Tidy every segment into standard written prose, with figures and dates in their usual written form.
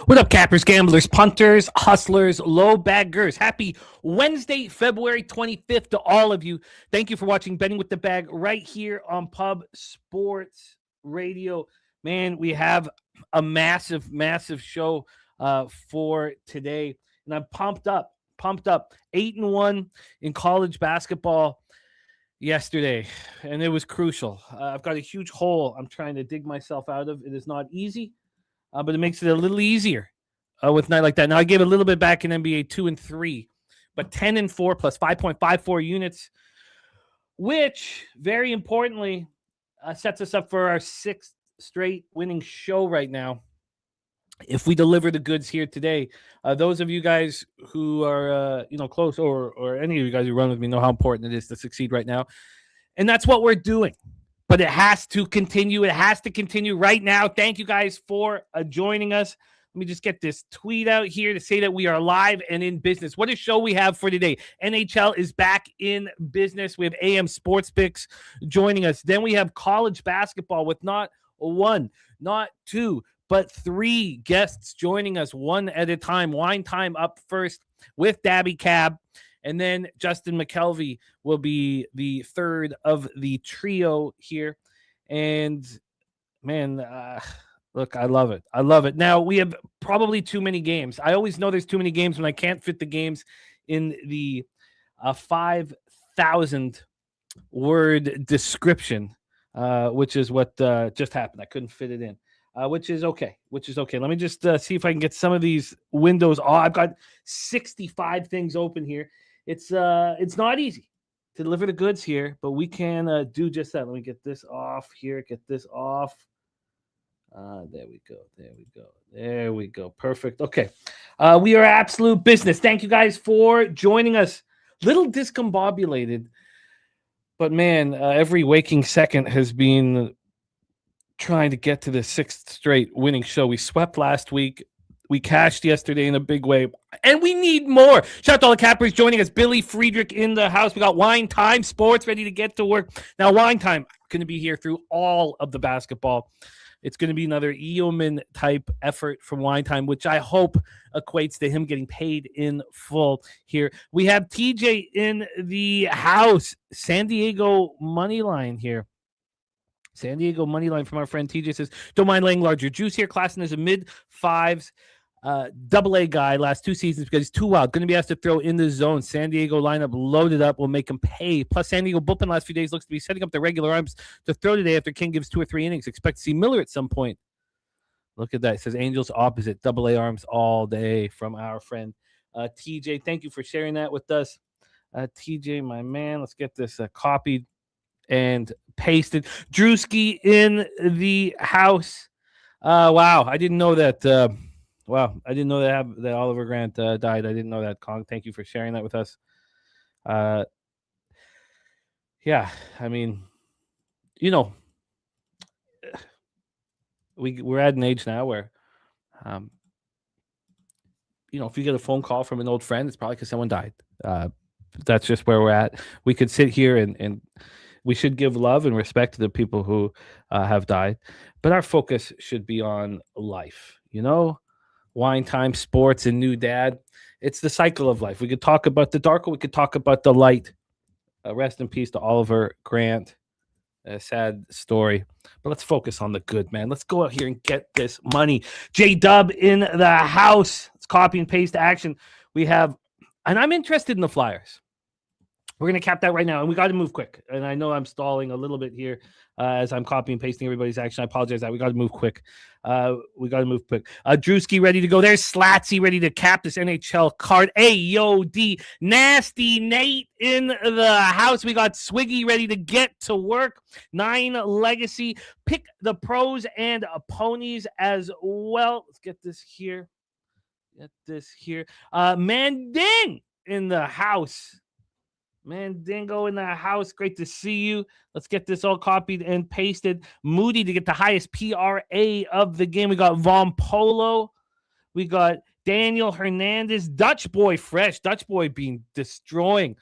What up, cappers, gamblers, punters, hustlers, low baggers? Happy Wednesday, February 25th to all of you. Thank you for watching Betting with the Bag right here on Pub Sports Radio. Man, we have a massive, massive show for today. And I'm pumped up. 8-1 in college basketball yesterday, and it was crucial. I've got a huge hole I'm trying to dig myself out of. It is not easy. But it makes it a little easier with a night like that. Now, I gave a little bit back in NBA 2-3, but 10-4 plus 5.54 units, which, very importantly, sets us up for our sixth straight winning show right now. If we deliver the goods here today, those of you guys who are close, or any of you guys who run with me know how important it is to succeed right now. And that's what we're doing. But it has to continue. It has to continue right now. Thank you guys for joining us. Let me just get this tweet out here to say that we are live and in business. What a show we have for today. NHL is back in business. We have AM Sports Picks joining us. Then we have college basketball with not one, not two, but three guests joining us one at a time. Wine Time up first with Daby Cab. And then Justin Mcelvy will be the third of the trio here. And, man, look, I love it. I love it. Now, we have probably too many games. I always know there's too many games when I can't fit the games in the 5,000-word description, which is what just happened. I couldn't fit it in. Which is okay. Let me just see if I can get some of these windows off. I've got 65 things open here. It's not easy to deliver the goods here, but we can do just that. Let me get this off here. Get this off. There we go. Perfect. Okay. We are absolute business. Thank you guys for joining us. Little discombobulated, but man, every waking second has been trying to get to the sixth straight winning show. We swept last week. We cashed yesterday in a big way, and we need more. Shout out to all the cappers joining us. Billy Friedrich in the house. We got Wine Time Sports ready to get to work. Now, Wine Time going to be here through all of the basketball. It's going to be another Eoman-type effort from Wine Time, which I hope equates to him getting paid in full here. We have TJ in the house. San Diego money line here. San Diego money line from our friend TJ says, don't mind laying larger juice here. Klassen is a mid-fives. AA guy last two seasons because he's too wild. Going to be asked to throw in the zone. San Diego lineup loaded up will make him pay. Plus, San Diego bullpen last few days looks to be setting up the regular arms to throw today after King gives 2 or 3 innings. Expect to see Miller at some point. Look at that. It says Angels opposite. AA arms all day from our friend TJ. Thank you for sharing that with us. TJ, my man. Let's get this copied and pasted. Drewski in the house. Wow. I didn't know that. Wow, I didn't know that Oliver Grant died. I didn't know that, Kong. Thank you for sharing that with us. Yeah, I mean, we're at an age now where, if you get a phone call from an old friend, it's probably because someone died. That's just where we're at. We could sit here and we should give love and respect to the people who have died, but our focus should be on life, Wine Time, sports, and new dad. It's the cycle of life. We could talk about the dark, or we could talk about the light. Rest in peace to Oliver Grant. A sad story. But let's focus on the good, man. Let's go out here and get this money. J-Dub in the house. It's copy and paste action. We have, and I'm interested in the Flyers. We're going to cap that right now, and we got to move quick. And I know I'm stalling a little bit here as I'm copying and pasting everybody's action. I apologize that we got to move quick. Drewski ready to go. There's Slatsy ready to cap this NHL card. AOD. Nasty Nate in the house. We got Swiggy ready to get to work. 9 Legacy. Pick the pros and ponies as well. Let's get this here. Manding in the house. Mandingo in the house. Great to see you. Let's get this all copied and pasted. Moody to get the highest PRA of the game. We got Von Polo. We got Daniel Hernandez. Dutch Boy Fresh. Dutch Boy being destroying.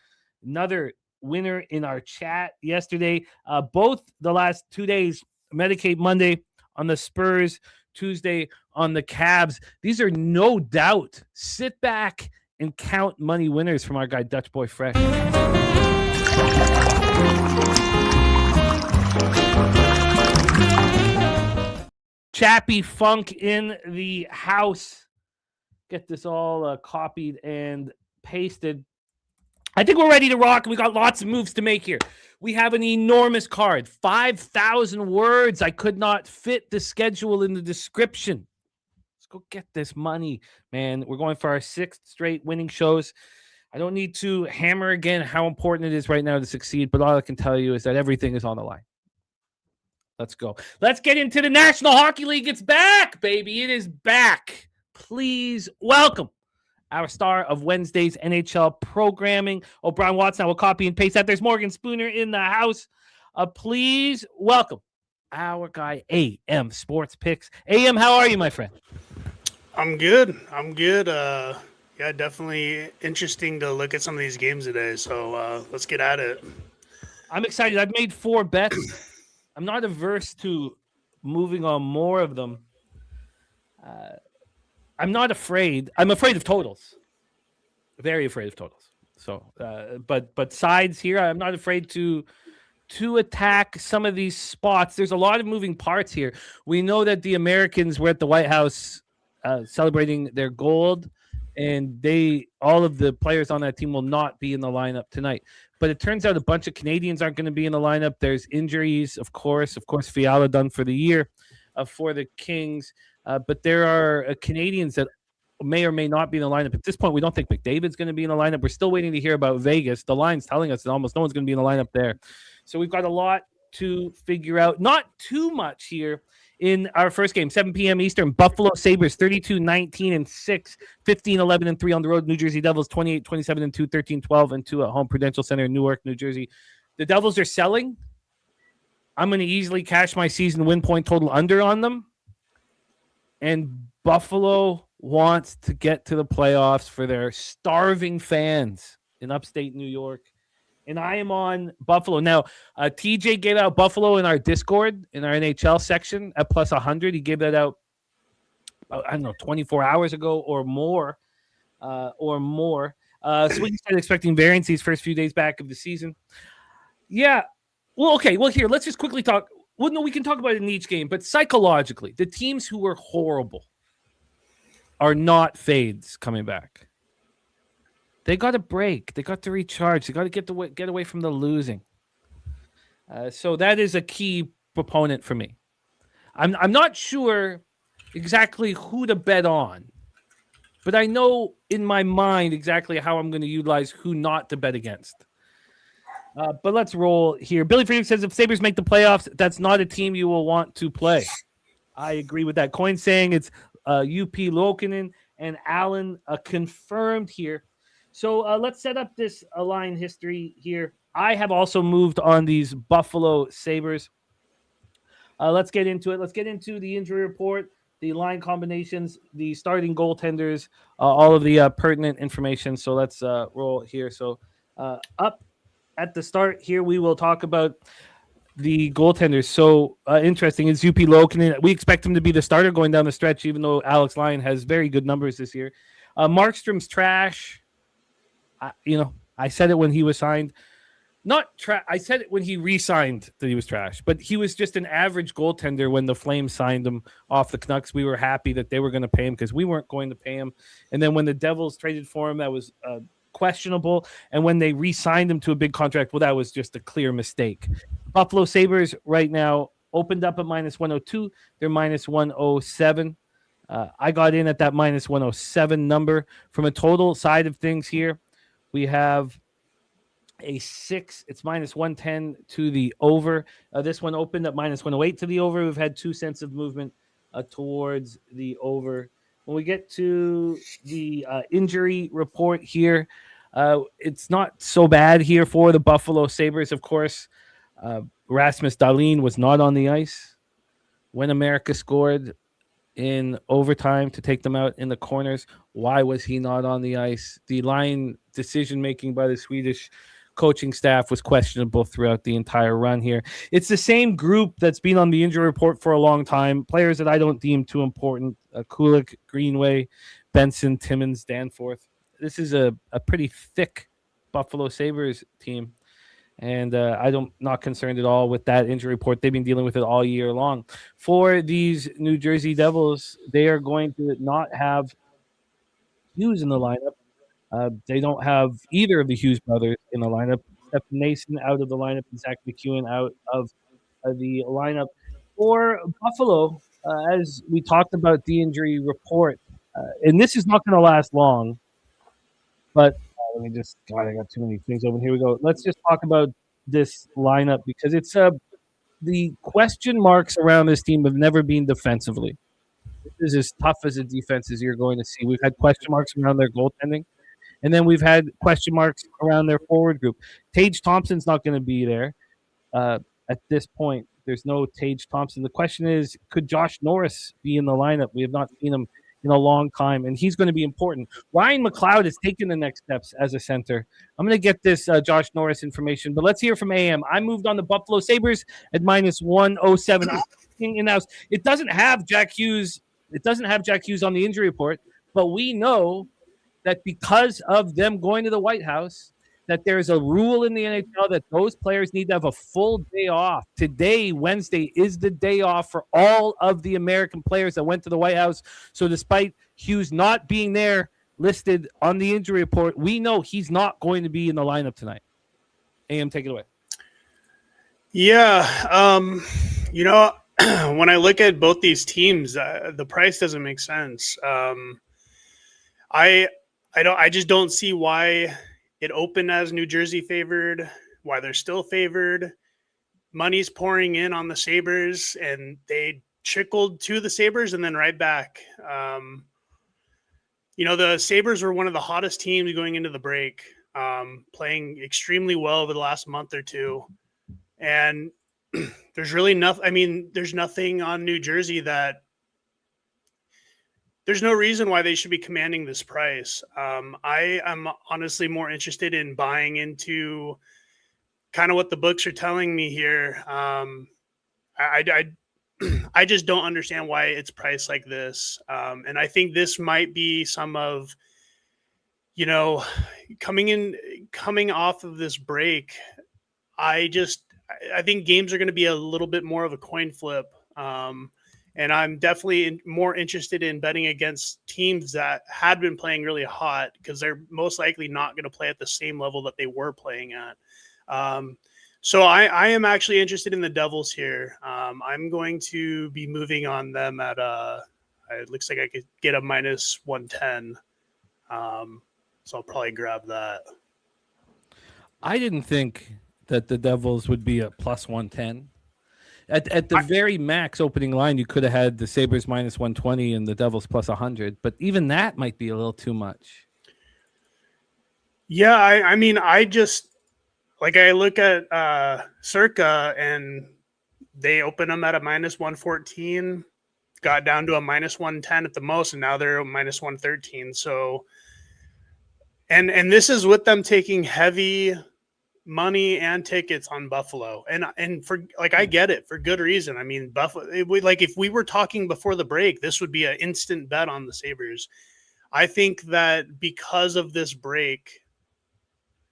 Another winner in our chat yesterday. Both the last 2 days. Medicate Monday on the Spurs. Tuesday on the Cabs. These are no doubt sit back and count money winners from our guy Dutch Boy Fresh. Chappie Funk in the house. Get this all copied and pasted. I think we're ready to rock. We got lots of moves to make here. We have an enormous card, 5,000 words. I could not fit the schedule in the description. Let's go get this money, man. We're going for our 6th straight winning shows. I don't need to hammer again how important it is right now to succeed, but all I can tell you is that everything is on the line. Let's go. Let's get into the National Hockey League. It's back, baby. It is back. Please welcome our star of Wednesday's NHL programming. Brian Watson, I will copy and paste that. There's Morgan Spooner in the house. Please welcome our guy, AM Sports Picks. AM, how are you, my friend? I'm good. Yeah, definitely interesting to look at some of these games today. So let's get at it. I'm excited. I've made 4 bets. I'm not averse to moving on more of them. I'm not afraid. I'm afraid of totals. Very afraid of totals. So, but sides here, I'm not afraid to attack some of these spots. There's a lot of moving parts here. We know that the Americans were at the White House celebrating their gold, and all of the players on that team will not be in the lineup tonight. But it turns out a bunch of Canadians aren't going to be in the lineup. There's injuries, of course. Fiala done for the year for the Kings. But there are Canadians that may or may not be in the lineup. At this point, we don't think McDavid's going to be in the lineup. We're still waiting to hear about Vegas. The line's telling us that almost no one's going to be in the lineup there. So we've got a lot to figure out. Not too much here in our first game, 7 p.m. Eastern. Buffalo Sabres 32-19-6, 15-11-3 on the road. New Jersey Devils 28-27-2, 13-12-2 at home. Prudential Center in Newark, New Jersey. The Devils are selling. I'm going to easily cash my season win point total under on them. And Buffalo wants to get to the playoffs for their starving fans in upstate New York. And I am on Buffalo. Now, TJ gave out Buffalo in our Discord, in our NHL section at plus 100. He gave that out, 24 hours ago or more. So we started expecting variance these first few days back of the season. Yeah. Well, okay. Well, here, let's just quickly talk. Well, no, we can talk about it in each game. But psychologically, the teams who were horrible are not fades coming back. They got a break. They got to recharge. They got to get away from the losing. So that is a key proponent for me. I'm not sure exactly who to bet on, but I know in my mind exactly how I'm going to utilize who not to bet against. But let's roll here. Billy Friedrich says if Sabres make the playoffs, that's not a team you will want to play. I agree with that. Coin saying it's UP Lokinen and Allen confirmed here. So let's set up this line history here. I have also moved on these Buffalo Sabres. Let's get into it. Let's get into the injury report, the line combinations, the starting goaltenders, all of the pertinent information. So let's roll here. So up at the start here, we will talk about the goaltenders. So interesting is UP Lokinen. We expect him to be the starter going down the stretch, even though Alex Lyon has very good numbers this year. Markstrom's trash. I said it when he was signed. not trash. I said it when he re-signed that he was trash, but he was just an average goaltender when the Flames signed him off the Canucks. We were happy that they were going to pay him because we weren't going to pay him. And then when the Devils traded for him, that was questionable. And when they re-signed him to a big contract, well, that was just a clear mistake. Buffalo Sabres right now opened up at minus 102. They're minus 107. I got in at that minus 107 number. From a total side of things here, we have a 6. It's minus 110 to the over. This one opened at minus 108 to the over. We've had 2 cents of movement towards the over. When we get to the injury report here, it's not so bad here for the Buffalo Sabres. Of course, Rasmus Dahlin was not on the ice when America scored in overtime to take them out in the corners. Why was he not on the ice? The line decision-making by the Swedish coaching staff was questionable throughout the entire run here. It's the same group that's been on the injury report for a long time. Players that I don't deem too important. Kulik, Greenway, Benson, Timmins, Danforth. This is a pretty thick Buffalo Sabres team. And I'm not concerned at all with that injury report. They've been dealing with it all year long. For these New Jersey Devils, they are going to not have Hughes in the lineup. They don't have either of the Hughes brothers in the lineup. Stephen Mason out of the lineup and Zach McEwen out of the lineup. For Buffalo, as we talked about the injury report, and this is not going to last long, but let me just, God, I got too many things open. Here we go. Let's just talk about this lineup because it's the question marks around this team have never been defensively. This is as tough as a defense as you're going to see. We've had question marks around their goaltending, and then we've had question marks around their forward group. Tage Thompson's not going to be there at this point. There's no Tage Thompson. The question is, could Josh Norris be in the lineup? We have not seen him in a long time, and he's going to be important. Ryan McLeod has taken the next steps as a center. I'm going to get this Josh Norris information, but let's hear from AM. I moved on the Buffalo Sabres at minus 107. In-house. It doesn't have Jack Hughes. It doesn't have Jack Hughes on the injury report, but we know that because of them going to the White House, that there's a rule in the NHL that those players need to have a full day off. Today, Wednesday, is the day off for all of the American players that went to the White House. So despite Hughes not being there listed on the injury report, we know he's not going to be in the lineup tonight. AM, take it away. Yeah. When I look at both these teams, the price doesn't make sense. I just don't see why it opened as New Jersey favored, why they're still favored. Money's pouring in on the Sabres, and they trickled to the Sabres and then right back. The Sabres were one of the hottest teams going into the break, playing extremely well over the last month or two. And there's really nothing. There's nothing on New Jersey that there's no reason why they should be commanding this price. I am honestly more interested in buying into kind of what the books are telling me here. I just don't understand why it's priced like this. And I think this might be some of, coming off of this break. I think games are going to be a little bit more of a coin flip. And I'm definitely more interested in betting against teams that had been playing really hot because they're most likely not going to play at the same level that they were playing at. So I am actually interested in the Devils here. I'm going to be moving on them at it looks like I could get a minus 110. So I'll probably grab that. I didn't think that the Devils would be a plus 110. At the very max opening line, you could have had the Sabres minus 120 and the Devils plus 100, but even that might be a little too much. Yeah, I just I look at Circa and they opened them at a minus 114, got down to a minus 110 at the most, and now they're a minus 113. So, and this is with them taking heavy money and tickets on Buffalo, and for I get it for good reason. Buffalo, if we were talking before the break, this would be an instant bet on the Sabres. I think that because of this break,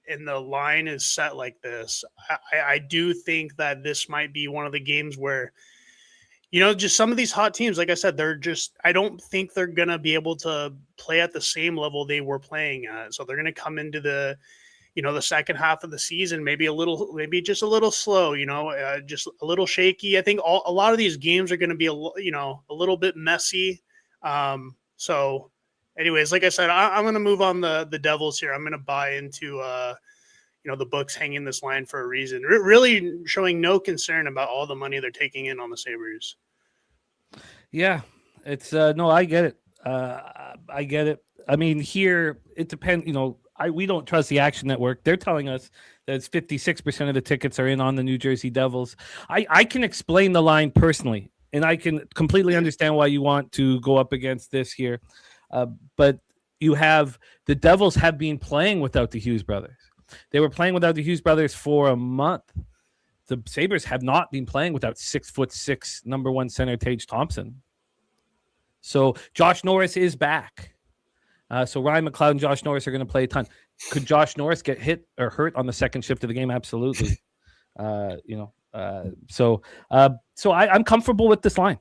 and the line is set like this, I do think that this might be one of the games where, just some of these hot teams, like I said, I don't think they're going to be able to play at the same level they were playing at. So they're going to come into the second half of the season, maybe just a little slow, just a little shaky. I think a lot of these games are going to be a little bit messy. So anyways, like I said, I'm going to move on the Devils here. I'm going to buy into, the books hanging this line for a reason, really showing no concern about all the money they're taking in on the Sabres. Yeah, it's no, I get it. I get it. I mean, here it depends. We don't trust the Action Network. They're telling us that it's 56% of the tickets are in on the New Jersey Devils. I can explain the line personally, and I can completely understand why you want to go up against this here. But you have the Devils have been playing without the Hughes brothers. They were playing without the Hughes brothers for a month. The Sabres have not been playing without 6'6" number one center Tage Thompson. So Josh Norris is back. So Ryan McLeod and Josh Norris are going to play a ton. Could Josh Norris get hit or hurt on the second shift of the game? Absolutely. So I'm comfortable with this line.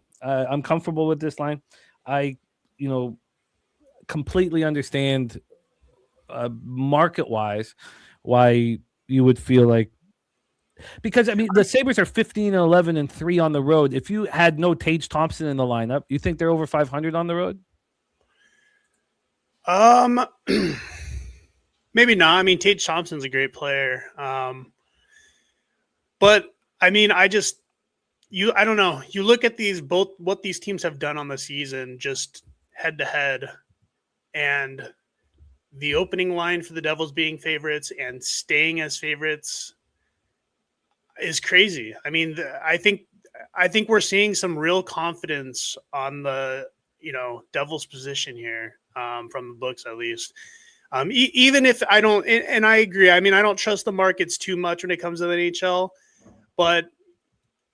I completely understand market-wise why you would feel like, because I mean the Sabres are 15-11-3 on the road. If you had no Tage Thompson in the lineup, you think they're over 500 on the road? Maybe not. I mean, Tage Thompson's a great player. But I mean, I don't know. You look at what these teams have done on the season, just head to head, and the opening line for the Devils being favorites and staying as favorites is crazy. I mean, I think we're seeing some real confidence on the, Devils position here, from the books, at least. Even if I don't, and I agree. I mean, I don't trust the markets too much when it comes to the NHL, but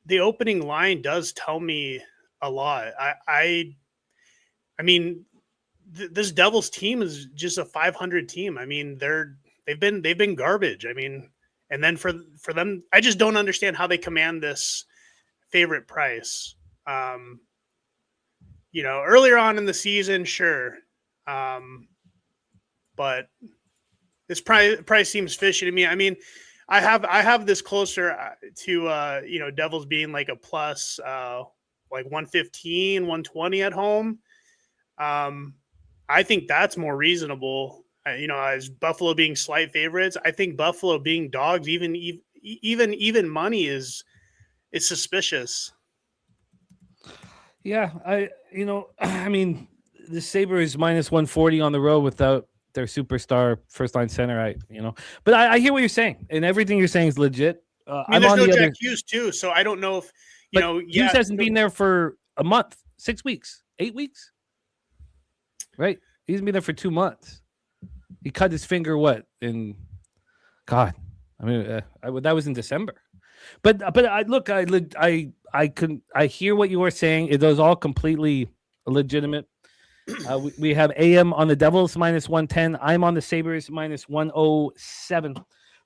the opening line does tell me a lot. I mean, this Devils team is just a 500 team. I mean, they've been garbage. I mean, and then for them, I just don't understand how they command this favorite price. Earlier on in the season, sure. But this price seems fishy to me. I mean, I have this closer to Devils being like a plus like 115, 120 at home. I think that's more reasonable. As Buffalo being slight favorites, I think Buffalo being dogs, even money is suspicious. Yeah, I mean, the Sabres minus 140 on the road without their superstar first line center. But I hear what you're saying, and everything you're saying is legit. There's no Jack Hughes too, so I don't know if Hughes hasn't been there for a month, 6 weeks, 8 weeks, right? He's been there for 2 months. He cut his finger in God. I mean, that was in December. But I hear what you were saying. It was all completely legitimate. We have AM on the Devils minus 110. I'm on the Sabres minus 107.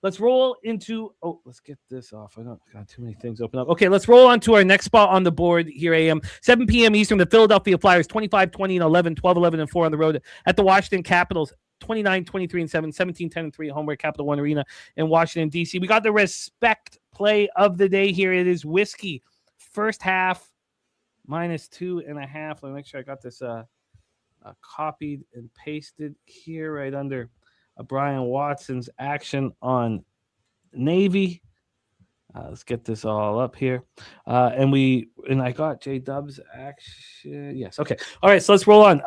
Let's roll into. Let's get this off. I don't got too many things open up. Okay, let's roll on to our next spot on the board here. AM 7 p.m. Eastern. The Philadelphia Flyers 25-20-11, 12-11-4 on the road at the Washington Capitals 29-23-7, 17-10-3 at home at Capital One Arena in Washington D.C. We got the respect play of the day here. It is whiskey first half minus 2.5. Let me make sure I got this copied and pasted here right under Brian Watson's action on Navy. Let's get this all up here. And I got J-Dub's action. Yes. Okay. All right. So let's roll on.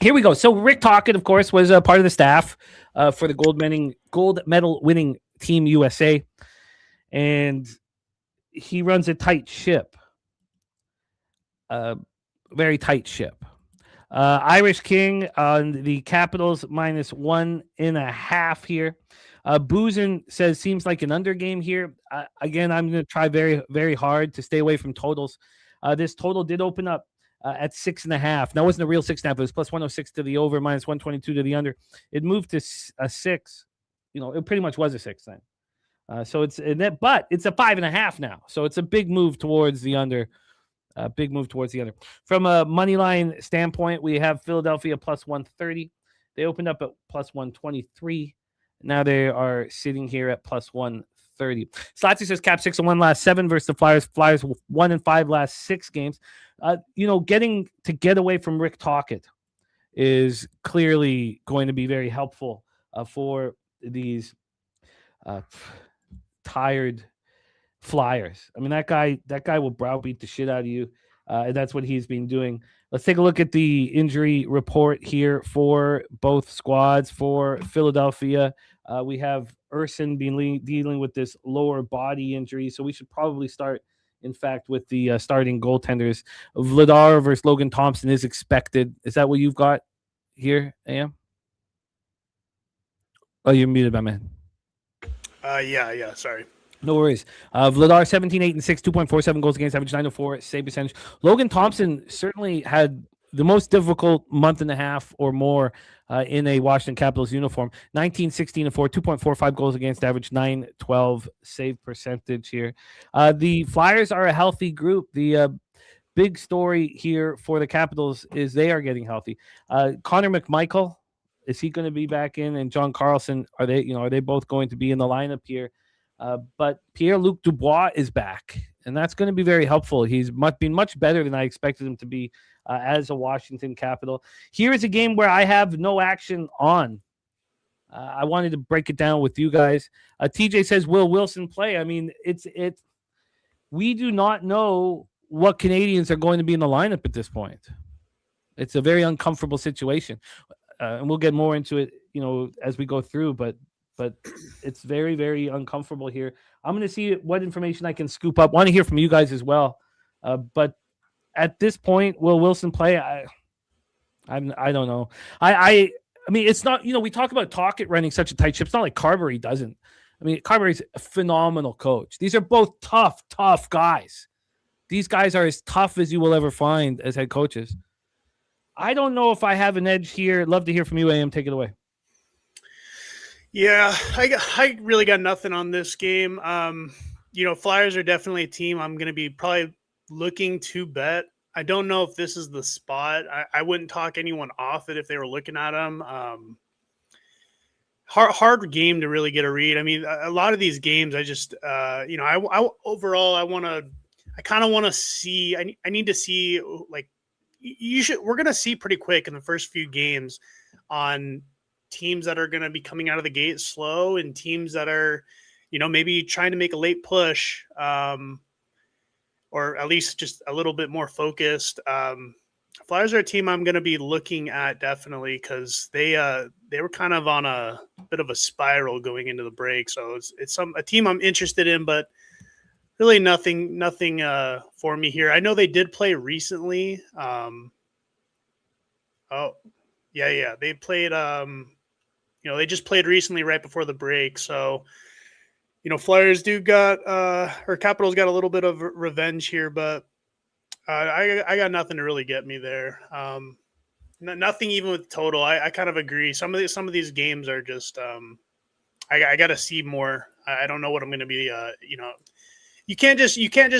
Here we go. So Rick Tocchet, of course, was a part of the staff for the gold medal winning Team USA. And he runs a tight ship. Very tight ship. Irish King on the Capitals minus 1.5 here. Boozin says seems like an under game here. Again, I'm going to try very, very hard to stay away from totals. This total did open up at 6.5. Now, it wasn't a real 6.5. It was plus 106 to the over, minus 122 to the under. It moved to a 6. it pretty much was a 6 then. So it's a 5.5 now. So it's a big move towards the under. From a money line standpoint, we have Philadelphia plus 130. They opened up at plus 123. Now they are sitting here at plus 130. Slatsy says Cap 6-1 last 7 versus the Flyers. Flyers 1-5 last 6 games. Getting to get away from Rick Tocchet is clearly going to be very helpful for these tired Flyers. I mean, that guy will browbeat the shit out of you. And that's what he's been doing. Let's take a look at the injury report here for both squads. For Philadelphia, we have Urson dealing with this lower body injury. So we should probably start, in fact, with the starting goaltenders. Vladar versus Logan Thompson is expected. Is that what you've got here, Am? Oh, you're muted, my man. Yeah. Sorry. No worries. Vladar 17-8-6, 2.47 goals against, average 904 save percentage. Logan Thompson certainly had the most difficult month and a half or more in a Washington Capitals uniform. 19-16-4, 2.45 goals against, average 912 save percentage here. The Flyers are a healthy group. The big story here for the Capitals is they are getting healthy. Connor McMichael, is he going to be back in? And John Carlson, are they both going to be in the lineup here? But Pierre-Luc Dubois is back, and that's going to be very helpful. He's been much better than I expected him to be as a Washington Capital. Here is a game where I have no action on. I wanted to break it down with you guys. TJ says, will Wilson play? I mean, we do not know what Canadians are going to be in the lineup at this point. It's a very uncomfortable situation. And we'll get more into it, as we go through, but it's very, very uncomfortable here. I'm going to see what information I can scoop up. Want to hear from you guys as well. But at this point, will Wilson play? I don't know. I mean, it's not, we talk about Tocchet running such a tight ship. It's not like Carberry doesn't. I mean, Carberry's a phenomenal coach. These are both tough guys. These guys are as tough as you will ever find as head coaches. I don't know if I have an edge here. Love to hear from you, AM. Take it away. Yeah, I really got nothing on this game. Flyers are definitely a team I'm going to be probably looking to bet. I don't know if this is the spot. I wouldn't talk anyone off it if they were looking at them. Hard game to really get a read. I mean, a lot of these games, I just, overall, I kind of want to see. I need to see, like, we're going to see pretty quick in the first few games on teams that are going to be coming out of the gate slow and teams that are, maybe trying to make a late push, or at least just a little bit more focused. Flyers are a team I'm going to be looking at definitely because they were kind of on a bit of a spiral going into the break. So it's a team I'm interested in, but really nothing for me here. I know they did play recently. They played. They just played recently right before the break. So, Flyers Capitals got a little bit of revenge here, but I got nothing to really get me there. Nothing even with total. I kind of agree. Some of these games are just I got to see more. I don't know what I'm going to be. You can't just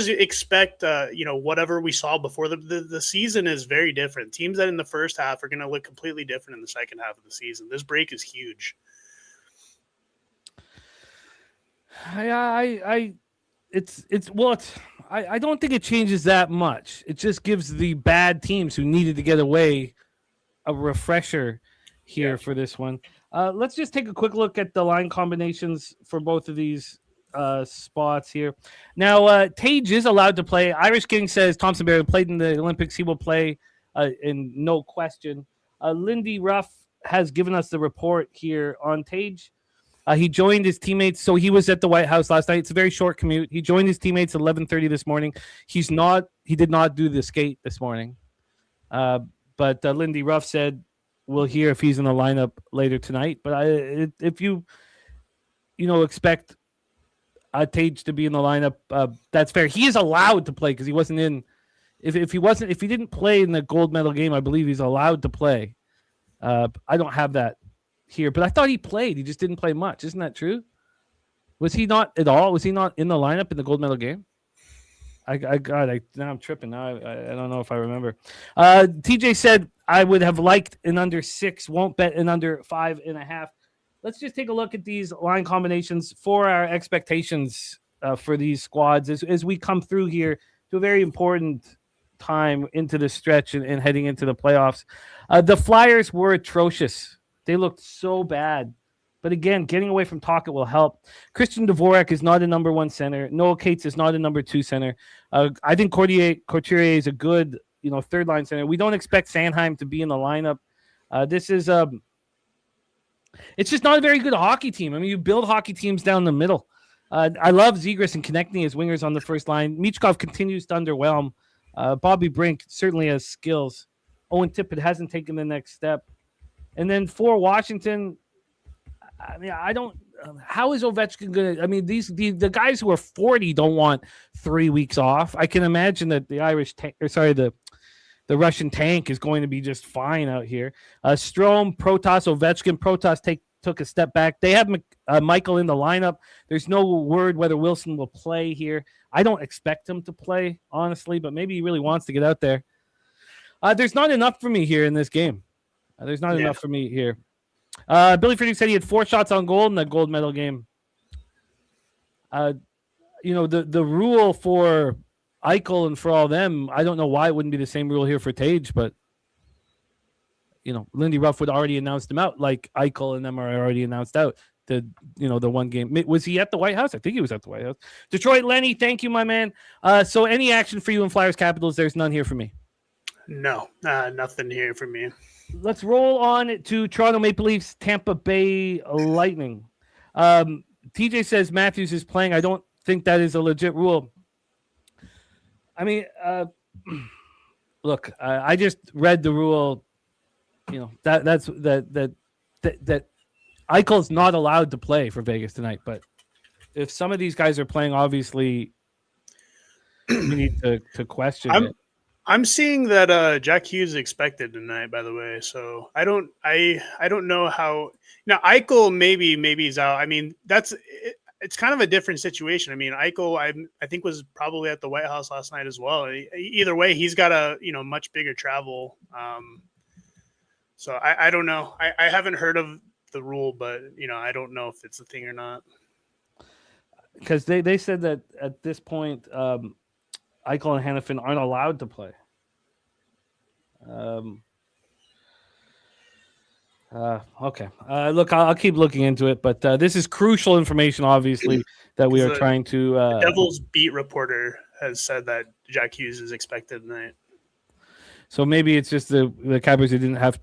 expect whatever we saw before. The season is very different. Teams that in the first half are going to look completely different in the second half of the season. This break is huge. I don't think it changes that much. It just gives the bad teams who needed to get away a refresher here for this one. Let's just take a quick look at the line combinations for both of these spots here. Now, Tage is allowed to play. Irish King says Thompson Barry played in the Olympics. He will play in no question. Lindy Ruff has given us the report here on Tage. He joined his teammates. So he was at the White House last night. It's a very short commute. He joined his teammates at 11:30 this morning. He did not do the skate this morning. But Lindy Ruff said we'll hear if he's in the lineup later tonight. But if you expect Tage to be in the lineup, that's fair. He is allowed to play because he wasn't in. If he didn't play in the gold medal game, I believe he's allowed to play. I don't have that here, but I thought he played. He just didn't play much. Isn't that true? Was he not at all? Was he not in the lineup in the gold medal game? Now I'm tripping. Now I don't know if I remember. TJ said I would have liked an under 6. Won't bet an under 5.5. Let's just take a look at these line combinations for our expectations for these squads as we come through here to a very important time into the stretch and heading into the playoffs. The Flyers were atrocious. They looked so bad. But again, getting away from Tocchet will help. Christian Dvorak is not a number 1 center. Noah Cates is not a number 2 center. I think Couturier is a good, third line center. We don't expect Sanheim to be in the lineup. This is it's just not a very good hockey team. I mean, you build hockey teams down the middle. I love Zegras and Konechny as wingers on the first line. Michkov continues to underwhelm. Bobby Brink certainly has skills. Owen Tippett hasn't taken the next step. And then for Washington, I mean, I don't. How is Ovechkin going to? I mean, the guys who are 40 don't want 3 weeks off. I can imagine that the the Russian tank is going to be just fine out here. Strome, Protas, Ovechkin. Protas took a step back. They have Michael in the lineup. There's no word whether Wilson will play here. I don't expect him to play, honestly, but maybe he really wants to get out there. There's not enough for me here in this game. There's not enough for me here. Billy Friedrich said he had 4 shots on goal in the gold medal game. The rule for Eichel and for all them, I don't know why it wouldn't be the same rule here for Tage, but Lindy Ruff would already announced them out, like Eichel and them are already announced out. The one game. Was he at the White House? I think he was at the White House. Detroit Lenny, thank you, my man. So any action for you in Flyers Capitals? There's none here for me. No, nothing here for me. Let's roll on to Toronto Maple Leafs, Tampa Bay Lightning. TJ says Matthews is playing. I don't think that is a legit rule. I mean, look, I just read the rule. That's Eichel's not allowed to play for Vegas tonight. But if some of these guys are playing, obviously, we need to question it. I'm seeing that Jack Hughes is expected tonight, by the way. So I don't know how now Eichel maybe he's out. I mean, it's kind of a different situation. I mean, Eichel I think was probably at the White House last night as well. Either way, he's got a much bigger travel. So I don't know. I haven't heard of the rule, but I don't know if it's a thing or not. Because they said that at this point. Eichel and Hannafin aren't allowed to play. Okay. Look, I'll keep looking into it, but this is crucial information, obviously, that we are trying to. The Devils beat reporter has said that Jack Hughes is expected tonight. So maybe it's just the Capitals who didn't have.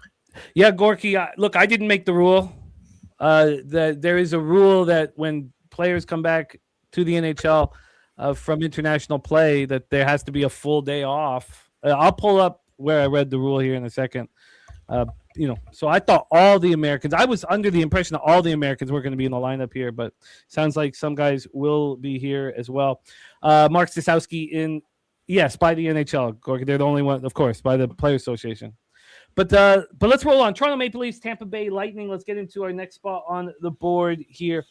Yeah, Gorky. Look, I didn't make the rule. That there is a rule that when players come back to the NHL. From international play, that there has to be a full day off. I'll pull up where I read the rule here in a second. So I thought all the Americans, I was under the impression that all the Americans were going to be in the lineup here, but sounds like some guys will be here as well. Mark Staszowski yes, by the NHL. They're the only one, of course, by the Player Association. But let's roll on. Toronto Maple Leafs, Tampa Bay Lightning. Let's get into our next spot on the board here.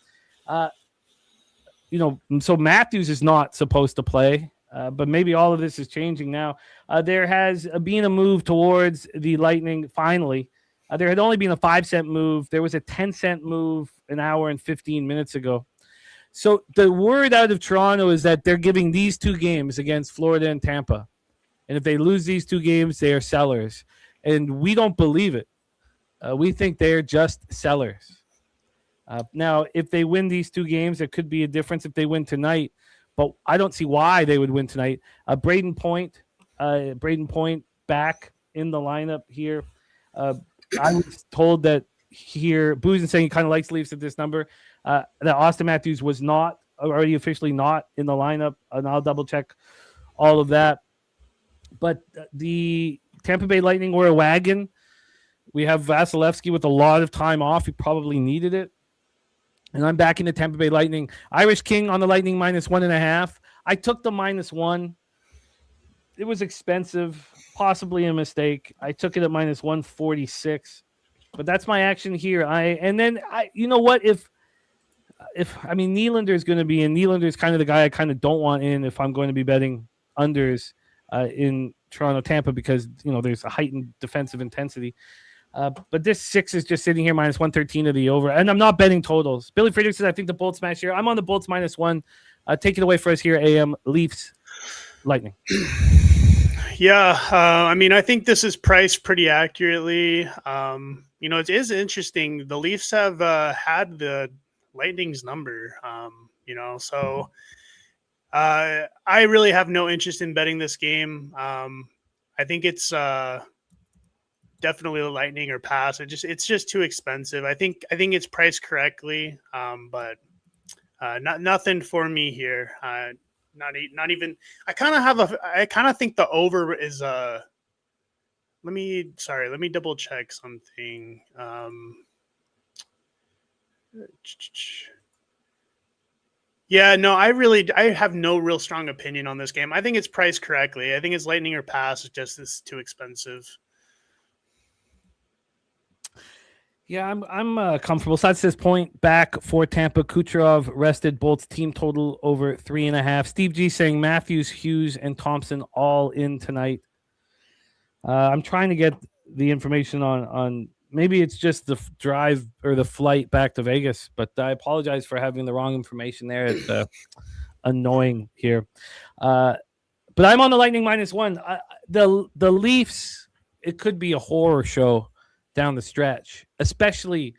So Matthews is not supposed to play, but maybe all of this is changing now. There has been a move towards the Lightning finally. There had only been a 5-cent move. There was a 10-cent move an hour and 15 minutes ago. So the word out of Toronto is that they're giving these 2 games against Florida and Tampa. And if they lose these 2 games, they are sellers. And we don't believe it. We think they're just sellers. Now, if they win these 2 games, there could be a difference if they win tonight, but I don't see why they would win tonight. Braden Point back in the lineup here. I was told that here, Boozen saying he kind of likes Leafs at this number, that Austin Matthews was not already officially not in the lineup, and I'll double check all of that. But the Tampa Bay Lightning were a wagon. We have Vasilevsky with a lot of time off. He probably needed it. And I'm back in the Tampa Bay Lightning. Irish King on the Lightning -1.5. I took the -1. It was expensive, possibly a mistake. I took it at -146. But that's my action here. You know what? If Nylander is going to be in, Nylander is kind of the guy I kind of don't want in if I'm going to be betting unders in Toronto, Tampa, because there's a heightened defensive intensity. But this 6 is just sitting here minus 113 of the over, and I'm not betting totals. Billy Friedrich says I think the Bolts smash here. I'm on the Bolts -1. Take it away for us here. AM Leafs, Lightning. Yeah, I think this is priced pretty accurately. It is interesting. The Leafs have had the Lightning's number, so I really have no interest in betting this game. I think it's definitely the Lightning or pass. It's just too expensive. I think it's priced correctly, but nothing for me here. Not even. I kind of think the over is let me double check something. Yeah, no, I have no real strong opinion on this game. I think it's priced correctly. I think it's Lightning or pass. It's just too expensive. Yeah, I'm comfortable. So that's this point back for Tampa. Kucherov rested. Bolts team total over 3.5. Steve G saying Matthews, Hughes, and Thompson all in tonight. I'm trying to get the information on maybe it's just the drive or the flight back to Vegas, but I apologize for having the wrong information there. It's annoying here. But I'm on the Lightning -1. The Leafs, it could be a horror show down the stretch, especially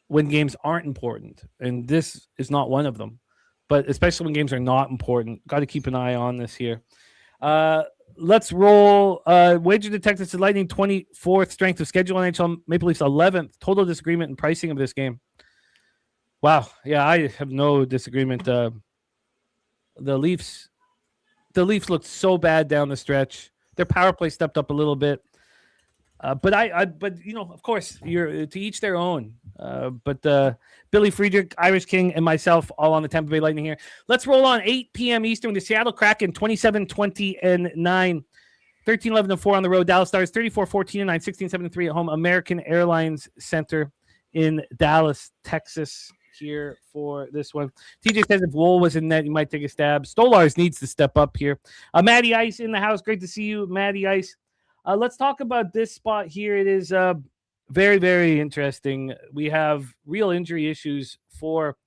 when games aren't important. And this is not one of them, but especially when games are not important. Got to keep an eye on this here. Let's roll. Wager Detectives to Lightning 24th strength of schedule. NHL Maple Leafs 11th. Total disagreement in pricing of this game. Wow. Yeah, I have no disagreement. The Leafs looked so bad down the stretch. Their power play stepped up a little bit. But of course, you're to each their own. But Billy Friedrich, Irish King, and myself all on the Tampa Bay Lightning here. Let's roll on 8 p.m. Eastern. The Seattle Kraken 27-20-9, 13-11-4 on the road. Dallas Stars 34-14-9, 16-7-3 at home. American Airlines Center in Dallas, Texas. Here for this one. TJ says if Wool was in net, he might take a stab. Stolars needs to step up here. Matty Ice in the house. Great to see you, Matty Ice. Let's talk about this spot here. It is very, very interesting. We have real injury issues for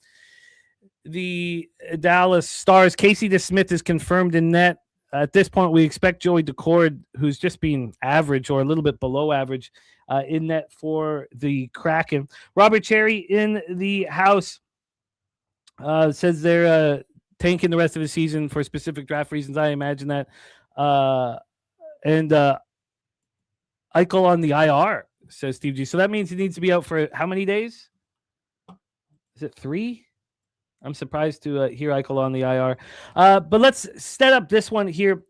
the Dallas Stars. Casey DeSmith is confirmed in net. At this point, we expect Joey Decord, who's just been average or a little bit below average, in net for the Kraken. Robert Cherry in the house says they're tanking the rest of the season for specific draft reasons. I imagine that. And Eichel on the IR, says Steve G. So that means he needs to be out for how many days? Is it 3? I'm surprised to hear Eichel on the IR. But let's set up this one here.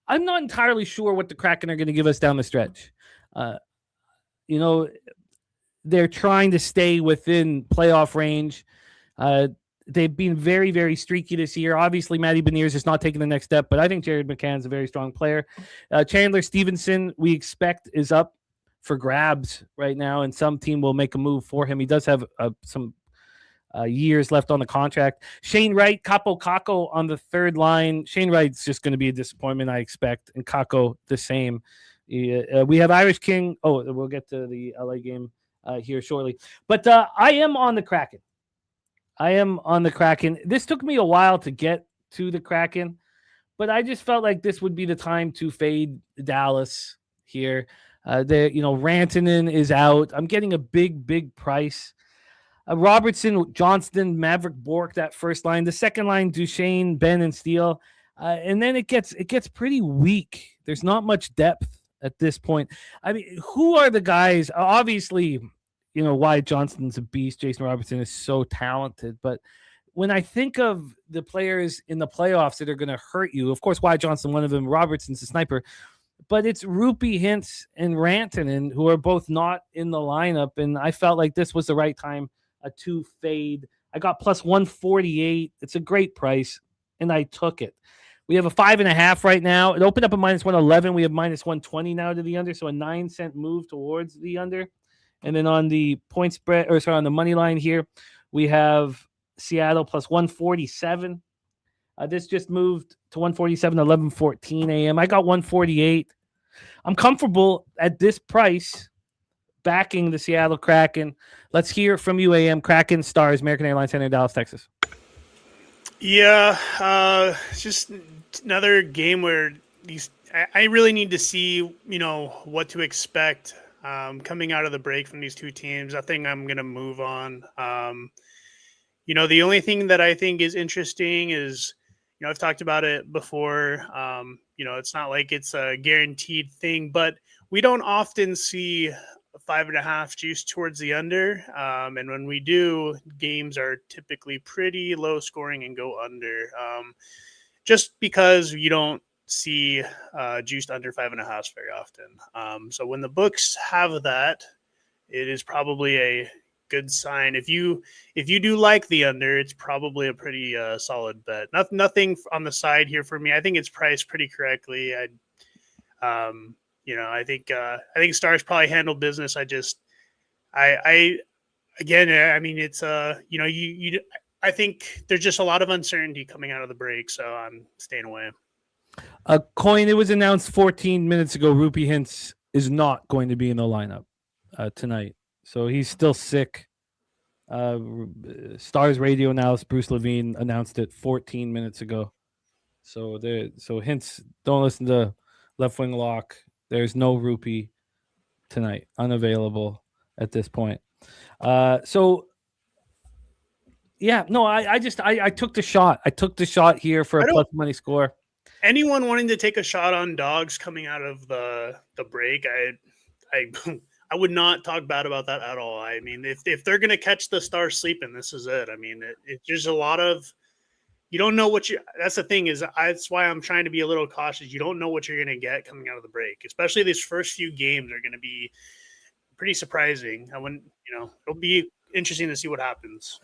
I'm not entirely sure what the Kraken are going to give us down the stretch. They're trying to stay within playoff range. They've been very, very streaky this year. Obviously, Matty Beniers is not taking the next step, but I think Jared McCann's a very strong player. Chandler Stevenson, we expect, is up for grabs right now, and some team will make a move for him. He does have some years left on the contract. Shane Wright, Capo Kako on the third line. Shane Wright's just going to be a disappointment, I expect, and Kako the same. We have Irish King. Oh, we'll get to the LA game here shortly. But I am on the Kraken. This took me a while to get to the Kraken, but I just felt like this would be the time to fade Dallas here. Rantanen is out. I'm getting a big price. Robertson, Johnston, Maverick Bork, that first line. The second line, Duchesne, Ben, and Steele. And then it gets pretty weak. There's not much depth at this point. I mean, who are the guys? Obviously, Wyatt Johnston's a beast. Jason Robertson is so talented. But when I think of the players in the playoffs that are going to hurt you, of course, Wyatt Johnston, one of them, Robertson's a sniper. But it's Rupi, Hintz, and Rantanen who are both not in the lineup. And I felt like this was the right time to fade. I got plus 148. It's a great price, and I took it. We have a 5.5 right now. It opened up at minus 111. We have minus 120 now to the under, so a 9-cent move towards the under. And then on the point spread, or sorry, on the money line here, we have Seattle plus 147. This just moved to 147, 11:14 a.m. I got 148. I'm comfortable at this price backing the Seattle Kraken. Let's hear from you, AM. Kraken, Stars, American Airlines Center, Dallas, Texas. Yeah, it's just another game where I really need to see, what to expect coming out of the break from these two teams. I think I'm going to move on. The only thing that I think is interesting is, I've talked about it before. It's not like it's a guaranteed thing, but we don't often see 5.5 juice towards the under. And when we do, games are typically pretty low scoring and go under. Just because you don't see juiced under 5.5 very often. So when the books have that, it is probably a good sign. If you do like the under, it's probably a pretty solid bet. Nothing on the side here for me. I think it's priced pretty correctly. I think Stars probably handle business. I mean, it's I think there's just a lot of uncertainty coming out of the break, so I'm staying away. Coin, it was announced 14 minutes ago. Rupee Hintz is not going to be in the lineup tonight. So he's still sick. Stars radio analyst Bruce Levine announced it 14 minutes ago. So Hintz, don't listen to Left Wing Lock. There's no Rupee tonight, unavailable at this point. I took the shot. I took the shot here for a plus money score. Anyone wanting to take a shot on dogs coming out of the break, I would not talk bad about that at all. I mean, if they're going to catch the Stars sleeping, this is it. I mean, there's a lot of, you don't know that's the thing that's why I'm trying to be a little cautious. You don't know what you're going to get coming out of the break, especially these first few games are going to be pretty surprising. It'll be interesting to see what happens.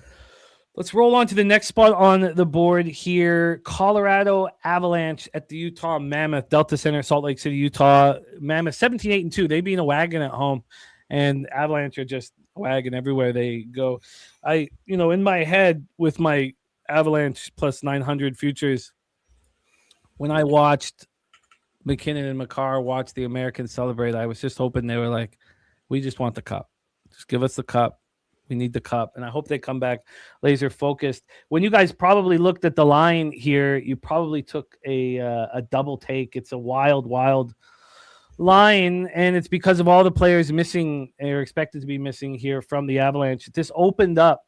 Let's roll on to the next spot on the board here. Colorado Avalanche at the Utah Mammoth, Delta Center, Salt Lake City, Utah. Mammoth 17-8-2. They being a wagon at home, and Avalanche are just a wagon everywhere they go. In my head with my Avalanche plus 900 futures, when I watched McKinnon and Makar watch the Americans celebrate, I was just hoping they were like, we just want the cup. Just give us the cup. We need the cup, and I hope they come back laser focused. When you guys probably looked at the line here, you probably took a double take. It's a wild line, and it's because of all the players missing or expected to be missing here from the Avalanche. This opened up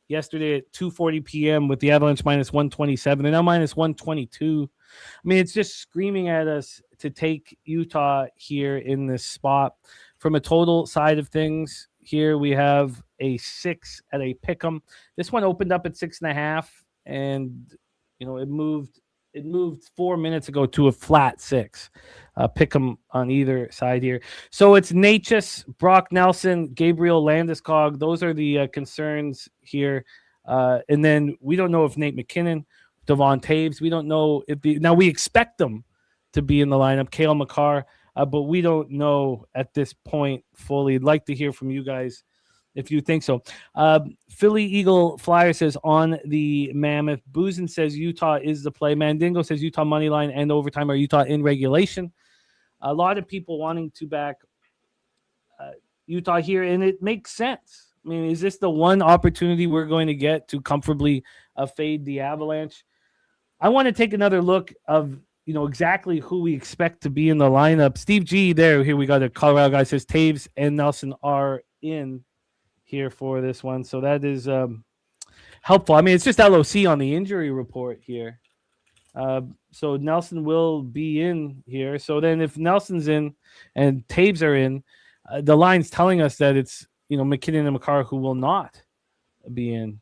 yesterday at 2:40 p.m. with the Avalanche minus 127. They're now minus 122. I mean, it's just screaming at us to take Utah here in this spot. From a total side of things, here we have a 6 at a pick'em. This one opened up at 6.5, and it moved 4 minutes ago to a flat 6. Pick'em on either side here. So it's Natchez, Brock Nelson, Gabriel Landeskog. Those are the concerns here. And then we don't know if Nate McKinnon, Devon Taves. We don't know if now we expect them to be in the lineup. Cale Makar. But we don't know at this point fully. I'd like to hear from you guys if you think so. Philly Eagle Flyer says on the Mammoth. Boozin says Utah is the play. Mandingo says Utah money line and overtime or Utah in regulation. A lot of people wanting to back Utah here, and it makes sense. I mean, is this the one opportunity we're going to get to comfortably fade the Avalanche? I want to take another look of exactly who we expect to be in the lineup. Steve G there. Here we got a Colorado guy says Taves and Nelson are in here for this one. So that is helpful. I mean, it's just LOC on the injury report here. So Nelson will be in here. So then if Nelson's in and Taves are in, the line's telling us that it's, McKinnon and Makar who will not be in.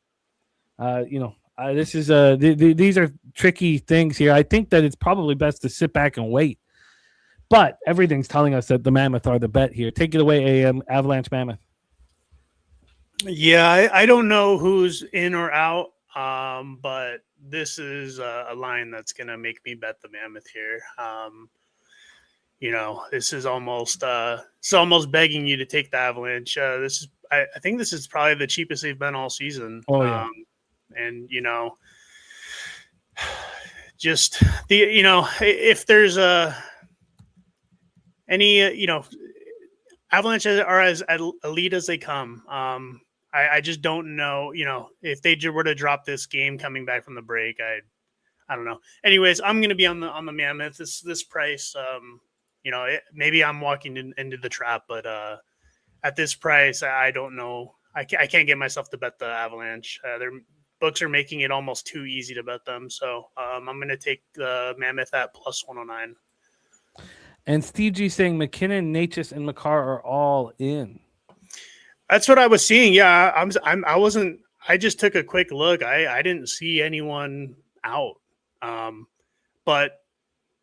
This is these are tricky things here. I think that it's probably best to sit back and wait. But everything's telling us that the Mammoth are the bet here. Take it away, AM Avalanche Mammoth. Yeah, I don't know who's in or out, but this is a line that's going to make me bet the Mammoth here. this is almost begging you to take the Avalanche. I think this is probably the cheapest they've been all season. Oh yeah. And just if there's any Avalanche are as elite as they come. I just don't know, if they were to drop this game coming back from the break, I don't know. Anyways, I'm going to be on the Mammoth. This price, maybe I'm walking into the trap, but at this price, I don't know. I can't get myself to bet the Avalanche. Their books are making it almost too easy to bet them. So I'm going to take the Mammoth at plus 109. And Steve G saying McKinnon, Natchez, and Makar are all in. That's what I was seeing. Yeah, I wasn't. I just took a quick look. I didn't see anyone out. But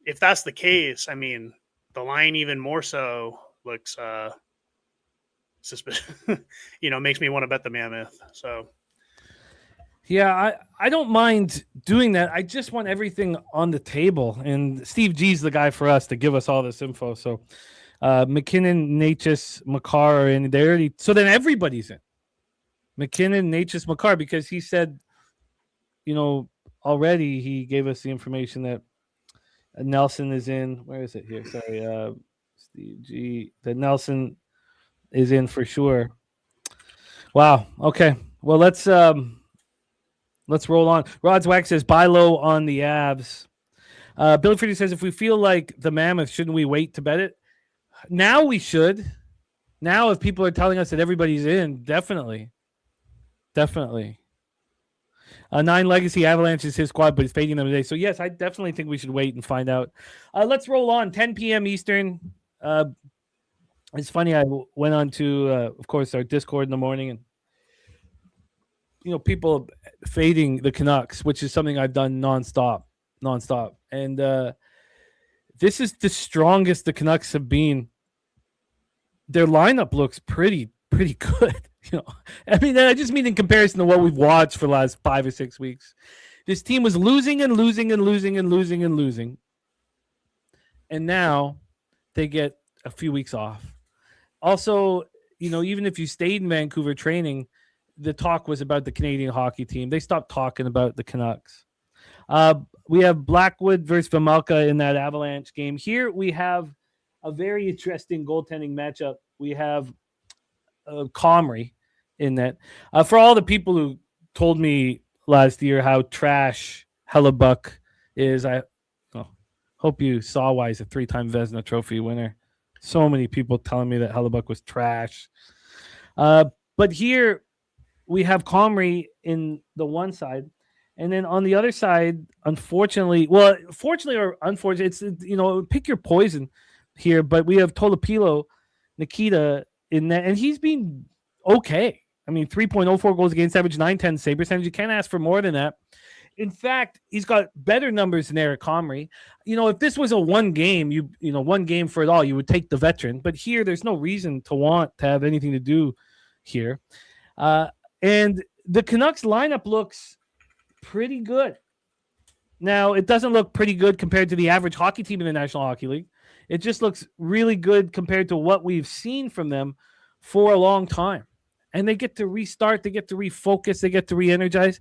if that's the case, I mean, the line even more so looks suspicious. Makes me want to bet the Mammoth. So. Yeah, I don't mind doing that. I just want everything on the table. And Steve G's the guy for us to give us all this info. So McKinnon, Natchez, Makar are in. So then everybody's in. McKinnon, Natchez, Makar, because he said, already he gave us the information that Nelson is in. Where is it here? Sorry, Steve G. That Nelson is in for sure. Wow. Okay. Well, let's roll on. Rod's Wax says buy low on the Avs. Billy Freddie says if we feel like the Mammoth, shouldn't we wait to bet it? Now we should. Now, if people are telling us that everybody's in, definitely. 9 Legacy Avalanche is his squad, but he's fading them today. So yes, I definitely think we should wait and find out. Let's roll on. 10 p.m. Eastern. It's funny. I went on to, of course, our Discord in the morning, and people fading the Canucks, which is something I've done nonstop. And this is the strongest the Canucks have been. Their lineup looks pretty good. I mean, I just mean in comparison to what we've watched for the last 5 or 6 weeks. This team was losing and losing and losing and losing and losing. And now they get a few weeks off. Also, even if you stayed in Vancouver training, the talk was about the Canadian hockey team. They stopped talking about the Canucks. We have Blackwood versus Vejmelka in that Avalanche game. Here we have a very interesting goaltending matchup. We have Comrie in that. For all the people who told me last year how trash Hellebuck is, I hope you saw why he's a 3-time Vezina Trophy winner. So many people telling me that Hellebuck was trash. But here we have Comrie in the one side. And then on the other side, fortunately or unfortunately, it's, pick your poison here. But we have Tolopilo, Nikita in that, and he's been okay. I mean, 3.04 goals against average, 910 save percentage. You can't ask for more than that. In fact, he's got better numbers than Eric Comrie. If this was a one game for it all, you would take the veteran. But here, there's no reason to want to have anything to do here. And the Canucks lineup looks pretty good. Now, it doesn't look pretty good compared to the average hockey team in the National Hockey League. It just looks really good compared to what we've seen from them for a long time. And they get to restart, they get to refocus, they get to re-energize.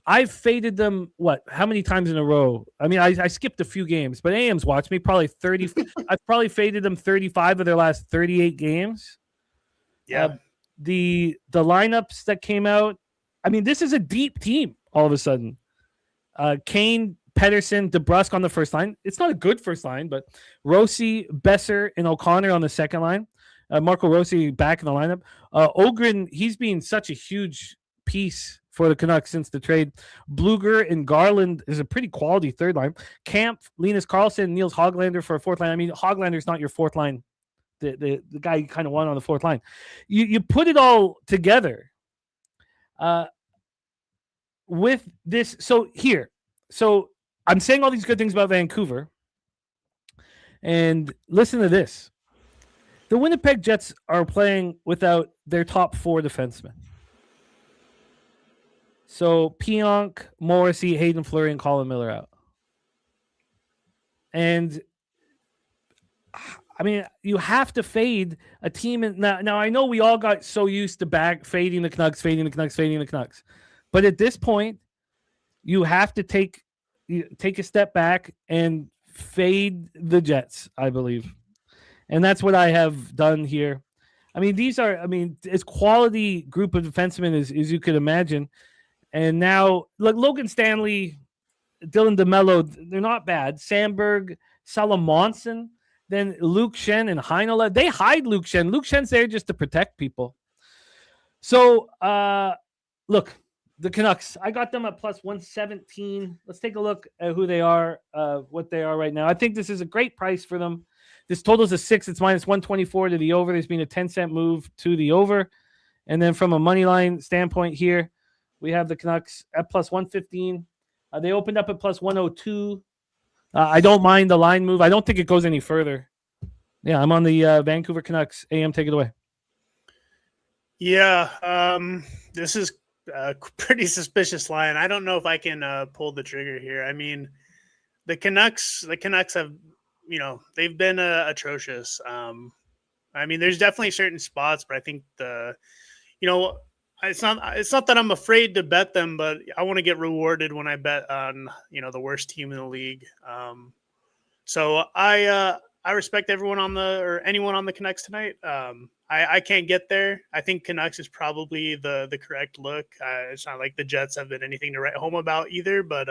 I've faded them, how many times in a row? I mean, I skipped a few games, but AM's watched me probably 30. I've probably faded them 35 of their last 38 games. Yeah. The lineups that came out, I mean, this is a deep team all of a sudden. Kane, Pedersen, DeBrusk on the first line. It's not a good first line, but Rossi, Besser, and O'Connor on the second line. Marco Rossi back in the lineup. Ogren, he's been such a huge piece for the Canucks since the trade. Bluger and Garland is a pretty quality third line. Camp, Linus Karlsson, Niels Hoglander for a fourth line. I mean, Hoglander's not your fourth line. The guy you kind of won on the fourth line. You put it all together with this. So I'm saying all these good things about Vancouver. And listen to this. The Winnipeg Jets are playing without their top 4 defensemen. So Pionk, Morrissey, Hayden Fleury, and Colin Miller out. And I mean, you have to fade a team. Now I know we all got so used to fading the Canucks. But at this point, you have to take a step back and fade the Jets, I believe. And that's what I have done here. I mean, as quality group of defensemen as you could imagine. And now, look, Logan Stanley, Dylan DeMello, they're not bad. Sandberg, Salamonson, then Luke Shen and Heinola. They hide Luke Shen. Luke Shen's there just to protect people. So, look, the Canucks, I got them at plus 117. Let's take a look at who they are, what they are right now. I think this is a great price for them. This total's a 6. It's minus 124 to the over. There's been a 10-cent move to the over. And then from a money line standpoint here, we have the Canucks at plus 115. They opened up at plus 102. I don't mind the line move. I don't think it goes any further. Yeah, I'm on the Vancouver Canucks. AM, take it away. Yeah, this is a pretty suspicious line. I don't know if I can pull the trigger here. I mean, the Canucks have, they've been atrocious. I mean, there's definitely certain spots, but I think it's not that I'm afraid to bet them, but I want to get rewarded when I bet on, the worst team in the league. So I respect everyone anyone on the Canucks tonight. I can't get there. I think Canucks is probably the correct look. It's not like the Jets have been anything to write home about either, but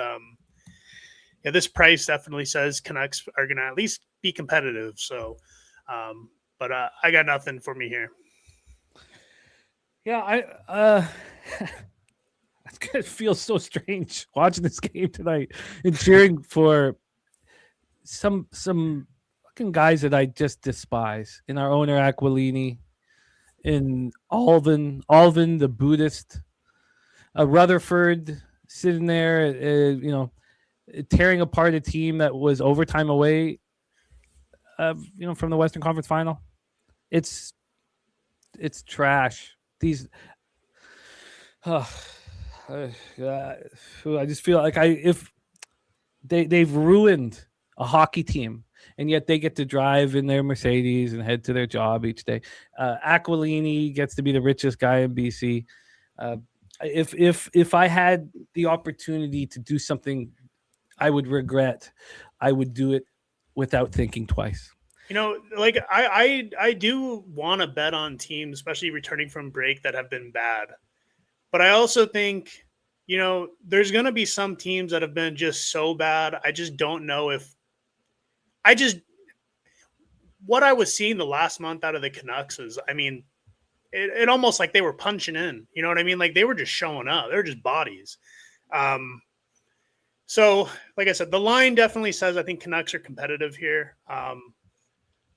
yeah, this price definitely says Canucks are going to at least be competitive. So, but I got nothing for me here. Yeah, it feels so strange watching this game tonight and cheering for some fucking guys that I just despise. In our owner Aquilini, in Alvin the Buddhist, Rutherford sitting there, tearing apart a team that was overtime away, from the Western Conference Final. It's trash. I just feel like if they've ruined a hockey team, and yet they get to drive in their Mercedes and head to their job each day. Aquilini gets to be the richest guy in BC. If I had the opportunity to do something I would regret, I would do it without thinking twice. I do want to bet on teams, especially returning from break, that have been bad. But I also think, there's going to be some teams that have been just so bad. I just don't know what I was seeing the last month out of the Canucks is, I mean, it almost like they were punching in. You know what I mean? Like they were just showing up. They were just bodies. So, like I said, the line definitely says I think Canucks are competitive here.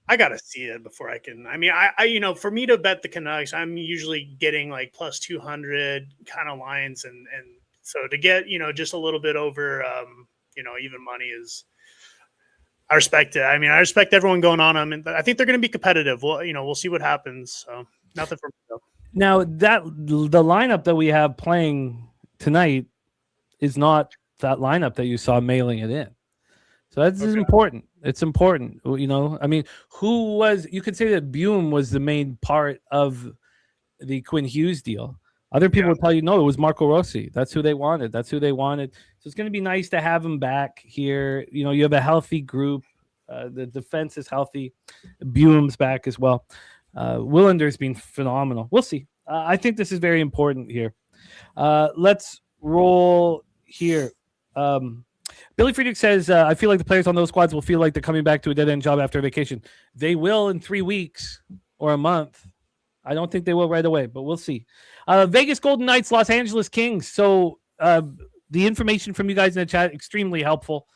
I got to see it before I can. I mean, I for me to bet the Canucks, I'm usually getting like plus 200 kind of lines. And so to get, just a little bit over, even money is, I respect it. I mean, I respect everyone going on them. And I think they're going to be competitive. Well, we'll see what happens. So nothing for me though. Now the lineup that we have playing tonight is not that lineup that you saw mailing it in. So that's important. It's important. I mean, you could say that Bume was the main part of the Quinn Hughes deal. Other people would tell you, no, it was Marco Rossi. That's who they wanted. So it's going to be nice to have him back here. You have a healthy group. The defense is healthy. Bume's back as well. Willander's been phenomenal. We'll see. I think this is very important here. Let's roll here. Billy Friedrich says, I feel like the players on those squads will feel like they're coming back to a dead-end job after vacation. They will in 3 weeks or a month. I don't think they will right away, but we'll see. Vegas Golden Knights, Los Angeles Kings. So the information from you guys in the chat, extremely helpful.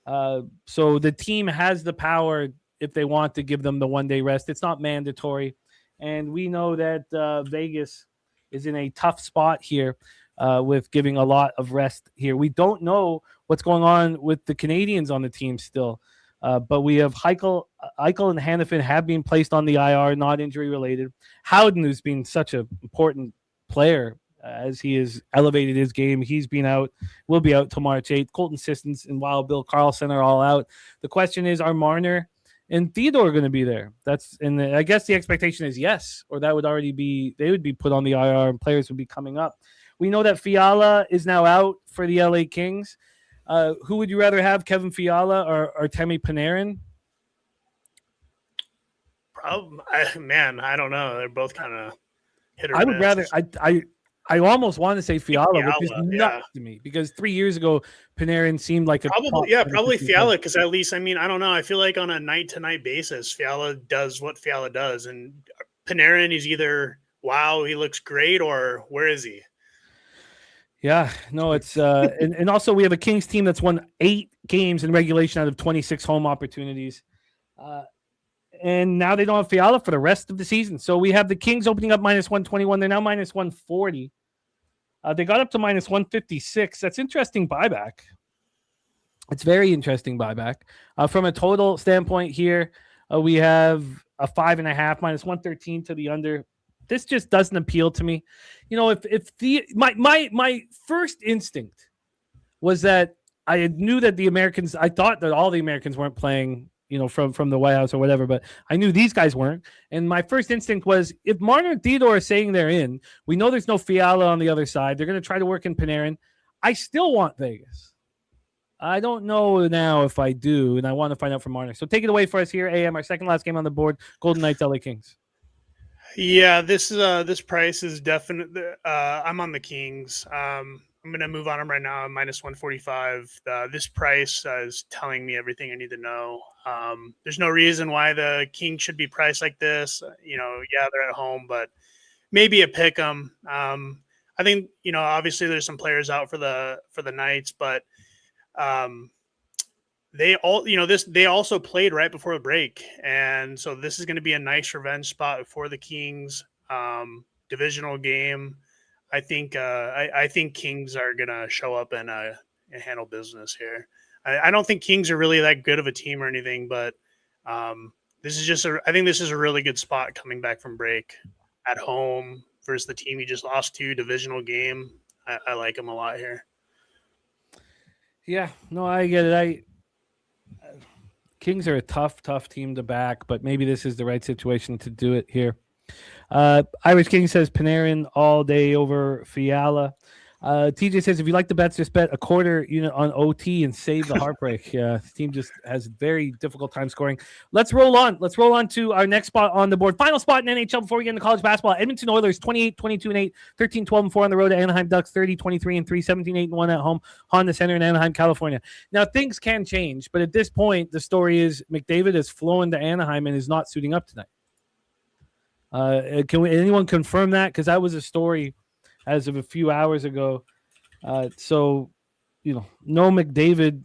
So the team has the power if they want to give them the one-day rest. It's not mandatory. And we know that Vegas is in a tough spot here with giving a lot of rest here. We don't know what's going on with the Canadians on the team still. But we have Eichel and Hannafin have been placed on the IR, not injury related. Howden, who's been such an important player as he has elevated his game, he's been out, will be out till March 8th. Colton Sissons and Wild Bill Carlson are all out. The question is, are Marner and Theodore going to be there? I guess the expectation is yes, or that would already be, they would be put on the IR and players would be coming up. We know that Fiala is now out for the LA Kings. Who would you rather have, Kevin Fiala or Temi Panarin? Man, I don't know. They're both kind of hit or I would miss. rather. I almost want to say Fiala, which is nuts to me, because 3 years ago Panarin seemed like a probably Fiala, because at least, I mean, I don't know. I feel like on a night-to-night basis, Fiala does what Fiala does, and Panarin is either wow, he looks great, or where is he? Yeah, no, it's and also we have a Kings team that's won 8 games in regulation out of 26 home opportunities. And now they don't have Fiala for the rest of the season. So we have the Kings opening up -121. They're now -140. They got up to -156. That's interesting buyback. It's very interesting buyback. From a total standpoint here, we have a 5.5 -113 to the under. This just doesn't appeal to me. You know, my first instinct was that I knew that the Americans, I thought that all the Americans weren't playing, you know, from the White House or whatever, but I knew these guys weren't. And my first instinct was, if Marner and Theodore are saying they're in, we know there's no Fiala on the other side. They're going to try to work in Panarin. I still want Vegas. I don't know now if I do, and I want to find out from Marner. So take it away for us here, AM, our second last game on the board, Golden Knights, LA Kings. Yeah, this price is definite. I'm on the Kings. I'm going to move on them right now. -145. This price is telling me everything I need to know. There's no reason why the Kings should be priced like this. You know, yeah, they're at home, but maybe a pick 'em. I think, you know, obviously there's some players out for the Knights, but they all, you know, they also played right before the break, and so this is going to be a nice revenge spot for the Kings. Divisional game. I think Kings are gonna show up and handle business here. I don't think Kings are really that good of a team or anything, but this is just I think this is a really good spot coming back from break at home versus the team you just lost to, divisional game. I like them a lot here. Yeah, no, I get it. Kings are a tough team to back, but maybe this is the right situation to do it here. Irish King says Panarin all day over Fiala. TJ says, if you like the bets, just bet a quarter unit on OT and save the heartbreak. Yeah, this team just has very difficult time scoring. Let's roll on. Let's roll on to our next spot on the board. Final spot in NHL before we get into college basketball. Edmonton Oilers 28-22-8, 13-12-4 on the road to Anaheim Ducks 30-23-3, 17-8-1 at home. Honda Center in Anaheim, California. Now things can change, but at this point, the story is McDavid has flown to Anaheim and is not suiting up tonight. Can anyone confirm that? Because that was a story as of a few hours ago. So, you know, no McDavid,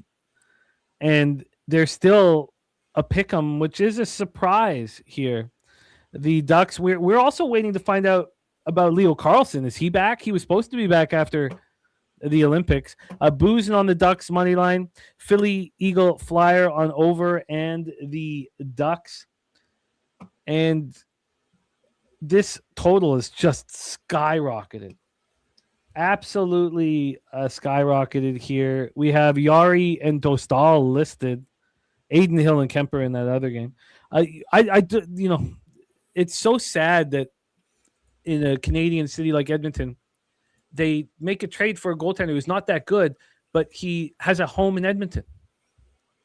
and there's still a pick 'em, which is a surprise here. The Ducks, we're also waiting to find out about Leo Carlsson. Is he back? He was supposed to be back after the Olympics. Boozing on the Ducks money line, Philly Eagle Flyer on over and the Ducks. And this total is just skyrocketed. Absolutely skyrocketed here. We have Yari and Dostal listed. Aiden Hill and Kemper in that other game. You know, it's so sad that in a Canadian city like Edmonton, they make a trade for a goaltender who's not that good, but he has a home in Edmonton.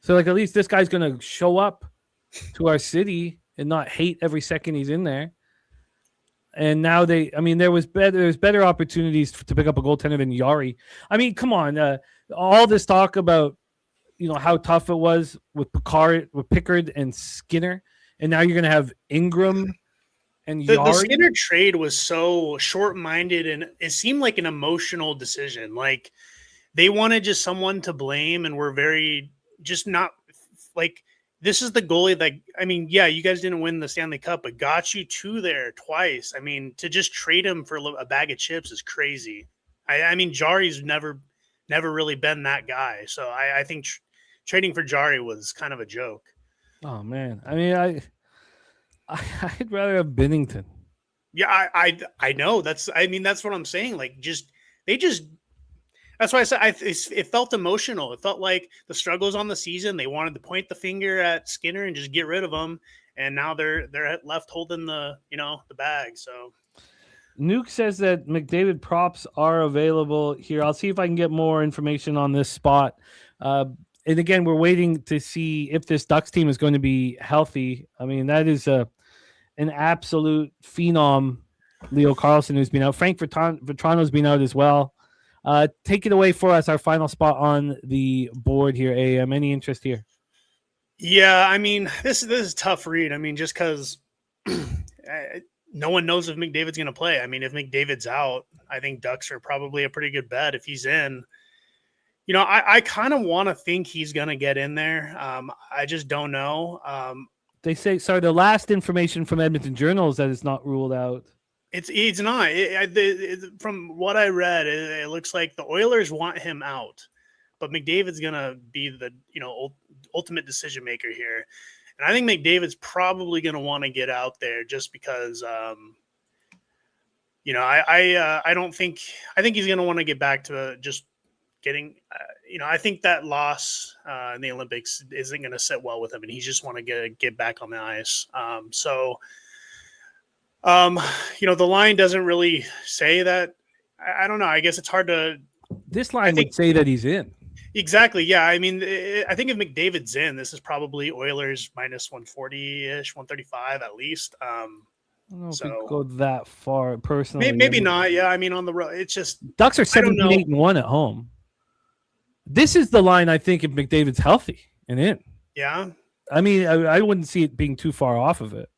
So, like, at least this guy's going to show up to our city and not hate every second he's in there. And now there's better opportunities to pick up a goaltender than Yari. I mean, come on, all this talk about, you know, how tough it was with Pickard and Skinner, and now you're going to have Ingram and Yari. The Skinner trade was so short-minded, and it seemed like an emotional decision. Like they wanted just someone to blame, and were very just not like. This is the goalie that, I mean, yeah, you guys didn't win the Stanley Cup, but got you to there twice. I mean, to just trade him for a bag of chips is crazy. I mean, Jari's never really been that guy. So I think trading for Jari was kind of a joke. Oh, man. I mean, I'd rather have Binnington. Yeah, I know. That's what I'm saying. Like, That's why I said it felt emotional. It felt like the struggles on the season. They wanted to point the finger at Skinner and just get rid of him, and now they're left holding the bag. So Nuke says that McDavid props are available here. I'll see if I can get more information on this spot. And again, we're waiting to see if this Ducks team is going to be healthy. I mean, that is an absolute phenom, Leo Carlson, who's been out. Frank Vetrano's been out as well. Take it away for us, our final spot on the board here, AM. Any interest here? Yeah, I mean, this is a tough read. I mean, just because no one knows if McDavid's going to play. I mean, if McDavid's out, I think Ducks are probably a pretty good bet. If he's in, I kind of want to think he's going to get in there. I just don't know. They say, sorry, the last information from Edmonton Journal is that it's not ruled out. It's not. From what I read, it looks like the Oilers want him out, but McDavid's gonna be the ultimate decision maker here, and I think McDavid's probably gonna want to get out there just because I don't think he's gonna want to get back to just getting I think that loss in the Olympics isn't gonna sit well with him, and he just want to get back on the ice. The line doesn't really say that. I don't know. I guess it's hard to. This line would say that he's in. Exactly. Yeah. I mean, I think if McDavid's in, this is probably Oilers minus 140-ish, 135 at least. I don't know if we go that far personally. Maybe not. Yeah. I mean, on the road, it's just Ducks are 17-8-1 at home. This is the line I think if McDavid's healthy and in. Yeah. I mean, I wouldn't see it being too far off of it.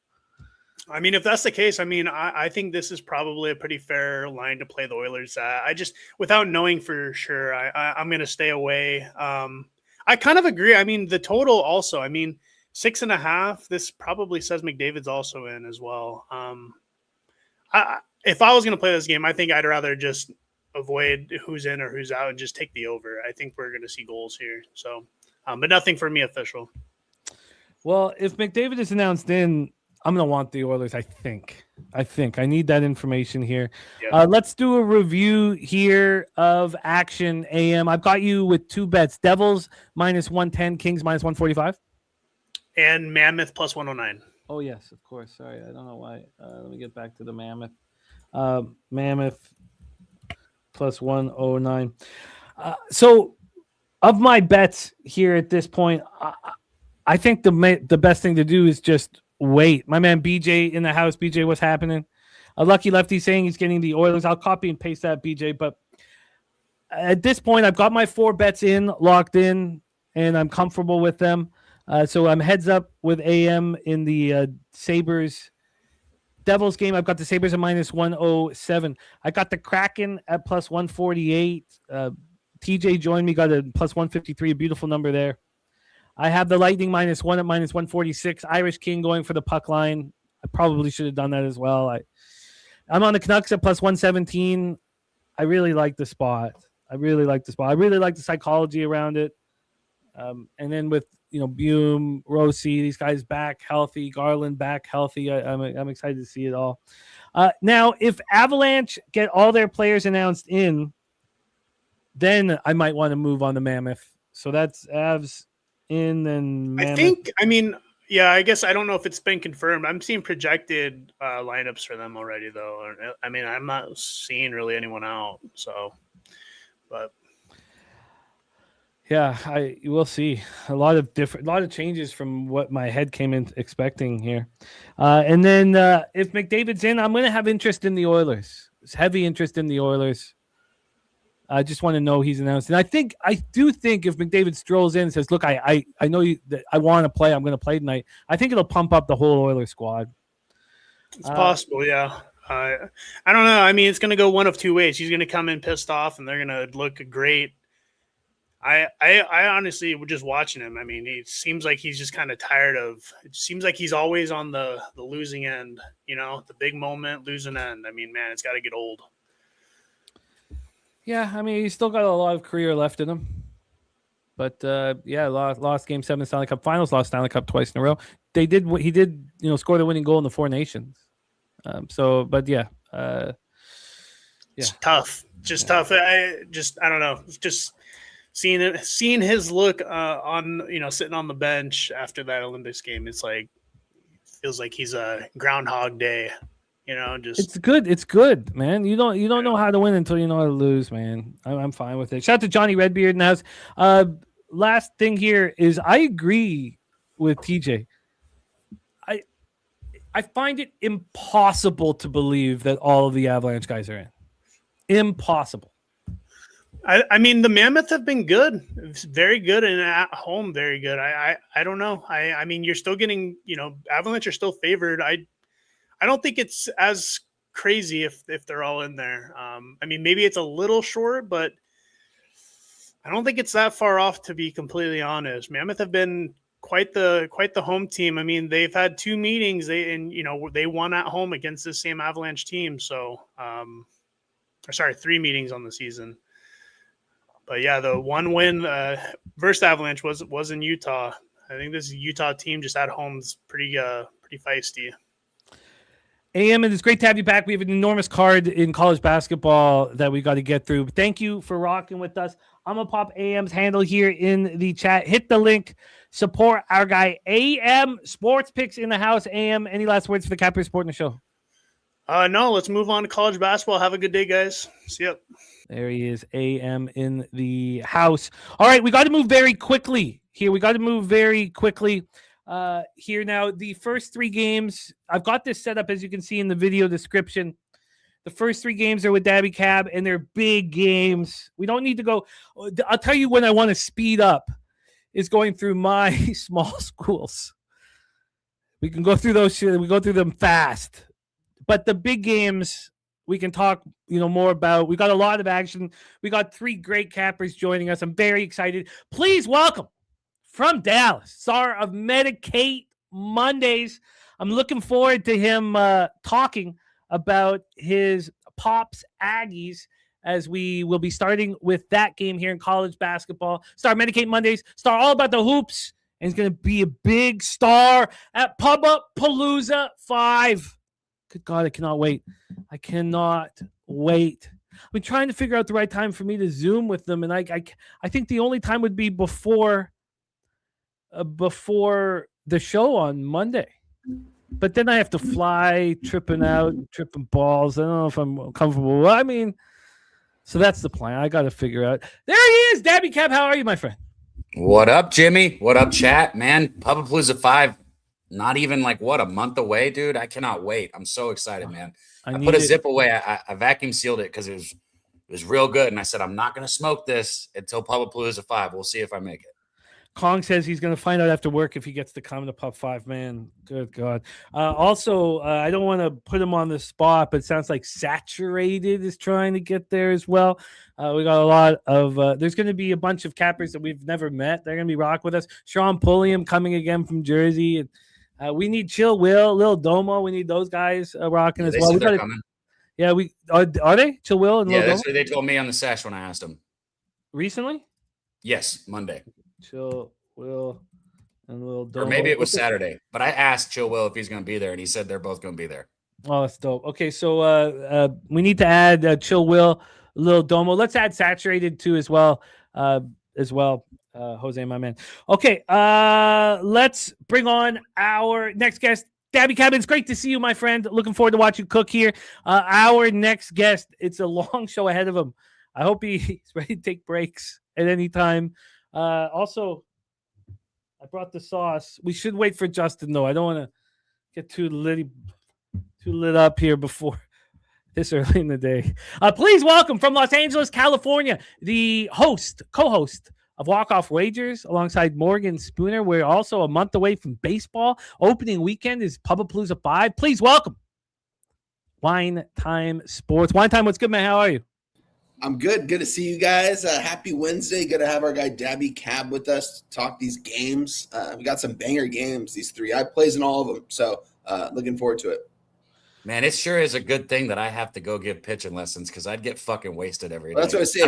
I mean, if that's the case, I mean, I think this is probably a pretty fair line to play the Oilers. I just, without knowing for sure, I'm going to stay away. I kind of agree. I mean, the total also, 6.5, this probably says McDavid's also in as well. If I was going to play this game, I think I'd rather just avoid who's in or who's out and just take the over. I think we're going to see goals here. So, but nothing for me official. Well, if McDavid is announced in, I'm going to want the Oilers, I think. I need that information here. Yep. Let's do a review here of action, AM. I've got you with two bets. Devils minus 110, Kings minus 145. And Mammoth plus 109. Oh, yes, of course. Sorry, I don't know why. Let me get back to the Mammoth. Mammoth plus 109. So of my bets here at this point, I think the best thing to do is just wait. My man BJ in the house. BJ, what's happening? A lucky lefty saying he's getting the Oilers. I'll copy and paste that, BJ. But at this point, I've got my 4 bets locked in, and I'm comfortable with them. So I'm heads up with AM in the Sabres Devils game. I've got the Sabres at minus 107. I got the Kraken at plus 148. TJ joined me, got a plus 153, a beautiful number there. I have the Lightning minus 1 at minus 146. Irish King going for the puck line. I probably should have done that as well. I'm on the Canucks at plus 117. I really like the spot. I really like the psychology around it. And then with Bume, Rossi, these guys back healthy, Garland back healthy. I'm excited to see it all. Now, if Avalanche get all their players announced in, then I might want to move on to Mammoth. So that's Avs in and Mammoth. I guess I don't know if it's been confirmed. I'm seeing projected lineups for them already, though. I'm not seeing really anyone out. So, but yeah, we'll see. A lot of changes from what my head came in expecting here. And then if McDavid's in, I'm going to have interest in the Oilers. It's heavy interest in the Oilers. I just want to know he's announced. And I do think if McDavid strolls in and says, look, I know that I want to play. I'm going to play tonight. I think it'll pump up the whole Oilers squad. It's possible, yeah. I don't know. It's going to go one of two ways. He's going to come in pissed off, and they're going to look great. I honestly, just watching him, he seems like he's just kind of tired of – it seems like he's always on the losing end, the big moment, losing end. Man, it's got to get old. Yeah, he's still got a lot of career left in him. But, lost Game 7 Stanley Cup Finals, lost Stanley Cup twice in a row. He did, score the winning goal in the Four Nations. It's tough. just tough. I don't know. Just seeing his look on, sitting on the bench after that Olympics game. It's like, feels like he's a Groundhog Day. It's good, man. You don't know how to win until you know how to lose, man. I'm fine with it. Shout out to Johnny Redbeard in the house. Last thing here is I agree with TJ. I find it impossible to believe that all of the Avalanche guys are in. Impossible. I mean, the Mammoth have been good. It's very good, and at home, very good. I don't know. I mean, you're still getting, Avalanche are still favored. I don't think it's as crazy if they're all in there. I mean, maybe it's a little short, but I don't think it's that far off, to be completely honest. Mammoth have been quite the home team. I mean, they've had 2 meetings. They won at home against the same Avalanche team. So, 3 meetings on the season. But yeah, the one win versus Avalanche was in Utah. I think this Utah team just at home is pretty feisty. AM, it is great to have you back. We have an enormous card in college basketball that we got to get through. Thank you for rocking with us. I'm going to pop AM's handle here in the chat. Hit the link. Support our guy, AM Sports Picks in the house. AM, any last words for the Capper Sporting Show? No, let's move on to college basketball. Have a good day, guys. See ya. There he is, AM in the house. All right, we got to move very quickly here. Here now, the first 3 games, I've got this set up as you can see in the video description. The first 3 games are with Daby Cab, and they're big games. We don't need to go. I'll tell you when I want to speed up is going through my small schools. We can go through those. We go through them fast. But the big games we can talk, more about. We got a lot of action. We got 3 great cappers joining us. I'm very excited. Please welcome from Dallas, star of Medicate Mondays. I'm looking forward to him talking about his Pops Aggies as we will be starting with that game here in college basketball. Star Medicate Mondays, star all about the hoops, and he's going to be a big star at Pub-Up-Palooza 5. Good God, I cannot wait. I've been trying to figure out the right time for me to Zoom with them, and I think the only time would be before the show on Monday. But then I have to fly, tripping balls. I don't know if I'm comfortable. I mean, so that's the plan. I got to figure out. There he is, Daby Cab. How are you, my friend? What up, Jimmy? What up, chat? Man, Pub-Palooza 5, not even a month away, dude. I cannot wait. I'm so excited, man. I put a zip away. I vacuum sealed it because it was real good. And I said, I'm not going to smoke this until Pub-Palooza 5. We'll see if I make it. Kong says he's going to find out after work if he gets to come to Pub 5, man. Good God. Also, I don't want to put him on the spot, but it sounds like Saturated is trying to get there as well. We got a lot of there's going to be a bunch of cappers that we've never met. They're going to be rock with us. Sean Pulliam coming again from Jersey. And we need Chill Will, Lil Domo. We need those guys rocking as well. They're coming. Yeah, are they? Chill Will and Lil Domo? That's what they told me on the sesh when I asked them. Recently? Yes, Monday. Chill Will and Lil Domo. Or maybe it was Saturday. But I asked Chill Will if he's going to be there, and he said they're both going to be there. Oh, that's dope. Okay, so we need to add Chill Will, Lil Domo. Let's add Saturated too as well. Jose, my man. Okay, let's bring on our next guest, Daby Cab. It's great to see you, my friend. Looking forward to watch you cook here. Our next guest, it's a long show ahead of him. I hope he's ready to take breaks at any time. Also, I brought the sauce. We should wait for Justin, though. I don't want to get too lit up here before this early in the day. Please welcome from Los Angeles, California, the co-host of Walk Off Wagers alongside Morgan Spooner. We're also a month away from baseball. Opening weekend is Pub-Palooza 5. Please welcome Wine Time Sports. Wine Time, what's good, man? How are you? I'm good. Good to see you guys. Happy Wednesday. Good to have our guy Daby Cab with us to talk these games. We got some banger games, these 3. I plays in all of them, so looking forward to it. Man, it sure is a good thing that I have to go give pitching lessons because I'd get fucking wasted every day. Well, that's what I say.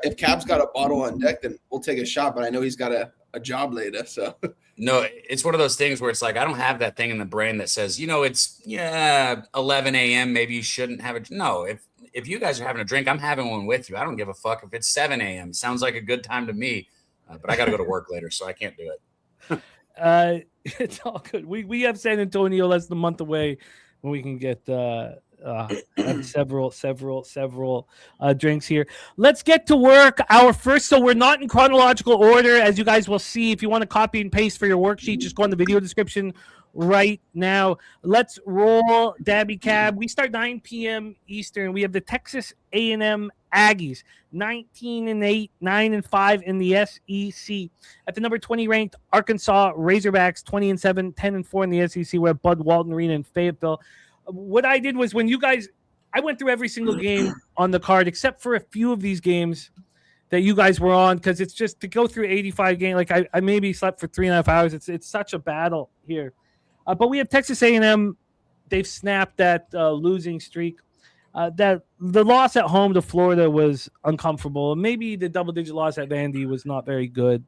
If Cab's got a bottle on deck, then we'll take a shot, but I know he's got a job later, so. No, it's one of those things where it's like I don't have that thing in the brain that says, it's 11 a.m. Maybe you shouldn't have it. No, if you guys are having a drink, I'm having one with you. I don't give a fuck if it's 7 a.m. Sounds like a good time to me, but I got to go to work later, so I can't do it. It's all good. We have San Antonio less than a month away when we can get have several drinks here. Let's get to work. Our first, so we're not in chronological order, as you guys will see. If you want to copy and paste for your worksheet, just go in the video description right now. Let's roll, Daby Cab. We start 9 p.m. Eastern. We have the Texas A&M Aggies, 19-8, 9-5 in the SEC. At the number 20 ranked Arkansas Razorbacks, 20-7, 10-4 in the SEC. We're at Bud Walton Arena in Fayetteville. What I did was I went through every single game on the card except for a few of these games that you guys were on, because it's just to go through 85 games. Like I maybe slept for 3.5 hours. It's such a battle here. But we have Texas A&M. They've snapped that losing streak. That the loss at home to Florida was uncomfortable. Maybe the double-digit loss at Vandy was not very good.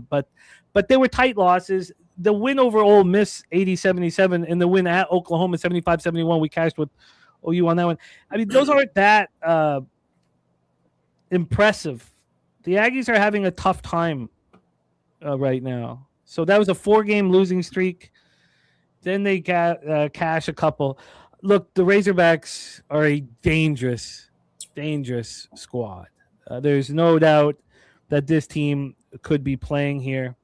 But they were tight losses. The win over Ole Miss, 80-77, and the win at Oklahoma, 75-71. We cashed with OU on that one. I mean, those aren't that impressive. The Aggies are having a tough time right now. So that was a 4-game losing streak. Then they got cash a couple. Look, the Razorbacks are a dangerous squad. There's no doubt that this team could be playing here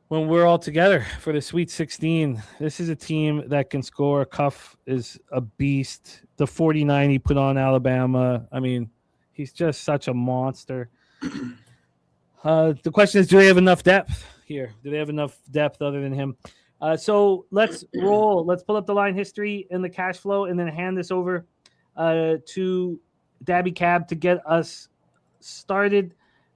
when we're all together for the Sweet 16. This is a team that can score. Cuff is a beast. The 49 he put on Alabama, I mean, he's just such a monster. The question is, do they have enough depth here? Do they have enough depth other than him? So let's roll. Let's pull up the line history and the cash flow and then hand this over to Daby Cab to get us started.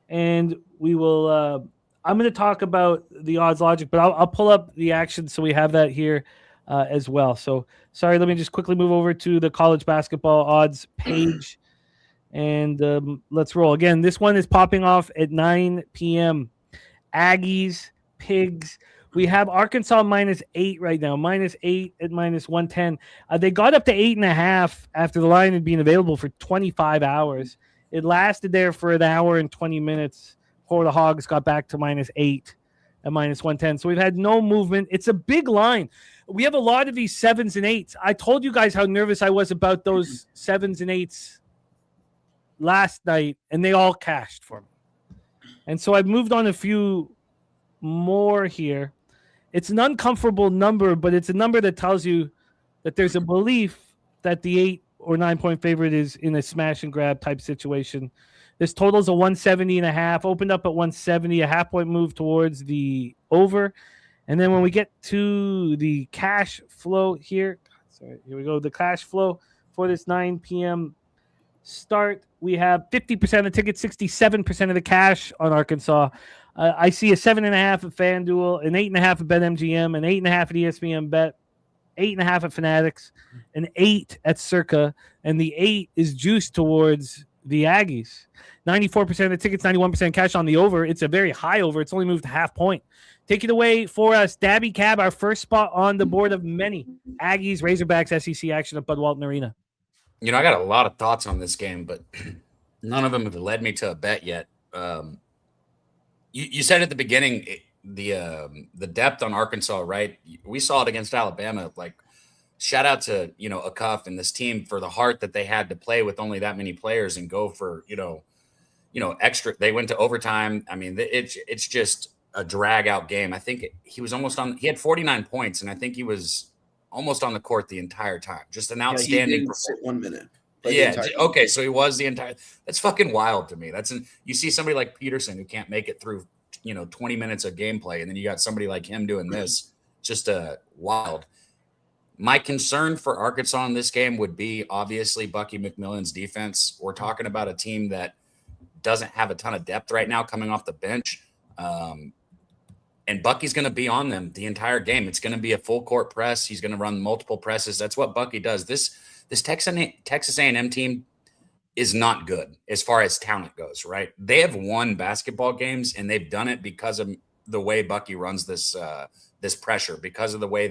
And we will I'm going to talk about the odds logic, but I'll pull up the action so we have that here as well. So sorry, let me just quickly move over to the college basketball odds page. And let's roll. Again, this one is popping off at 9 p.m. Aggies, Pigs. We have Arkansas -8 right now, -8 at -110. They got up to 8.5 after the line had been available for 25 hours. It lasted there for an hour and 20 minutes before the Hogs got back to -8 at -110. So we've had no movement. It's a big line. We have a lot of these 7s and 8s. I told you guys how nervous I was about those 7s and 8s last night, and they all cashed for me. And so I've moved on a few more here. It's an uncomfortable number, but it's a number that tells you that there's a belief that the 8 or 9 point favorite is in a smash and grab type situation. This total's a 170.5, opened up at 170, a half point move towards the over. And then when we get to the cash flow here, here we go. The cash flow for this 9 p.m. start, we have 50% of the tickets, 67% of the cash on Arkansas. I see a 7.5 at FanDuel, an 8.5 at BetMGM, an 8.5 at ESPN Bet, 8.5 at Fanatics, an 8 at Circa, and the 8 is juiced towards the Aggies. 94% of the tickets, 91% cash on the over. It's a very high over. It's only moved a half point. Take it away for us, Daby Cab, our first spot on the board of many. Aggies, Razorbacks, SEC action at Bud Walton Arena. You know, I got a lot of thoughts on this game, but none of them have led me to a bet yet. You said at the beginning the depth on Arkansas, right? We saw it against Alabama. Like, shout out to a Cuff and this team for the heart that they had to play with only that many players and go for extra. They went to overtime. I mean, it's just a drag out game. I think he was almost on. He had 49 points, and I think he was almost on the court the entire time. Just an outstanding. He didn't sit 1 minute. Yeah. Okay. So he was the entire. That's fucking wild to me. You see somebody like Peterson who can't make it through 20 minutes of gameplay, and then you got somebody like him doing this. Just wild. My concern for Arkansas in this game would be obviously Bucky McMillan's defense. We're talking about a team that doesn't have a ton of depth right now coming off the bench. And Bucky's going to be on them the entire game. It's going to be a full court press. He's going to run multiple presses. That's what Bucky does. This Texas A&M team is not good as far as talent goes, right? They have won basketball games, and they've done it because of the way Bucky runs this pressure, because of the way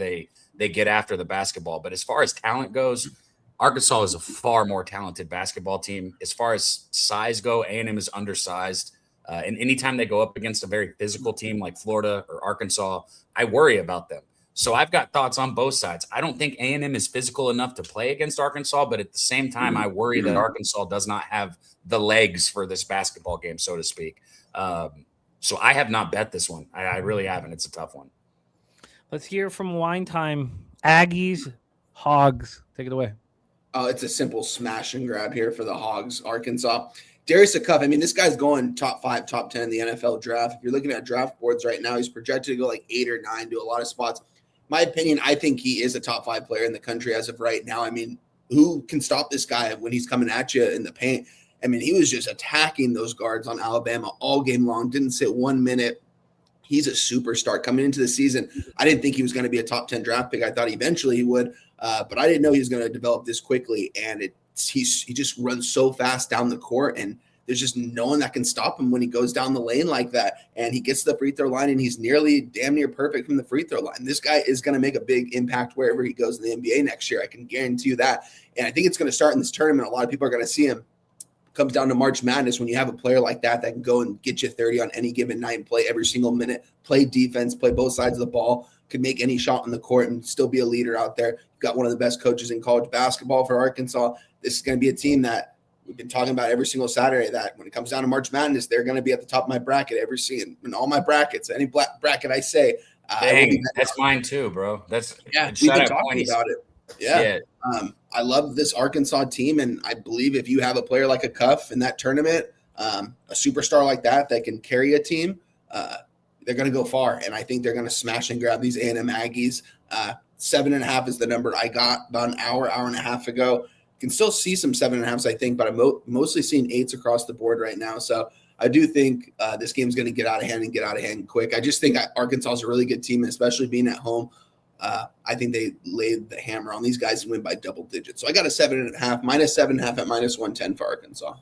they get after the basketball. But as far as talent goes, Arkansas is a far more talented basketball team. As far as size go, A&M is undersized. And anytime they go up against a very physical team like Florida or Arkansas, I worry about them. So I've got thoughts on both sides. I don't think A&M is physical enough to play against Arkansas, but at the same time, I worry that Arkansas does not have the legs for this basketball game, so to speak. So I have not bet this one. I really haven't. It's a tough one. Let's hear from Wine Time. Aggies, Hogs. Take it away. Oh, it's a simple smash and grab here for the Hogs, Arkansas. Darius Cuff, I mean, this guy's going top 5, top 10 in the NFL draft. If you're looking at draft boards right now, he's projected to go like 8 or 9 to a lot of spots. My opinion, I think he is a top 5 player in the country as of right now. I mean, who can stop this guy when he's coming at you in the paint? I mean, he was just attacking those guards on Alabama all game long, didn't sit 1 minute. He's a superstar coming into the season. I didn't think he was going to be a top 10 draft pick. I thought eventually he would, but I didn't know he was going to develop this quickly. And he just runs so fast down the court, and there's just no one that can stop him when he goes down the lane like that. And he gets to the free throw line, and he's damn near perfect from the free throw line. This guy is going to make a big impact wherever he goes in the NBA next year. I can guarantee you that. And I think it's going to start in this tournament. A lot of people are going to see him. Comes down to March Madness when you have a player like that can go and get you 30 on any given night and play every single minute, play defense, play both sides of the ball, could make any shot on the court and still be a leader out there. You've got one of the best coaches in college basketball for Arkansas. This is going to be a team that we've been talking about every single Saturday, that when it comes down to March Madness, they're going to be at the top of my bracket in all my brackets. Any bracket I say. Dang, that's mine too, bro. We've been talking about it. Yeah. I love this Arkansas team, and I believe if you have a player like a Cuff in that tournament, a superstar like that can carry a team, they're going to go far, and I think they're going to smash and grab these A&M Aggies. 7.5 is the number I got about an hour and a half ago. Can still see some 7.5s, I think, but I'm mostly seeing 8s across the board right now. So I do think this game's going to get out of hand quick. I just think Arkansas is a really good team, especially being at home. I think they laid the hammer on these guys and win by double digits. So I got a 7.5, minus 7.5 at minus 110 for Arkansas.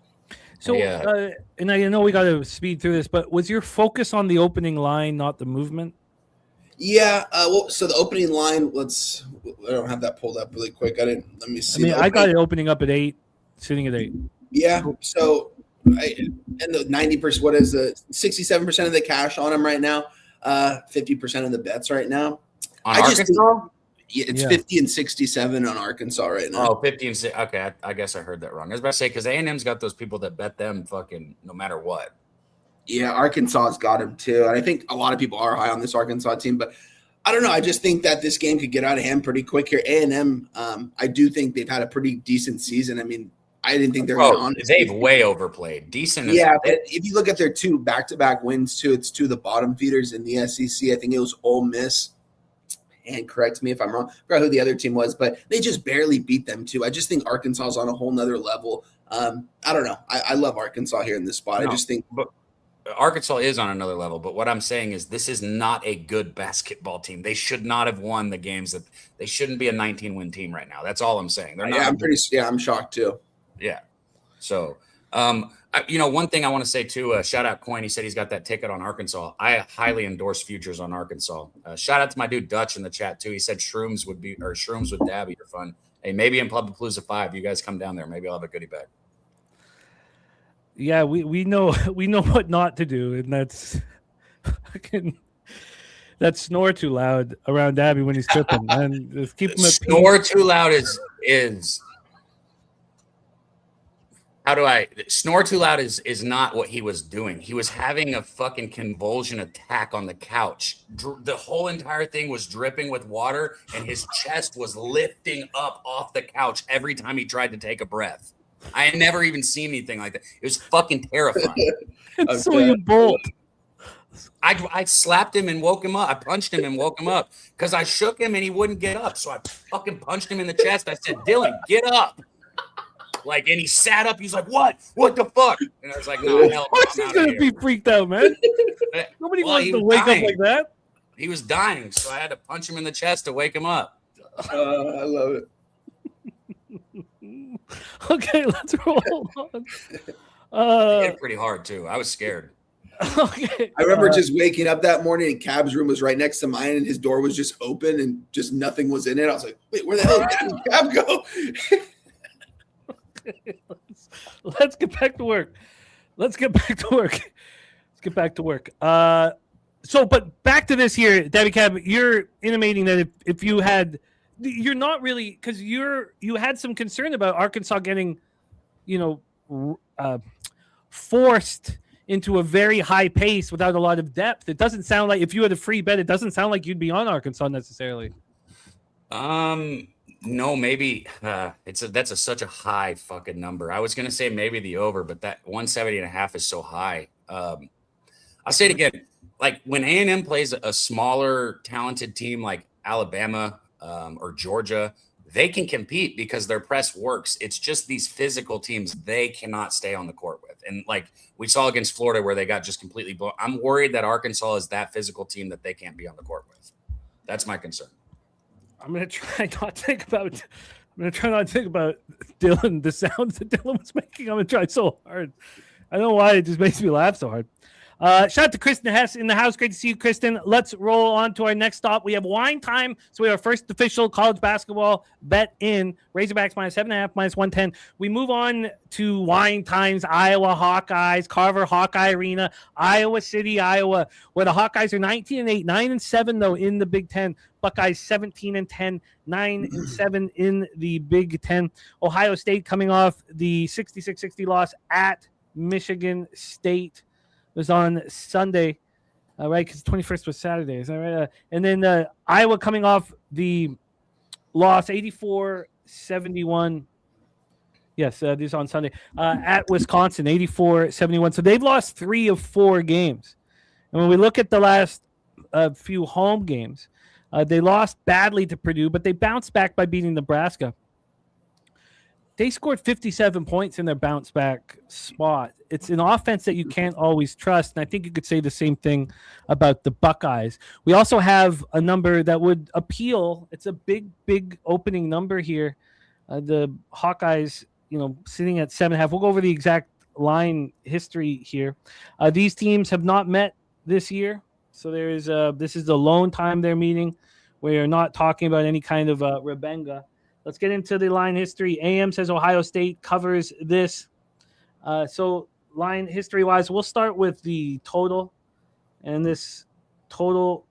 So, and I know we got to speed through this, but was your focus on the opening line, not the movement? Yeah. So the opening line, I don't have that pulled up really quick. Let me see. I got it opening up at 8, sitting at 8. Yeah. So, and the 90%, what is the 67% of the cash on them right now? 50% of the bets right now. On Arkansas? It's 50 and 67 on Arkansas right now. Oh, 50 and 6. Okay, I guess I heard that wrong. I was about to say, because A&M's got those people that bet them fucking no matter what. Yeah, Arkansas's got him too. And I think a lot of people are high on this Arkansas team. But I don't know. I just think that this game could get out of hand pretty quick here. A&M, I do think they've had a pretty decent season. I mean, I didn't think they're going to. They've way overplayed. Decent. But if you look at their 2 back-to-back wins too, it's 2 of the bottom feeders in the SEC. I think it was Ole Miss. And correct me if I'm wrong. I forgot who the other team was, but they just barely beat them too. I just think Arkansas is on a whole nother level. I don't know. I love Arkansas here in this spot. I just think Arkansas is on another level. But what I'm saying is this is not a good basketball team. They should not have won the games. That they shouldn't be a 19-win team right now. That's all I'm saying. They're not. I'm shocked too. Yeah. So, one thing I want to say too, shout out Coin. He said he's got that ticket on Arkansas. I highly endorse futures on Arkansas. Shout out to my dude Dutch in the chat too. He said shrooms with Daby are fun. Hey, maybe in Publipalooza 5, you guys come down there. Maybe I'll have a goodie bag. Yeah, we know what not to do, and that's snore too loud around Daby when he's tripping, and just keep him at snore too loud is. Snore too loud is not what he was doing. He was having a fucking convulsion attack on the couch. The whole entire thing was dripping with water, and his chest was lifting up off the couch every time he tried to take a breath. I had never even seen anything like that. It was fucking terrifying. So you bolt. I slapped him and woke him up. I punched him and woke him up because I shook him and he wouldn't get up. So I fucking punched him in the chest. I said, Dylan, get up. And he sat up. He's like, what? What the fuck? And I was like, no, hell. Of course he's going to be freaked out, man. Nobody wants to wake up like that. He was dying, so I had to punch him in the chest to wake him up. I love it. Okay, let's roll on. He hit pretty hard, too. I was scared. Okay. I remember just waking up that morning and Cab's room was right next to mine and his door was just open and just nothing was in it. I was like, wait, where the hell did Cab go? Let's get back to work. But back to this here, Daby Cab, you're intimating that if you had, you're not really, because you had some concern about Arkansas getting, forced into a very high pace without a lot of depth. It doesn't sound like, if you had a free bet, it doesn't sound like you'd be on Arkansas necessarily. No, maybe that's such a high fucking number. I was gonna say maybe the over, but that 170.5 is so high. I'll say it again. Like when A&M plays a smaller, talented team like Alabama or Georgia, they can compete because their press works. It's just these physical teams they cannot stay on the court with. And like we saw against Florida where they got just completely blown. I'm worried that Arkansas is that physical team that they can't be on the court with. That's my concern. I'm gonna try not to think about Dylan, the sounds that Dylan was making. I'm gonna try so hard. I don't know why it just makes me laugh so hard. Shout out to Kristen Hess in the house. Great to see you, Kristen. Let's roll on to our next stop. We have wine time. So we have our first official college basketball bet in. Razorbacks -7.5, -110. We move on to wine times, Iowa Hawkeyes, Carver Hawkeye Arena, Iowa City, Iowa, where the Hawkeyes are 19-8, 9-7 though in the Big Ten. Buckeyes 17-10, 9-7 in the Big Ten. Ohio State coming off the 66-60 loss at Michigan State. Was on Sunday, right? Because 21st was Saturday. Is that right? And then Iowa coming off the loss, 84-71. Yes, this is on Sunday. At Wisconsin, 84-71. So they've lost 3 of 4 games. And when we look at the last few home games, they lost badly to Purdue, but they bounced back by beating Nebraska. They scored 57 points in their bounce back spot. It's an offense that you can't always trust, and I think you could say the same thing about the Buckeyes. We also have a number that would appeal. It's a big, big opening number here. The Hawkeyes, sitting at 7.5. We'll go over the exact line history here. These teams have not met this year, so this is the lone time they're meeting. We are not talking about any kind of rebenga. Let's get into the line history. AM says Ohio State covers this. So line history-wise, we'll start with the total. And this total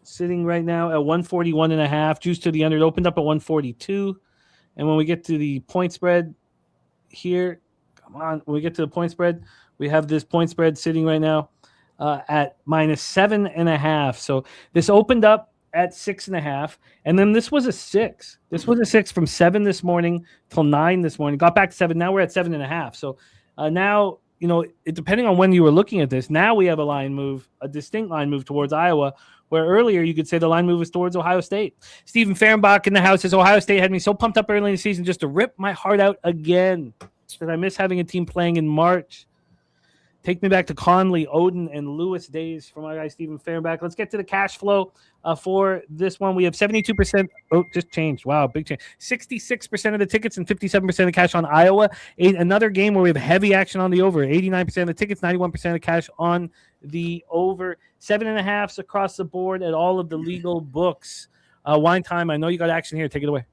sitting right now at 141.5. Juice to the under. It opened up at 142. And when we get to the point spread here, when we get to the point spread, we have this point spread sitting right now at -7.5. So this opened up at 6.5, and then this was a 6. This was a 6 from 7 this morning till 9 this morning. Got back to 7. Now we're at 7.5. So now, depending on when you were looking at this, now we have a distinct line move towards Iowa, where earlier you could say the line move was towards Ohio State. Stephen Fehrenbach in the house says Ohio State had me so pumped up early in the season just to rip my heart out again. Said I miss having a team playing in March. Take me back to Conley, Odin, and Lewis days for my guy, Stephen Fehrenbach. Let's get to the cash flow for this one. We have 72%. Oh, just changed. Wow, big change. 66% of the tickets and 57% of the cash on Iowa. Another game where we have heavy action on the over. 89% of the tickets, 91% of the cash on the over. 7.5s across the board at all of the legal books. Wine time. I know you got action here. Take it away.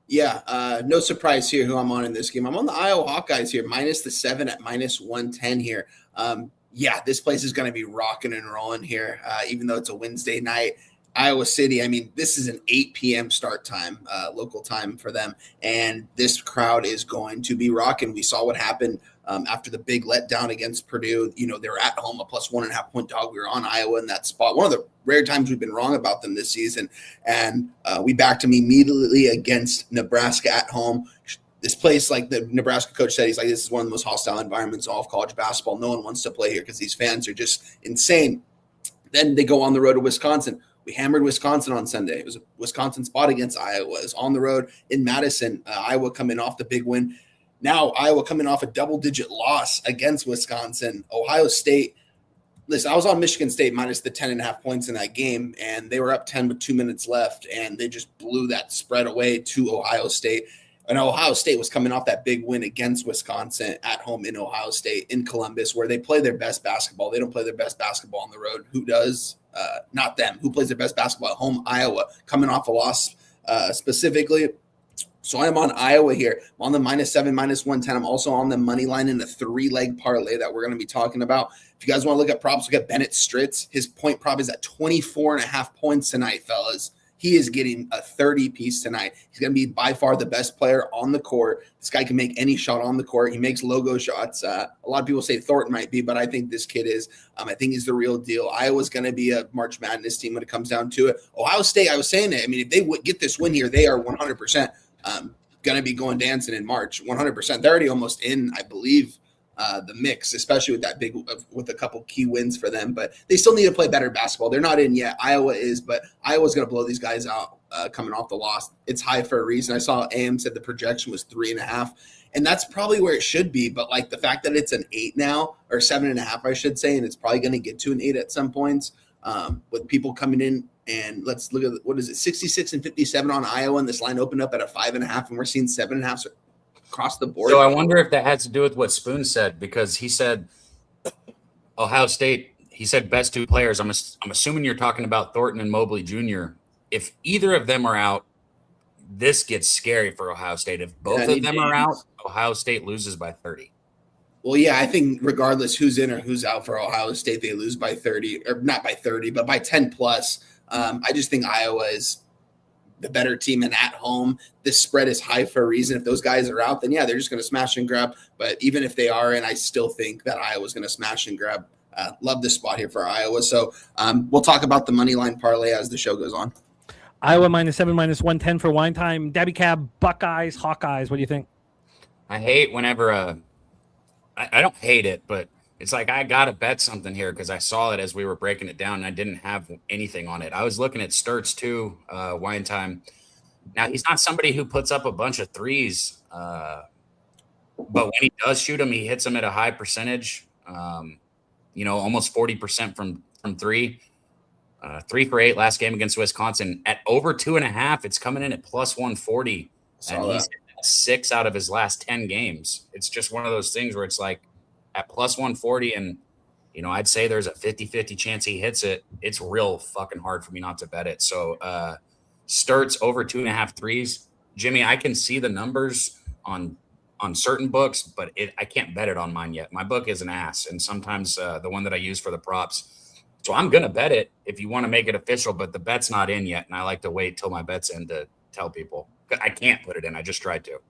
Yeah, no surprise here who I'm on in this game. I'm on the Iowa Hawkeyes here, -7 at -110 here. This place is going to be rocking and rolling here, even though it's a Wednesday night. Iowa City, this is an 8 p.m. start time, local time for them, and this crowd is going to be rocking. We saw what happened after the big letdown against Purdue. They were at home, a +1.5 point dog. We were on Iowa in that spot. One of the rare times we've been wrong about them this season, and we backed them immediately against Nebraska at home. This place, like the Nebraska coach said, he's like, this is one of the most hostile environments in all of college basketball. No one wants to play here because these fans are just insane. Then they go on the road to Wisconsin. We hammered Wisconsin on Sunday. It was a Wisconsin spot against Iowa. It was on the road in Madison. Iowa coming off the big win. Now Iowa coming off a double-digit loss against Wisconsin. Ohio State, listen, I was on Michigan State minus the 10.5 points in that game, and they were up 10 with 2 minutes left, and they just blew that spread away to Ohio State. And Ohio State was coming off that big win against Wisconsin at home in Ohio State in Columbus, where they play their best basketball. They don't play their best basketball on the road. Who does? Not them. Who plays their best basketball at home? Iowa, coming off a loss specifically. So I'm on Iowa here. I'm on the -7, -110. I'm also on the money line in a 3-leg parlay that we're going to be talking about. If you guys want to look at props, look at Bennett Stritz. His point prop is at 24.5 points tonight, fellas. He is getting a 30-piece tonight. He's going to be by far the best player on the court. This guy can make any shot on the court. He makes logo shots. A lot of people say Thornton might be, but I think this kid is. I think he's the real deal. Iowa's going to be a March Madness team when it comes down to it. Ohio State, I was saying it. I mean, if they would get this win here, they are 100% going to be going dancing in March. 100%. They're already almost in, I believe, the mix, especially with that with a couple key wins for them. But they still need to play better basketball. They're not in yet. Iowa is, but Iowa's going to blow these guys out coming off the loss. It's high for a reason. I saw AM said the projection was 3.5, and that's probably where it should be. But like the fact that it's an 8 now, or 7.5, I should say, and it's probably going to get to an 8 at some points with people coming in. And let's look at what is it, 66 and 57 on Iowa, and this line opened up at a 5.5, and we're seeing 7.5 across the board. So I wonder if that has to do with what Spoon said, because he said Ohio State. He said best 2 players. I'm assuming you're talking about Thornton and Mobley Jr. If either of them are out, this gets scary for Ohio State. If both of them are out, Ohio State loses by 30. Well, yeah, I think regardless who's in or who's out for Ohio State, they lose by 30, or not by 30, but by 10 plus. I just think Iowa is the better team, and at home, this spread is high for a reason. If those guys are out, then yeah, they're just going to smash and grab. But even if they are in, I still think that Iowa's going to smash and grab. Love this spot here for Iowa. So we'll talk about the money line parlay as the show goes on. Iowa -7, -110 for wine time. Daby Cab, Buckeyes, Hawkeyes. What do you think? I hate whenever I don't hate it, but it's like I got to bet something here because I saw it as we were breaking it down and I didn't have anything on it. I was looking at Sturts too, wine time. Now, he's not somebody who puts up a bunch of threes, but when he does shoot them, he hits them at a high percentage, almost 40% from 3. 3 for 8 last game against Wisconsin. At over 2.5, it's coming in at plus 140. And he's hit 6 out of his last 10 games. It's just one of those things where it's like, at plus 140, and I'd say there's a 50-50 chance he hits it. It's real fucking hard for me not to bet it. So Sturts over 2.5 threes. Jimmy, I can see the numbers on certain books, but I can't bet it on mine yet. My book is an ass, and sometimes the one that I use for the props. So I'm gonna bet it if you want to make it official, but the bet's not in yet, and I like to wait till my bet's in to tell people. I can't put it in. I just tried to.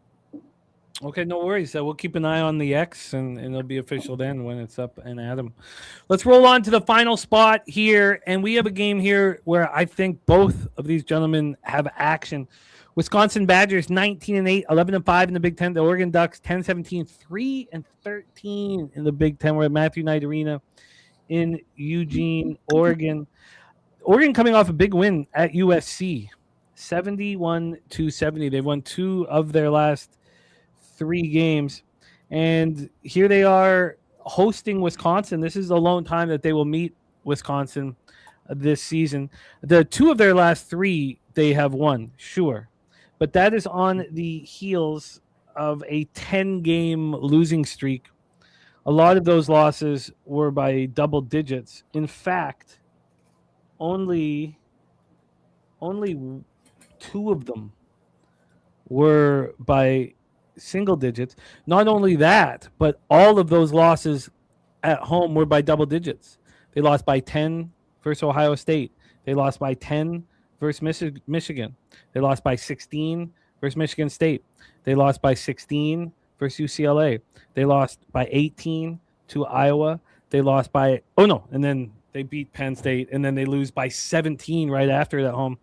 Okay, no worries. We'll keep an eye on the X, and it'll be official then when it's up and at 'em. Let's roll on to the final spot here, and we have a game here where I think both of these gentlemen have action. Wisconsin Badgers 19-8, 11-5 in the Big Ten. The Oregon Ducks 10-17, 3-13 in the Big Ten. We're at Matthew Knight Arena in Eugene, Oregon. Oregon coming off a big win at USC, 71-70. They've won 2 of their last 3 games, and here they are hosting Wisconsin. This is the lone time that they will meet Wisconsin this season. The 2 of their last 3 they have won, sure, but that is on the heels of a 10-game losing streak. A lot of those losses were by double digits. In fact, only 2 of them were by single digits. Not only that, but all of those losses at home were by double digits. They lost by 10 versus Ohio State. They lost by 10 versus Michigan. They lost by 16 versus Michigan State. They lost by 16 versus UCLA. They lost by 18 to Iowa. They lost by and then they beat Penn State, and then they lose by 17 right after at home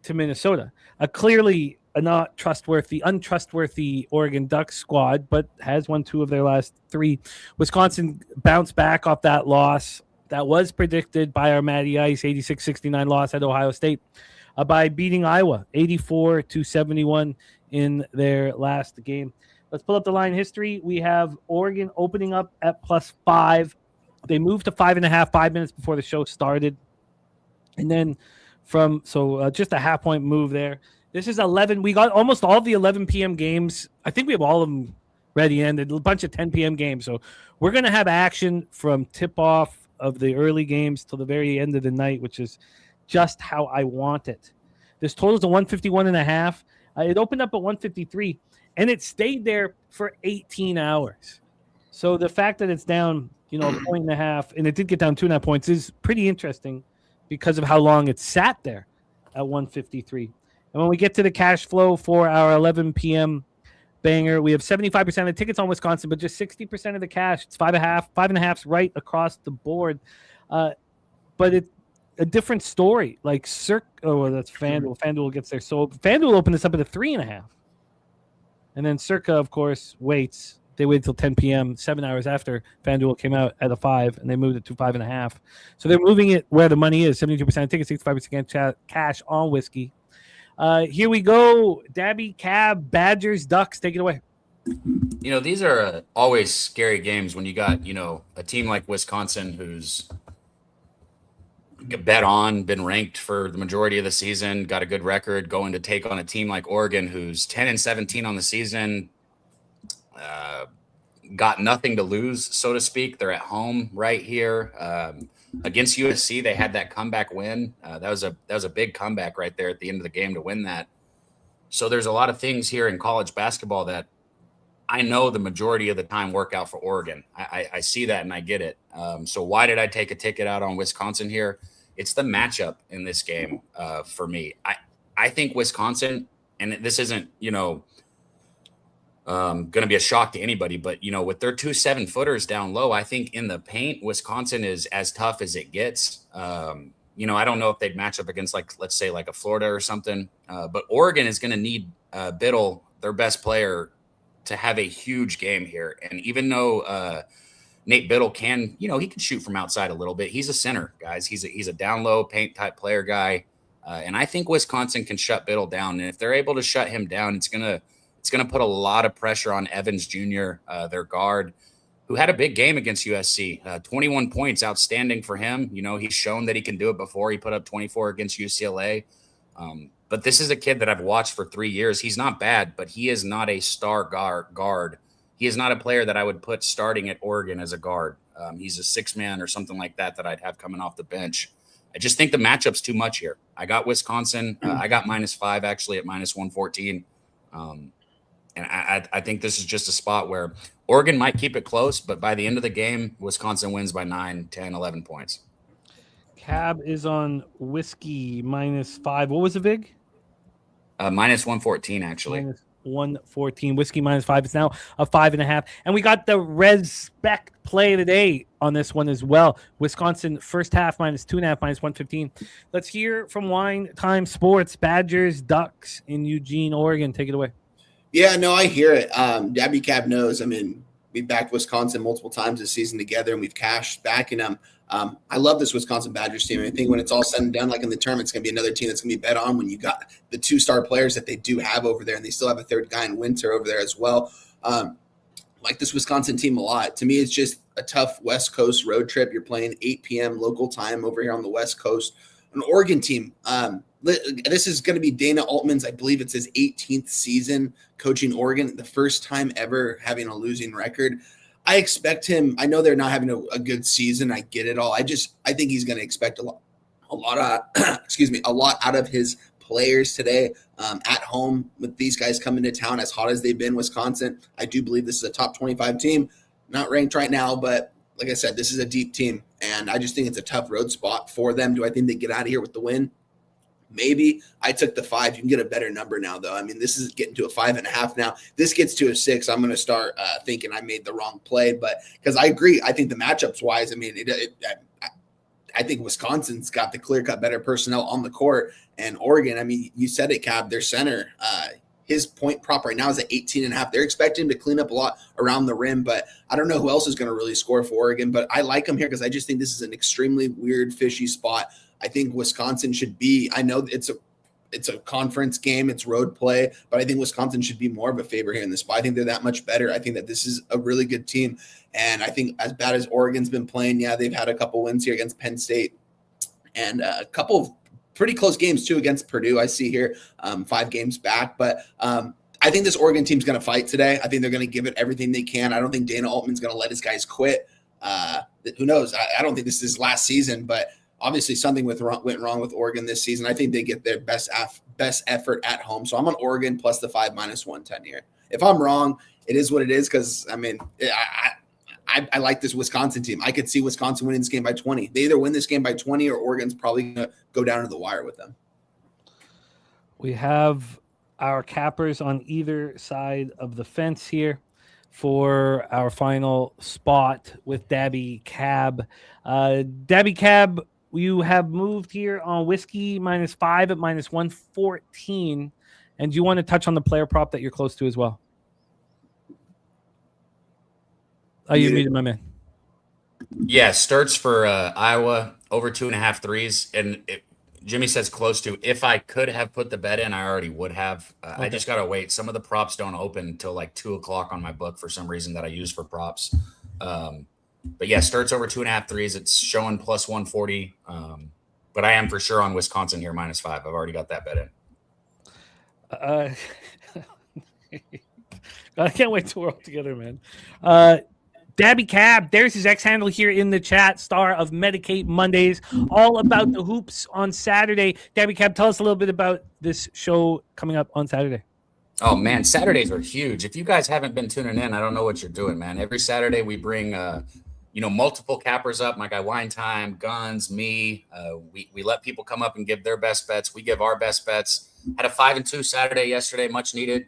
to Minnesota. Clearly a not untrustworthy Oregon Ducks squad, but has won 2 of their last 3. Wisconsin bounced back off that loss that was predicted by our Matty Ice, 86-69 loss at Ohio State, by beating Iowa 84-71 in their last game. Let's pull up the line history. We have Oregon opening up at +5. They moved to 5.5 5 minutes before the show started, and then just a half point move there. This is 11. We got almost all the 11 p.m. games. I think we have all of them ready, and a bunch of 10 p.m. games. So we're going to have action from tip-off of the early games till the very end of the night, which is just how I want it. This total is a 151.5. It opened up at 153, and it stayed there for 18 hours. So the fact that it's down, a point and a half, and it did get down 2.5 points is pretty interesting because of how long it sat there at 153. And when we get to the cash flow for our 11 p.m. banger, we have 75% of the tickets on Wisconsin, but just 60% of the cash. It's 5.5's right across the board. But it's a different story. Like that's FanDuel. FanDuel gets there. So FanDuel opened this up at a 3.5. And then Circa, of course, waits. They waited till 10 p.m., 7 hours after FanDuel came out at a 5, and they moved it to 5.5. So they're moving it where the money is, 72% of tickets, 65% cash on whiskey. Here we go. Daby Cab, Badgers, Ducks. Take it away. These are always scary games when you got, a team like Wisconsin who's been ranked for the majority of the season, got a good record, going to take on a team like Oregon who's 10-17 on the season, got nothing to lose, so to speak. They're at home right here. Against USC, they had that comeback win. That was a big comeback right there at the end of the game to win that. So there's a lot of things here in college basketball that I know the majority of the time work out for Oregon. I see that and I get it. So why did I take a ticket out on Wisconsin here? It's the matchup in this game for me. I think Wisconsin, and this isn't, going to be a shock to anybody, but with their 2 7-footers down low, I think in the paint, Wisconsin is as tough as it gets. I don't know if they'd match up against let's say a Florida or something, but Oregon is going to need Biddle, their best player, to have a huge game here. And even though Nate Biddle can, he can shoot from outside a little bit. He's a center, guys. He's a down low paint type player guy, and I think Wisconsin can shut Biddle down. And if they're able to shut him down, it's gonna put a lot of pressure on Evans Jr., their guard, who had a big game against USC. 21 points, outstanding for him. He's shown that he can do it before. He put up 24 against UCLA. But this is a kid that I've watched for 3 years. He's not bad, but he is not a star guard. He is not a player that I would put starting at Oregon as a guard. He's a 6-man or something like that I'd have coming off the bench. I just think the matchup's too much here. I got Wisconsin. I got -5 actually at -114. And I think this is just a spot where Oregon might keep it close, but by the end of the game, Wisconsin wins by 9, 10, 11 points. Cab is on whiskey -5. What was the vig? -114, actually. -114. Whiskey -5. It's now a 5.5. And we got the respect play today on this one as well. Wisconsin first half -2.5, -115. Let's hear from Wine Time Sports. Badgers, Ducks in Eugene, Oregon. Take it away. Yeah, no, I hear it. Daby Cab knows. We backed Wisconsin multiple times this season together, and we've cashed backing them. I love this Wisconsin Badgers team. I think when it's all said and done, like in the tournament, it's going to be another team that's going to be bet on when you got the 2-star players that they do have over there, and they still have a third guy in Winter over there as well. Like this Wisconsin team a lot. To me, it's just a tough West Coast road trip. You're playing 8 p.m. local time over here on the West Coast. An Oregon team. This is going to be Dana Altman's, I believe it's his 18th season coaching Oregon, the first time ever having a losing record. I expect him. I know they're not having a good season. I get it all. I think he's going to expect a lot out of his players today at home with these guys coming to town as hot as they've been. Wisconsin, I do believe this is a top 25 team, not ranked right now, but like I said, this is a deep team, and I just think it's a tough road spot for them. Do I think they get out of here with the win? Maybe. I took the 5. You can get a better number now, though. This is getting to a 5.5 now. This gets to a 6. I'm going to start thinking I made the wrong play, but because I agree, I think the matchups wise, I think Wisconsin's got the clear-cut better personnel on the court, and Oregon, you said it, Cab, their center, his point prop right now is at 18.5. They're expecting him to clean up a lot around the rim, but I don't know who else is going to really score for Oregon, but I like him here because I just think this is an extremely weird, fishy spot. I think Wisconsin should be, I know it's a conference game, it's road play, but I think Wisconsin should be more of a favor here in this spot. I think they're that much better. I think that this is a really good team, and I think as bad as Oregon's been playing, yeah, they've had a couple wins here against Penn State and a couple of pretty close games too against Purdue. I see here 5 games back, but I think this Oregon team's going to fight today. I think they're going to give it everything they can. I don't think Dana Altman's going to let his guys quit. Who knows? I don't think this is his last season, but Obviously, something went wrong with Oregon this season. I think they get their best effort at home. So I'm on Oregon plus the 5 minus 110 here. If I'm wrong, it is what it is because, I mean, I like this Wisconsin team. I could see Wisconsin winning this game by 20. They either win this game by 20 or Oregon's probably going to go down to the wire with them. We have our cappers on either side of the fence here for our final spot with Daby Cab. Daby Cab, you have moved here on whiskey -5 at -114. And do you want to touch on the player prop that you're close to as well? Oh, you muted my man. Yeah, Sturts for Iowa over 2.5 threes. And Jimmy says close to. If I could have put the bet in, I already would have. Okay. I just got to wait. Some of the props don't open until like 2 o'clock on my book for some reason that I use for props. But yeah, Sturts over 2.5 threes. It's showing plus 140. But I am for sure on Wisconsin here -5. I've already got that bet in. I can't wait till we're all together, man. Daby Cab, there's his X handle here in the chat, star of Medicate Mondays, all about the hoops on Saturday. Daby Cab, tell us a little bit about this show coming up on Saturday. Oh, man, Saturdays are huge. If you guys haven't been tuning in, I don't know what you're doing, man. Every Saturday we bring, multiple cappers up. My guy Wine Time, Guns, me. We let people come up and give their best bets. We give our best bets. Had a 5-2 Saturday yesterday, much needed.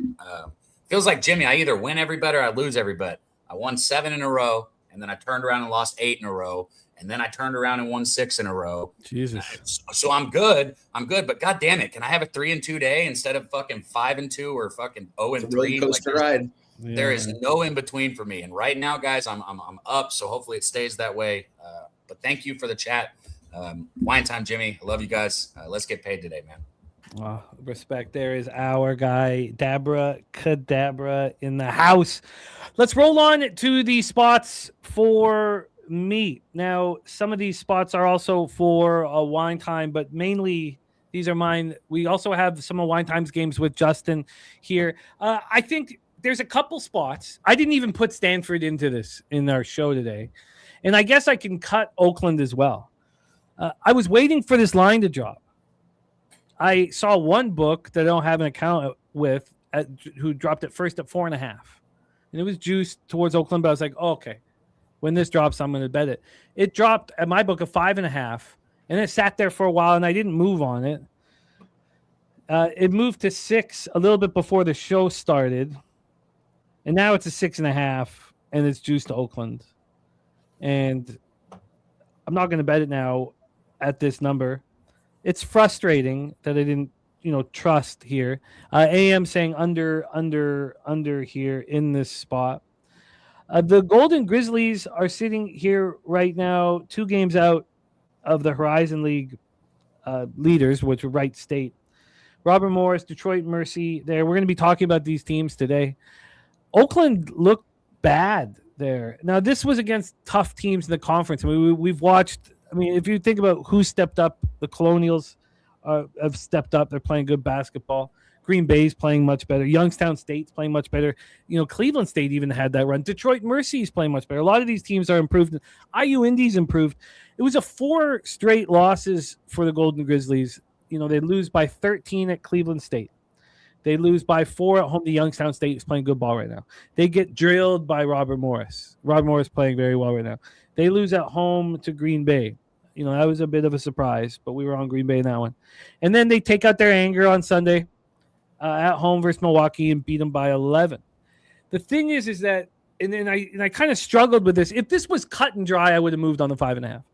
Feels like Jimmy, I either win every bet or I lose every bet. I won 7 in a row, and then I turned around and lost 8 in a row, and then I turned around and won 6 in a row. Jesus. So I'm good. But God damn it, can I have a 3-2 day instead of fucking 5-2 or fucking 0-3? Coaster ride. Yeah. There is no in between for me. And right now, guys, I'm up, so hopefully it stays that way. But thank you for the chat. Wine Time, Jimmy. I love you guys. Let's get paid today, man. Respect. There is our guy, Dabra Cadabra, in the house. Let's roll on to the spots for me. Now, some of these spots are also for a Wine Time, but mainly these are mine. We also have some of Wine Time's games with Justin here. I think there's a couple spots. I didn't even put Stanford into this in our show today. And I guess I can cut Oakland as well. I was waiting for this line to drop. I saw one book that I don't have an account with who dropped it first at 4.5. And it was juiced towards Oakland, but I was like, oh, okay. When this drops, I'm going to bet it. It dropped at my book at 5.5, and it sat there for a while, and I didn't move on it. It moved to 6 a little bit before the show started, and now it's a 6.5, and it's juiced to Oakland. And I'm not going to bet it now at this number. It's frustrating that I didn't, trust here. AM saying under here in this spot. The Golden Grizzlies are sitting here right now, 2 games out of the Horizon League leaders, which are Wright State. Robert Morris, Detroit Mercy there. We're going to be talking about these teams today. Oakland looked bad there. Now, this was against tough teams in the conference. I mean, we've watched. I mean, if you think about who stepped up, the Colonials have stepped up. They're playing good basketball. Green Bay's playing much better. Youngstown State's playing much better. Cleveland State even had that run. Detroit Mercy's playing much better. A lot of these teams are improved. IU Indy's improved. It was 4 straight losses for the Golden Grizzlies. They lose by 13 at Cleveland State. They lose by 4 at home to Youngstown State, who's playing good ball right now. They get drilled by Robert Morris. Robert Morris playing very well right now. They lose at home to Green Bay. That was a bit of a surprise, but we were on Green Bay in that one. And then they take out their anger on Sunday at home versus Milwaukee and beat them by 11. The thing is that, and I kind of struggled with this. If this was cut and dry, I would have moved on the 5.5.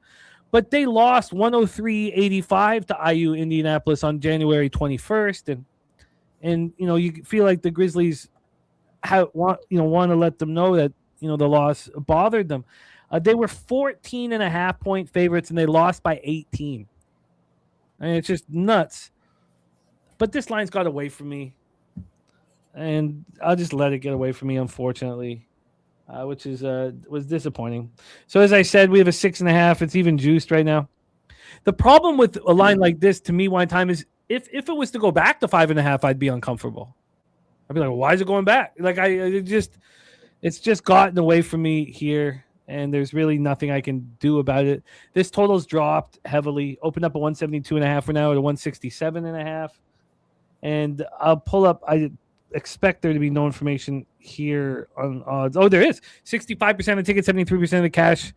But they lost 103-85 to IU Indianapolis on January 21st, and you feel like the Grizzlies want to let them know that the loss bothered them. They were 14.5-point favorites, and they lost by 18. I mean, it's just nuts. But this line's got away from me, and I'll just let it get away from me, unfortunately, which was disappointing. So as I said, we have a 6.5. It's even juiced right now. The problem with a line like this, to me, Wine Time, is if it was to go back to 5.5, I'd be uncomfortable. I'd be like, why is it going back? Like it's just gotten away from me here. and there's really nothing I can do about it. This total's dropped heavily. Opened up at 172.5. We're now at 167.5. And I'll pull up. I expect there to be no information here on odds. Oh, there is. 65% of the tickets, 73% of the cash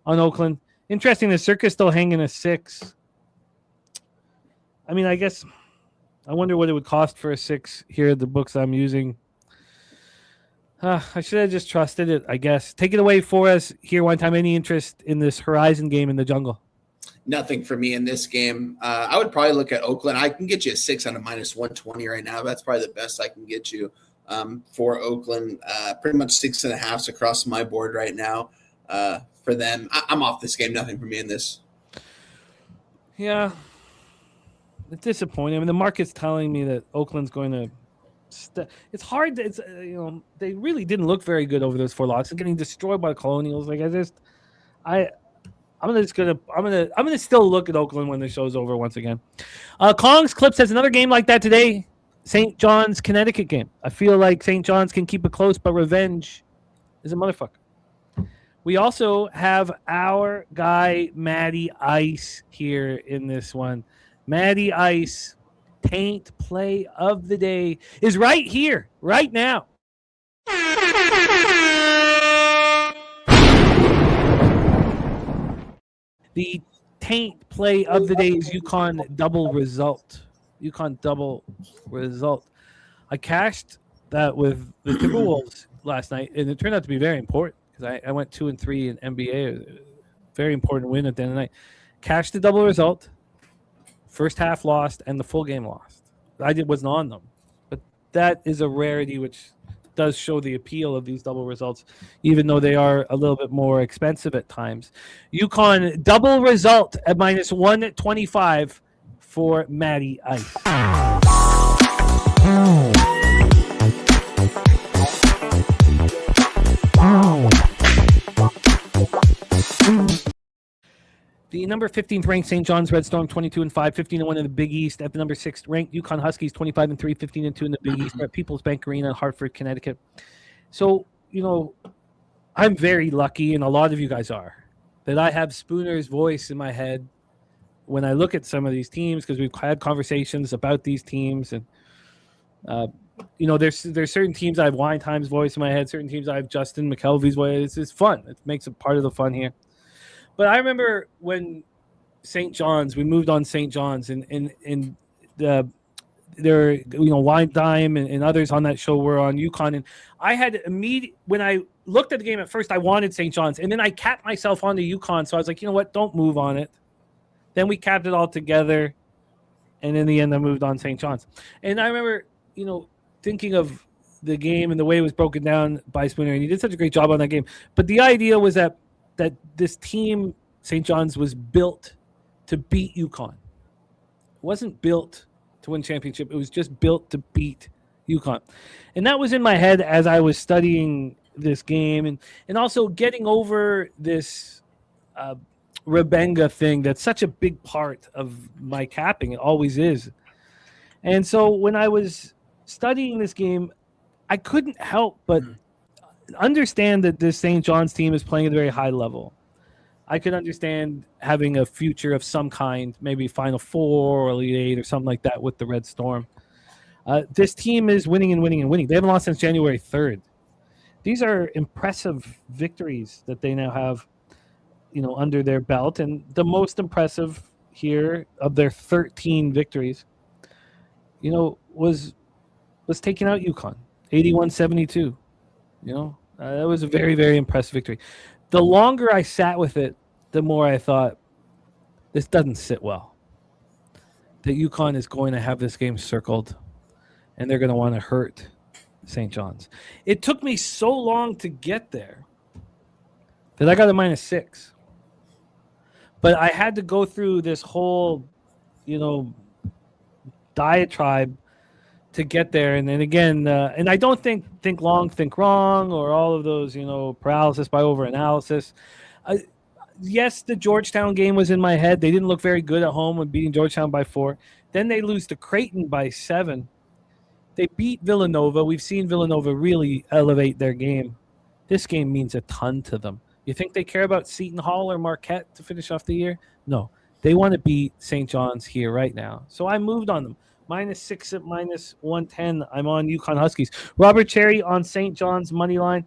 on Oakland. Interesting. The Circus still hanging a 6. I mean, I guess I wonder what it would cost for a 6 here at the books I'm using. I should have just trusted it, I guess. Take it away for us here one time. Any interest in this Horizon game in the jungle? Nothing for me in this game. I would probably look at Oakland. I can get you a 6 on a -120 right now. That's probably the best I can get you for Oakland. Pretty much 6.5 across my board right now for them. I'm off this game. Nothing for me in this. Yeah. It's disappointing. I mean, the market's telling me that Oakland's going to it's hard. It's they really didn't look very good over those 4 losses, getting destroyed by the Colonials. Like I'm gonna still look at Oakland when the show's over once again. Kong's Clips has another game like that today. St. John's Connecticut game. I feel like St. John's can keep it close, but revenge is a motherfucker. We also have our guy Matty Ice here in this one. Matty Ice. Taint play of the day is right here, right now. The taint play of the day is UConn double result. UConn double result. I cashed that with the Timberwolves last night, and it turned out to be very important because I went 2-3 in NBA. Very important win at the end of the night. Cashed the double result. First half lost and the full game lost. I wasn't on them. But that is a rarity, which does show the appeal of these double results, even though they are a little bit more expensive at times. UConn double result at -125 for Matty Ice. The number 15th ranked St. John's Red Storm 22-5, 15-1 in the Big East. At the number 6th ranked UConn Huskies 25-3, 15-2 in the Big East. At People's Bank Arena, Hartford, Connecticut. So, I'm very lucky, and a lot of you guys are, that I have Spooner's voice in my head when I look at some of these teams, because we've had conversations about these teams, and there's certain teams I have Wine-Time's voice in my head, certain teams I have Justin McKelvey's voice. It's fun. It makes it part of the fun here. But I remember when St. John's, we moved on St. John's, and there, Wine Dime and others on that show were on UConn, and I had when I looked at the game at first, I wanted St. John's, and then I capped myself onto UConn, so I was like, you know what, don't move on it. Then we capped it all together, and in the end, I moved on St. John's. And I remember, thinking of the game and the way it was broken down by Spooner, and he did such a great job on that game. But the idea was that this team, St. John's, was built to beat UConn. It wasn't built to win championship. It was just built to beat UConn. And that was in my head as I was studying this game and also getting over this Rebenga thing that's such a big part of my capping. It always is. And so when I was studying this game, I couldn't help but understand that this St. John's team is playing at a very high level. I could understand having a future of some kind, maybe Final Four or Elite Eight or something like that with the Red Storm. This team is winning and winning and winning. They haven't lost since January 3rd. These are impressive victories that they now have, under their belt. And the most impressive here of their 13 victories, was taking out UConn, 81-72. That was a very, very impressive victory. The longer I sat with it, the more I thought, this doesn't sit well. That UConn is going to have this game circled, and they're going to want to hurt St. John's. It took me so long to get there that I got a -6. But I had to go through this whole, diatribe to get there. And then again, and I don't think long, think wrong, or all of those, paralysis by overanalysis. Yes, the Georgetown game was in my head. They didn't look very good at home when beating Georgetown by 4. Then they lose to Creighton by 7. They beat Villanova. We've seen Villanova really elevate their game. This game means a ton to them. You think they care about Seton Hall or Marquette to finish off the year? No. They want to beat St. John's here right now. So I moved on them. -6 at -110. I'm on UConn Huskies. Robert Cherry on St. John's money line.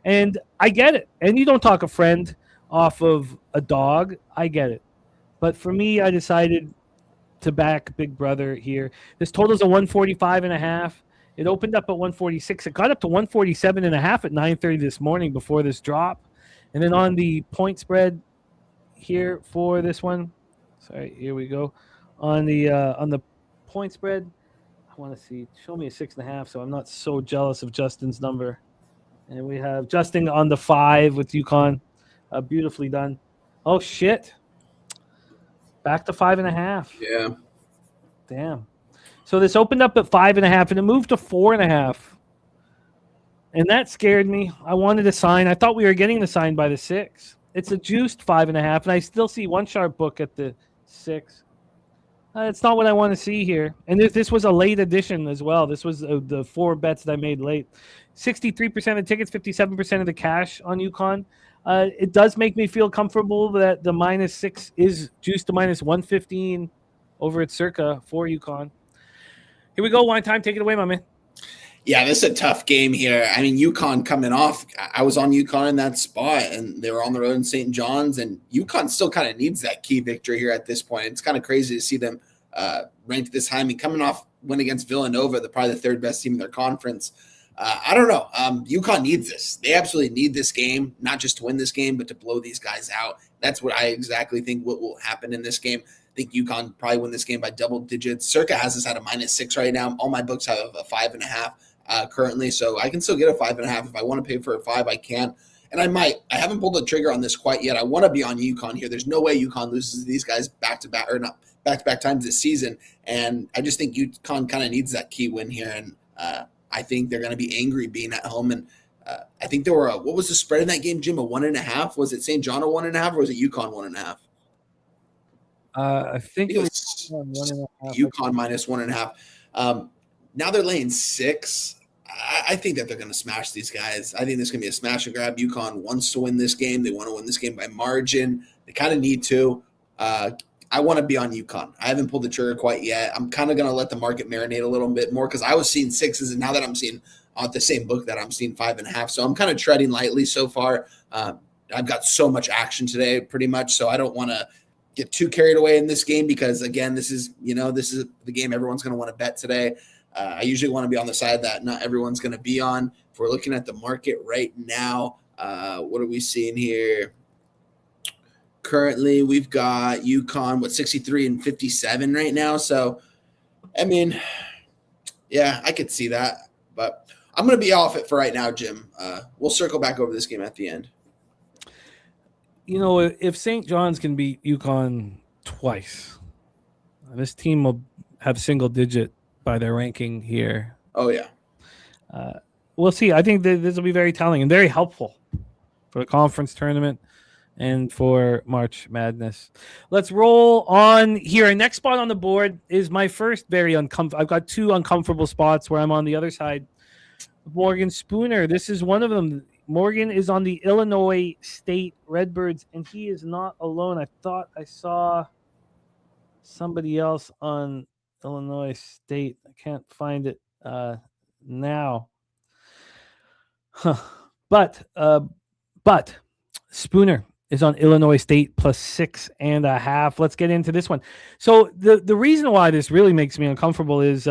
And I get it. And you don't talk a friend off of a dog. I get it. But for me, I decided to back Big Brother here. This total's a 145.5. It opened up at 146. It got up to 147.5 at 9:30 this morning before this drop. And then on the point spread here for this one, sorry, here we go. On the point spread, I want to see. Show me a 6.5, so I'm not so jealous of Justin's number. And we have Justin on the 5 with UConn. Beautifully done. Oh shit! Back to 5.5. Yeah. Damn. So this opened up at 5.5 and it moved to 4.5. And that scared me. I wanted a sign. I thought we were getting the sign by the 6. It's a juiced 5.5, and I still see one sharp book at the 6. It's not what I want to see here. And this was a late edition as well. This was the 4 bets that I made late. 63% of the tickets, 57% of the cash on UConn. It does make me feel comfortable that the -6 is juiced to -115 over at Circa for UConn. Here we go. Wine time. Take it away, my man. Yeah, this is a tough game here. I mean, UConn coming off. I was on UConn in that spot, and they were on the road in St. John's, and UConn still kind of needs that key victory here at this point. It's kind of crazy to see them ranked this high. I mean, coming off win against Villanova, probably the 3rd best team in their conference. I don't know. UConn needs this. They absolutely need this game, not just to win this game, but to blow these guys out. That's what I exactly think what will happen in this game. I think UConn probably win this game by double digits. Circa has us at a -6 right now. All my books have a 5.5 currently, so I can still get a 5.5. If I want to pay for a 5, I can. And I might. I haven't pulled the trigger on this quite yet. I want to be on UConn here. There's no way UConn loses to these guys back-to-back, or not back-to-back times this season. And I just think UConn kind of needs that key win here. And I think they're going to be angry being at home. And I think there were what was the spread in that game, Jim? A 1.5? Was it St. John a 1.5, or was it UConn 1.5? I think it was UConn -1.5. Now they're laying 6. I think that they're going to smash these guys. I think this is going to be a smash and grab. UConn wants to win this game. They want to win this game by margin. They kind of need to. I want to be on UConn. I haven't pulled the trigger quite yet. I'm kind of going to let the market marinate a little bit more because I was seeing 6s, and now that I'm seeing at the same book that I'm seeing 5.5. So I'm kind of treading lightly so far. I've got so much action today pretty much, so I don't want to get too carried away in this game because, again, this is the game everyone's going to want to bet today. I usually want to be on the side that not everyone's going to be on. If we're looking at the market right now, what are we seeing here? Currently, we've got UConn, 63 and 57 right now. So, I mean, yeah, I could see that. But I'm going to be off it for right now, Jim. We'll circle back over this game at the end. You know, if St. John's can beat UConn twice, this team will have single digit by their ranking here. Oh, yeah. We'll see. I think this will be very telling and very helpful for the conference tournament and for March Madness. Let's roll on here. Our next spot on the board is my first very uncomfortable. I've got 2 uncomfortable spots where I'm on the other side. Morgan Spooner. This is one of them. Morgan is on the Illinois State Redbirds, and he is not alone. I thought I saw somebody else on Illinois State. I can't find it now. But Spooner is on Illinois State +6.5. Let's get into this one. So the reason why this really makes me uncomfortable is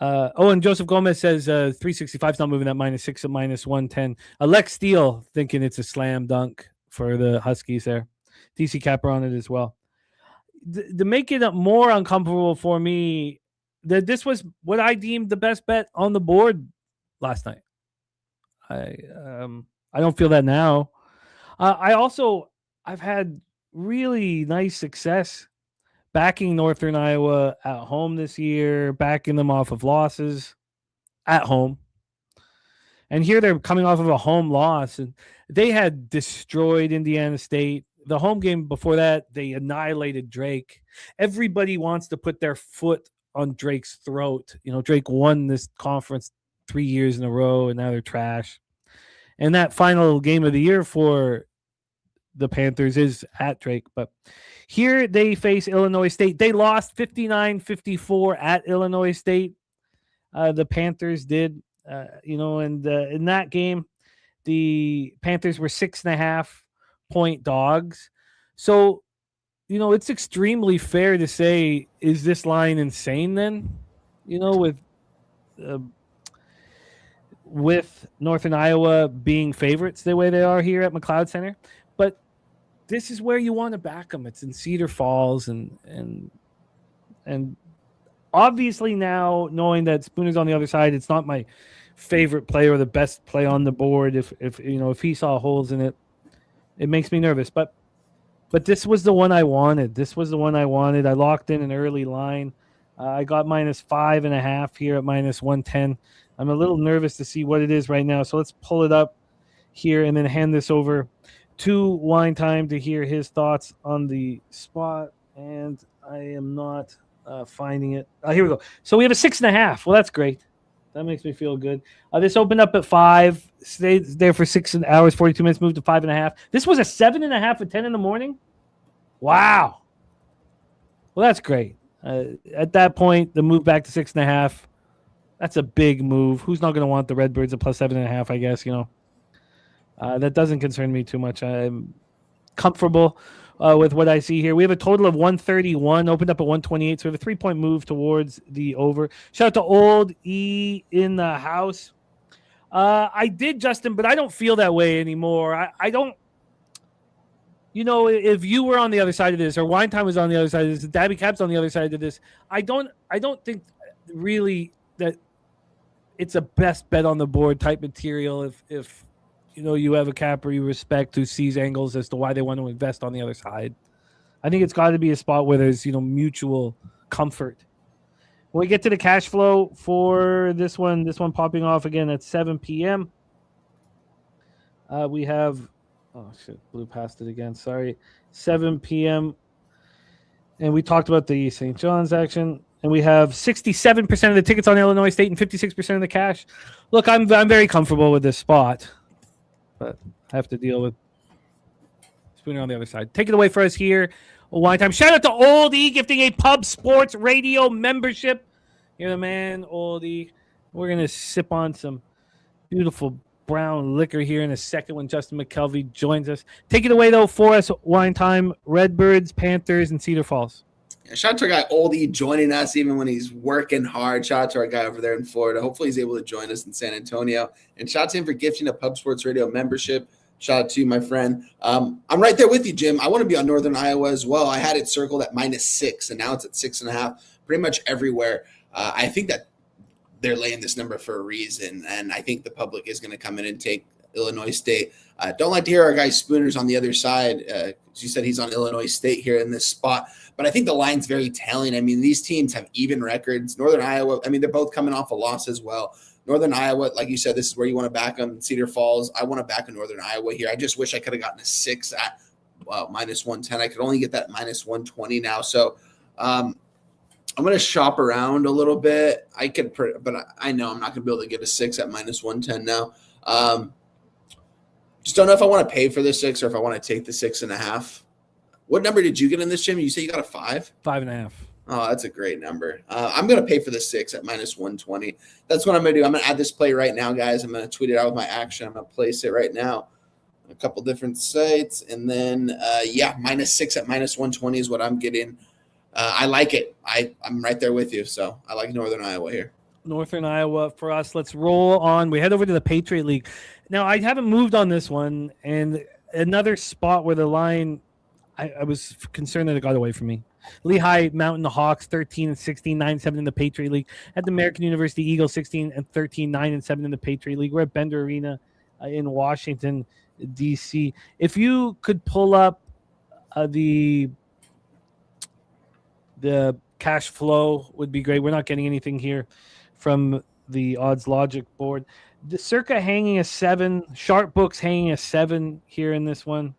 and Joseph Gomez says 365 is not moving at -6 at -110. Lex Steele thinking it's a slam dunk for the Huskies there. DC Capper on it as well. To make it more uncomfortable for me, that this was what I deemed the best bet on the board last night. I don't feel that now. I've had really nice success backing Northern Iowa at home this year, backing them off of losses at home. And here they're coming off of a home loss, and they had destroyed Indiana State. The home game before that, they annihilated Drake. Everybody wants to put their foot on Drake's throat. You know, Drake won this conference 3 years in a row, and now they're trash. And that final game of the year for the Panthers is at Drake. But here they face Illinois State. They lost 59-54 at Illinois State. The Panthers did, and in that game, the Panthers were 6.5-point dogs. So, it's extremely fair to say, is this line insane then? With Northern Iowa being favorites the way they are here at McLeod Center. But this is where you want to back them. It's in Cedar Falls, and obviously now knowing that Spooner's on the other side, it's not my favorite play or the best play on the board. If he saw holes in it, it makes me nervous. But this was the one I wanted. I locked in an early line. I got -5.5 here at -110. I'm a little nervous to see what it is right now. So let's pull it up here and then hand this over to Wine Time to hear his thoughts on the spot. And I am not finding it. Here we go. So we have a 6.5. Well, that's great. That makes me feel good. This opened up at 5, stayed there for 6 hours, 42 minutes, moved to 5.5. This was a 7.5 at 10 in the morning. Wow. Well, that's great. At that point, the move back to 6.5, that's a big move. Who's not going to want the Redbirds at +7.5, I guess, that doesn't concern me too much. I'm comfortable with what I see here. We have a total of 131, opened up at 128, so we have a 3-point move towards the over. Shout out to Old E in the house. I did, Justin, but I don't feel that way anymore. I don't, if you were on the other side of this, or Wine Time was on the other side of this, Daby Cab's on the other side of this, I don't think really that it's a best bet on the board type material if you have a capper you respect who sees angles as to why they want to invest on the other side. I think it's got to be a spot where there's, mutual comfort. When we get to the cash flow for this one popping off again at 7 p.m. We have, blew past it again. Sorry. 7 p.m. And we talked about the St. John's action. And we have 67% of the tickets on Illinois State and 56% of the cash. Look, I'm very comfortable with this spot, but I have to deal with Spooner on the other side. Take it away for us here. Wine Time. Shout out to Old E gifting a Pub Sports Radio membership. You're the man, Old E. We're going to sip on some beautiful brown liquor here in a second when Justin Mcelvy joins us. Take it away, though, for us, Wine Time. Redbirds, Panthers, and Cedar Falls. Shout out to our guy Oldie joining us even when he's working hard. Shout out to our guy over there in Florida. Hopefully he's able to join us in San Antonio. And shout out to him for gifting a Pub Sports Radio membership. Shout out to you, my friend. I'm right there with you, Jim. I want to be on Northern Iowa as well. I had it circled at -6, and now it's at 6.5. Pretty much everywhere. I think that they're laying this number for a reason, and I think the public is going to come in and take Illinois State. Don't like to hear our guy Spooner's on the other side. You said he's on Illinois State here in this spot. But I think the line's very telling. I mean, these teams have even records. Northern Iowa, they're both coming off a loss as well. Northern Iowa, like you said, this is where you want to back them. Cedar Falls, I want to back a Northern Iowa here. I just wish I could have gotten a 6 at -110. I could only get that -120 now. So I'm going to shop around a little bit. But I know I'm not going to be able to get a 6 at -110 now. Just don't know if I want to pay for the 6 or if I want to take the 6.5. What number did you get in this, Jim? You say you got a 5? 5.5. Oh, that's a great number. I'm going to pay for the 6 at -120. That's what I'm going to do. I'm going to add this play right now, guys. I'm going to tweet it out with my action. I'm going to place it right now on a couple different sites. And then, -6 at -120 is what I'm getting. I like it. I'm right there with you. So I like Northern Iowa here. Northern Iowa for us. Let's roll on. We head over to the Patriot League. Now, I haven't moved on this one. And another spot where the line – I was concerned that it got away from me. Lehigh Mountain Hawks 13-16, 9-7 in the Patriot League. At the American University Eagles 16-13, 9-7 in the Patriot League. We're at Bender Arena in Washington, D.C. If you could pull up the cash flow would be great. We're not getting anything here from the Odds Logic board. The Circa hanging a 7. Sharp Books hanging a 7 here in this one.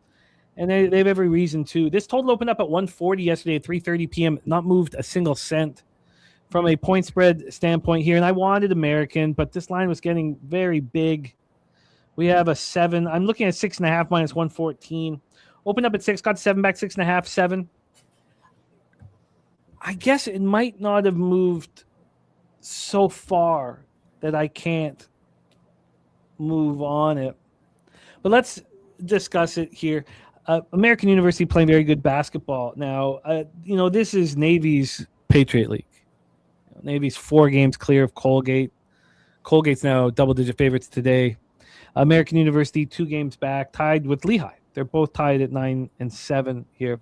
And they have every reason to. This total opened up at 140 yesterday at 3:30 p.m. Not moved a single cent from a point spread standpoint here. And I wanted American, but this line was getting very big We have a 7. I'm looking at 6.5 minus 114. Opened up at 6, got 7 back, 6.5, 7. I guess it might not have moved so far that I can't move on it. But let's discuss it here. American University playing very good basketball. Now, this is Navy's Patriot League. Navy's 4 games clear of Colgate. Colgate's now double-digit favorites today. American University 2 games back, tied with Lehigh. They're both tied at 9-7 here.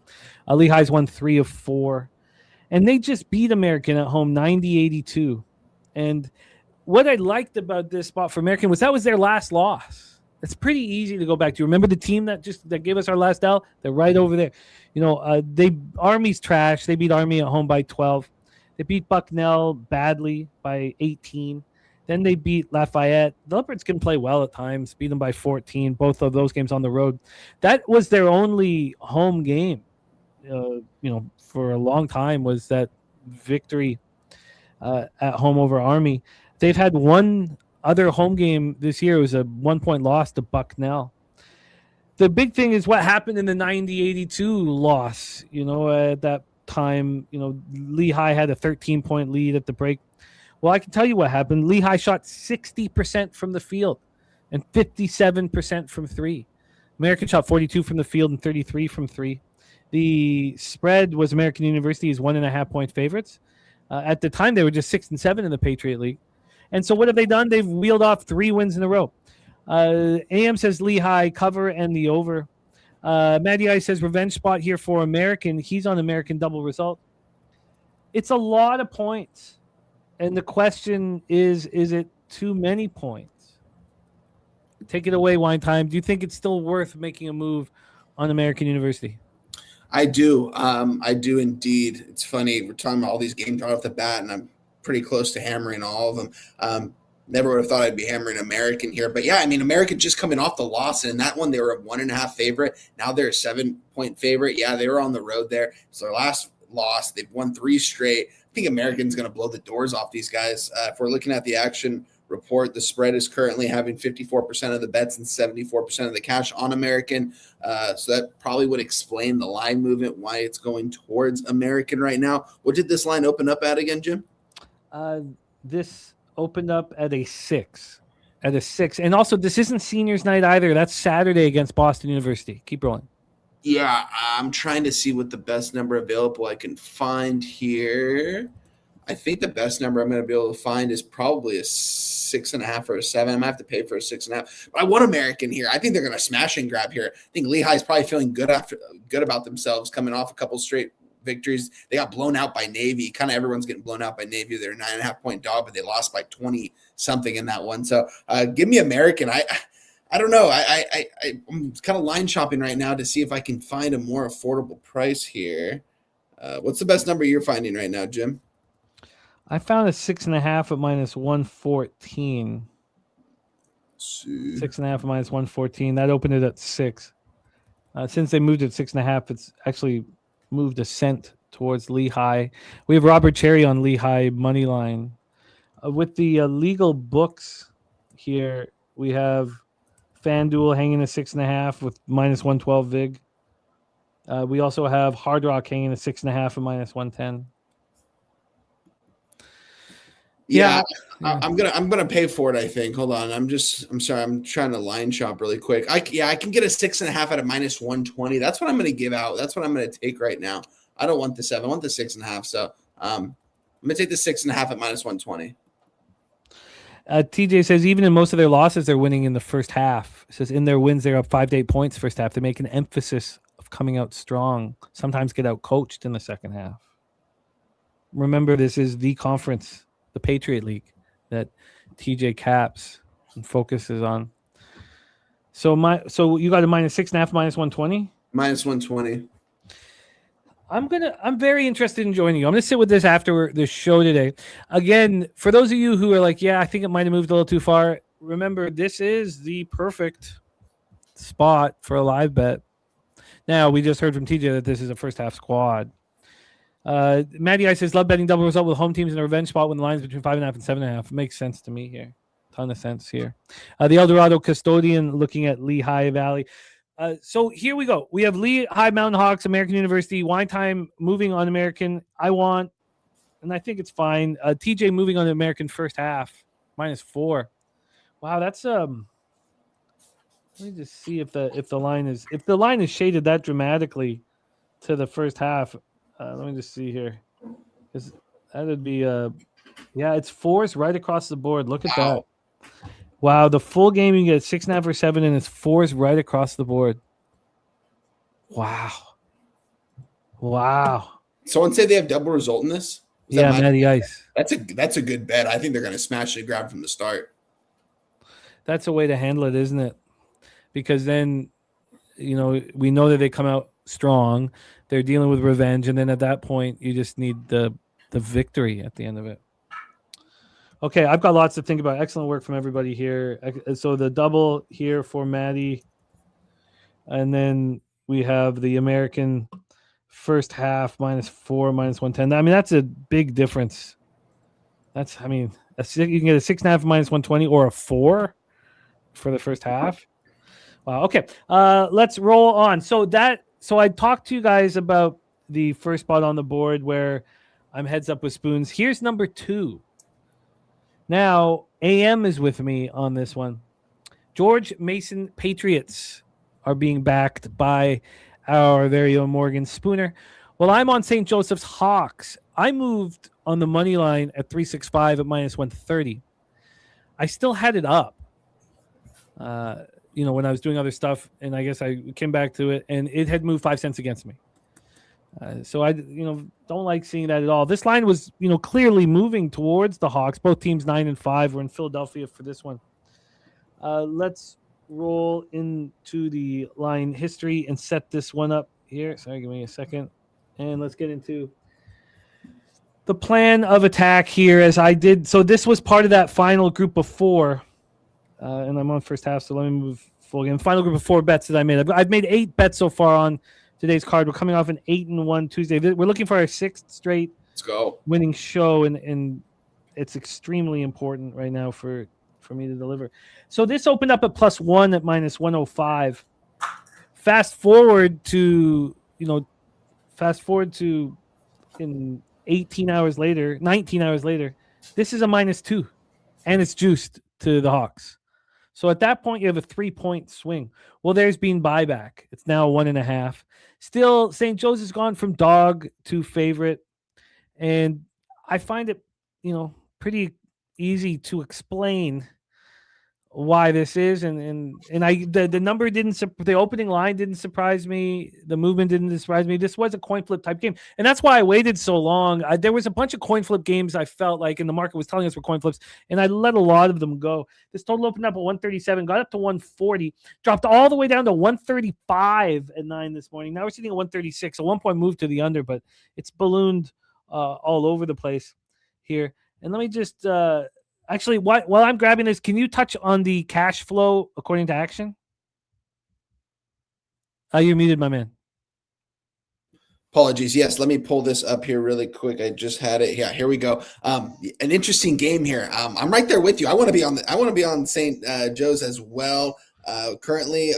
Lehigh's won 3 of 4. And they just beat American at home 90-82. And what I liked about this spot for American was that was their last loss. It's pretty easy to go back to. Remember the team that gave us our last L? They're right over there. Army's trash. They beat Army at home by 12. They beat Bucknell badly by 18. Then they beat Lafayette. The Leopards can play well at times, beat them by 14, both of those games on the road. That was their only home game, for a long time, was that victory at home over Army. They've had one other home game this year. It was a 1-point loss to Bucknell. The big thing is what happened in the 90-82 loss. At that time, Lehigh had a 13-point lead at the break. Well, I can tell you what happened. Lehigh shot 60% from the field and 57% from 3. American shot 42 from the field and 33 from 3. The spread was American University's 1.5-point favorites. At the time, they were just 6-7 in the Patriot League. And so what have they done? They've wheeled off 3 wins in a row. AM says Lehigh cover and the over. Matty I says revenge spot here for American. He's on American double result. It's a lot of points. And the question is it too many points? Take it away, Wine Time. Do you think it's still worth making a move on American University? I do. I do indeed. It's funny. We're talking about all these games right off the bat, and I'm pretty close to hammering all of them. Never would have thought I'd be hammering American here. But, yeah, American just coming off the loss. And in that one, they were a 1.5 favorite. Now they're a 7-point favorite. Yeah, they were on the road there. So their last loss, they've won 3 straight. I think American's going to blow the doors off these guys. If we're looking at the action report, the spread is currently having 54% of the bets and 74% of the cash on American. So that probably would explain the line movement, why it's going towards American right now. What did this line open up at again, Jim? This opened up at a 6. And also, this isn't seniors night either. That's Saturday against Boston University. Keep rolling. Yeah, I'm trying to see what the best number available I can find here. I think the best number I'm going to be able to find is probably a 6.5 or a 7. I'm going to have to pay for a 6.5. But I want American here. I think they're going to smash and grab here. I think Lehigh's probably feeling good about themselves, coming off a couple straight victories. They got blown out by Navy. Kind of everyone's getting blown out by Navy. They're a 9.5-point dog, but they lost by 20-something in that one. So give me American. I don't know. I'm kind of line shopping right now to see if I can find a more affordable price here. What's the best number you're finding right now, Jim? I found a 6.5 at minus 114. 6.5 at minus 114. That opened it at 6. Since they moved it 6.5, it's actually moved a cent towards Lehigh. We have Robert Cherry on Lehigh money line. With the legal books here, we have FanDuel hanging at 6.5 with minus 112 vig. We also have Hard Rock hanging at 6.5 at minus 110. Yeah, I'm gonna pay for it. I think. Hold on. I'm sorry. I'm trying to line shop really quick. I can get a 6.5 at a minus 120. That's what I'm gonna give out. That's what I'm gonna take right now. I don't want the 7. I want the 6.5. So I'm gonna take the 6.5 at minus 120. TJ says even in most of their losses, they're winning in the first half. It says in their wins, they're up 5 to 8 points first half. They make an emphasis of coming out strong. Sometimes get out coached in the second half. Remember, this is the conference, the Patriot League, that TJ caps and focuses on. So you got a minus 6.5, minus 120? Minus 120. I'm very interested in joining you. I'm going to sit with this after the show today. Again, for those of you who are like, yeah, I think it might have moved a little too far. Remember, this is the perfect spot for a live bet. Now, we just heard from TJ that this is a first half squad. Matty I says, love betting double result with home teams in a revenge spot when the line's between 5.5 and 7.5. Makes sense to me here. ton of sense here. The Eldorado Custodian looking at Lehigh Valley. So here we go. We have Lehigh Mountain Hawks, American University, wine time moving on American. And I think it's fine. TJ moving on American first half, -4. Wow, that's let me just see if the line is shaded that dramatically to the first half. Let me just see here. That would be it's 4s right across the board. Look at that. Wow, the full game you get 6.5 or 7, and it's 4s right across the board. Wow. Someone say they have double result in this. Matty Ice. That's a good bet. I think they're going to smash the grab from the start. That's a way to handle it, isn't it? Because then, we know that they come out strong. They're dealing with revenge, and then at that point, you just need the victory at the end of it. Okay, I've got lots to think about. Excellent work from everybody here. So the double here for Maddie, and then we have the American first half -4, -110. I mean, that's a big difference. You can get a 6.5 -120 or a 4 for the first half. Wow. Okay. Let's roll on. So I talked to you guys about the first spot on the board where I'm heads up with spoons. Here's number 2. Now, AM is with me on this one. George Mason Patriots are being backed by our very own Morgan Spooner. Well, I'm on St. Joseph's Hawks. I moved on the money line at 365 at -130. I still had it up, when I was doing other stuff, and I guess I came back to it, and it had moved 5 cents against me. So I, don't like seeing that at all. This line was, clearly moving towards the Hawks. Both teams 9 and 5. We're in Philadelphia for this one. Let's roll into the line history and set this one up here. Sorry, give me a second. And let's get into the plan of attack here as I did. So this was part of that final group of 4. And I'm on first half, so let me move full game. Final group of 4 bets that I made. I've made 8 bets so far on today's card. We're coming off an 8-1 Tuesday. We're looking for our 6th straight winning show, and it's extremely important right now for me to deliver. So this opened up at +1 at -105. Fast forward to in 19 hours later, this is a -2, and it's juiced to the Hawks. So at that point, you have a 3-point swing. Well, there's been buyback. It's now 1.5. Still, St. Joe's has gone from dog to favorite. And I find it, pretty easy to explain why this is. And the number the opening line didn't surprise me. The movement didn't surprise me. This was a coin flip type game. And that's why I waited so long. There was a bunch of coin flip games I felt like, and the market was telling us were coin flips, and I let a lot of them go. This total opened up at 137, got up to 140, dropped all the way down to 135 at 9 this morning. Now we're sitting at 136, a 1-point move to the under, but it's ballooned all over the place here. And let me just actually, while I'm grabbing this, can you touch on the cash flow according to Action? You're muted, my man. Apologies. Yes, let me pull this up here really quick. I just had it. Yeah, here we go. An interesting game here. I'm right there with you. I want to be on St. Joe's as well. Currently,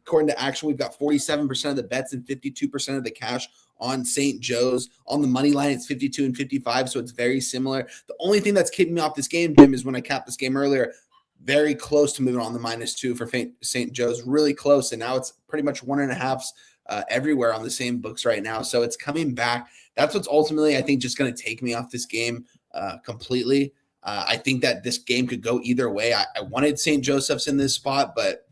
according to Action, we've got 47% of the bets and 52% of the cash on St. Joe's. On the money line, it's 52 and 55, so it's very similar. The only thing that's keeping me off this game, Jim, is when I capped this game earlier, very close to moving on the -2 for St. Joe's, really close, and now it's pretty much 1.5s everywhere on the same books right now, so it's coming back. That's what's ultimately, I think, just going to take me off this game completely. I think that this game could go either way. I wanted St. Joseph's in this spot, but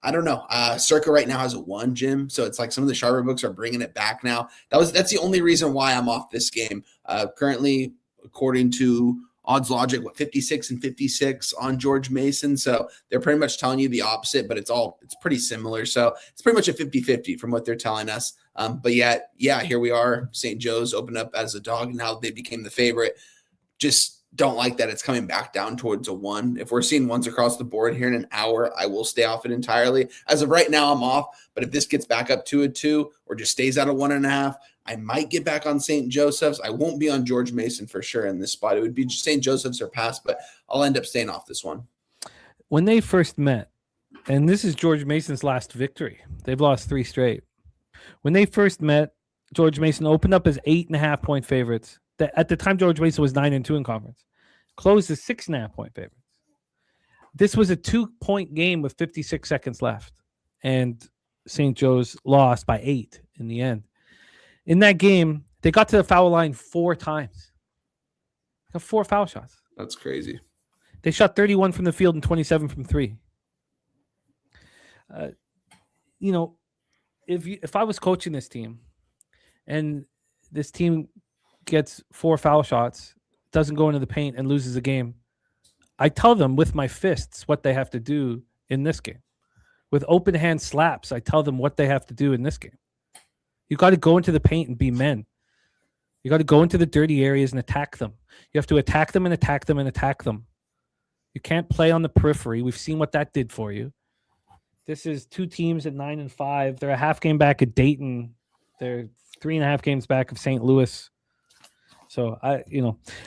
I don't know. Circa right now has a 1, Jim. So it's like some of the sharper books are bringing it back now. That's the only reason why I'm off this game. Currently, according to Odds Logic, 56 and 56 on George Mason. So they're pretty much telling you the opposite, but it's pretty similar. So it's pretty much a 50-50 from what they're telling us. But yeah, here we are. St. Joe's opened up as a dog. Now they became the favorite. Just don't like that it's coming back down towards a 1. If we're seeing 1s across the board here in an hour, I will stay off it entirely. As of right now, I'm off. But if this gets back up to a 2 or just stays at a 1.5, I might get back on St. Joseph's. I won't be on George Mason for sure in this spot. It would be St. Joseph's or pass, but I'll end up staying off this one. when they first met, and this is George Mason's last victory. They've lost 3 straight. When they first met, George Mason opened up as 8.5-point favorites. At the time, George Mason was 9-2 in conference. Closed as 6.5-point favorites. This was a 2-point game with 56 seconds left, and St. Joe's lost by 8 in the end. In that game, they got to the foul line 4 times. Got 4 foul shots. That's crazy. They shot 31 from the field and 27 from 3. If I was coaching this team and this team gets 4 foul shots, doesn't go into the paint and loses a game, I tell them with my fists what they have to do in this game. With open hand slaps, I tell them what they have to do in this game. You got to go into the paint and be men. You got to go into the dirty areas and attack them. You have to attack them and attack them and attack them. You can't play on the periphery. We've seen what that did for you. This is 2 teams at 9-5. They're a half game back at Dayton. They're 3.5 games back of St. Louis. So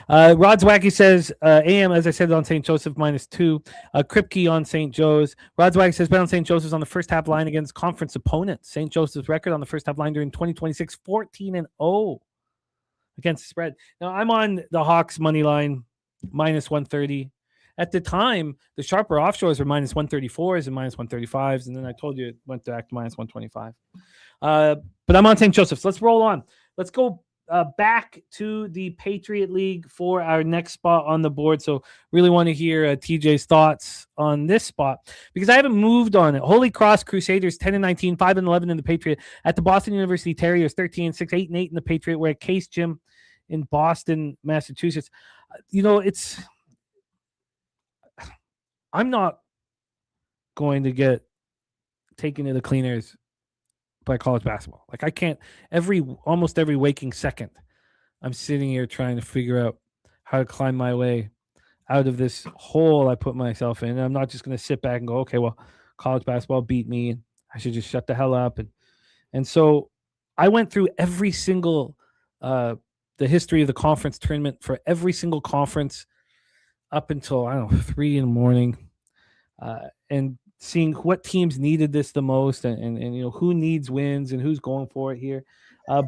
Rod's Wacky says AM, as I said, on St. Joseph -2. Kripke on St. Joe's. Rod's Wacky says bet on St. Joseph's on the first half line against conference opponents. St. Joseph's record on the first half line during 2026, 14-0 against the spread. Now I'm on the Hawks money line -130. At the time, the sharper offshores were -134s and -135s, and then I told you it went back to -125. But I'm on St. Joseph's. Let's roll on. Let's go back to the Patriot League for our next spot on the board. So really want to hear TJ's thoughts on this spot because I haven't moved on it. Holy Cross Crusaders 10-19, 5-11 in the Patriot. At the Boston University Terriers 13-6, 8-8 in the Patriot. We're at Case Gym in Boston, Massachusetts. I'm not going to get taken to the cleaners by college basketball. Like I can't almost every waking second, I'm sitting here trying to figure out how to climb my way out of this hole I put myself in. And I'm not just going to sit back and go, okay, well, college basketball beat me and I should just shut the hell up. And so I went through every single, the history of the conference tournament for every single conference up until, 3 a.m. And seeing what teams needed this the most and who needs wins and who's going for it here.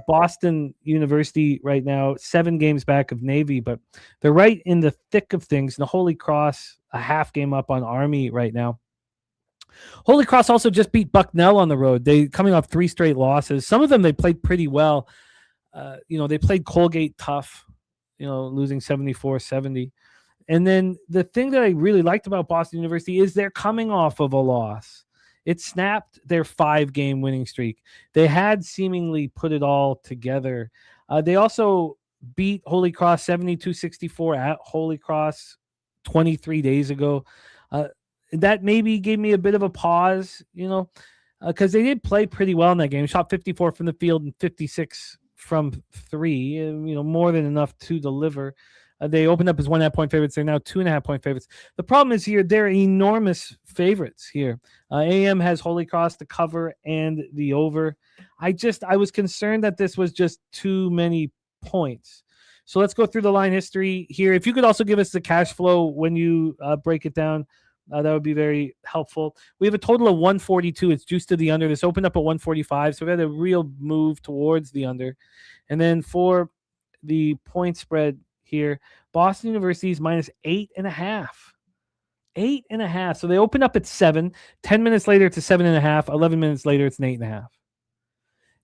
Boston University right now, 7 games back of Navy, but they're right in the thick of things. The Holy Cross, a half game up on Army right now. Holy Cross also just beat Bucknell on the road. They coming off 3 straight losses. Some of them they played pretty well. They played Colgate tough, losing 74-70. And then the thing that I really liked about Boston University is they're coming off of a loss. It snapped their 5-game winning streak. They had seemingly put it all together. They also beat Holy Cross 72-64 at Holy Cross 23 days ago. That maybe gave me a bit of a pause, because they did play pretty well in that game. Shot 54 from the field and 56 from 3, more than enough to deliver. They opened up as 1.5-point favorites. They're now 2.5-point favorites. The problem is here, they're enormous favorites here. AM has Holy Cross to cover and the over. I was concerned that this was just too many points. So let's go through the line history here. If you could also give us the cash flow when you break it down, that would be very helpful. We have a total of 142. It's juiced to the under. This opened up at 145. So we had a real move towards the under. And then for the point spread here, Boston University is -8.5. 8.5. So they open up at 7. 10 minutes later, it's a 7.5. 11 minutes later, it's an 8.5.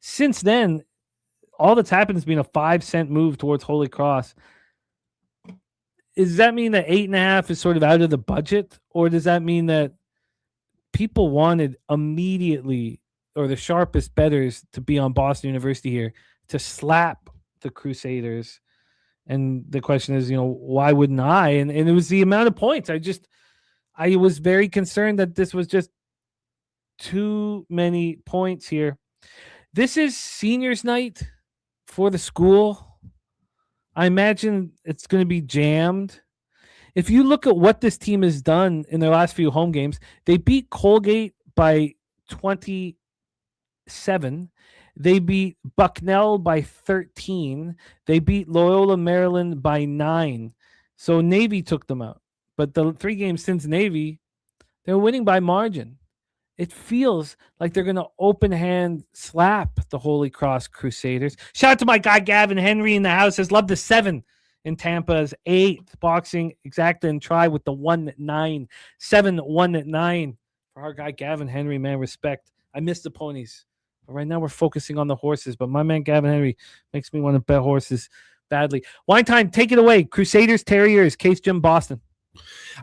Since then, all that's happened has been a 5-cent move towards Holy Cross. Does that mean that 8.5 is sort of out of the budget? Or does that mean that people wanted immediately, or the sharpest bettors, to be on Boston University here to slap the Crusaders? And the question is, why wouldn't I? And it was the amount of points. I was very concerned that this was just too many points here. This is seniors night for the school. I imagine it's going to be jammed. If you look at what this team has done in their last few home games, they beat Colgate by 27. They beat Bucknell by 13. They beat Loyola Maryland by 9. So Navy took them out. But the 3 games since Navy, They're winning by margin. It feels like they're going to open hand slap the Holy Cross Crusaders. Shout out to my guy Gavin Henry in the house. Says love the 7 in Tampa's 8th boxing exacta and try with the 1-9. 7-1-9 for our guy Gavin Henry, man. Respect. I miss the ponies. But right now we're focusing on the horses. But my man Gavin Henry makes me want to bet horses badly. Wine time, take it away. Crusaders, Terriers, Case Jim, Boston.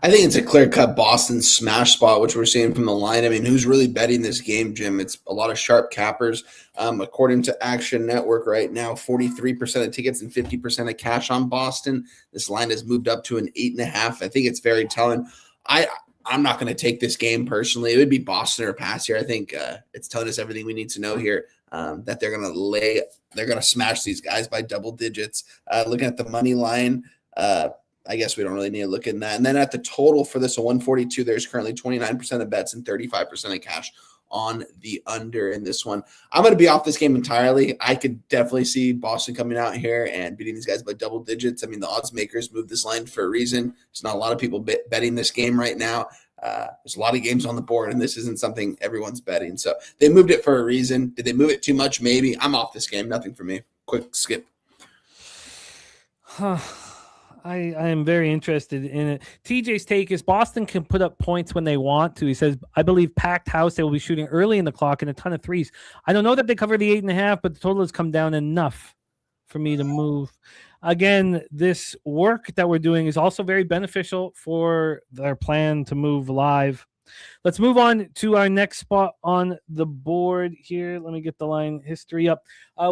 I think it's a clear-cut Boston smash spot, which we're seeing from the line. I mean, who's really betting this game, Jim? It's a lot of sharp cappers. According to Action Network right now, 43% of tickets and 50% of cash on Boston. This line has moved up to an 8.5. I think it's very telling. I'm not going to take this game personally. It would be Boston or pass here. I think it's telling us everything we need to know here, that they're going to smash these guys by double digits. Looking at the money line, I guess we don't really need to look in that. And then at the total for this, a 142, there's currently 29% of bets and 35% of cash on the under in this one. I'm going to be off this game entirely. I could definitely see Boston coming out here and beating these guys by double digits. I mean, the odds makers moved this line for a reason. There's not a lot of people betting this game right now. There's a lot of games on the board, and this isn't something everyone's betting. So they moved it for a reason. Did they move it too much? Maybe. I'm off this game. Nothing for me. Quick skip. I am very interested in it. TJ's take is Boston can put up points when they want to. He says, I believe packed house, they will be shooting early in the clock and a ton of threes. I don't know that they cover the 8.5, but the total has come down enough for me to move. Again, this work that we're doing is also very beneficial for their plan to move live. Let's move on to our next spot on the board here. Let me get the line history up.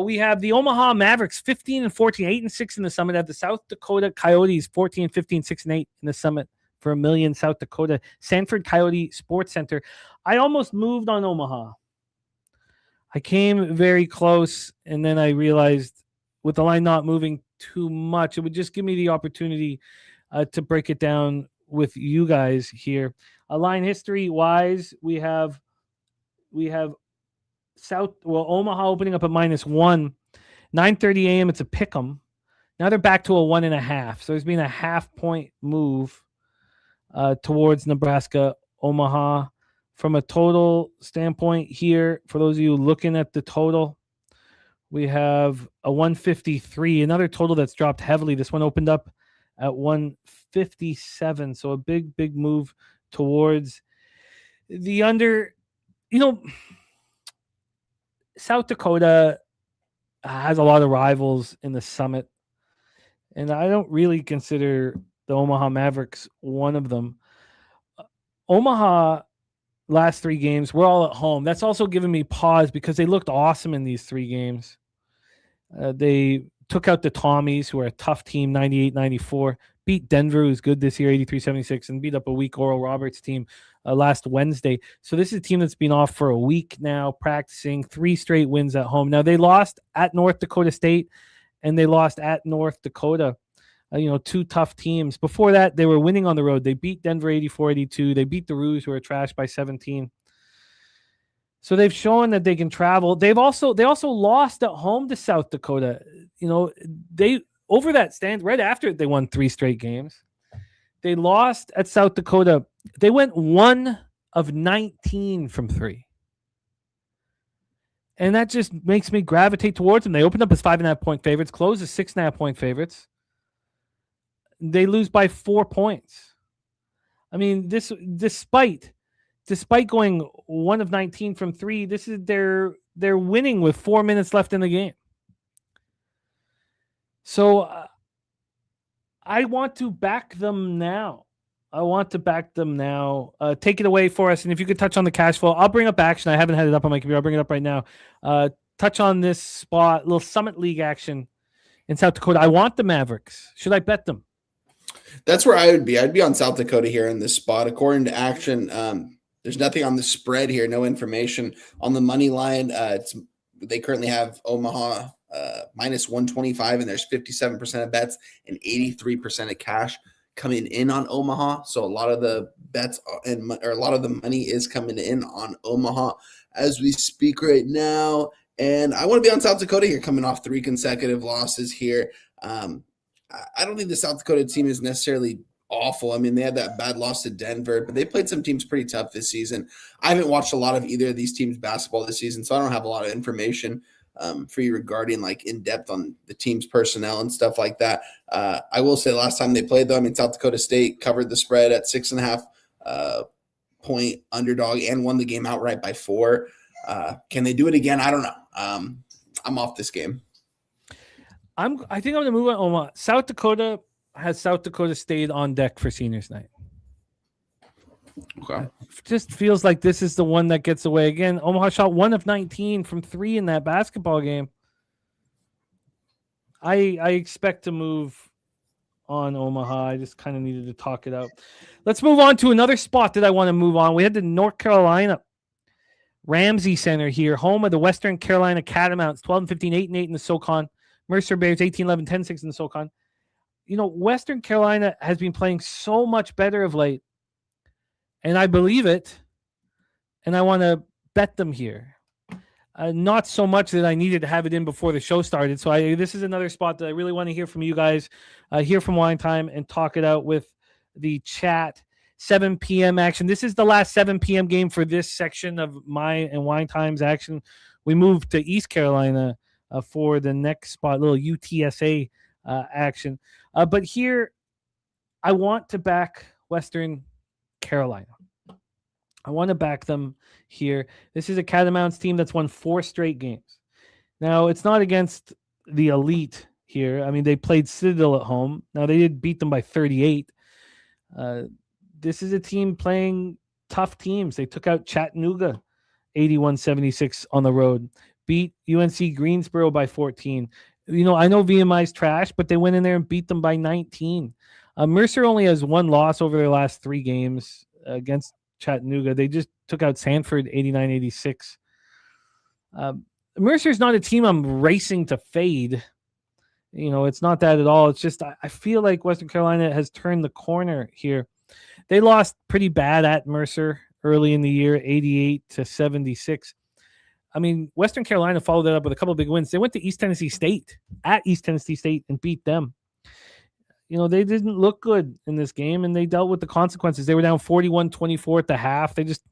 We have the Omaha Mavericks 15-14, 8-6 in the Summit. Have the South Dakota Coyotes 14-15, 6-8 in the Summit for $1 million. South Dakota Sanford Coyote Sports Center. I almost moved on Omaha. I came very close, and then I realized with the line not moving too much, it would just give me the opportunity to break it down with you guys here. Line history wise, we have Omaha opening up at -1, 9:30 a.m. It's a pick'em. Now they're back to a 1.5. So there's been a 0.5 point move towards Nebraska, Omaha. From a total standpoint here, for those of you looking at the total, we have a 153, another total that's dropped heavily. This one opened up at 157. So a big move towards the under. South Dakota has a lot of rivals in the Summit, and I don't really consider the Omaha Mavericks one of them. Omaha last 3 games, we're all at home. That's also given me pause because they looked awesome in these 3 games. They took out the Tommies, who are a tough team, 98-94. Beat Denver, who's good this year, 83-76, and beat up a weak Oral Roberts team last Wednesday. So this is a team that's been off for a week now, practicing 3 straight wins at home. Now, they lost at North Dakota State, and they lost at North Dakota. 2 tough teams. Before that, they were winning on the road. They beat Denver 84-82. They beat the Roos, who are trashed by 17. So they've shown that they can travel. They also lost at home to South Dakota. They over that stand right after they won 3 straight games. They lost at South Dakota. They went 1 of 19 from 3. And that just makes me gravitate towards them. They opened up as 5.5 point favorites, closed as 6.5 point favorites. They lose by 4 points. I mean, this despite going 1 of 19 from 3, this is they're winning with 4 minutes left in the game. So I want to back them now. Take it away for us. And if you could touch on the cash flow, I'll bring up action. I haven't had it up on my computer. I'll bring it up right now. Touch on this spot, little Summit League action in South Dakota. I want the Mavericks. Should I bet them? That's where I would be. I'd be on South Dakota here in this spot. According to Action, there's nothing on the spread here, no information on the money line. They currently have Omaha -125, and there's 57% of bets and 83% of cash coming in on Omaha. So a lot of the bets or a lot of the money is coming in on Omaha as we speak right now. And I want to be on South Dakota here, coming off 3 consecutive losses here. I don't think the South Dakota team is necessarily awful. I mean, they had that bad loss to Denver, but they played some teams pretty tough this season. I haven't watched a lot of either of these teams' basketball this season, so I don't have a lot of information for you regarding like in depth on the team's personnel and stuff like that. I will say the last time they played, though, I mean, South Dakota State covered the spread at 6.5 point underdog and won the game outright by 4. Can they do it again? I don't know. I'm off this game. I think I'm going to move on. Omaha. South Dakota has South Dakota State on deck for seniors night. Okay. It just feels like this is the one that gets away again. Omaha shot 1 of 19 from 3 in that basketball game. I expect to move on Omaha. I just kind of needed to talk it out. Let's move on to another spot that I want to move on. We had the North Carolina Ramsey Center here, home of the Western Carolina Catamounts, 12-15, 8-8 in the SoCon. Mercer Bears, 18-11, 10-6 in the SoCon. You know, Western Carolina has been playing so much better of late, and I believe it, and I want to bet them here. Not so much that I needed to have it in before the show started, so this is another spot that I really want to hear from you guys, hear from Wine Time, and talk it out with the chat. 7 p.m. action. This is the last 7 p.m. game for this section of my and Wine Time's action. We moved to East Carolina for the next spot, little UTSA action. But here, I want to back Western Carolina. I want to back them here. This is a Catamounts team that's won 4 straight games. Now, it's not against the elite here. I mean, they played Citadel at home. Now, they did beat them by 38. This is a team playing tough teams. They took out Chattanooga 81-76 on the road, beat UNC Greensboro by 14. You know, I know VMI's trash, but they went in there and beat them by 19. Mercer only has 1 loss over their last 3 games against Chattanooga. They just took out Sanford 89-86. Mercer's not a team I'm racing to fade. You know, it's not that at all. It's just I feel like Western Carolina has turned the corner here. They lost pretty bad at Mercer early in the year, 88-76. I mean, Western Carolina followed that up with a couple of big wins. They went to East Tennessee State and beat them. You know, they didn't look good in this game, and they dealt with the consequences. They were down 41-24 at the half. They just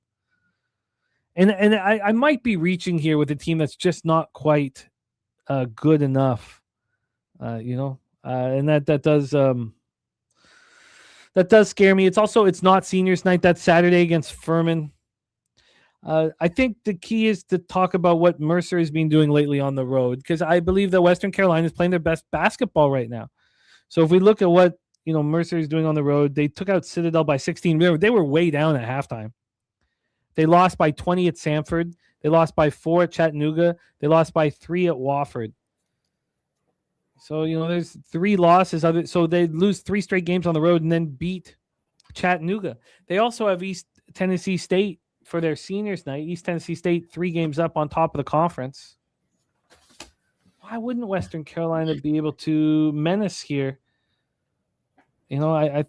and I might be reaching here with a team that's just not quite good enough. And that does scare me. It's not seniors night. That's Saturday against Furman. I think the key is to talk about what Mercer has been doing lately on the road, because I believe that Western Carolina is playing their best basketball right now. So if we look at what Mercer is doing on the road, they took out Citadel by 16. They were way down at halftime. They lost by 20 at Sanford. They lost by 4 at Chattanooga. They lost by 3 at Wofford. So, there's 3 losses. So they lose 3 straight games on the road and then beat Chattanooga. They also have East Tennessee State for their seniors night. East Tennessee State 3 games up on top of the conference. Why wouldn't Western Carolina be able to menace here? I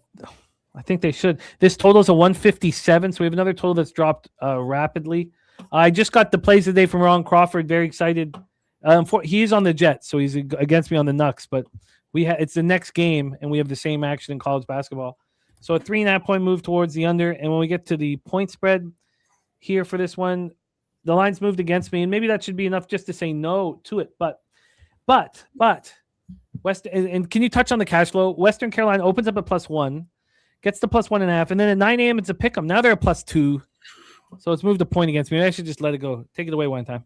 think they should. This total is a 157, so we have another total that's dropped rapidly. I just got the plays today from Ron Crawford. Very excited. He's on the Jets, so he's against me on the Knucks, but it's the next game, and we have the same action in college basketball. So a 3.5-point move towards the under, and when we get to the point spread here for this one, the line's moved against me, and maybe that should be enough just to say no to it. But and can you touch on the cash flow? Western Carolina opens up at +1, gets to +1.5, and then at 9 a.m. it's a pick 'em. Now they're at +2, so it's moved a point against me. Maybe I should just let it go. Take it away one time.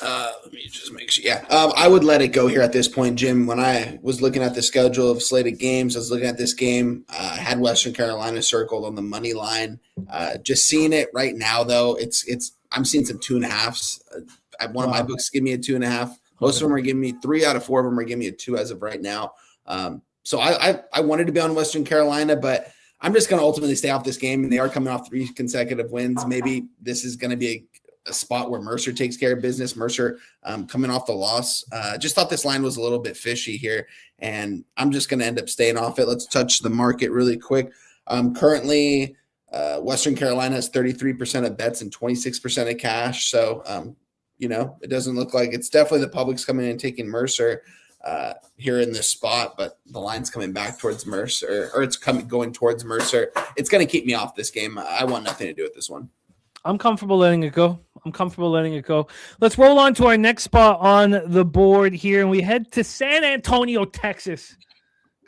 Let me just make sure. Yeah, I would let it go here at this point, Jim. When I was looking at the schedule of slated games, I was looking at this game. I had Western Carolina circled on the money line. Just seeing it right now, though, I'm seeing some 2.5s. One of my books give me a 2.5. Most of them are giving me 3 out of 4 of them are giving me a 2 as of right now. So I wanted to be on Western Carolina, but I'm just going to ultimately stay off this game, and they are coming off 3 consecutive wins. Maybe this is going to be a spot where Mercer takes care of business. Mercer coming off the loss. Just thought this line was a little bit fishy here, and I'm just going to end up staying off it. Let's touch the market really quick. Currently, Western Carolina has 33% of bets and 26% of cash. So, it doesn't look like it's definitely the public's coming in and taking Mercer. here in this spot, but the line's coming back towards Mercer, or it's going towards Mercer. It's going to keep me off this game. I want nothing to do with this one. I'm comfortable letting it go. Let's roll on to our next spot on the board here, and we head to San Antonio, Texas.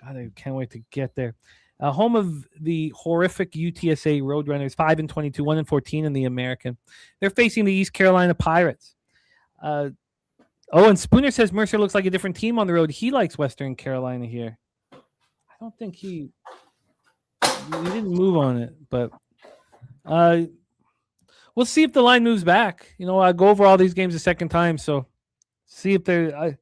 God, I can't wait to get there. Home of the horrific UTSA Roadrunners, 5-22, 1-14 in the American. They're facing the East Carolina Pirates. And Spooner says Mercer looks like a different team on the road. He likes Western Carolina here. I don't think he didn't move on it, but we'll see if the line moves back. I go over all these games a second time, so see if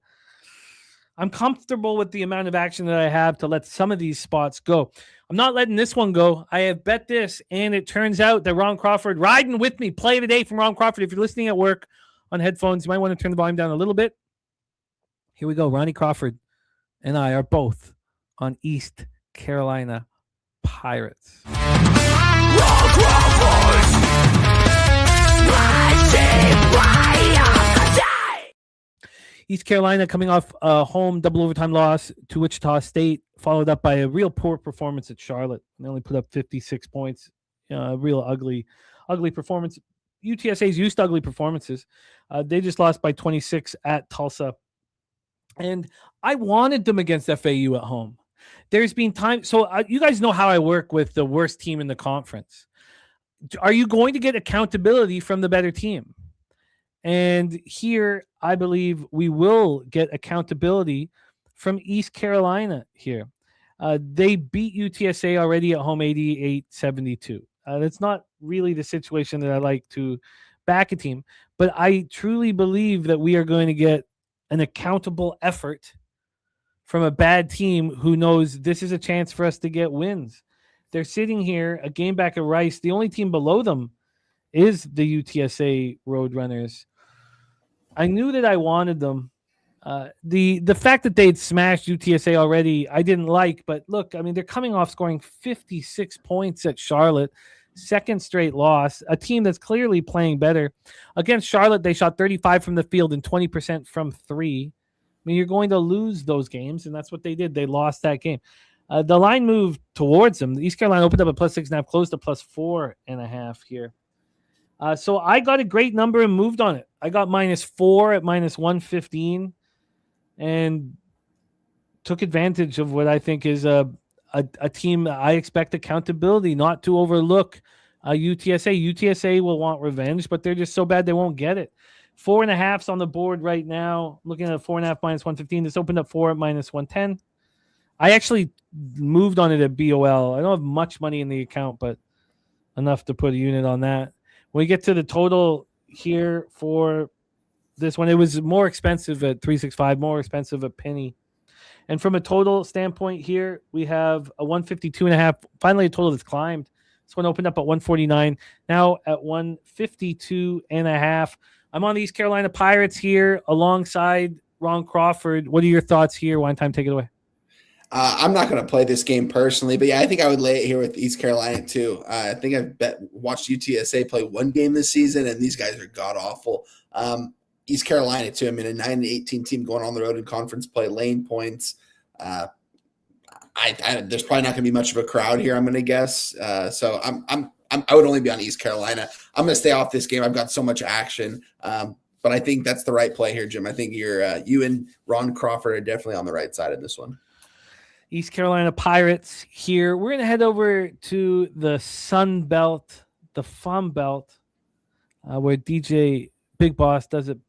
I'm comfortable with the amount of action that I have to let some of these spots go. I'm not letting this one go. I have bet this, and it turns out that Ron Crawford riding with me. Play today from Ron Crawford. If you're listening at work on headphones, you might want to turn the volume down a little bit. Here we go. Ronnie Crawford and I are both on East Carolina Pirates. Ron Crawford! East Carolina coming off a home double overtime loss to Wichita State, followed up by a real poor performance at Charlotte. They only put up 56 points. Real ugly performance. UTSA's used to ugly performances. They just lost by 26 at Tulsa. And I wanted them against FAU at home. There's been time. So you guys know how I work with the worst team in the conference. Are you going to get accountability from the better team? And here, I believe we will get accountability from East Carolina here. They beat UTSA already at home 88-72. That's not really the situation that I like to back a team, but I truly believe that we are going to get an accountable effort from a bad team who knows this is a chance for us to get wins. They're sitting here, a game back at Rice. The only team below them is the UTSA Roadrunners. I knew that I wanted them. The fact that they'd smashed UTSA already, I didn't like. But look, I mean, they're coming off scoring 56 points at Charlotte, second straight loss, a team that's clearly playing better. Against Charlotte, they shot 35 from the field and 20% from three. I mean, you're going to lose those games, and that's what they did. They lost that game. The line moved towards them. East Carolina opened up at +6.5, closed to +4.5 here. So I got a great number and moved on it. I got -4 at -115 and took advantage of what I think is a team that I expect accountability, not to overlook UTSA. UTSA will want revenge, but they're just so bad they won't get it. 4.5's on the board right now. Looking at 4.5 -115. This opened up 4 at -110. I actually moved on it at BOL. I don't have much money in the account, but enough to put a unit on that. When we get to the total here for this one, it was more expensive at 365, more expensive at Penny. And from a total standpoint here, we have a 152.5. Finally, a total that's climbed. This one opened up at 149, now at 152.5. I'm on the East Carolina Pirates here alongside Ron Crawford. What are your thoughts here? Wine Time, take it away. I'm not going to play this game personally, but yeah, I think I would lay it here with East Carolina too. I think I've watched UTSA play one game this season, and these guys are god awful. East Carolina too. I mean, a 9-18 team going on the road in conference play, lane points. There's probably not going to be much of a crowd here, I'm going to guess. So I would only be on East Carolina. I'm going to stay off this game. I've got so much action, but I think that's the right play here, Jim. I think you and Ron Crawford are definitely on the right side of this one. East Carolina Pirates here. We're going to head over to the Sun Belt, the Fun Belt, where DJ Big Boss does it.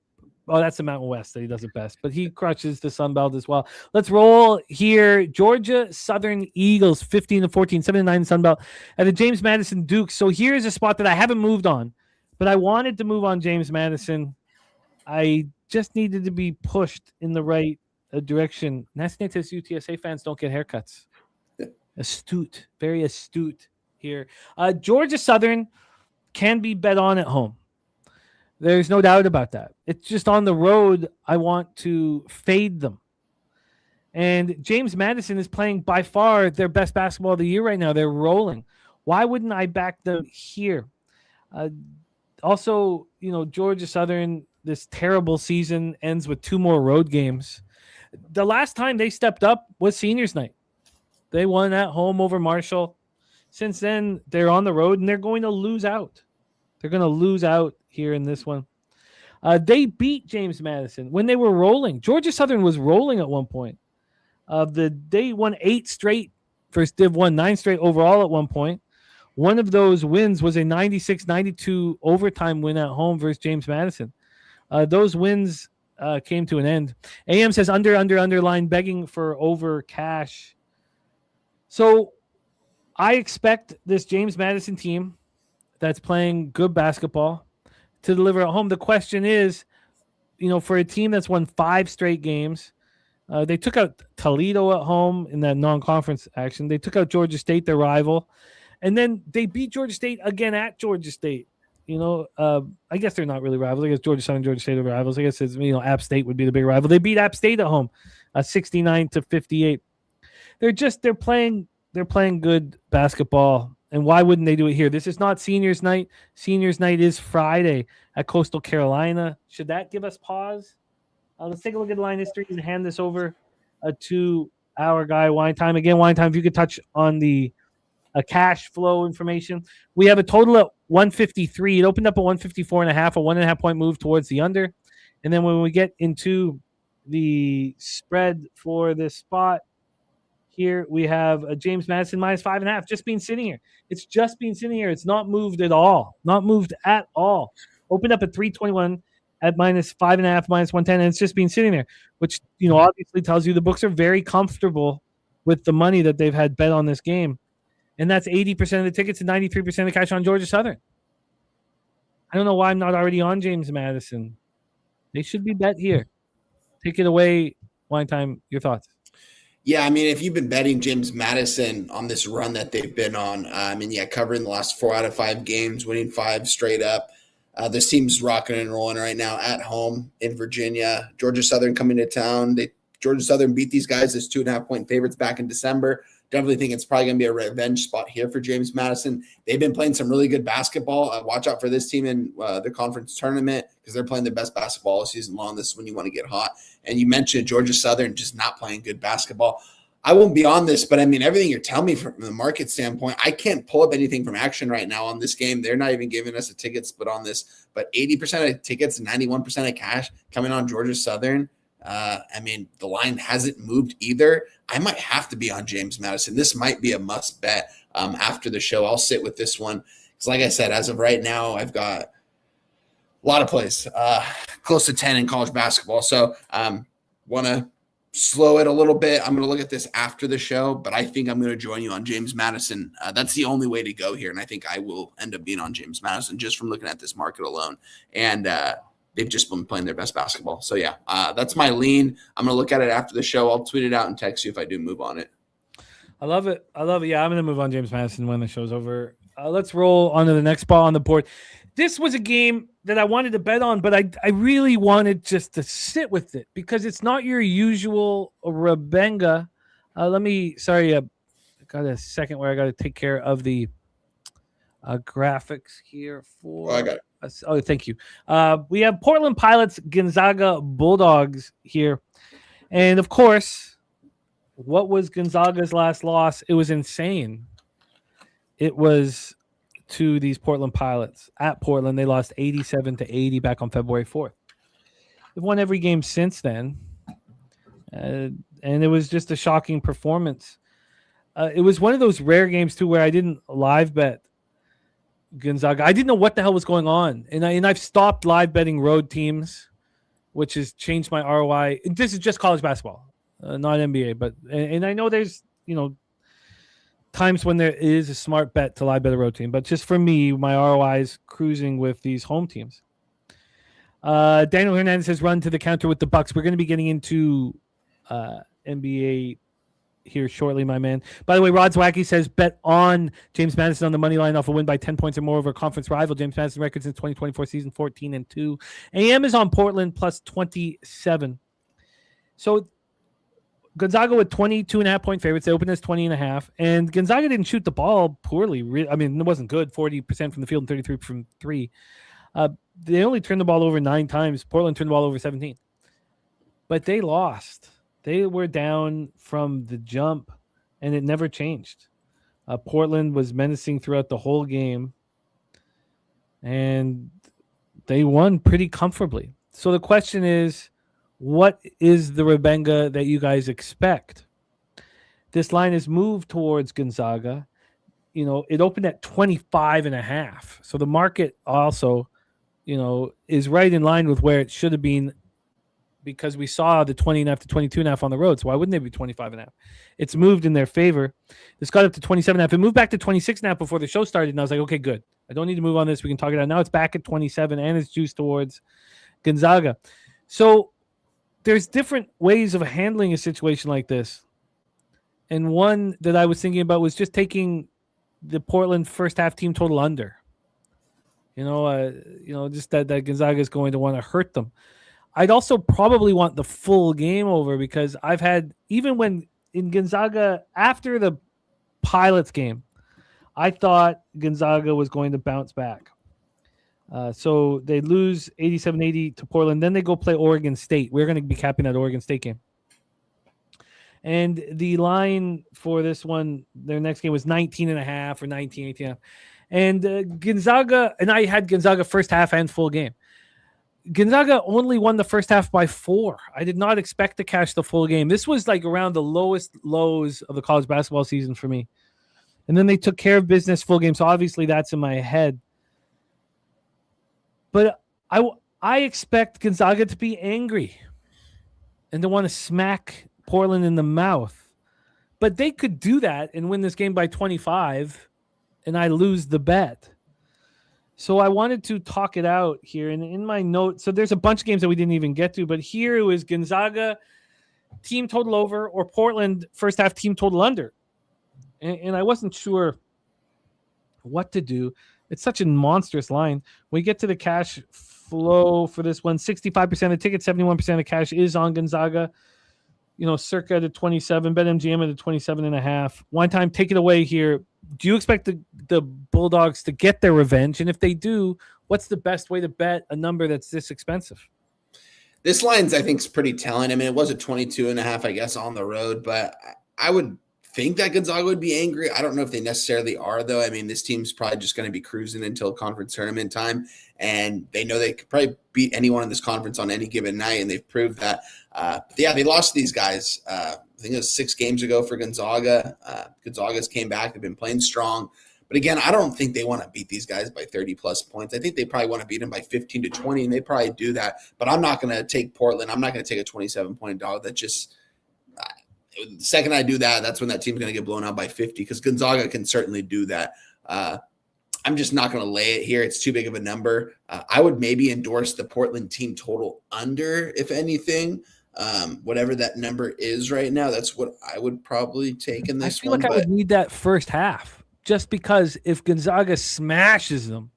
Oh, that's the Mountain West that he does it best, but he crushes the Sun Belt as well. Let's roll here. Georgia Southern Eagles, 15-14, 7-9 Sun Belt at the James Madison Dukes. So here's a spot that I haven't moved on, but I wanted to move on James Madison. I just needed to be pushed in the right direction. Nassinitas UTSA fans don't get haircuts. Astute, very astute here. Georgia Southern can be bet on at home. There's no doubt about that. It's just on the road, I want to fade them. And James Madison is playing by far their best basketball of the year right now. They're rolling. Why wouldn't I back them here? Also, Georgia Southern, this terrible season ends with 2 more road games. The last time they stepped up was seniors night. They won at home over Marshall. Since then, they're on the road, and they're going to lose out. They're going to lose out here in this one. They beat James Madison when they were rolling. Georgia Southern was rolling at one point. They won 8 straight versus Div 1, 9 straight overall at one point. One of those wins was a 96-92 overtime win at home versus James Madison. Those wins came to an end. AM says underline begging for over cash. So I expect this James Madison team that's playing good basketball to deliver at home. The question is, for a team that's won 5 straight games, they took out Toledo at home in that non-conference action. They took out Georgia State, their rival, and then they beat Georgia State again at Georgia State. I guess they're not really rivals. I guess Georgia Southern and Georgia State are rivals. I guess it's, App State would be the big rival. They beat App State at home, 69-58. They're playing good basketball. And why wouldn't they do it here? This is not seniors night. Seniors night is Friday at Coastal Carolina. Should that give us pause? Let's take a look at the line history and hand this over to our guy, Wine Time. Again, Wine Time, if you could touch on the cash flow information. We have a total at 153. It opened up at 154.5, a 1.5 point move towards the under. And then when we get into the spread for this spot, here we have a James Madison minus 5.5, just been sitting here. It's just been sitting here. It's not moved at all. Not moved at all. Opened up at 321 at minus 5.5, minus 110, and it's just been sitting there, which obviously tells you the books are very comfortable with the money that they've had bet on this game. And that's 80% of the tickets and 93% of the cash on Georgia Southern. I don't know why I'm not already on James Madison. They should be bet here. Take it away, Wine Time. Your thoughts? Yeah, if you've been betting James Madison on this run that they've been on, covering the last 4 out of 5 games, winning 5 straight up. This team's rocking and rolling right now at home in Virginia. Georgia Southern coming to town. Georgia Southern beat these guys as 2.5 point favorites back in December. Definitely think it's probably going to be a revenge spot here for James Madison. They've been playing some really good basketball. Watch out for this team in the conference tournament because they're playing their best basketball all season long. This is when you want to get hot. And you mentioned Georgia Southern just not playing good basketball. I won't be on this, but everything you're telling me from the market standpoint, I can't pull up anything from Action right now on this game. They're not even giving us a ticket split on this, but 80% of tickets, 91% of cash coming on Georgia Southern. The line hasn't moved either. I might have to be on James Madison. This might be a must bet after the show. I'll sit with this one because, like I said, as of right now, I've got a lot of plays, close to 10 in college basketball. So want to slow it a little bit. I'm going to look at this after the show, but I think I'm going to join you on James Madison. That's the only way to go here, and I think I will end up being on James Madison just from looking at this market alone. And they've just been playing their best basketball. So, yeah, that's my lean. I'm going to look at it after the show. I'll tweet it out and text you if I do move on it. I love it. Yeah, I'm going to move on James Madison when the show's over. Let's roll on to the next ball on the board. This was a game that I wanted to bet on, but I really wanted just to sit with it because it's not your usual Rebenga. I got a second where I got to take care of the graphics here for. Oh, I got it. Oh, thank you. We have Portland Pilots, Gonzaga Bulldogs here. And, of course, what was Gonzaga's last loss? It was insane. It was to these Portland Pilots. At Portland, they lost 87-80 back on February 4th. They've won every game since then. And it was just a shocking performance. It was one of those rare games, too, where I didn't live bet Gonzaga. I didn't know what the hell was going on. And I've stopped live betting road teams, which has changed my ROI. This is just college basketball, not NBA. But I know there's, times when there is a smart bet to live bet a road team. But just for me, my ROI is cruising with these home teams. Daniel Hernandez has run to the counter with the Bucks. We're going to be getting into NBA here shortly, my man. By the way, Rod Zwacky says bet on James Madison on the money line off a win by 10 points or more over a conference rival. James Madison record since 2024 season 14-2. AM is on Portland plus 27. So Gonzaga with 22.5 point favorites. They opened as 20.5, and Gonzaga didn't shoot the ball poorly. It wasn't good. 40% from the field and 33 from 3. They only turned the ball over 9 times. Portland turned the ball over 17, but they lost. They were down from the jump, and it never changed. Portland was menacing throughout the whole game, and they won pretty comfortably. So the question is, what is the Rebenga that you guys expect? This line has moved towards Gonzaga. It opened at 25.5. So the market also, is right in line with where it should have been, because we saw the 20.5 to 22.5 on the road. So why wouldn't it be 25.5? It's moved in their favor. This got up to 27.5. It moved back to 26.5 before the show started. And I was like, okay, good. I don't need to move on this. We can talk it out. Now it's back at 27 and it's juiced towards Gonzaga. So there's different ways of handling a situation like this. And one that I was thinking about was just taking the Portland first half team total under. Just that Gonzaga is going to want to hurt them. I'd also probably want the full game over, because I've had, even when in Gonzaga after the Pilots game, I thought Gonzaga was going to bounce back. So they lose 87-80 to Portland. Then they go play Oregon State. We're going to be capping that Oregon State game. And the line for this one, their next game was 19.5 or 18.5. And Gonzaga, and I had Gonzaga first half and full game. Gonzaga only won the first half by 4. I did not expect to cash the full game. This was like around the lowest lows of the college basketball season for me. And then they took care of business full game. So obviously that's in my head. But I expect Gonzaga to be angry and to want to smack Portland in the mouth. But they could do that and win this game by 25, and I lose the bet. So I wanted to talk it out here. And in my notes, so there's a bunch of games that we didn't even get to, but here it was Gonzaga team total over or Portland first half team total under. And I wasn't sure what to do. It's such a monstrous line. We get to the cash flow for this one. 65% of tickets, 71% of cash is on Gonzaga. Circa to 27, BetMGM at 27.5. One time, take it away here. Do you expect the Bulldogs to get their revenge? And if they do, what's the best way to bet a number that's this expensive? This line's, I think, is pretty telling. I mean, it was a 22.5, I guess, on the road, but I would think that Gonzaga would be angry. I don't know if they necessarily are, though. I mean, this team's probably just going to be cruising until conference tournament time, and they know they could probably beat anyone in this conference on any given night, and they've proved that. They lost these guys. I think it was 6 games ago for Gonzaga. Gonzaga's came back. They've been playing strong. But again, I don't think they want to beat these guys by 30-plus points. I think they probably want to beat them by 15 to 20, and they probably do that. But I'm not going to take Portland. I'm not going to take a 27-point dog. That just the second I do that, that's when that team's going to get blown out by 50, because Gonzaga can certainly do that. I'm just not going to lay it here. It's too big of a number. I would maybe endorse the Portland team total under, if anything. Whatever that number is right now, that's what I would probably take in this one. I would need that first half, just because if Gonzaga smashes them,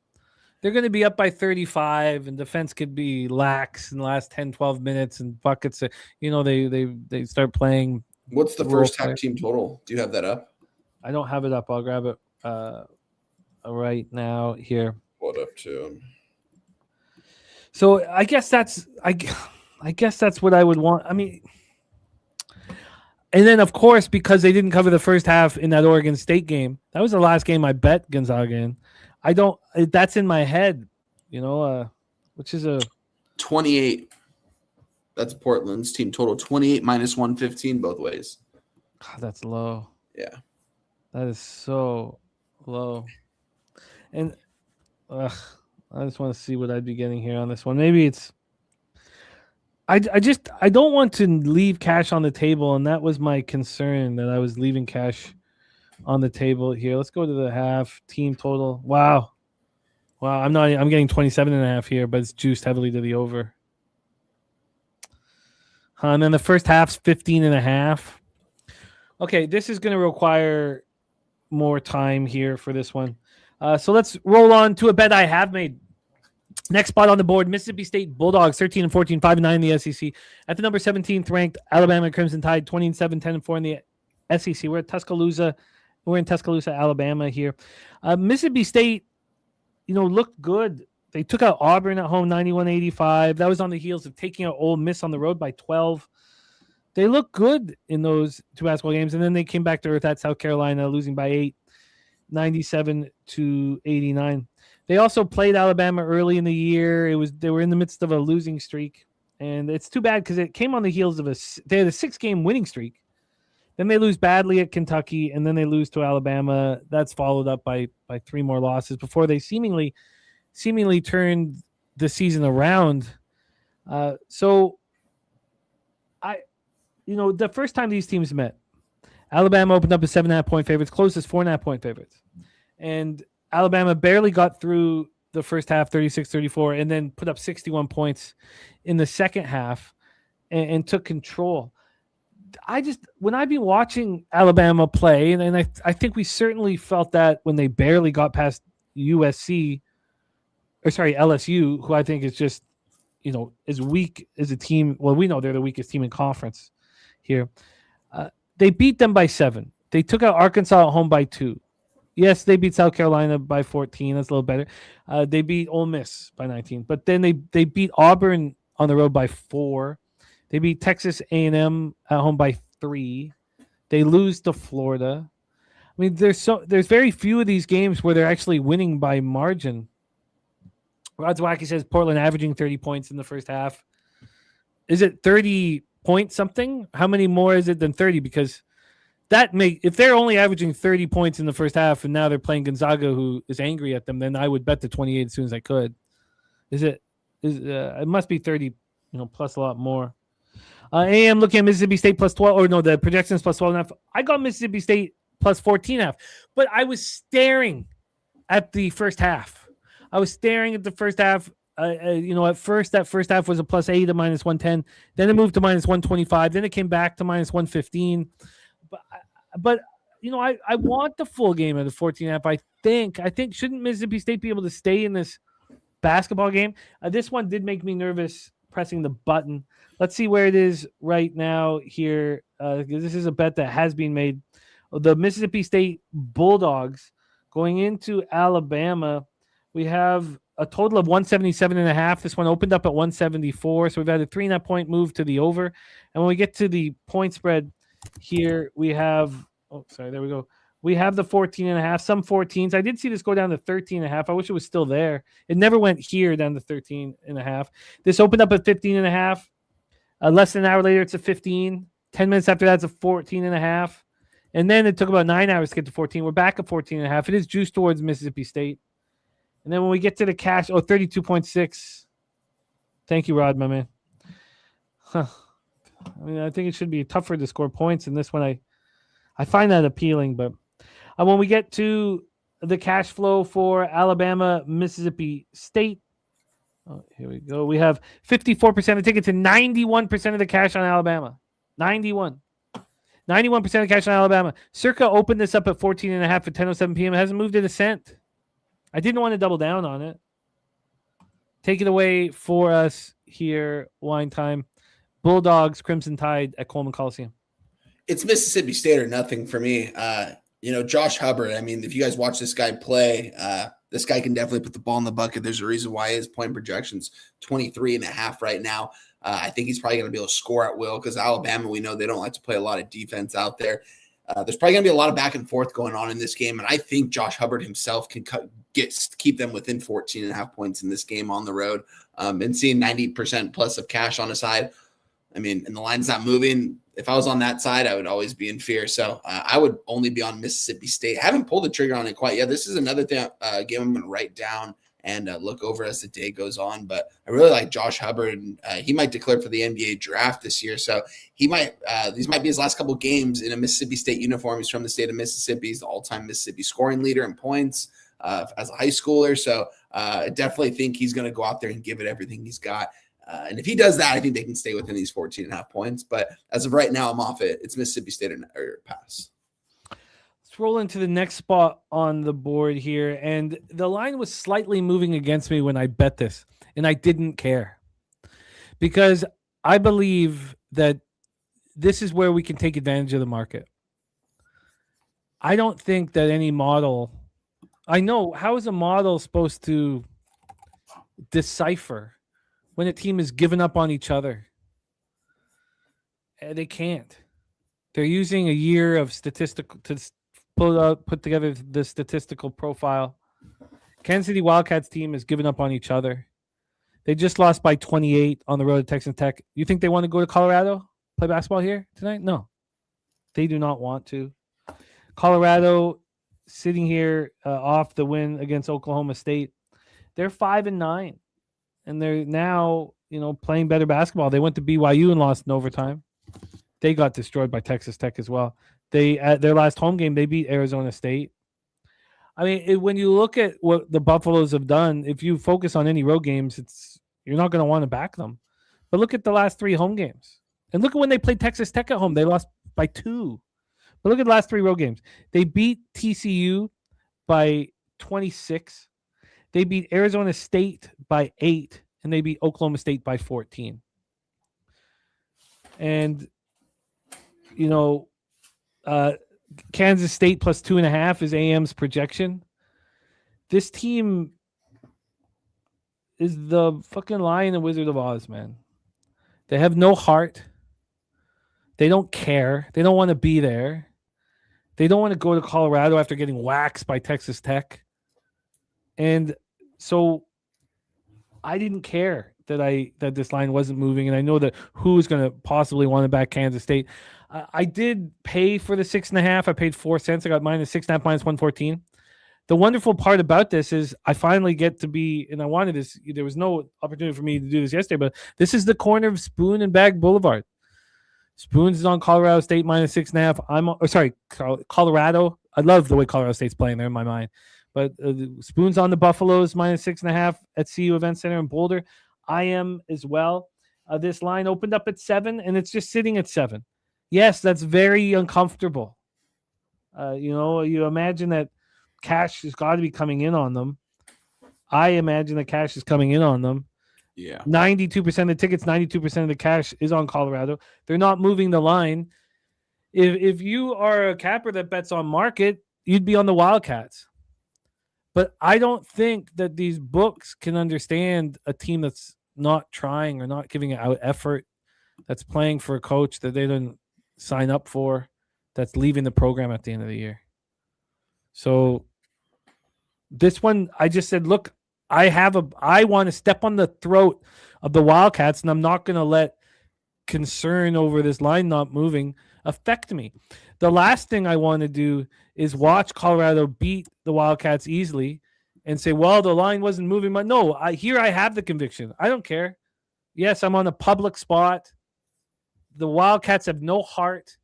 they're going to be up by 35, and defense could be lax in the last 10, 12 minutes, and buckets. They start playing. What's the first half team total? Do you have that up? I don't have it up. I'll grab it right now here. What up to? So I guess that's what I would want. I mean, and then of course, because they didn't cover the first half in that Oregon State game, that was the last game I bet Gonzaga in. That's in my head, which is a 28. That's Portland's team total. 28 minus 115 both ways. God, that's low. Yeah. That is so low. And I just want to see what I'd be getting here on this one. Maybe it's I don't want to leave cash on the table, and that was my concern, that I was leaving cash on the table here. Let's go to the half team total. Wow. I'm getting 27.5 here, but it's juiced heavily to the over. And then the first half's 15.5. Okay, this is going to require more time here for this one. So let's roll on to a bet I have made. Next spot on the board, Mississippi State Bulldogs, 13-14, 5-9 in the SEC. At the number 17th ranked Alabama Crimson Tide, 20-7, 10-4 in the SEC. We're at Tuscaloosa. We're in Tuscaloosa, Alabama here. Mississippi State, looked good. They took out Auburn at home, 91-85. That was on the heels of taking out Ole Miss on the road by 12. They look good in those 2 basketball games, and then they came back to earth at South Carolina, losing by 8, 97-89. They also played Alabama early in the year. They were in the midst of a losing streak, and it's too bad because it came on the heels of they had a 6-game winning streak. Then they lose badly at Kentucky, and then they lose to Alabama. That's followed up by 3 more losses before they seemingly turned the season around. So the first time these teams met, Alabama opened up as 7.5-point favorites, closed as 4.5-point favorites. And Alabama barely got through the first half, 36-34, and then put up 61 points in the second half and took control. When I've been watching Alabama play, and I think we certainly felt that when they barely got past LSU, who I think is just, as weak as a team. Well, we know they're the weakest team in conference here. They beat them by 7. They took out Arkansas at home by 2. Yes, they beat South Carolina by 14. That's a little better. They beat Ole Miss by 19. But then they beat Auburn on the road by 4. They beat Texas A&M at home by 3. They lose to Florida. I mean, there's very few of these games where they're actually winning by margin. Rod Zwacky says Portland averaging 30 points in the first half. Is it 30 point something? How many more is it than 30? Because if they're only averaging 30 points in the first half and now they're playing Gonzaga, who is angry at them, then I would bet the 28 as soon as I could. It must be 30, plus a lot more. AM looking at Mississippi State plus 12, or no, the projections plus 12.5. I got Mississippi State plus 14.5, but I was staring at the first half. At first that first half was a plus 8 to minus 110. Then it moved to minus 125. Then it came back to minus 115. But I want the full game at the 14.5. I think shouldn't Mississippi State be able to stay in this basketball game? This one did make me nervous pressing the button. Let's see where it is right now here. This is a bet that has been made. The Mississippi State Bulldogs going into Alabama. We have a total of 177.5. This one opened up at 174. So we've had a 3.5-point move to the over. And when we get to the point spread here, we have, there we go. We have the 14.5, some 14s. I did see this go down to 13.5. I wish it was still there. It never went here down to 13.5. This opened up at 15.5. Less than an hour later, it's a 15. 10 minutes after that, it's a 14.5. And then it took about 9 hours to get to 14. We're back at 14.5. It is juiced towards Mississippi State. And then when we get to the cash, 32.6. Thank you, Rod, my man. I mean, I think it should be tougher to score points in this one. I find that appealing, but when we get to the cash flow for Alabama, Mississippi State, here we go. We have 54% of tickets and 91% of the cash on Alabama. 91% of cash on Alabama. Circa opened this up at 14.5 at 10:07 p.m. It hasn't moved it a cent. I didn't want to double down on it. Take it away for us here, Wine Time. Bulldogs, Crimson Tide at Coleman Coliseum. It's Mississippi State or nothing for me. Josh Hubbard, I mean, if you guys watch this guy play, this guy can definitely put the ball in the bucket. There's a reason why his point projection's 23.5 right now. I think he's probably going to be able to score at will because Alabama, we know they don't like to play a lot of defense out there. There's probably going to be a lot of back and forth going on in this game, and I think Josh Hubbard himself can keep them within 14.5 points in this game on the road. And seeing 90% plus of cash on the side, I mean, and the line's not moving. If I was on that side, I would always be in fear. So I would only be on Mississippi State. I haven't pulled the trigger on it quite yet. This is another game I'm going to write down and look over as the day goes on. But I really like Josh Hubbard. He might declare for the NBA draft this year. So he might these might be his last couple games in a Mississippi State uniform. He's from the state of Mississippi. He's the all-time Mississippi scoring leader in points as a high schooler. So I definitely think he's going to go out there and give it everything he's got. And if he does that, I think they can stay within these 14.5 points. But as of right now, I'm off it. It's Mississippi State or pass. Let's roll into the next spot on the board here. And the line was slightly moving against me when I bet this. And I didn't care. Because I believe that this is where we can take advantage of the market. I don't think that any model... I know, how is a model supposed to decipher when a team is giving up on each other? They can't. They're using a year of statistical to put together the statistical profile. Kansas City Wildcats team has given up on each other. They just lost by 28 on the road at Texas Tech. You think they want to go to Colorado, play basketball here tonight? No, they do not want to. Colorado sitting here off the win against Oklahoma State. They're 5-9, and they're now playing better basketball. They went to BYU and lost in overtime. They got destroyed by Texas Tech as well. They at their last home game, they beat Arizona State. I mean, when you look at what the Buffaloes have done, if you focus on any road games, you're not going to want to back them. But look at the last 3 home games. And look at when they played Texas Tech at home. They lost by 2. But look at the last 3 road games. They beat TCU by 26. They beat Arizona State by 8. And they beat Oklahoma State by 14. And, Kansas State plus 2.5 is AM's projection. This team is the fucking Lion and Wizard of Oz, man. They have no heart. They don't care. They don't want to be there. They don't want to go to Colorado after getting waxed by Texas Tech. And so I didn't care that this line wasn't moving, and I know that who's going to possibly want to back Kansas State. I did pay for the 6.5. I paid 4 cents. I got -6.5 -114. The wonderful part about this is I finally get to be, and I wanted this. There was no opportunity for me to do this yesterday, but this is the corner of Spoon and Bag Boulevard. Spoons is on Colorado State -6.5. Colorado. I love the way Colorado State's playing there in my mind. But Spoon's on the Buffaloes -6.5 at CU Event Center in Boulder. I am as well. This line opened up at 7, and it's just sitting at 7. Yes, that's very uncomfortable. You imagine that cash has got to be coming in on them. I imagine that cash is coming in on them. Yeah. 92% of the tickets, 92% of the cash is on Colorado. They're not moving the line. If you are a capper that bets on market, you'd be on the Wildcats. But I don't think that these books can understand a team that's not trying or not giving it out effort, that's playing for a coach that they didn't sign up for, that's leaving the program at the end of the year. So this one, I just said, look, I want to step on the throat of the Wildcats, and I'm not going to let concern over this line not moving affect me. The last thing I want to do is watch Colorado beat the Wildcats easily and say, well, the line wasn't moving. But no, I have the conviction. I don't care. Yes, I'm on a public spot. The Wildcats have no heart,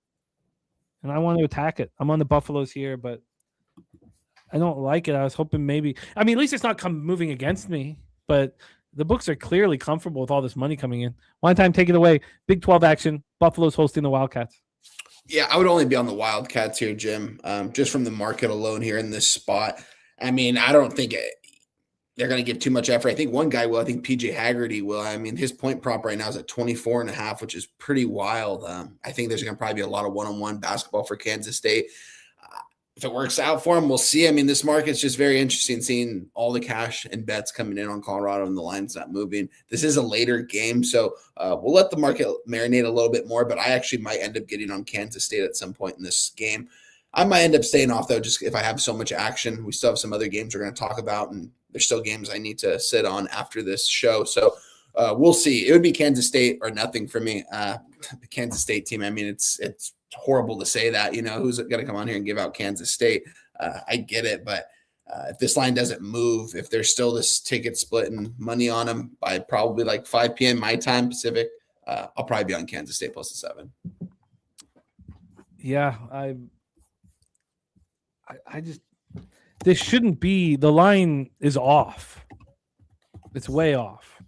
and I want to attack it. I'm on the Buffaloes here, but I don't like it. I was hoping maybe – at least it's not moving against me, but the books are clearly comfortable with all this money coming in. One time, take it away. Big 12 action. Buffalo's hosting the Wildcats. Yeah, I would only be on the Wildcats here, Jim, just from the market alone here in this spot. I don't think they're going to give too much effort. I think one guy will. I think PJ Haggerty will. His point prop right now is at 24.5, which is pretty wild. I think there's going to probably be a lot of one-on-one basketball for Kansas State. If it works out for them, we'll see. This market's just very interesting, seeing all the cash and bets coming in on Colorado and the line's not moving. This is a later game, so we'll let the market marinate a little bit more, but I actually might end up getting on Kansas State at some point in this game. I might end up staying off, though, just if I have so much action. We still have some other games we're going to talk about, and there's still games I need to sit on after this show. So we'll see. It would be Kansas State or nothing for me. The Kansas State team, it's horrible to say that. Who's going to come on here and give out Kansas State? I get it, but if this line doesn't move, if there's still this ticket split and money on them by probably like 5 p.m. my time Pacific, I'll probably be on Kansas State plus the 7. Yeah, I just this shouldn't be. The line is off. It's way off,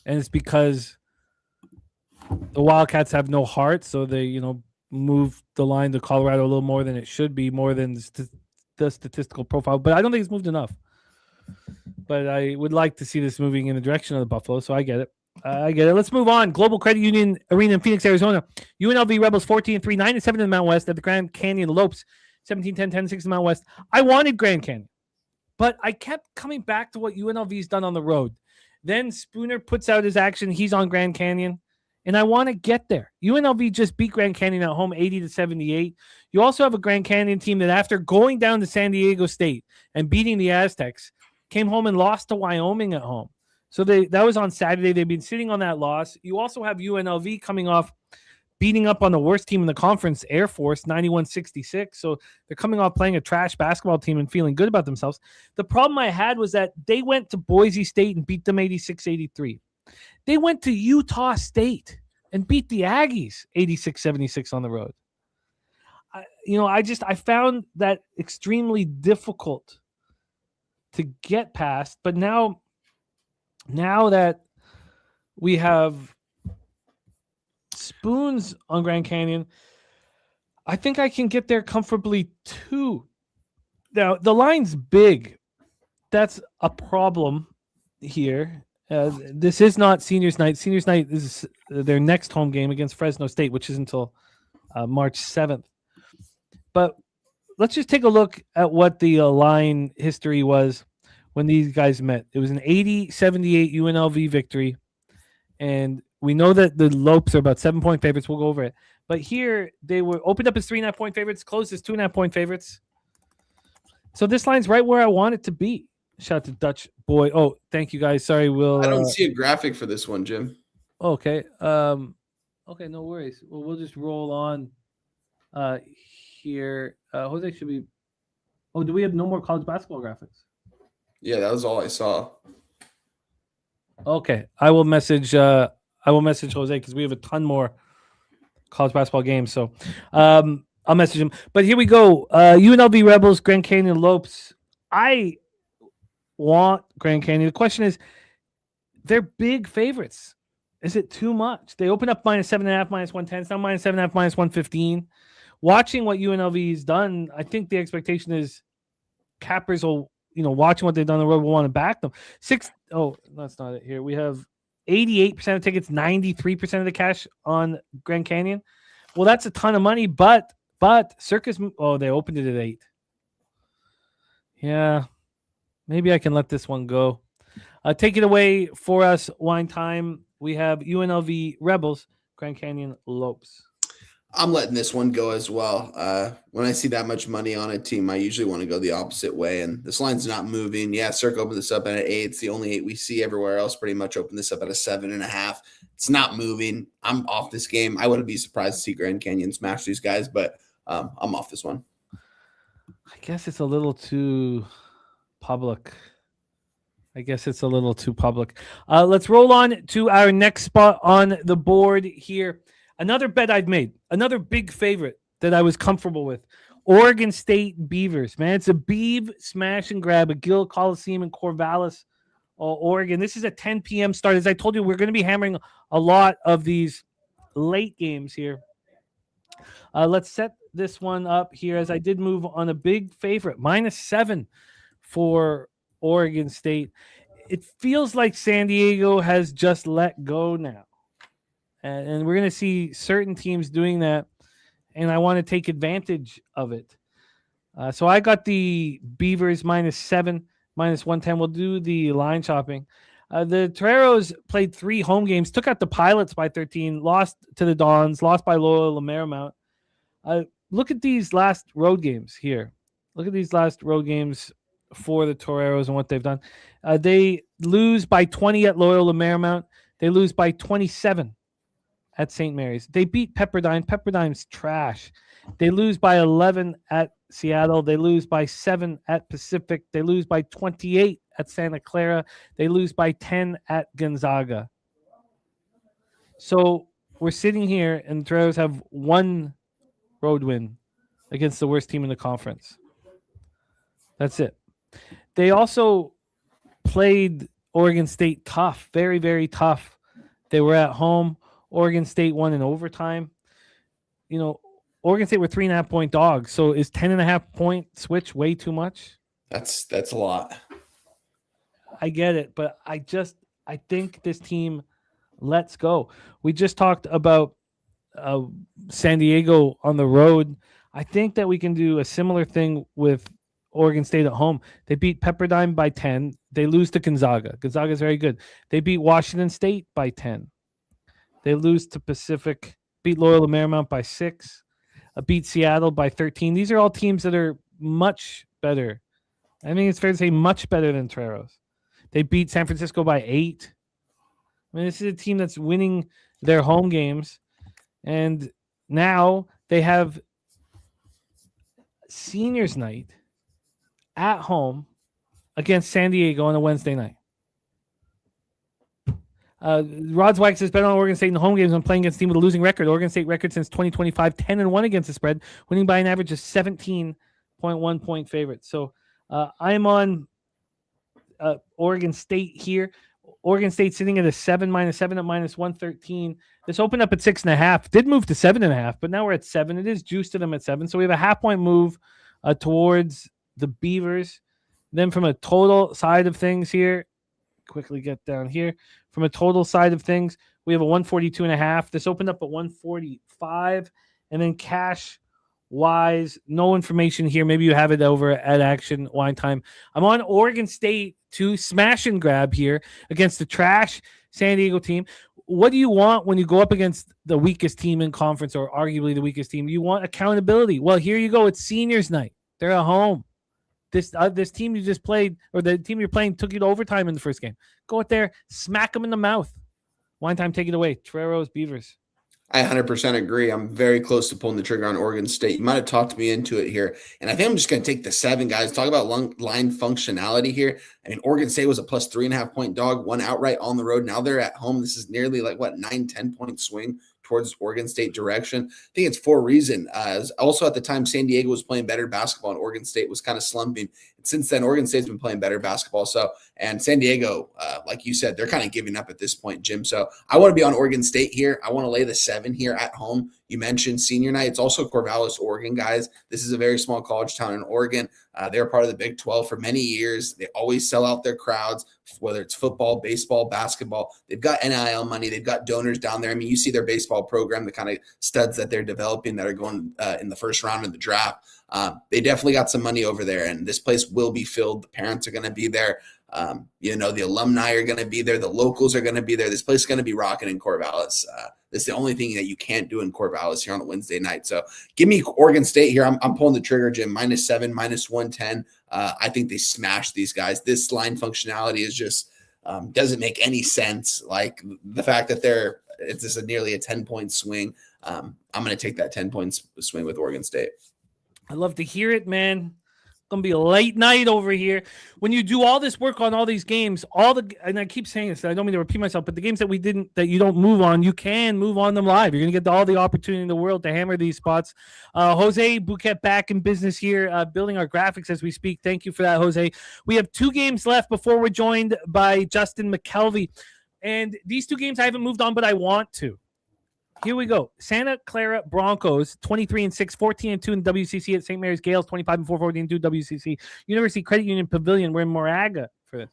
and it's because the Wildcats have no heart, so they move the line to Colorado a little more than it should be, more than the statistical profile. But I don't think it's moved enough. But I would like to see this moving in the direction of the Buffalo, so I get it. Let's move on. Global Credit Union Arena in Phoenix, Arizona. UNLV Rebels 14-3, 9-7 in the Mountain West at the Grand Canyon Lopes, 17-10, 10-6 in the Mountain West. I wanted Grand Canyon, but I kept coming back to what UNLV's done on the road. Then Spooner puts out his action. He's on Grand Canyon. and I want to get there. UNLV just beat Grand Canyon at home 80-78. You also have a Grand Canyon team that after going down to San Diego State and beating the Aztecs, came home and lost to Wyoming at home. So that was on Saturday. They've been sitting on that loss. You also have UNLV coming off beating up on the worst team in the conference, Air Force, 91-66. So they're coming off playing a trash basketball team and feeling good about themselves. The problem I had was that they went to Boise State and beat them 86-83. They went to Utah State and beat the Aggies 86-76 on the road. I found that extremely difficult to get past. But now that we have spoons on Grand Canyon, I think I can get there comfortably too. Now, the line's big. That's a problem here. This is not Seniors Night. Seniors Night is their next home game against Fresno State, which is until March 7th. But let's just take a look at what the line history was when these guys met. It was an 80-78 UNLV victory. And we know that the Lopes are about 7-point favorites. We'll go over it. But here they were opened up as 3.5-point favorites, closed as 2.5-point favorites. So this line's right where I want it to be. Shout out to Dutch Boy. Oh, thank you guys. Sorry, I don't see a graphic for this one, Jim. Okay. Okay, no worries. Well, we'll just roll on here. Jose should be. Oh, do we have no more college basketball graphics? Yeah, that was all I saw. Okay, I will message Jose because we have a ton more college basketball games. So I'll message him. But here we go. UNLV Rebels, Grand Canyon Lopes. I want Grand Canyon. The question is, they're big favorites. Is it too much? They open up -7.5, -110. It's now -7.5, -115. Watching what UNLV has done, I think the expectation is cappers will, watching what they've done on the road, will want to back them. Oh, that's not it here. We have 88% of tickets, 93% of the cash on Grand Canyon. Well, that's a ton of money, but Circus, they opened it at 8. Yeah, maybe I can let this one go. Take it away for us, Wine Time. We have UNLV Rebels, Grand Canyon Lopes. I'm letting this one go as well. When I see that much money on a team, I usually want to go the opposite way. And this line's not moving. Yeah, Cirque opened this up at an 8. It's the only 8 we see everywhere else. Pretty much opened this up at a 7.5. It's not moving. I'm off this game. I wouldn't be surprised to see Grand Canyon smash these guys, but I'm off this one. I guess it's a little too public. Let's roll on to our next spot on the board here. Another bet I've made, another big favorite that I was comfortable with. Oregon State Beavers, man. It's a Beav smash and grab at Gill Coliseum in Corvallis, Oregon. This is a 10 p.m. start. As I told you, we're going to be hammering a lot of these late games here. Let's set this one up here as I did move on a big favorite, -7 for Oregon State. It feels like San Diego has just let go now. And we're going to see certain teams doing that, and I want to take advantage of it. So I got the Beavers -7, -110. We'll do the line shopping. The Toreros played 3 home games, took out the Pilots by 13, lost to the Dons, lost by Loyola Marymount. Look at these last road games here. Look at these last road games for the Toreros and what they've done. They lose by 20 at Loyola Marymount. They lose by 27 at St. Mary's. They beat Pepperdine. Pepperdine's trash. They lose by 11 at Seattle. They lose by 7 at Pacific. They lose by 28 at Santa Clara. They lose by 10 at Gonzaga. So we're sitting here and the Toreros have 1 road win against the worst team in the conference. That's it. They also played Oregon State tough, very, very tough. They were at home. Oregon State won in overtime. Oregon State were 3.5-point dogs. So is 10.5-point switch way too much? That's a lot. I get it, but I think this team lets go. We just talked about San Diego on the road. I think that we can do a similar thing with Oregon State at home. They beat Pepperdine by 10. They lose to Gonzaga. Gonzaga is very good. They beat Washington State by 10. They lose to Pacific, beat Loyola Marymount by 6, beat Seattle by 13. These are all teams that are much better. I think it's fair to say much better than Toreros. They beat San Francisco by 8. I mean, this is a team that's winning their home games. And now they have seniors night at home against San Diego on a Wednesday night. Rod's Wax has bet on Oregon State in the home games when playing against a team with a losing record. Oregon State record since 2025, 10-1 against the spread, winning by an average of 17.1 point favorites. So I'm on Oregon State here. Oregon State sitting at a 7, -7 at -113. This opened up at 6.5. Did move to 7.5, but now we're at 7. It is juiced to them at 7. So we have a half-point move towards the Beavers. Then from a total side of things here, quickly get down here. From a total side of things, we have a 142.5. This opened up at 145. And then cash-wise, no information here. Maybe you have it over at Action Wine Time. I'm on Oregon State to smash and grab here against the trash San Diego team. What do you want when you go up against the weakest team in conference, or arguably the weakest team? You want accountability. Well, here you go. It's seniors night. They're at home. This team you just played, or the team you're playing, took you to overtime in the first game. Go out there, smack them in the mouth. Wine Time, take it away. Toreros, Beavers. I 100% agree. I'm very close to pulling the trigger on Oregon State. You might have talked me into it here. And I think I'm just going to take the 7, guys. Talk about line functionality here. I mean, Oregon State was a plus 3.5 point dog, won outright on the road. Now they're at home. This is nearly 9-10 point swing towards Oregon State direction. I think it's for a reason. Also at the time, San Diego was playing better basketball and Oregon State was kind of slumping. And since then, Oregon State's been playing better basketball. And San Diego, like you said, they're kind of giving up at this point, Jim. So I want to be on Oregon State here. I want to lay the 7 here at home. You mentioned senior night. It's also Corvallis, Oregon, guys. This is a very small college town in Oregon. They're part of the Big 12 for many years. They always sell out their crowds, whether it's football, baseball, basketball. They've got NIL money. They've got donors down there. I mean, you see their baseball program, the kind of studs that they're developing that are going in the first round of the draft. They definitely got some money over there, and this place will be filled. The parents are going to be there. The alumni are going to be there. The locals are going to be there. This place is going to be rocking in Corvallis. That's the only thing that you can't do in Corvallis here on a Wednesday night. So give me Oregon State here. I'm pulling the trigger, Jim. -7, -110. I think they smash these guys. This line functionality is just doesn't make any sense. Like the fact that it's just nearly a 10-point swing. I'm going to take that 10-point swing with Oregon State. I love to hear it, man. Gonna be a late night over here. When you do all this work on all these games, and I keep saying this, I don't mean to repeat myself, but the games that you don't move on, you can move on them live. You're gonna get all the opportunity in the world to hammer these spots. Jose Bouquet back in business here, building our graphics as we speak. Thank you for that, Jose. We have 2 games left before we're joined by Justin McKelvey, and these 2 games I haven't moved on, but I want to. Here we go. Santa Clara Broncos, 23-6, 14-2 in WCC at St. Mary's Gales, 25-4, 14-2 WCC. University Credit Union Pavilion. We're in Moraga for this.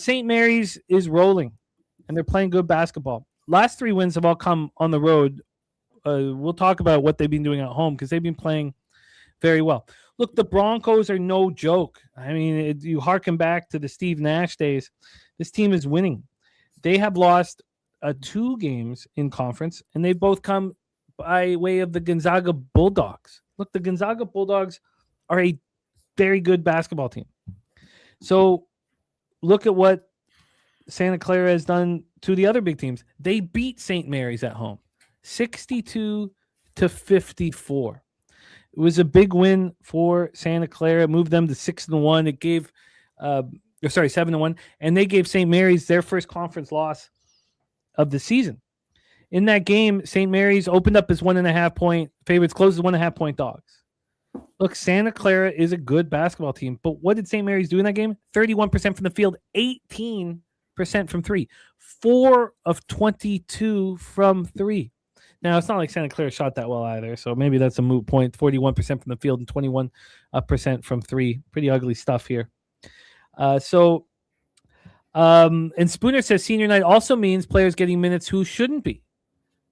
St. Mary's is rolling, and they're playing good basketball. Last 3 wins have all come on the road. We'll talk about what they've been doing at home because they've been playing very well. Look, the Broncos are no joke. I mean, you harken back to the Steve Nash days. This team is winning. They have lost 2 games in conference, and they've both come by way of the Gonzaga Bulldogs. Look, the Gonzaga Bulldogs are a very good basketball team. So look at what Santa Clara has done to the other big teams. They beat St. Mary's at home, 62-54. It was a big win for Santa Clara. It moved them to 6-1. It gave 7-1, and they gave St. Mary's their first conference loss of the season. In that game, St. Mary's opened up as 1.5 point favorites, closed as 1.5 point dogs. Look, Santa Clara is a good basketball team, but what did St. Mary's do in that game? 31% from the field, 18% from 3, 4 of 22 from 3. Now, it's not like Santa Clara shot that well either, so maybe that's a moot point. 41% from the field and 21% from 3. Pretty ugly stuff here. And Spooner says senior night also means players getting minutes who shouldn't be.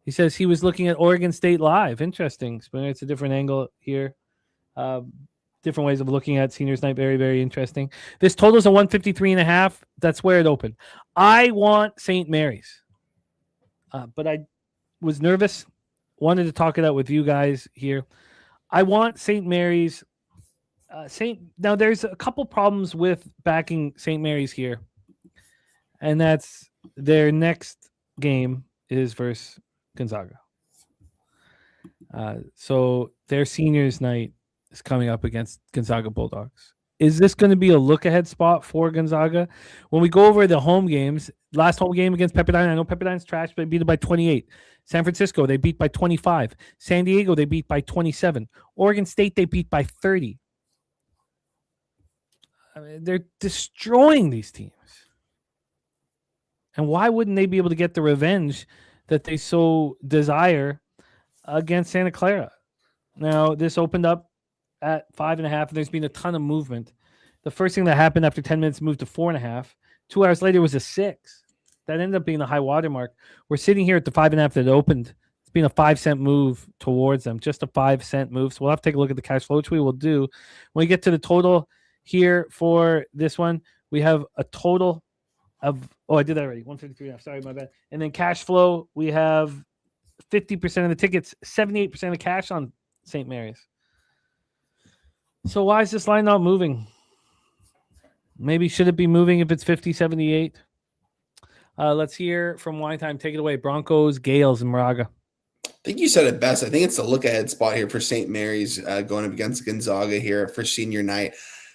He says he was looking at Oregon State live. Interesting, Spooner. It's a different angle here. Different ways of looking at seniors night. Very, very interesting. This total is a 153.5. That's where it opened. I want St. Mary's, but was nervous. Wanted to talk it out with you guys here. I want St. Mary's. Now, there's a couple problems with backing St. Mary's here, and that's their next game is versus Gonzaga. So their seniors' night is coming up against Gonzaga Bulldogs. Is this going to be a look-ahead spot for Gonzaga? When we go over the home games, last home game against Pepperdine, I know Pepperdine's trash, but they beat it by 28. San Francisco, they beat by 25. San Diego, they beat by 27. Oregon State, they beat by 30. I mean, they're destroying these teams. And why wouldn't they be able to get the revenge that they so desire against Santa Clara? Now, this opened up at 5.5, and there's been a ton of movement. The first thing that happened after 10 minutes moved to 4.5. 2 hours later was a 6. That ended up being the high water mark. We're sitting here at the 5.5 that opened. It's been a 5-cent move towards them, just a 5-cent move. So we'll have to take a look at the cash flow, which we will do. When we get to the total here for this one, we have a total of, I did that already, 153.5. Sorry, my bad. And then cash flow, we have 50% of the tickets, 78% of the cash on St. Mary's. So why is this line not moving? Maybe should it be moving if it's 50-78? Let's hear from Wine Time. Take it away. Broncos, Gales, and Moraga. I think you said it best. I think it's the look-ahead spot here for St. Mary's going up against Gonzaga here for senior night.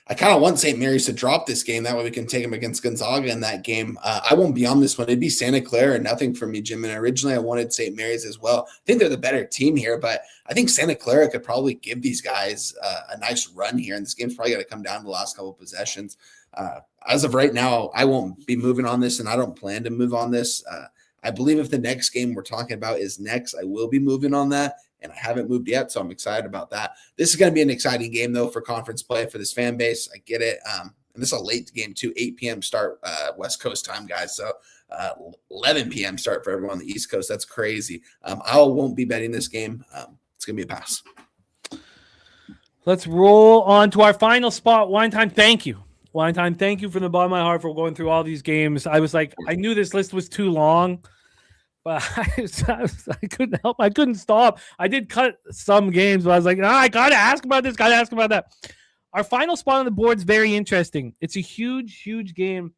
I kind of want St. Mary's to drop this game. That way we can take them against Gonzaga in that game. I won't be on this one. It'd be Santa Clara or nothing for me, Jim. And originally I wanted St. Mary's as well. I think they're the better team here, but I think Santa Clara could probably give these guys a nice run here. And this game's probably going to come down to the last couple of possessions. As of right now, I won't be moving on this, and I don't plan to move on this. I believe if the next game we're talking about is next, I will be moving on that. And I haven't moved yet, so I'm excited about that. This is going to be an exciting game, though, for conference play for this fan base. I get it. And this is a late game, too, 8 p.m. start West Coast time, guys. So 11 p.m. start for everyone on the East Coast. That's crazy. I won't be betting this game. It's going to be a pass. Let's roll on to our final spot. Wine Time, thank you. Wine Time, thank you from the bottom of my heart for going through all these games. I was like, I knew this list was too long. But I couldn't help. I couldn't stop. I did cut some games, but I was like, I got to ask about this. Got to ask about that. Our final spot on the board is very interesting. It's a huge, huge game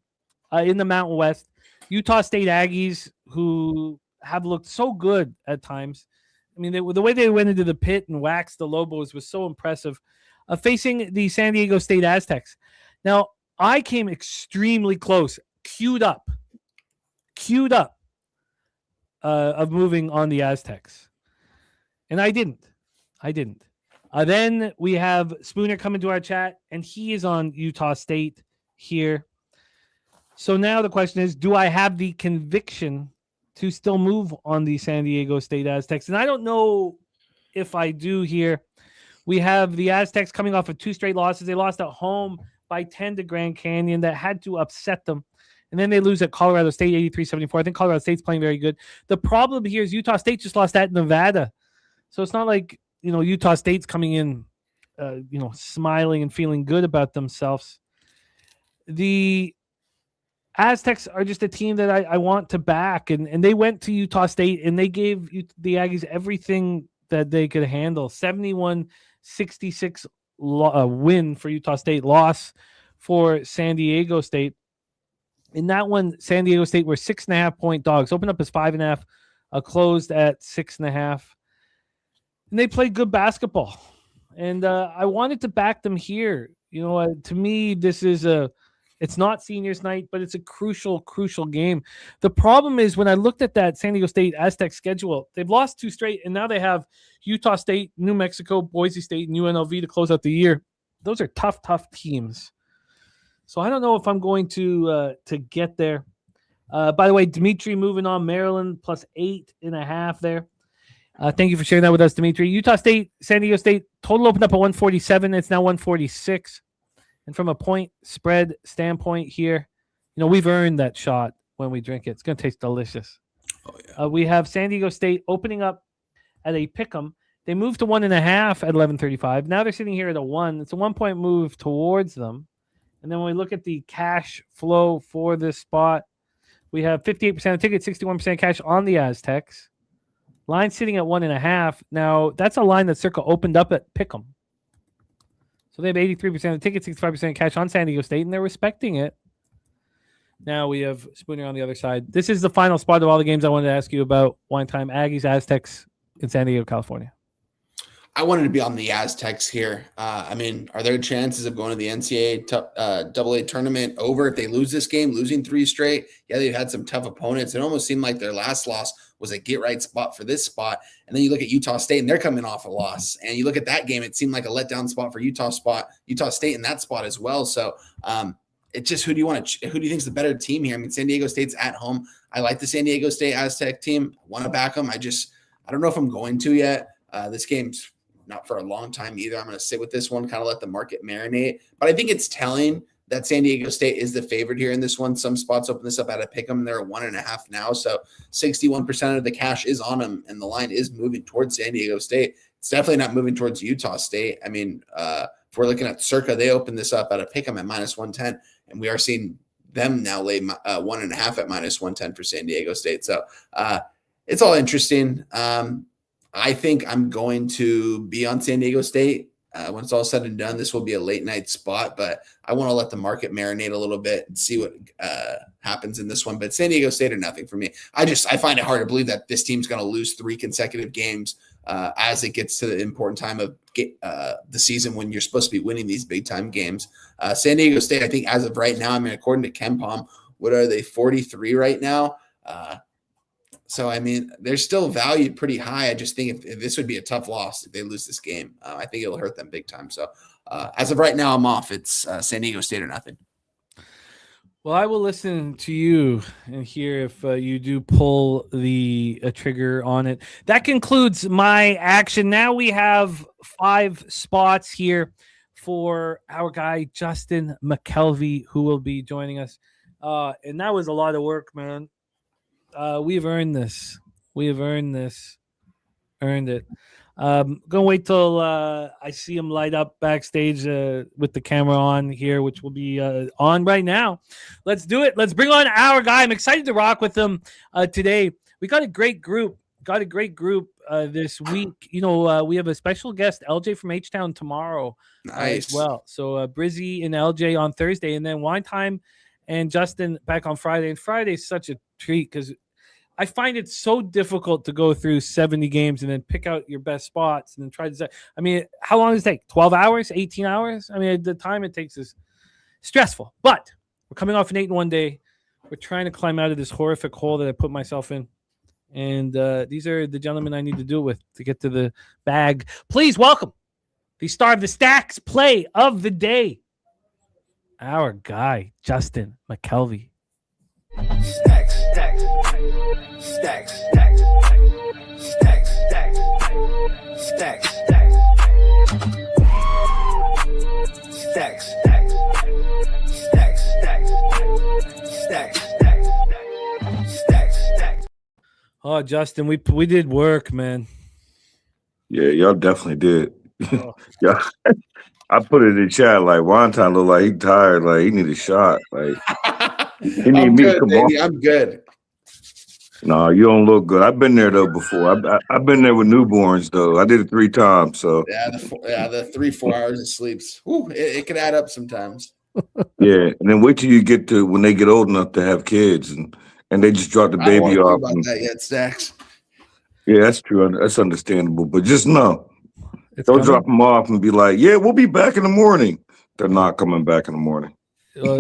in the Mountain West. Utah State Aggies, who have looked so good at times. I mean, the way they went into the pit and waxed the Lobos was so impressive. Facing the San Diego State Aztecs. Now, I came extremely close, queued up. Of moving on the Aztecs. And I didn't. Then we have Spooner coming to our chat, and he is on Utah State here. So now the question is, do I have the conviction to still move on the San Diego State Aztecs? And I don't know if I do here. We have the Aztecs coming off of 2 straight losses. They lost at home by 10 to Grand Canyon. That had to upset them. And then they lose at Colorado State, 83-74. I think Colorado State's playing very good. The problem here is Utah State just lost at Nevada. So it's not like, Utah State's coming in, smiling and feeling good about themselves. The Aztecs are just a team that I want to back. And they went to Utah State, and they gave the Aggies everything that they could handle. 71-66 win for Utah State, loss for San Diego State. In that one, San Diego State were 6.5-point dogs. Opened up as 5.5, closed at 6.5. And they played good basketball. And I wanted to back them here. To me, this is it's not seniors night, but it's a crucial, crucial game. The problem is when I looked at that San Diego State Aztec schedule, they've lost 2 straight, and now they have Utah State, New Mexico, Boise State, and UNLV to close out the year. Those are tough, tough teams. So I don't know if I'm going to get there. By the way, Dimitri moving on, Maryland plus 8.5 there. Thank you for sharing that with us, Dimitri. Utah State, San Diego State, total opened up at 147. It's now 146. And from a point spread standpoint here, we've earned that shot when we drink it. It's going to taste delicious. Oh, yeah. We have San Diego State opening up at a pick'em. They moved to 1.5 at 11:35. Now they're sitting here at a 1. It's a 1-point move towards them. And then when we look at the cash flow for this spot, we have 58% of tickets, 61% cash on the Aztecs. Line sitting at 1.5. Now, that's a line that Circa opened up at Pick'em. So they have 83% of the tickets, 65% cash on San Diego State, and they're respecting it. Now we have Spooner on the other side. This is the final spot of all the games I wanted to ask you about. Wine Time, Aggies, Aztecs in San Diego, California. I wanted to be on the Aztecs here. I mean, are there chances of going to the NCAA AA tournament over if they lose this game, losing 3 straight? Yeah, they've had some tough opponents. It almost seemed like their last loss was a get-right spot for this spot. And then you look at Utah State, and they're coming off a loss. And you look at that game, it seemed like a letdown spot for Utah State in that spot as well. So it's just who do you think is the better team here? I mean, San Diego State's at home. I like the San Diego State Aztec team. I want to back them. I don't know if I'm going to yet. This game's not for a long time either. I'm going to sit with this one, kind of let the market marinate. But I think it's telling that San Diego State is the favorite here in this one. Some spots open this up at a pick'em. They're at 1.5 now. So 61% of the cash is on them, and the line is moving towards San Diego State. It's definitely not moving towards Utah State. I mean, if we're looking at Circa, they opened this up at a pick'em at -110, and we are seeing them now lay 1.5 at -110 for San Diego State. So it's all interesting. I think I'm going to be on San Diego State. When it's all said and done, this will be a late night spot, but I want to let the market marinate a little bit and see what happens in this one. But San Diego State are nothing for me. I find it hard to believe that this team's going to lose 3 consecutive games as it gets to the important time of the season when you're supposed to be winning these big time games. San Diego State, I think as of right now, I mean, according to KenPom, what are they, 43 right now? So, I mean, they're still valued pretty high. I just think if this would be a tough loss if they lose this game. I think it'll hurt them big time. So, as of right now, I'm off. It's San Diego State or nothing. Well, I will listen to you and hear if you do pull the trigger on it. That concludes my action. Now we have 5 spots here for our guy, Justin Mcelvy, who will be joining us. And that was a lot of work, man. We've earned this. We have earned this. Earned it. Gonna wait till I see him light up backstage with the camera on here, which will be on right now. Let's do it. Let's bring on our guy. I'm excited to rock with him today. We got a great group. This week. You know, we have a special guest, LJ from H-Town tomorrow as well. So Brizzy and LJ on Thursday, and then Wine Time and Justin back on Friday. And Friday is such a treat because I find it so difficult to go through 70 games and then pick out your best spots and then try to say, I mean, how long does it take? 12 hours, 18 hours? I mean, the time it takes is stressful, but we're coming off an 8-1 day. We're trying to climb out of this horrific hole that I put myself in. And these are the gentlemen I need to do it with to get to the bag. Please welcome the star of the Stacks play of the day, our guy, Justin Mcelvy. Stacks, stacks, stacks, stacks, stacks, stacks, stacks, stacks, stacks, stacks, stacks. Oh, Justin, we did work, man. Yeah, y'all definitely did. Oh. Yeah. I put it in the chat like one time look like he tired, like he need a shot. Like he need me to come on. I'm good. No, you don't look good. I've been there though before. I've been there with newborns though. I did it 3 times. So the 3-4 hours of sleeps. It can add up sometimes. Yeah, and then wait till you get to when they get old enough to have kids and they just drop the baby off. About that yet, Stacks. Yeah, that's true. That's understandable. But just know. Don't drop them off and be like, yeah, we'll be back in the morning. They're not coming back in the morning. Well,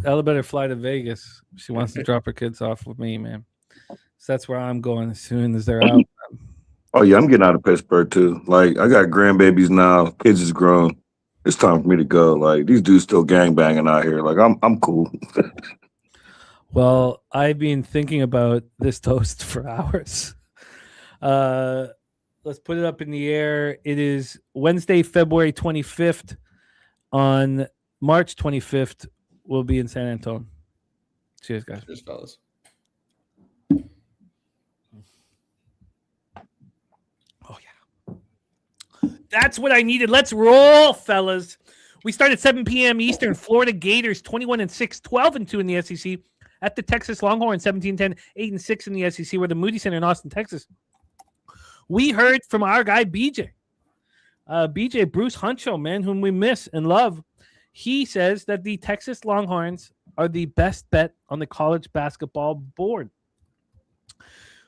Ella better fly to Vegas. She wants to drop her kids off with me, man. So that's where I'm going as soon as they're out. Oh yeah, I'm getting out of Pittsburgh too. Like I got grandbabies now, kids is grown. It's time for me to go. Like these dudes still gangbanging out here. Like I'm cool. Well, I've been thinking about this toast for hours. Let's put it up in the air. It is Wednesday, February 25th. On March 25th, we'll be in San Antonio. Cheers, guys. Cheers, fellas. Oh, yeah. That's what I needed. Let's roll, fellas. We start at 7 p.m. Eastern. Florida Gators, 21-6, 12-2 in the SEC. at the Texas Longhorns, 17-10, 8-6 in the SEC. We're the Moody Center in Austin, Texas. We heard from our guy, BJ. BJ, Bruce Huncho, man, whom we miss and love. He says that the Texas Longhorns are the best bet on the college basketball board.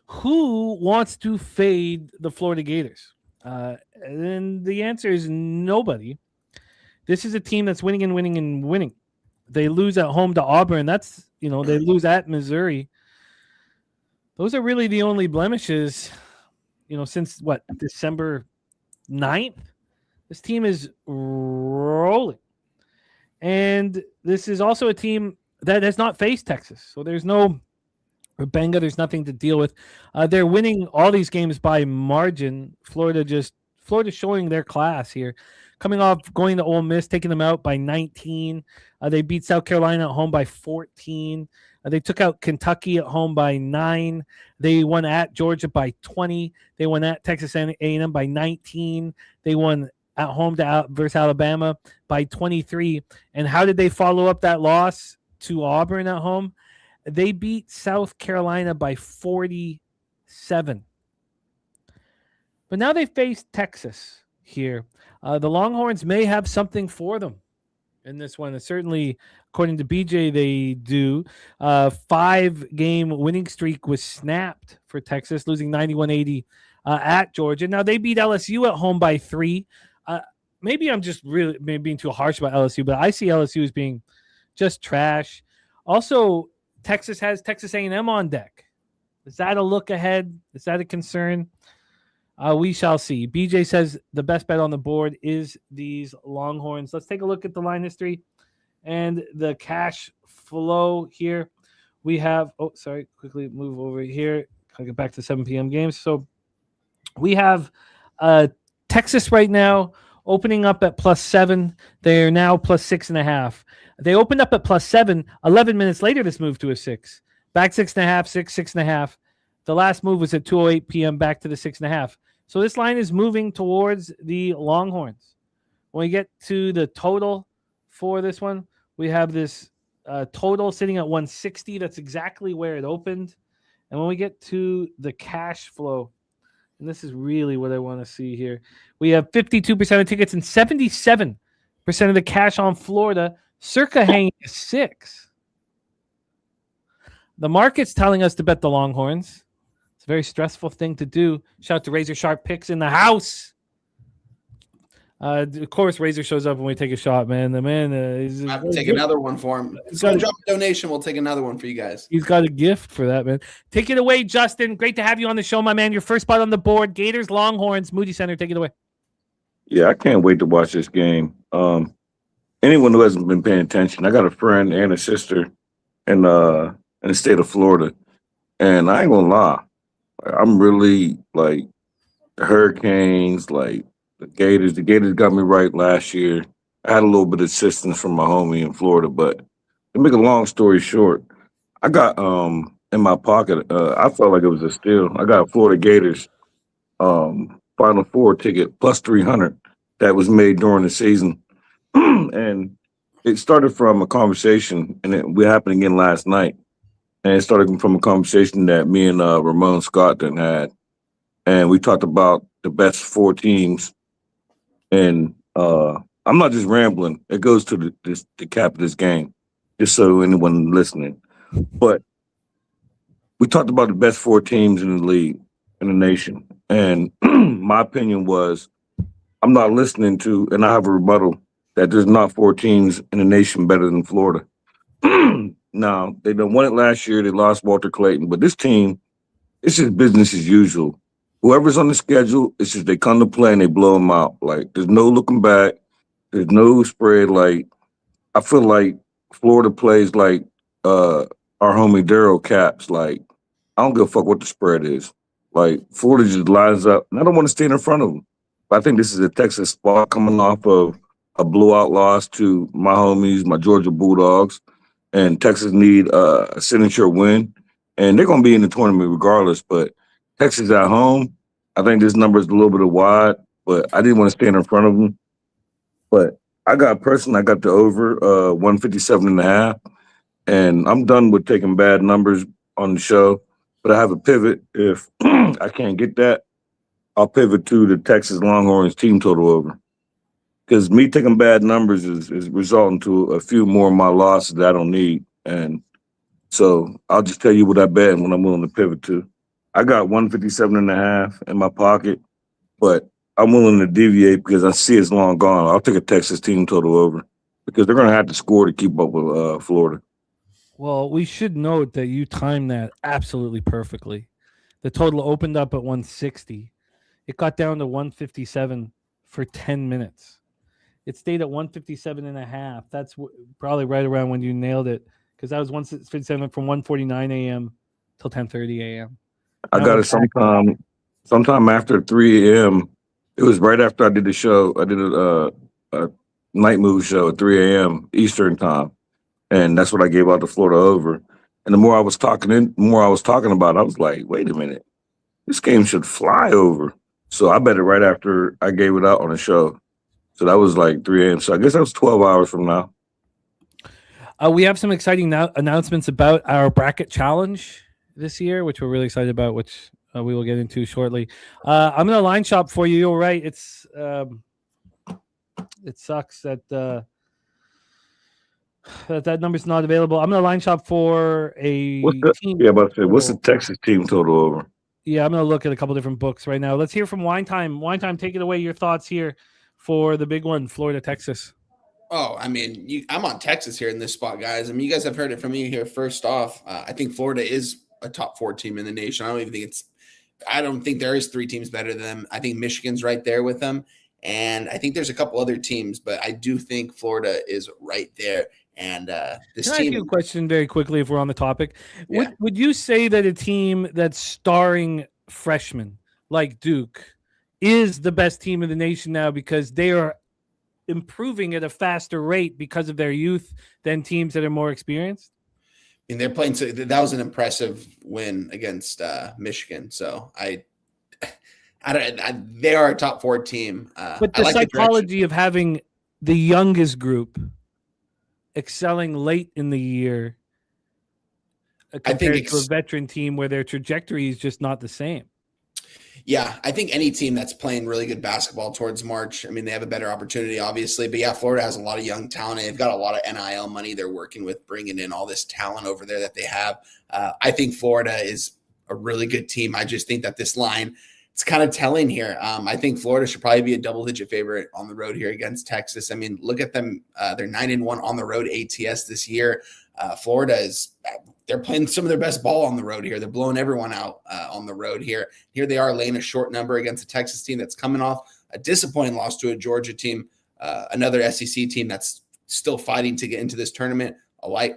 Who wants to fade the Florida Gators? And the answer is nobody. This is a team that's winning and winning and winning. They lose at home to Auburn. That's, they lose at Missouri. Those are really the only blemishes, since December 9th? This team is rolling. And this is also a team that has not faced Texas. So there's no Benga. There's nothing to deal with. They're winning all these games by margin. Florida showing their class here. Coming off going to Ole Miss, taking them out by 19. They beat South Carolina at home by 14. They took out Kentucky at home by 9. They won at Georgia by 20. They won at Texas A&M by 19. They won at home versus Alabama by 23. And how did they follow up that loss to Auburn at home? They beat South Carolina by 47. But now they face Texas here. The Longhorns may have something for them in this one. Certainly, according to BJ, they do. 5-game winning streak was snapped for Texas, losing 91-80 at Georgia. Now, they beat LSU at home by 3. Maybe I'm just really being too harsh about LSU, but I see LSU as being just trash. Also, Texas has Texas A&M on deck. Is that a look ahead? Is that a concern? We shall see. BJ says the best bet on the board is these Longhorns. Let's take a look at the line history and the cash flow here. We have, quickly move over here. I'll get back to 7 p.m. games. So we have Texas right now opening up at +7. They're now +6.5. They opened up at +7. 11 minutes later, this moved to a 6. Back 6.5, 6.5. The last move was at 2:08 p.m. back to the 6.5. So this line is moving towards the Longhorns. When we get to the total for this one, we have this total sitting at 160. That's exactly where it opened. And when we get to the cash flow, and this is really what I want to see here, we have 52% of tickets and 77% of the cash on Florida, circa hanging at 6. The market's telling us to bet the Longhorns. It's a very stressful thing to do. Shout out to Razor Sharp Picks in the house. Of course, Razor shows up when we take a shot, man. The man is take another one for him. So drop a donation. We'll take another one for you guys. He's got a gift for that, man. Take it away, Justin. Great to have you on the show, my man. Your first spot on the board. Gators, Longhorns, Moody Center. Take it away. Yeah, I can't wait to watch this game. Anyone who hasn't been paying attention, I got a friend and a sister in the state of Florida, and I ain't gonna lie, I'm really like the Hurricanes, like the Gators. The Gators got me right last year. I had a little bit of assistance from my homie in Florida, but to make a long story short, I got in my pocket. I felt like it was a steal. I got a Florida Gators Final Four ticket plus 300 that was made during the season. And it started from a conversation, and it happened again last night. And it started from a conversation that me and Ramon Scott had. And we talked about the best 4 teams. And I'm not just rambling. It goes to the cap of this game, just so anyone listening. But we talked about the best 4 teams in the league, in the nation. And my opinion was, I'm not listening to, and I have a rebuttal, that there's not 4 teams in the nation better than Florida. Now, they done won it last year. They lost Walter Clayton. But this team, it's just business as usual. Whoever's on the schedule, it's just they come to play and they blow them out. Like, there's no looking back. There's no spread. Like, I feel like Florida plays like our homie Daryl Caps. Like, I don't give a fuck what the spread is. Like, Florida just lines up. And I don't want to stand in front of them. But I think this is a Texas spot coming off of a blowout loss to my homies, my Georgia Bulldogs. And Texas need a signature win. And they're going to be in the tournament regardless. But Texas at home, I think this number is a little bit wide. But I didn't want to stand in front of them. But I got the over 157.5. And I'm done with taking bad numbers on the show, but I have a pivot. If I can't get that, I'll pivot to the Texas Longhorns team total over. Because me taking bad numbers is resulting to a few more of my losses that I don't need. And so I'll just tell you what I bet and what I'm willing to pivot to. I got 157.5 in my pocket, but I'm willing to deviate because I see it's long gone. I'll take a Texas team total over because they're going to have to score to keep up with Florida. Well, we should note that you timed that absolutely perfectly. The total opened up at 160. It got down to 157 for 10 minutes. It stayed at 157.5. That's probably right around when you nailed it, because that was 157 from 1:49 a.m. till 10:30 a.m. I got it sometime after 3 a.m. It was right after I did the show. I did a night move show at 3 a.m. Eastern time, and that's what I gave out to Florida over. And the more I was talking about it, I was like, wait a minute, this game should fly over. So I bet it right after I gave it out on the show. So that was like 3 a.m. So I guess that was 12 hours from now. We have some exciting announcements about our bracket challenge this year, which we're really excited about, which we will get into shortly. I'm going to line shop for you. You're right. It sucks that that number's not available. I'm going to line shop for a team. Yeah, about to say, what's the Texas team total over? Yeah, I'm going to look at a couple different books right now. Let's hear from Wine Time. Wine Time, take it away. Your thoughts here for the big one, Florida, Texas. Oh, I mean, I'm on Texas here in this spot, guys. I mean, you guys have heard it from me here. First off, I think Florida is a top 4 team in the nation. I don't think there is 3 teams better than them. I think Michigan's right there with them. And I think there's a couple other teams, but I do think Florida is right there. And this Can team. I ask you a question very quickly if we're on the topic? Yeah. Would you say that a team that's starring freshmen like Duke is the best team in the nation now because they are improving at a faster rate because of their youth than teams that are more experienced? I mean, they're playing. So that was an impressive win against Michigan. So they are a top 4 team. But the psychology of having the youngest group excelling late in the year compared to a veteran team where their trajectory is just not the same. Yeah, I think any team that's playing really good basketball towards March, I mean, they have a better opportunity, obviously. But, yeah, Florida has a lot of young talent. They've got a lot of NIL money they're working with, bringing in all this talent over there that they have. I think Florida is a really good team. I just think that this line, it's kind of telling here. I think Florida should probably be a double-digit favorite on the road here against Texas. I mean, look at them. They're 9-1 on the road ATS this year. Florida they're playing some of their best ball on the road here. They're blowing everyone out on the road here. Here they are laying a short number against a Texas team that's coming off a disappointing loss to a Georgia team, another SEC team that's still fighting to get into this tournament.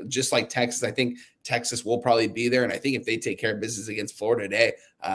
Just like Texas, I think Texas will probably be there. And I think if they take care of business against Florida today,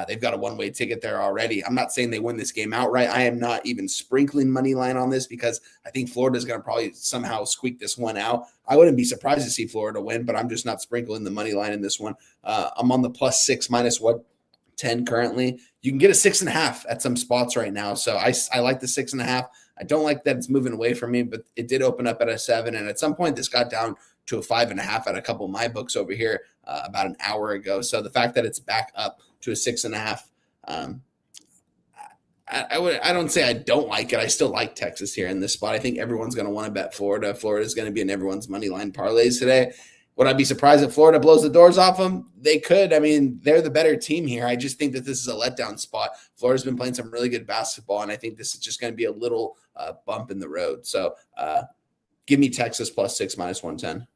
they've got a one-way ticket there already. I'm not saying they win this game outright. I am not even sprinkling money line on this because I think Florida is going to probably somehow squeak this one out. I wouldn't be surprised to see Florida win, but I'm just not sprinkling the money line in this one. I'm on the +6 -110 currently. You can get a 6.5 at some spots right now. So I like the 6.5. I don't like that it's moving away from me, but it did open up at a 7. And at some point this got down to a 5.5 at a couple of my books over here about an hour ago. So the fact that it's back up to a 6.5, I don't say I don't like it. I still like Texas here in this spot. I think everyone's going to want to bet Florida. Florida is going to be in everyone's money line parlays today. Would I be surprised if Florida blows the doors off them? They could. I mean, they're the better team here. I just think that this is a letdown spot. Florida's been playing some really good basketball, and I think this is just going to be a little bump in the road. So give me Texas +6 -110.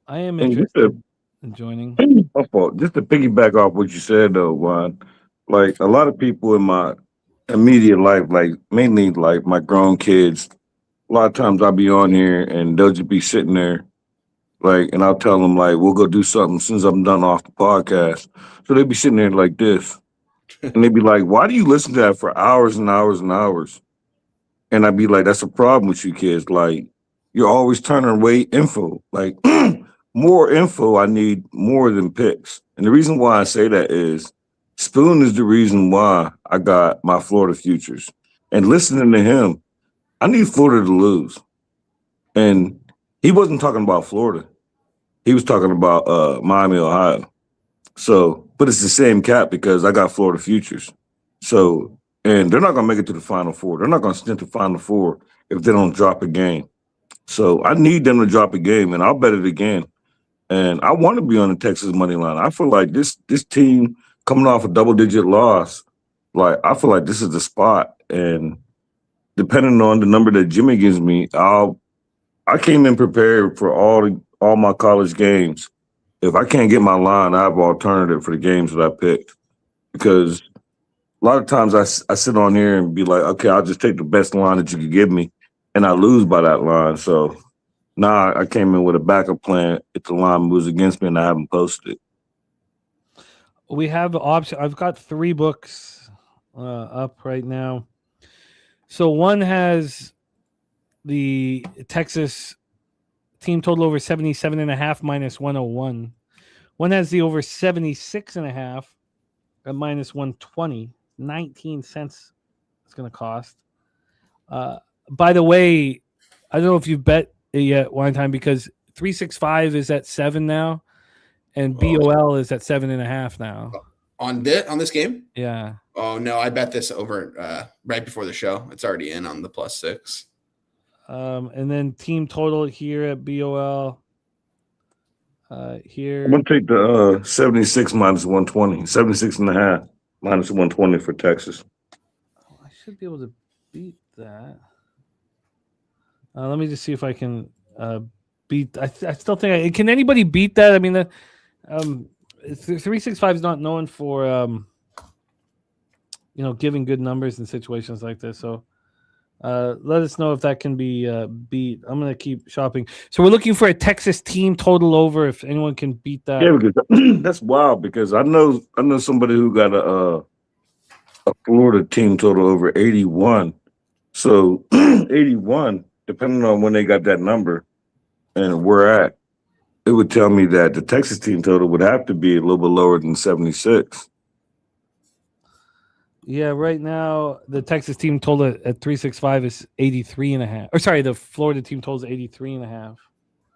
I am interested in joining. Just to piggyback off what you said, though, Juan, like a lot of people in my immediate life, like mainly like my grown kids, a lot of times I'll be on here and they'll just be sitting there, like, and I'll tell them, like, we'll go do something as soon as I'm done off the podcast. So they'll be sitting there like this. And they'd be like, why do you listen to that for hours and hours and hours? And I'd be like, that's a problem with you kids. Like, you're always turning away info. Like, more info, I need more than picks. And the reason why I say that is Spoon is the reason why I got my Florida futures. And listening to him, I need Florida to lose. And he wasn't talking about Florida. He was talking about Miami, Ohio. So, but it's the same cap because I got Florida futures. So, and they're not going to make it to the Final Four. They're not going to stint the Final Four if they don't drop a game. So I need them to drop a game, and I'll bet it again. And I want to be on the Texas money line. I feel like this team coming off a double-digit loss, like I feel like this is the spot. And depending on the number that Jimmy gives me, I came in prepared for all my college games. If I can't get my line, I have an alternative for the games that I picked. Because a lot of times I sit on here and be like, okay, I'll just take the best line that you could give me, and I lose by that line. So now I came in with a backup plan if the line moves against me and I haven't posted it. We have option. I've got 3 books up right now. So one has the Texas team total over 77.5 minus 101. One has the over 76.5 at minus 120. 19 cents it's going to cost. By the way, I don't know if you've bet it yet, Wine Time, because 365 is at 7 now, and BOL is at 7.5 now. On this game? Yeah. Oh no, I bet this over right before the show. It's already in on the +6. And then team total here at BOL. Here. I'm going to take the 76 minus 120, 76.5 minus 120 for Texas. I should be able to beat that. Let me just see if I can beat. I still think can anybody beat that? I mean, 365 is not known for giving good numbers in situations like this. So let us know if that can be beat. I'm gonna keep shopping. So we're looking for a Texas team total over. If anyone can beat that, yeah, because that's wild. Because I know somebody who got a Florida team total over 81. So 81, depending on when they got that number and where at, it would tell me that the Texas team total would have to be a little bit lower than 76. Yeah, right now the Texas team total at 365 is 83.5. Or sorry, the Florida team total is 83.5.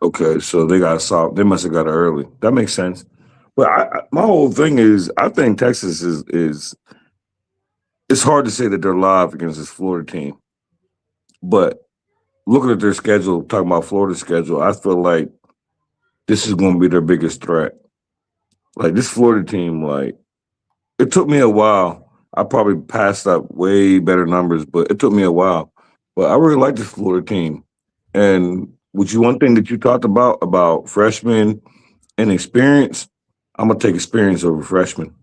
Okay, so they got solved. They must have got it early. That makes sense. But my whole thing is, I think Texas is. It's hard to say that they're live against this Florida team, but looking at their schedule, talking about Florida's schedule, I feel like this is going to be their biggest threat. Like this Florida team, like it took me a while. I probably passed up way better numbers, but it took me a while. But I really like this Florida team. And one thing that you talked about freshmen and experience, I'm going to take experience over freshmen.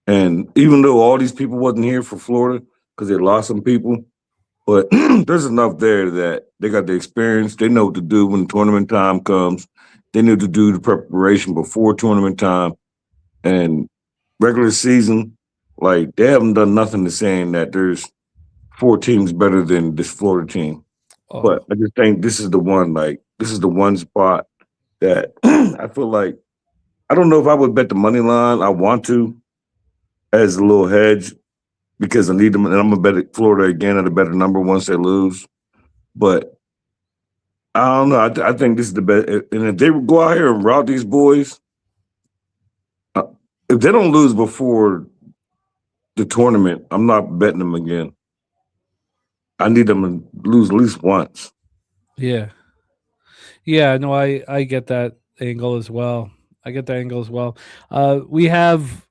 And even though all these people wasn't here for Florida because they lost some people, but there's enough there that they got the experience. They know what to do when tournament time comes. They know to do the preparation before tournament time. And regular season, like they haven't done nothing to saying that there's 4 teams better than this Florida team. Oh. But I just think this is the one spot that I feel like, I don't know if I would bet the money line. I want to, as a little hedge, because I need them, and I'm gonna bet Florida again at a better number once they lose. But I don't know. I think this is the best. And if they go out here and rout these boys, if they don't lose before the tournament, I'm not betting them again. I need them to lose at least once. Yeah. Yeah, no, I get that angle as well. We have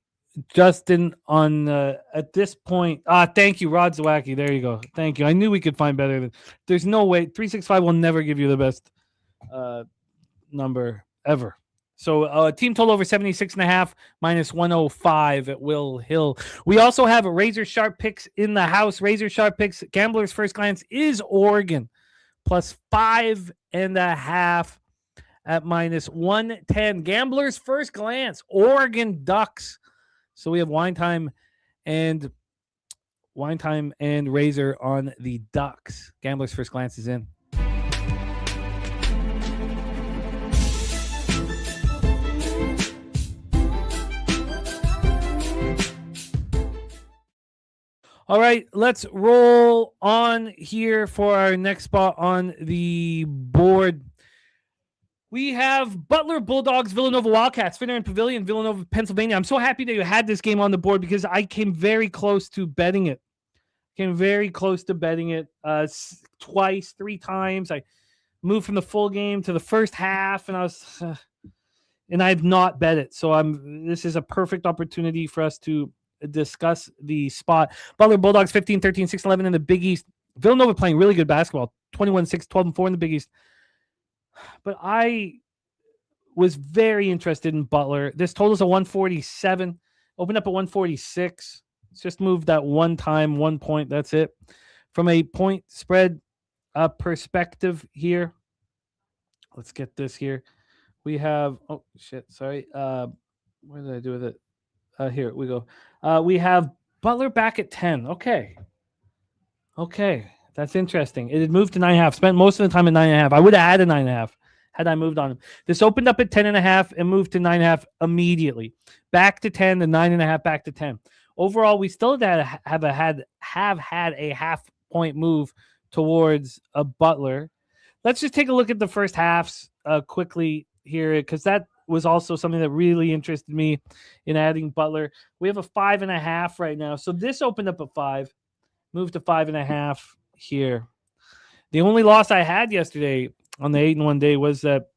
Justin on at this point. Thank you, Rod Zawacki. There you go. Thank you. I knew we could find better. There's no way 365 will never give you the best number ever. So team total over 76.5 minus 105 at Will Hill. We also have a razor sharp picks in the house. Razor sharp picks. Gambler's first glance is Oregon plus 5.5 at minus 110. Gambler's first glance, Oregon Ducks. So we have Wine Time and Razor on the Ducks. Gambler's first glance is in. All right, let's roll on here for our next spot on the board. We have Butler Bulldogs, Villanova Wildcats, Finner and Pavilion, Villanova, Pennsylvania. I'm so happy that you had this game on the board because I came very close to betting it. Twice, 3 times. I moved from the full game to the first half, and and I've not bet it. So this is a perfect opportunity for us to discuss the spot. Butler Bulldogs 15-13, 6-11 in the Big East. Villanova playing really good basketball, 21-6, 12-4 in the Big East. But I was very interested in Butler. This total's a 147. Opened up at 146. It's just moved that one time, 1 point. That's it. From a point spread perspective here, let's get this here. We have where did I do with it? Here we go. We have Butler back at 10. Okay, that's interesting. It had moved to 9.5. Spent most of the time at 9.5. I would have had a 9.5 had I moved on him. This opened up at 10.5 and moved to 9.5 immediately. Back to 10, the 9.5 back to 10. Overall, we still have had a half-point move towards a Butler. Let's just take a look at the first halves quickly here, because that was also something that really interested me in adding Butler. We have a 5.5 right now. So this opened up at 5, moved to 5.5 here. The only loss I had yesterday on the 8-1 day was that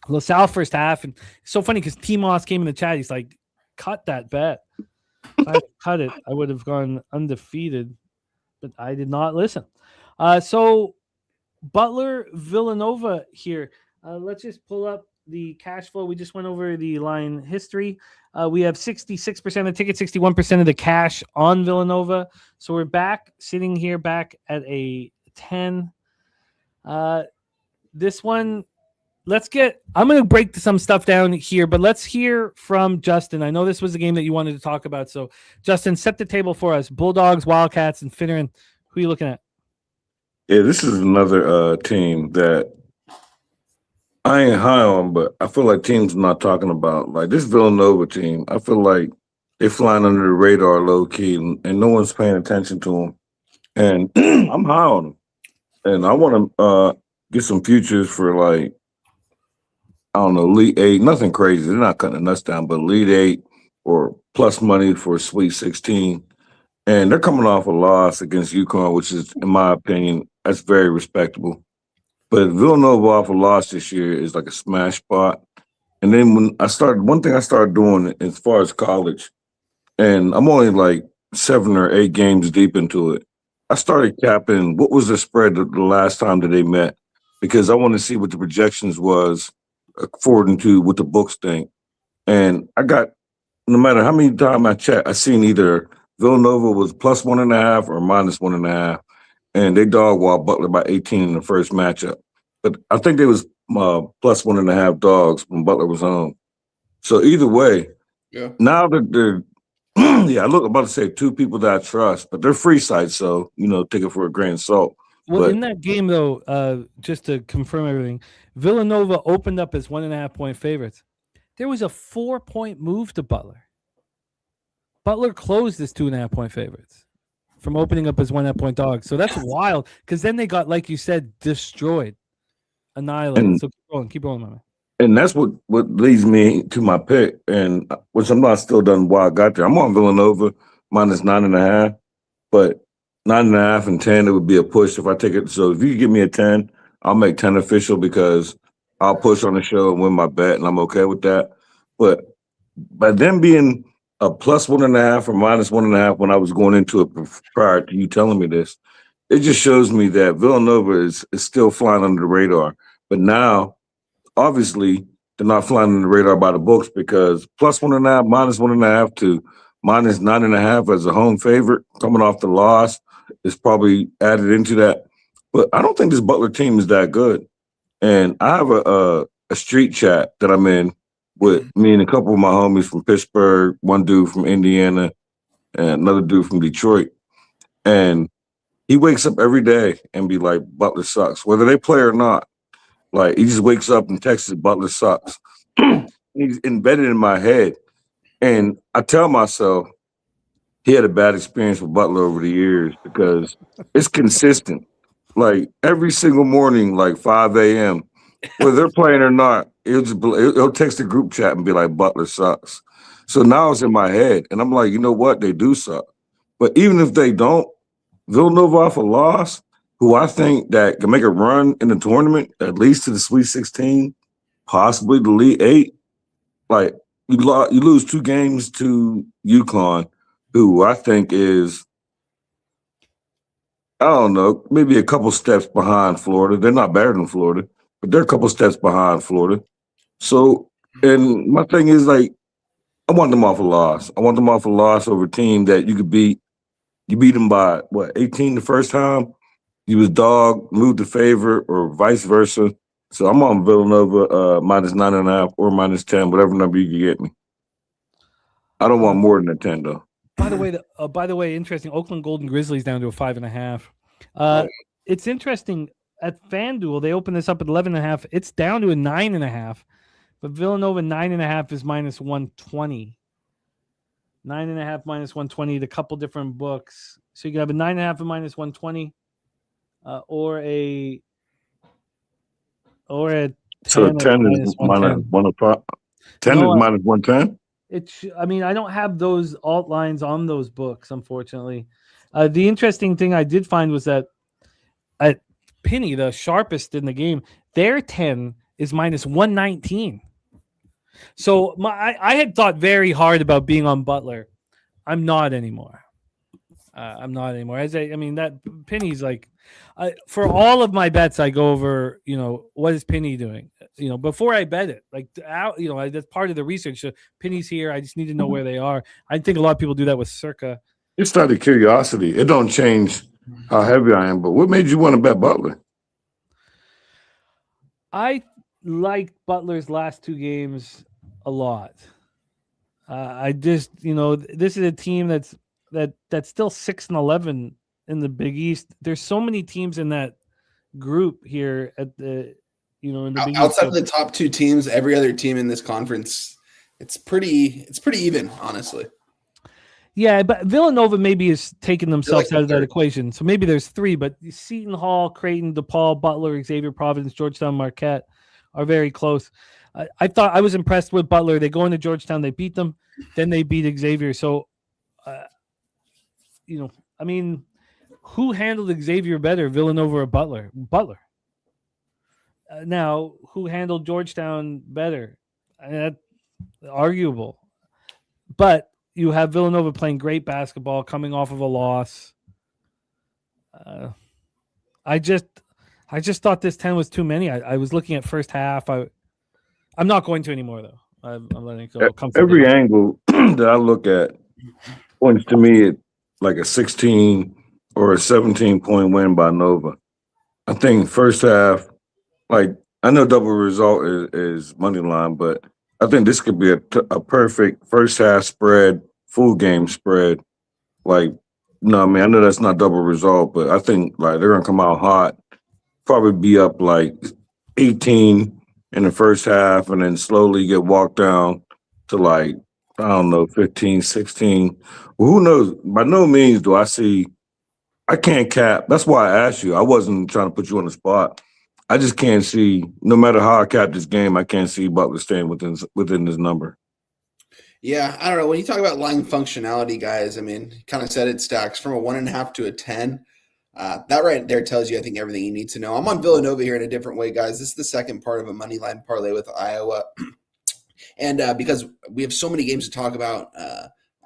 LaSalle first half. And it's so funny because T-Moss came in the chat. He's like, cut that bet. If I cut it, I would have gone undefeated, but I did not listen. So Butler Villanova here. Let's just pull up the cash flow. We just went over the line history. We have 66% of the ticket, 61% of the cash on Villanova. So we're sitting here back at a 10. This one, I'm going to break some stuff down here, but let's hear from Justin. I know this was a game that you wanted to talk about. So, Justin, set the table for us. Bulldogs, Wildcats, and Finneran. Who are you looking at? Yeah, this is another team that I ain't high on, but I feel like teams not talking about. Like this Villanova team, I feel like they're flying under the radar low-key, and no one's paying attention to them. And I'm high on them. And I want to get some futures for, like, I don't know, Elite 8, nothing crazy. They're not cutting the nuts down, but Elite 8 or plus money for Sweet 16. And they're coming off a loss against UConn, which is, in my opinion, that's very respectable. But Villanova off a loss this year is like a smash spot. And then one thing I started doing as far as college, and I'm only like 7 or 8 games deep into it, I started capping what was the spread the last time that they met, because I want to see what the projections was according to what the books think. And I got, no matter how many times I checked, I seen either Villanova was plus 1.5 or minus 1.5, and they dog-walled Butler by 18 in the first matchup. But I think they was plus 1.5 dogs when Butler was home. So either way, yeah. Now that they're I'm about to say 2 people that I trust, but they're free sites, so take it for a grain of salt. Well, in that game though, just to confirm everything, Villanova opened up as 1.5 point favorites. There was a 4-point move to Butler. Butler closed as 2.5 point favorites from opening up as 1.5 point dogs. So that's wild, because then they got, like you said, destroyed, annihilated. So keep rolling, my man. And that's what leads me to my pick, and which I'm not still done while I got there. I'm on Villanova minus 9.5, but 9.5 and 10, it would be a push if I take it. So if you give me a 10, I'll make 10 official, because I'll push on the show and win my bet, and I'm okay with that. But by them being a plus 1.5 or minus 1.5 when I was going into it prior to you telling me this, it just shows me that Villanova is still flying under the radar. But now, obviously, they're not flying under the radar by the books, because plus 1.5, minus 1.5 to minus 9.5 as a home favorite coming off the loss is probably added into that. But I don't think this Butler team is that good. And I have a street chat that I'm in with me and a couple of my homies from Pittsburgh, one dude from Indiana, and another dude from Detroit. And he wakes up every day and be like, Butler sucks, whether they play or not. Like, he just wakes up and texts Butler sucks. He's embedded in my head. And I tell myself he had a bad experience with Butler over the years, because it's consistent. Like, every single morning, like 5 a.m., whether they're playing or not, it'll text the group chat and be like, Butler sucks. So now it's in my head, and I'm like, you know what? They do suck. But even if they don't, Villanova off a loss, who I think that can make a run in the tournament, at least to the Sweet 16, possibly the Elite 8, like you lose 2 games to UConn, who I think is, I don't know, maybe a couple steps behind Florida. They're not better than Florida, but they're a couple steps behind Florida. So, and my thing is like, I want them off a loss. I want them off a loss over a team that you could beat. You beat them by, 18 the first time? You was dog, moved to favorite, or vice versa. So I'm on Villanova minus 9.5 or minus 10, whatever number you can get me. I don't want more than a 10, though. By the way, interesting. Oakland Golden Grizzlies down to a 5.5. It's interesting. At FanDuel, they opened this up at 11.5. It's down to a 9.5. But Villanova 9.5 is minus 120. 9.5 minus 120. A couple different books. So you can have a 9.5 and minus 120, or a 10. So 10 is minus 105. 10 is minus 110. I don't have those alt lines on those books, unfortunately. The interesting thing I did find was that at Peay, the sharpest in the game, their 10 is minus 119. So I had thought very hard about being on Butler. I'm not anymore. That Peay's like, for all of my bets, I go over, what is Peay doing? Before I bet it, that's part of the research. So Peay's here. I just need to know where they are. I think a lot of people do that with Circa. It's out of curiosity. It don't change how heavy I am, but what made you want to bet Butler? I liked Butler's last 2 games a lot. I just, this is a team that's still 6-11 in the Big East. There's so many teams in that group here at the, in the Big outside East. of the top 2 teams, every other team in this conference, it's pretty even, honestly. Yeah, but Villanova maybe is taking themselves out of that equation. So maybe there's 3, but Seton Hall, Creighton, DePaul, Butler, Xavier, Providence, Georgetown, Marquette are very close. I thought I was impressed with Butler. They go into Georgetown, they beat them, then they beat Xavier. So, who handled Xavier better, Villanova or Butler? Butler. Now, who handled Georgetown better? That's arguable. But you have Villanova playing great basketball, coming off of a loss. I just thought this 10 was too many. I was looking at first half. I'm not going to anymore, though. I'm letting it go. Every angle that I look at points to me at like a 16 or a 17-point win by Nova. I think first half, I know double result is money line, but I think this could be a perfect first half spread, full game spread. I know that's not double result, but I think they're gonna come out hot, probably be up 18 in the first half, and then slowly get walked down to 15, 16. Well, who knows? By no means do I see. I can't cap. That's why I asked you. I wasn't trying to put you on the spot. I just can't see, no matter how I cap this game, I can't see Butler staying within this number. Yeah, I don't know. When you talk about line functionality, guys, kind of said it stacks from a 1.5 to a 10. That right there tells you, I think, everything you need to know. I'm on Villanova here in a different way, guys. This is the second part of a money line parlay with Iowa. And because we have so many games to talk about,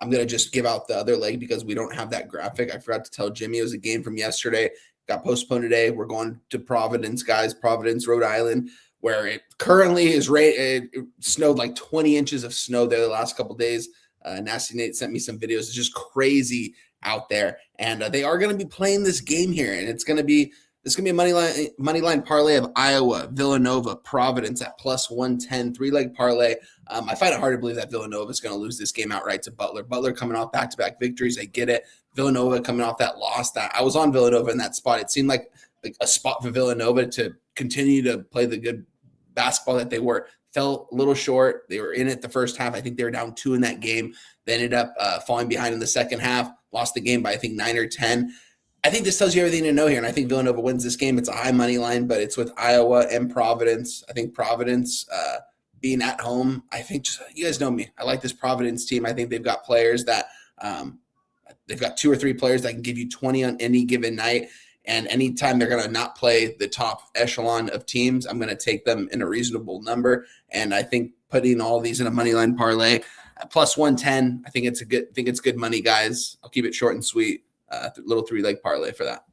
I'm going to just give out the other leg because we don't have that graphic. I forgot to tell Jimmy it was a game from yesterday. Got postponed today. We're going to Providence, guys. Providence, Rhode Island, where it currently is it snowed 20 inches of snow there the last couple of days. Nasty Nate sent me some videos. It's just crazy out there. And they are going to be playing this game here. And it's going to be a money line parlay of Iowa, Villanova, Providence at plus 110, 3-leg parlay. I find it hard to believe that Villanova is going to lose this game outright to Butler. Butler coming off back-to-back victories. I get it. Villanova coming off that loss. That I was on Villanova in that spot. It seemed like a spot for Villanova to continue to play the good basketball that they were. Fell a little short. They were in it the first half. I think they were down 2 in that game. They ended up falling behind in the second half. Lost the game by, I think, 9 or 10. I think this tells you everything to know here, and I think Villanova wins this game. It's a high money line, but it's with Iowa and Providence. I think Providence being at home, I think you guys know me. I like this Providence team. I think they've got players that they've got 2 or 3 players that can give you 20 on any given night. And anytime they're going to not play the top echelon of teams, I'm going to take them in a reasonable number. And I think putting all these in a money line parlay plus 110, I think it's good money, guys. I'll keep it short and sweet. Little 3-leg parlay for that.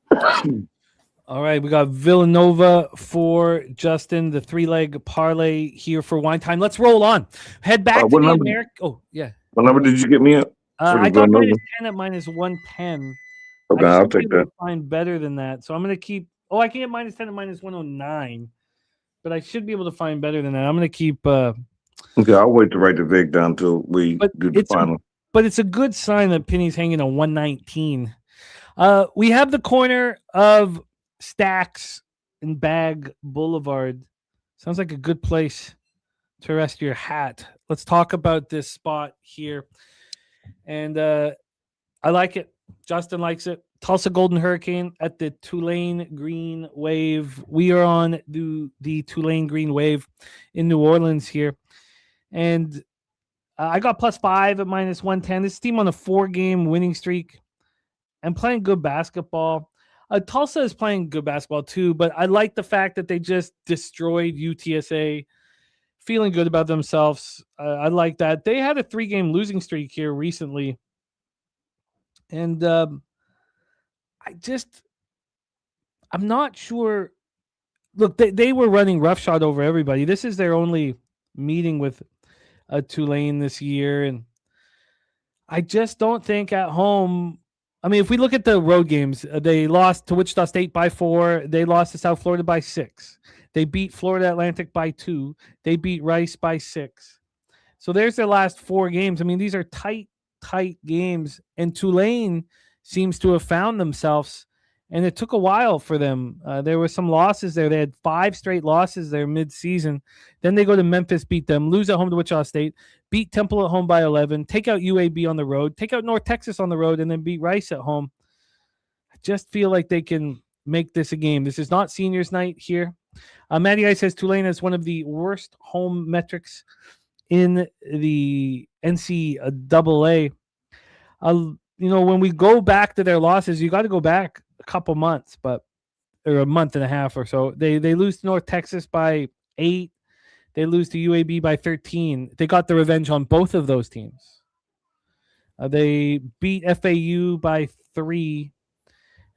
All right, we got Villanova for Justin, the 3-leg parlay here for wine time. Let's roll on. Head back to the American. Oh, yeah. What number did you get me at? I got minus 10 at minus 110. Okay, I'll take that. Find better than that. So I'm going to keep. Oh, I can get minus 10 at minus 109, but I should be able to find better than that. I'm going to keep. Okay, I'll wait to write the VIG down until we do the final. But it's a good sign that Penny's hanging on 119. We have the corner of Stacks and Bag Boulevard. Sounds like a good place to rest your hat. Let's talk about this spot here. And I like it. Justin likes it. Tulsa Golden Hurricane at the Tulane Green Wave. We are on the Tulane Green Wave in New Orleans here. And I got +5 at minus 110. This team on a 4-game winning streak and playing good basketball. Tulsa is playing good basketball too, but I like the fact that they just destroyed UTSA, feeling good about themselves. I like that. They had a 3-game losing streak here recently. And I'm not sure. Look, they were running roughshod over everybody. This is their only meeting with Tulane this year. And I just don't think at home. I mean, if we look at the road games, they lost to Wichita State by 4. They lost to South Florida by 6. They beat Florida Atlantic by 2. They beat Rice by 6. So there's their last 4 games. I mean, these are tight games. And Tulane seems to have found themselves. And it took a while for them. There were some losses there. They had 5 straight losses there mid-season. Then they go to Memphis, beat them, lose at home to Wichita State, beat Temple at home by 11, take out UAB on the road, take out North Texas on the road, and then beat Rice at home. I just feel like they can make this a game. This is not seniors night here. Matty Ice says Tulane has one of the worst home metrics in the NCAA. When we go back to their losses, you got to go back a couple months, or a month and a half or so. They lose to North Texas by 8. They lose to UAB by 13. They got the revenge on both of those teams. They beat FAU by 3.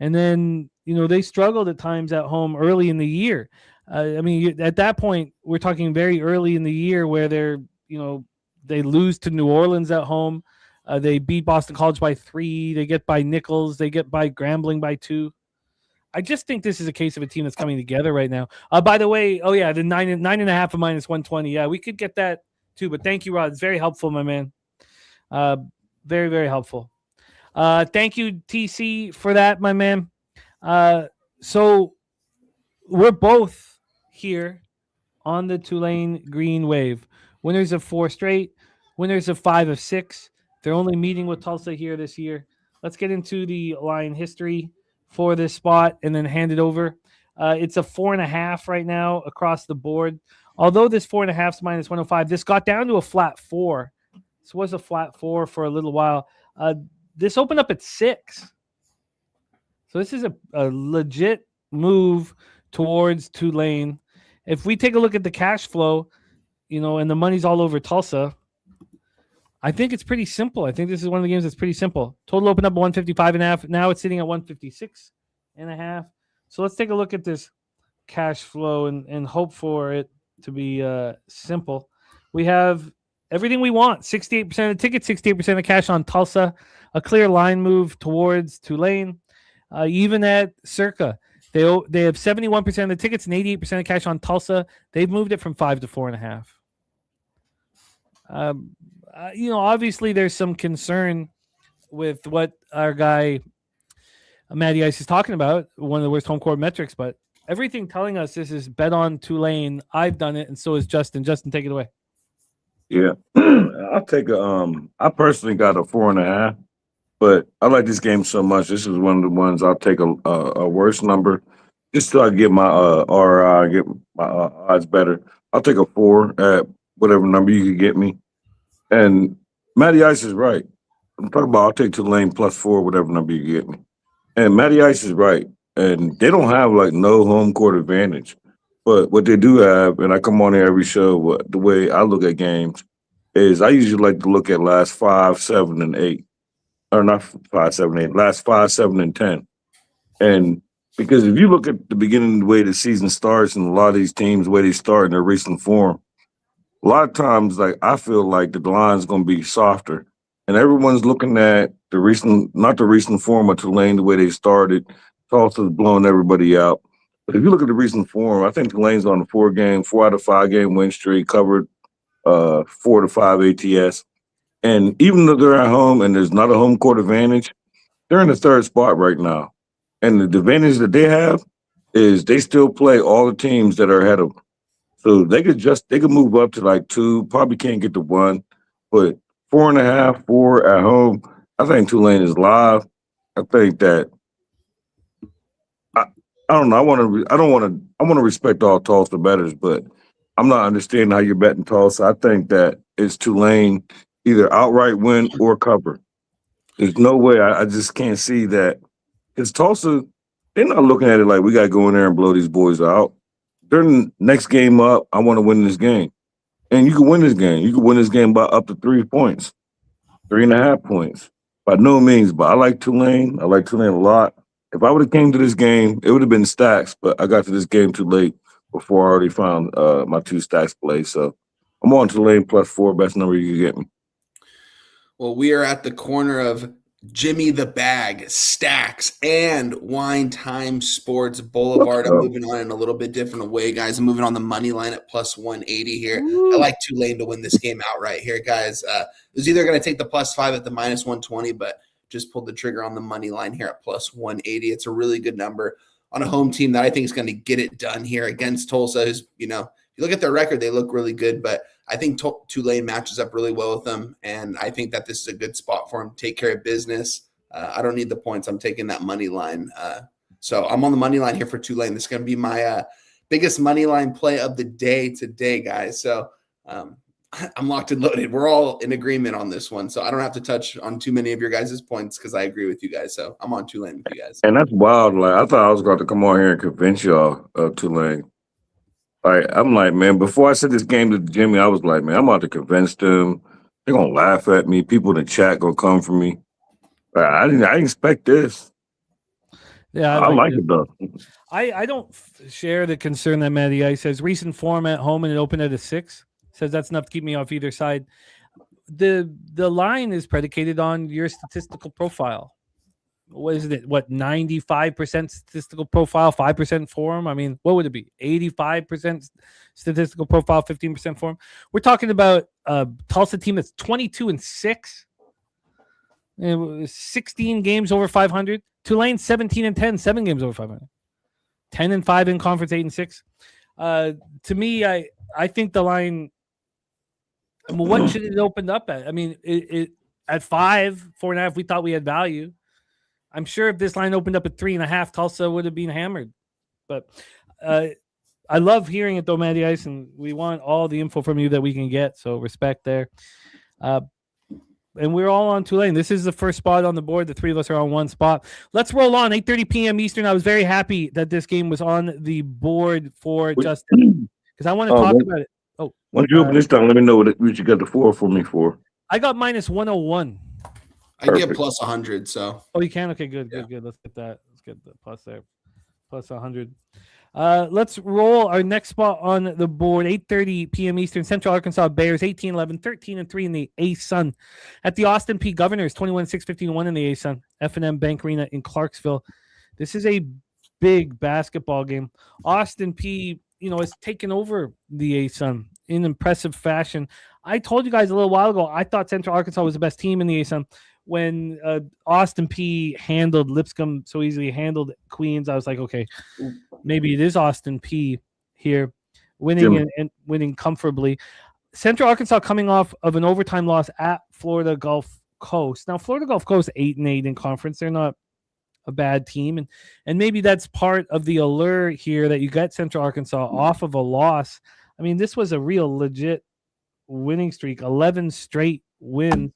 And then, they struggled at times at home early in the year. At that point, we're talking very early in the year where they lose to New Orleans at home. They beat Boston College by 3. They get by Nichols. They get by Grambling by 2. I just think this is a case of a team that's coming together right now. By the way, the 9.5 at minus 120. Yeah, we could get that too. But thank you, Rod. It's very helpful, my man. Very, very helpful. Thank you, TC, for that, my man. So we're both here on the Tulane Green Wave. Winners of 4 straight. Winners of 5 of 6. They're only meeting with Tulsa here this year. Let's get into the line history for this spot and then hand it over. It's a 4.5 right now across the board. Although this 4.5 is minus 105, this got down to a flat 4. This was a flat 4 for a little while. This opened up at 6. So this is a legit move towards Tulane. If we take a look at the cash flow, and the money's all over Tulsa, I think it's pretty simple. I think this is one of the games that's pretty simple. Total opened up at 155.5. Now it's sitting at 156.5. So let's take a look at this cash flow and hope for it to be simple. We have everything we want. 68% of the tickets, 68% of cash on Tulsa. A clear line move towards Tulane. Even at Circa, they have 71% of the tickets and 88% of cash on Tulsa. They've moved it from 5 to 4.5. Obviously there's some concern with what our guy Matty Ice is talking about, one of the worst home court metrics, but everything telling us this is bet on Tulane. I've done it, and so is Justin. Justin, take it away. Yeah, I'll take I personally got a 4.5. But I like this game so much. This is one of the ones I'll take a worse number just so I get my RI, get my odds better. I'll take a 4 at whatever number you can get me. And Matty Ice is right. I'm talking about I'll take Tulane +4, whatever number you get me. And Matty Ice is right. And they don't have like no home court advantage. But what they do have, and I come on here every show, the way I look at games is I usually like to look at last 5, 7, and 8. Or not 5, 7, 8, last 5, 7, and 10. And because if you look at the beginning, the way the season starts and a lot of these teams, the way they start in their recent form, a lot of times, like I feel like the line's going to be softer. And everyone's looking at not the recent form of Tulane, the way they started. Tulsa's blowing everybody out. But if you look at the recent form, I think Tulane's on a 4 out of 5 game win streak, covered 4 to 5 ATS. And even though they're at home and there's not a home court advantage, they're in the 3rd spot right now. And the advantage that they have is they still play all the teams that are ahead of them. So they could move up to like 2, probably can't get to 1, but 4.5, 4 at home. I think Tulane is live. I think that I don't know. I want to respect all Tulsa bettors, but I'm not understanding how you're betting Tulsa. I think that it's Tulane either outright win or cover. There's no way. I just can't see that. Because Tulsa, they're not looking at it like we got to go in there and blow these boys out. They're the next game up. I want to win this game. And you can win this game. You can win this game by up to 3 points, 3.5 points. By no means, but I like Tulane. I like Tulane a lot. If I would have came to this game, it would have been stacks, but I got to this game too late before I already found my 2 stacks play. So I'm on Tulane +4, best number you can get me. Well, we are at the corner of Jimmy the Bag, Stacks, and Wine Time Sports Boulevard. I'm moving on in a little bit different way, guys. I'm moving on the money line at +180 here. I like Tulane to win this game outright here, guys. I was either going to take the +5 at the -120, but just pulled the trigger on the money line here at +180. It's a really good number on a home team that I think is going to get it done here against Tulsa. Who's, if you look at their record, they look really good, but I think Tulane matches up really well with them, and I think that this is a good spot for them. Take care of business. I don't need the points. I'm taking that money line. So I'm on the money line here for Tulane. This is going to be my biggest money line play of the day today, guys. So I'm locked and loaded. We're all in agreement on this one, so I don't have to touch on too many of your guys' points because I agree with you guys. So I'm on Tulane with you guys. And that's wild. Like I thought I was going to come on here and convince y'all of Tulane. I'm like, man, before I said this game to Jimmy, I was like, man, I'm about to convince them. They're going to laugh at me. People in the chat going to come for me. I didn't expect this. Yeah, I like it, though. I don't share the concern that Matty Ice says. Recent form at home and it opened at a 6. Says that's enough to keep me off either side. The line is predicated on your statistical profile. What is it? 95% statistical profile, 5% form? I mean, what would it be? 85% statistical profile, 15% form? We're talking about a Tulsa team that's 22-6, 16 games over 500. Tulane 17-10, 7 games over 500. 10-5 in conference, 8-6. To me, I think the line. What should it open up at? I mean, it at 5, 4.5, we thought we had value. I'm sure if this line opened up at 3.5, Tulsa would have been hammered. But I love hearing it, though, Matty Ice, and we want all the info from you that we can get, so respect there. And we're all on Tulane. This is the first spot on the board. The 3 of us are on one spot. Let's roll on. 8:30 p.m. Eastern. I was very happy that this game was on the board for Justin because I want to talk about it. Oh, once you open this time, let me know what you got the 4 for me for. I got -101. I get +100. So. Oh, you can? Okay, good. Let's get that. Let's get the plus there. +100. Let's roll our next spot on the board. 8:30 p.m. Eastern. Central Arkansas Bears 18-11, 13-3 in the A-Sun. At the Austin Peay Governors 21-6, 15-1 in the A-Sun. F&M Bank Arena in Clarksville. This is a big basketball game. Austin Peay, has taken over the A-Sun in impressive fashion. I told you guys a little while ago, I thought Central Arkansas was the best team in the A-Sun. When Austin Peay handled Lipscomb so easily, handled Queens, I was like, okay, maybe it is Austin Peay here winning and winning comfortably. Central Arkansas coming off of an overtime loss at Florida Gulf Coast. Now, Florida Gulf Coast 8-8 in conference. They're not a bad team, and maybe that's part of the allure here that you got Central Arkansas off of a loss. I mean, this was a real legit winning streak, 11 straight wins.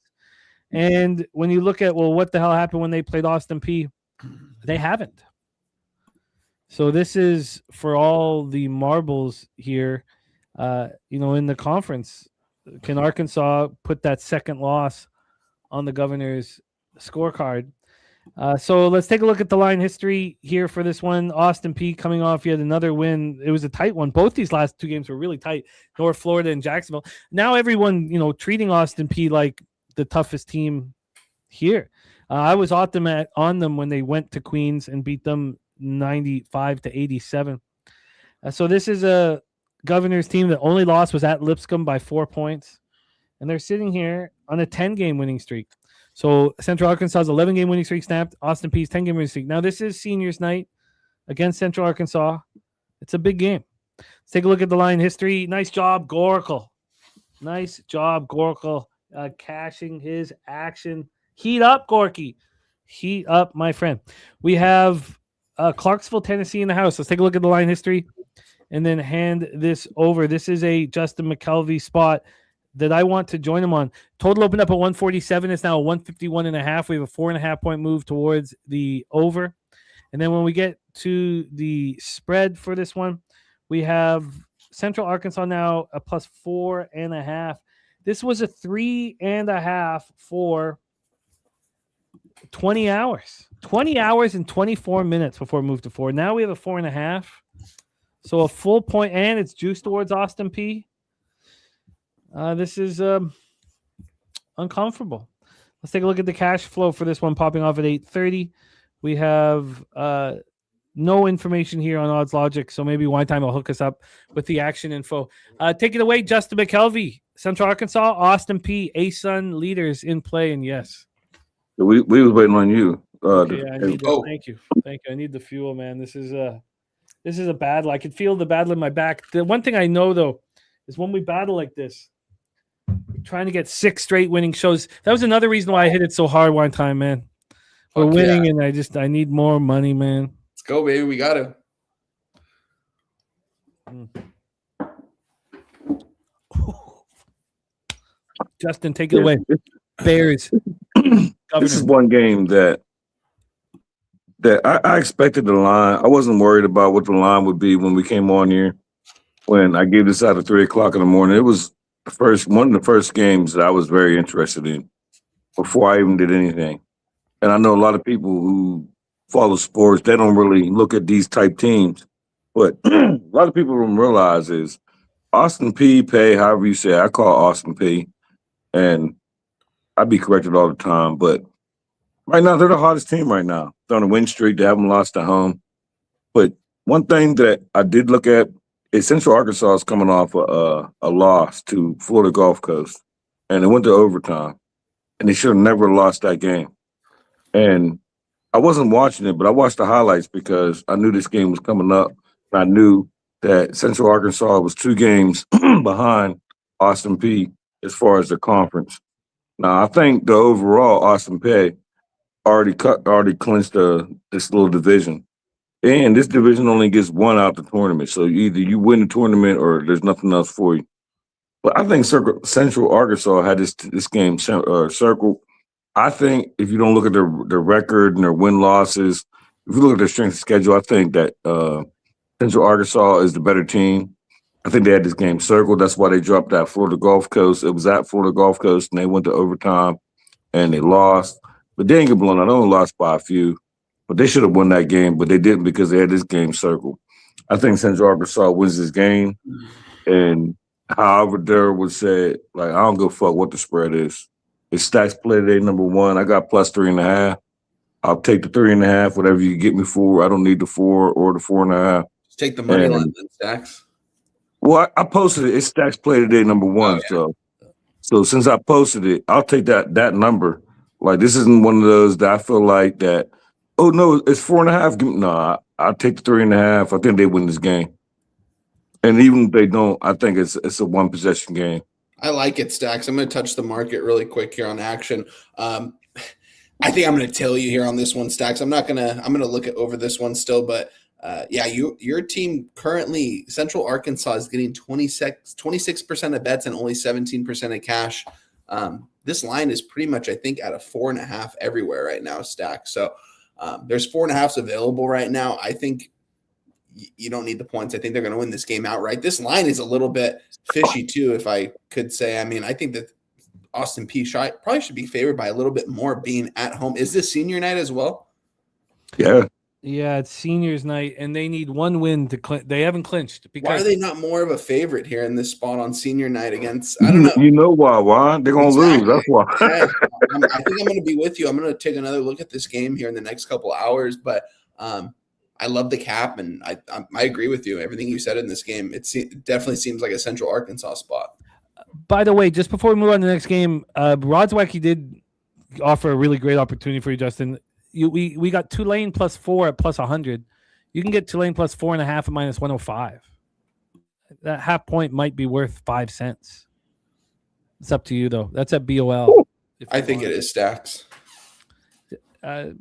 And when you look at, well, what the hell happened when they played Austin Peay? They haven't. So this is for all the marbles here, in the conference. Can Arkansas put that second loss on the Governor's scorecard? So let's take a look at the line history here for this one. Austin Peay coming off yet another win. It was a tight one. Both these last two games were really tight. North Florida and Jacksonville. Now everyone, treating Austin Peay like the toughest team here. I was on them when they went to Queens and beat them 95-87. So this is a Governor's team. The only loss was at Lipscomb by 4 points. And they're sitting here on a 10-game winning streak. So Central Arkansas's 11-game winning streak snapped. Austin Peay's 10-game winning streak. Now this is seniors night against Central Arkansas. It's a big game. Let's take a look at the line history. Nice job, Gorkel. Nice job, Gorkel, cashing his action. Heat up, Gorky. Heat up, my friend. We have Clarksville, Tennessee in the house. Let's take a look at the line history and then hand this over. This is a Justin McKelvey spot that I want to join him on. Total opened up at 147. It's now a 151.5. We have a 4.5 point move towards the over. And then when we get to the spread for this one, we have Central Arkansas now a plus 4.5. This was a 3.5 for 20 hours. 20 hours and 24 minutes before it moved to 4. Now we have a 4.5. So a full point, and it's juiced towards Austin Peay. This is uncomfortable. Let's take a look at the cash flow for this one, popping off at 8:30. We have no information here on Odds Logic, so maybe Wine Time will hook us up with the action info. Take it away, Justin McKelvey. Central Arkansas, Austin Peay, ASUN leaders in play, and yes. We was waiting on you. Thank you. I need the fuel, man. This is a battle. I can feel the battle in my back. The one thing I know though is when we battle like this, we're trying to get 6 straight winning shows. That was another reason why I hit it so hard one time, man. We're winning, and I need more money, man. Let's go, baby. We got it. Justin, take it away. Bears. This is one game that I expected the line. I wasn't worried about what the line would be when we came on here. When I gave this out at 3:00 in the morning, it was one of the first games that I was very interested in before I even did anything. And I know a lot of people who follow sports, they don't really look at these type teams. But a lot of people don't realize is Austin Peay, however you say it, I call Austin Peay. And I'd be corrected all the time. But right now, they're the hottest team right now. They're on a win streak. They haven't lost at home. But one thing that I did look at is Central Arkansas is coming off a loss to Florida Gulf Coast. And it went to overtime. And they should have never lost that game. And I wasn't watching it, but I watched the highlights because I knew this game was coming up. And I knew that Central Arkansas was 2 games behind Austin Peay as far as the conference. Now, I think the overall Austin Peay already clinched this little division. And this division only gets one out the tournament. So either you win the tournament or there's nothing else for you. But I think Central Arkansas had this game circled. I think if you don't look at their record and their win-losses, if you look at their strength of schedule, I think that Central Arkansas is the better team. I think they had this game circled. That's why they dropped that Florida Gulf Coast. It was at Florida Gulf Coast, and they went to overtime, and they lost. But they didn't get blown out. They only lost by a few. But they should have won that game, but they didn't because they had this game circled. I think Central Arkansas wins this game. And however Durr would say, I don't give a fuck what the spread is. It's stacks play today, number 1. I got plus 3.5. I'll take the 3.5, whatever you get me for. I don't need the 4 or the 4.5. Just take the money line then, Stacks. Well, I posted it. It's stacks play today, number 1. Oh, yeah. So since I posted it, I'll take that number. This isn't one of those that I feel like that, oh, no, it's 4.5. No, I'll take the 3.5. I think they win this game. And even if they don't, I think it's a one-possession game. I like it, Stacks. I'm going to touch the market really quick here on action. I think I'm going to tell you here on this one, Stacks. I'm going to look at over this one still, but your team currently, Central Arkansas, is getting 26% of bets and only 17% of cash. This line is pretty much, I think, at a 4.5 everywhere right now, Stacks. So there's 4.5s available right now. I think you don't need the points. I think they're going to win this game outright. This line is a little bit fishy too, if I could say. I mean, I think that Austin Peay probably should be favored by a little bit more being at home. Is this senior night as well? Yeah. Yeah, it's seniors night, and they need one win to clinch. They haven't clinched. Because why are they not more of a favorite here in this spot on senior night against? I don't know. You know why? Why they're gonna lose? That's why. I think I'm going to be with you. I'm going to take another look at this game here in the next couple hours, but I love the cap, and I agree with you. Everything you said in this game, it definitely seems like a Central Arkansas spot. By the way, just before we move on to the next game, Rodzwacki did offer a really great opportunity for you, Justin. We got Tulane +4 at +100. You can get Tulane +4.5 at -105. That half point might be worth 5 cents. It's up to you, though. That's at BOL. I think it is, Stacks. I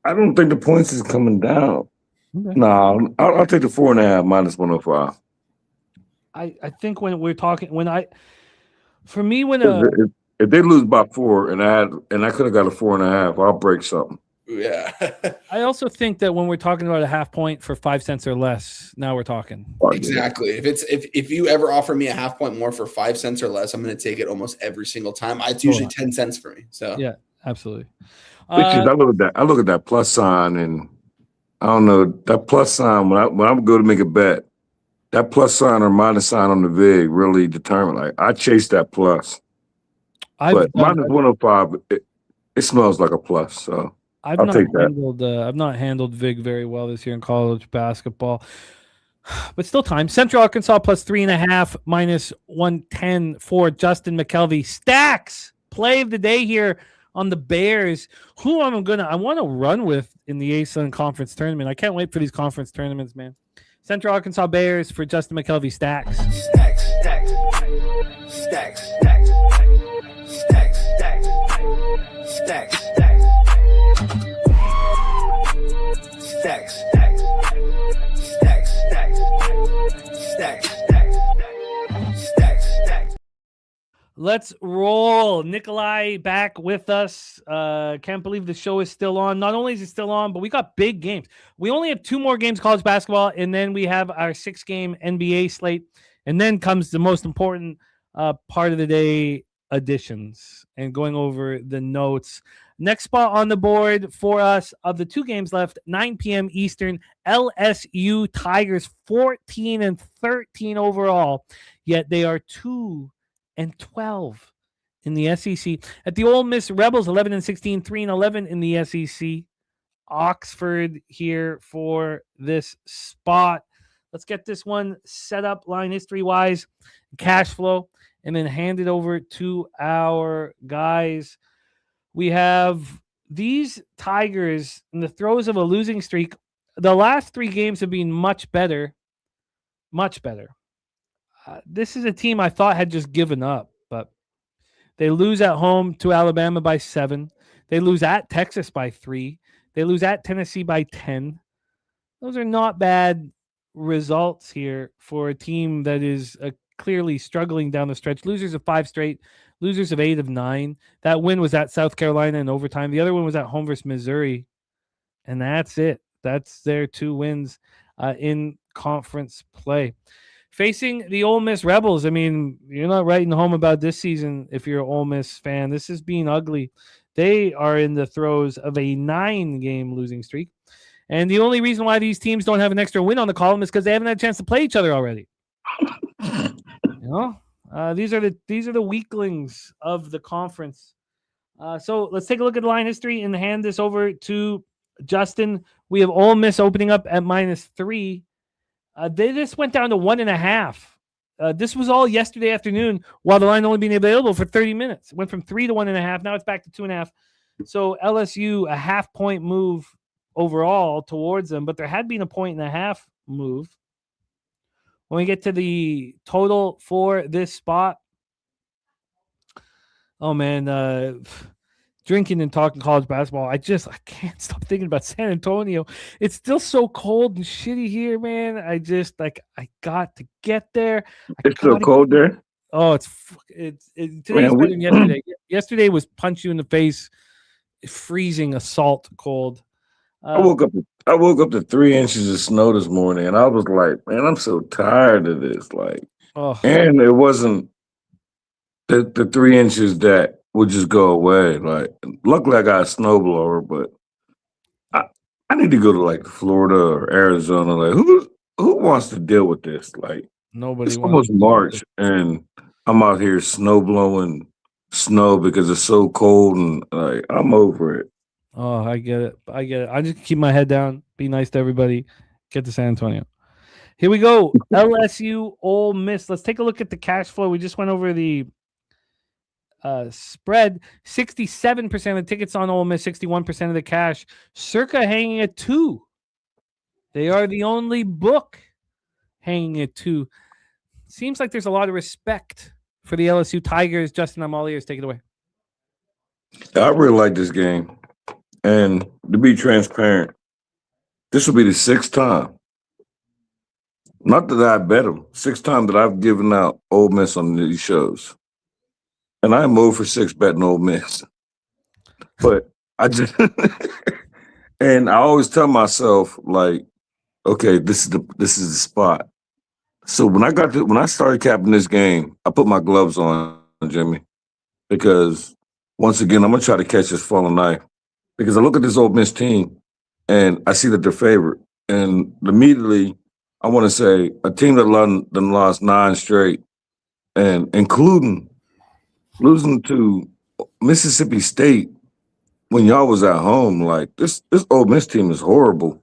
don't think the points is coming down. Okay. No, I'll take the 4.5 -105. I think when we're talking, if they lose by 4 and I could have got a 4.5, I'll break something. Yeah. I also think that when we're talking about a half point for 5 cents or less, now we're talking. Exactly. If you ever offer me a half point more for 5 cents or less, I'm going to take it almost every single time. It's usually 10 cents for me. So yeah, absolutely. I look at that plus sign, and I don't know that plus sign when I'm going to make a bet. That plus sign or minus sign on the VIG really determine. Like I chase that plus, but -105, it smells like a plus. So I'll take that. I've not handled VIG very well this year in college basketball, but still time. Central Arkansas +3.5 -110 for Justin McKelvey. Stacks play of the day here on the Bears, who I want to run with in the ASUN conference tournament. I can't wait for these conference tournaments, man. Central Arkansas Bears for Justin McKelvey. Stacks. Stacks, stacks, stacks, stacks, stacks, stacks, stacks, stacks, stacks, stacks, stacks, stacks, stacks. Let's roll. Nikolai back with us. Can't believe the show is still on. Not only is it still on, but we got big games. We only have 2 more games college basketball, and then we have our 6-game NBA slate. And then comes the most important part of the day, additions, and going over the notes. Next spot on the board for us of the 2 games left, 9 p.m. Eastern, LSU Tigers 14-13 overall, yet they are 2-12 in the SEC. At the Ole Miss Rebels, 11-16, 3-11 in the SEC. Oxford here for this spot. Let's get this one set up line history-wise, cash flow, and then hand it over to our guys. We have these Tigers in the throes of a losing streak. The last 3 games have been much better. Much better. This is a team I thought had just given up, but they lose at home to Alabama by 7. They lose at Texas by 3. They lose at Tennessee by 10. Those are not bad results here for a team that is clearly struggling down the stretch. Losers of 5 straight, losers of 8 of 9. That win was at South Carolina in overtime. The other one was at home versus Missouri, and that's it. That's their 2 wins in conference play. Facing the Ole Miss Rebels, I mean, you're not writing home about this season if you're an Ole Miss fan. This is being ugly. They are in the throes of a 9-game losing streak. And the only reason why these teams don't have an extra win on the column is because they haven't had a chance to play each other already. These are the weaklings of the conference. So let's take a look at the line history and hand this over to Justin. We have Ole Miss opening up at -3. They just went down to 1.5. This was all yesterday afternoon, while the line only being available for 30 minutes. It went from 3 to 1.5. Now it's back to 2.5. So LSU, a half-point move overall towards them, but there had been a 1.5 move. when we get to the total for this spot, oh man, drinking and talking college basketball, I can't stop thinking about San Antonio. It's still so cold and shitty here, man. I got to get there. It's still cold there. Oh, today's better than yesterday. Yesterday was punch you in the face, freezing assault cold. I woke up to 3 inches of snow this morning, and I was like, man, I'm so tired of this. Like, and it wasn't the 3 inches that would just go away. Like, luckily I got a snowblower, but I need to go to like Florida or Arizona. Like, who wants to deal with this? Like, nobody. It's almost March, and I'm out here snow blowing snow because it's so cold, and like I'm over it. Oh, I get it. I just keep my head down, be nice to everybody, get to San Antonio. Here we go. LSU Ole Miss. Let's take a look at the cash flow. We just went over the spread. 67% of the tickets on Ole Miss, 61% of the cash. Circa hanging at 2. They are the only book hanging at 2. Seems like there's a lot of respect for the LSU Tigers. Justin, I'm all ears. Take it away. I really like this game. And to be transparent, this will be the 6th time. Not that I bet them. 6th time that I've given out Ole Miss on these shows. And I'm 0 for 6 betting Ole Miss. But I just and I always tell myself, like, okay, this is the spot. So when I started capping this game, I put my gloves on, Jimmy, because once again, I'm gonna try to catch this falling knife. Because I look at this Ole Miss team and I see that they're favored. And immediately I want to say a team that lost 9 straight, and including losing to Mississippi State when y'all was at home. Like this Ole Miss team is horrible.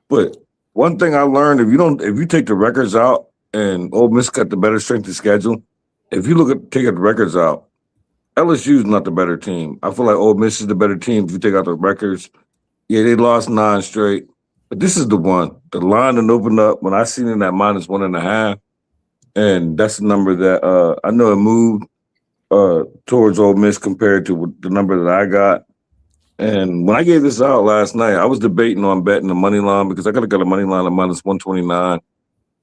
But one thing I learned, if you take the records out and Ole Miss got the better strength of schedule, if you take the records out, LSU is not the better team. I feel like Ole Miss is the better team if you take out the records. Yeah, they lost 9 straight, but this is the one. The line that opened up when I seen it at -1.5, and that's the number that I know it moved towards Ole Miss compared to the number that I got. And when I gave this out last night, I was debating on betting the money line because I could have got a money line at -129,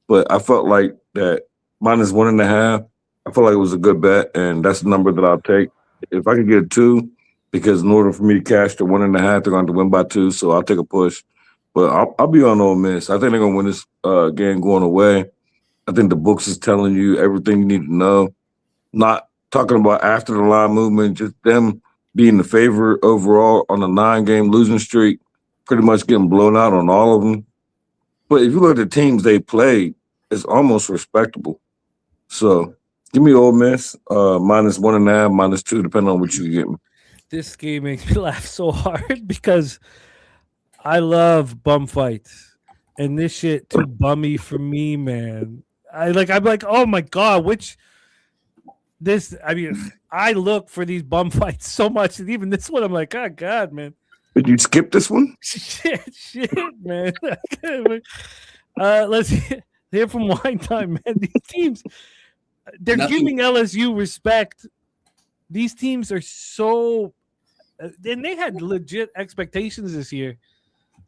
but I felt like that -1.5. I feel like it was a good bet, and that's the number that I'll take. If I could get a 2, because in order for me to cash the 1.5, they're going to win by 2, so I'll take a push. But I'll be on Ole Miss. I think they're going to win this game going away. I think the books is telling you everything you need to know. Not talking about after the line movement, just them being the favorite overall on a 9-game losing streak, pretty much getting blown out on all of them. But if you look at the teams they played, it's almost respectable. So give me Ole Miss, -1.5, -2, depending on what you get me. This game makes me laugh so hard because I love bum fights. And this shit too bummy for me, man. I'm like, oh my God, I look for these bum fights so much, and even this one, I'm like, oh God, man. Did you skip this one? shit, man. Let's hear from Wine Time, man. These teams, they're giving LSU respect. These teams are so, and they had legit expectations this year.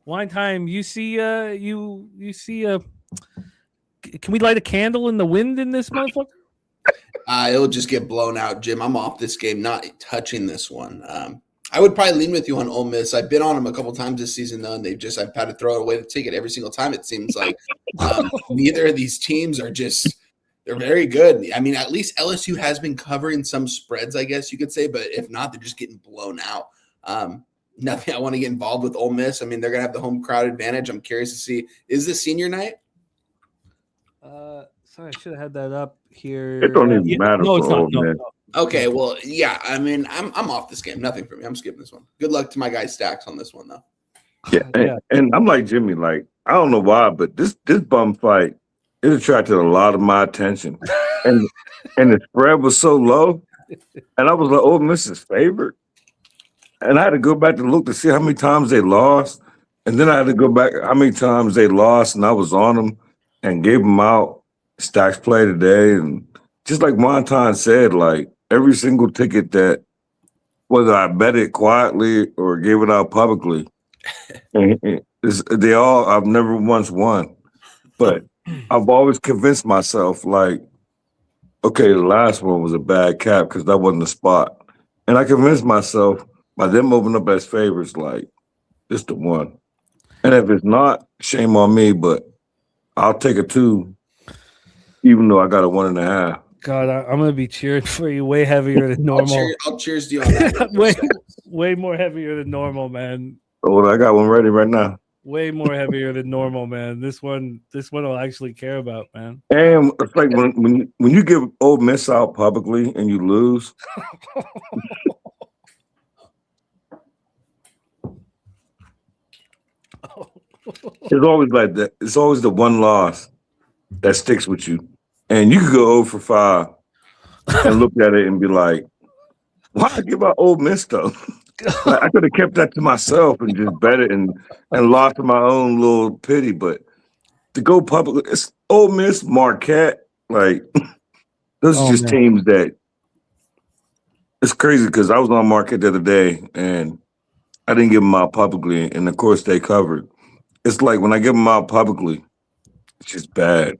Wine Time, you see, can we light a candle in the wind in this motherfucker? It'll just get blown out, Jim. I'm off this game, not touching this one. I would probably lean with you on Ole Miss. I've been on them a couple times this season, though, and I've had to throw away the ticket every single time. It seems like neither of these teams are they're very good. I mean, at least LSU has been covering some spreads, I guess you could say, but if not, they're just getting blown out. Nothing I want to get involved with Ole Miss. I mean, they're going to have the home crowd advantage. I'm curious to see, is this senior night? Sorry, I should have had that up here. It don't even matter. No, it's not. No. Okay, well, yeah. I mean, I'm off this game. Nothing for me. I'm skipping this one. Good luck to my guy Stacks on this one, though. Yeah, and I'm like Jimmy. Like, I don't know why, but this bum fight, it attracted a lot of my attention, and the spread was so low, and I was like, "Oh, Mrs. Favorite," and I had to go back to look to see how many times they lost, and then I had to go back how many times they lost, and I was on them and gave them out. Stacks play today, and just like Monton said, like every single ticket that whether I bet it quietly or gave it out publicly, I've never once won. But I've always convinced myself, like, okay, the last one was a bad cap because that wasn't the spot. And I convinced myself by them opening up as favorites, like, it's the one. And if it's not, shame on me, but I'll take a 2, even though I got a 1.5. God, I'm going to be cheering for you way heavier than normal. I'll cheers to you on that. way more heavier than normal, man. Oh, I got one ready right now. Way more heavier than normal, man. This one I'll actually care about, man. And it's like when you give Ole Miss out publicly and you lose. It's always like that. It's always the one loss that sticks with you. And you could go 0 for 5 and look at it and be like, why I give out Ole Miss though? Like, I could have kept that to myself and just bet it and lost to my own little pity. But to go public, it's Ole Miss, Marquette. Like, those are just teams that it's crazy because I was on Marquette the other day and I didn't give them out publicly. And of course, they covered. It's like when I give them out publicly, it's just bad.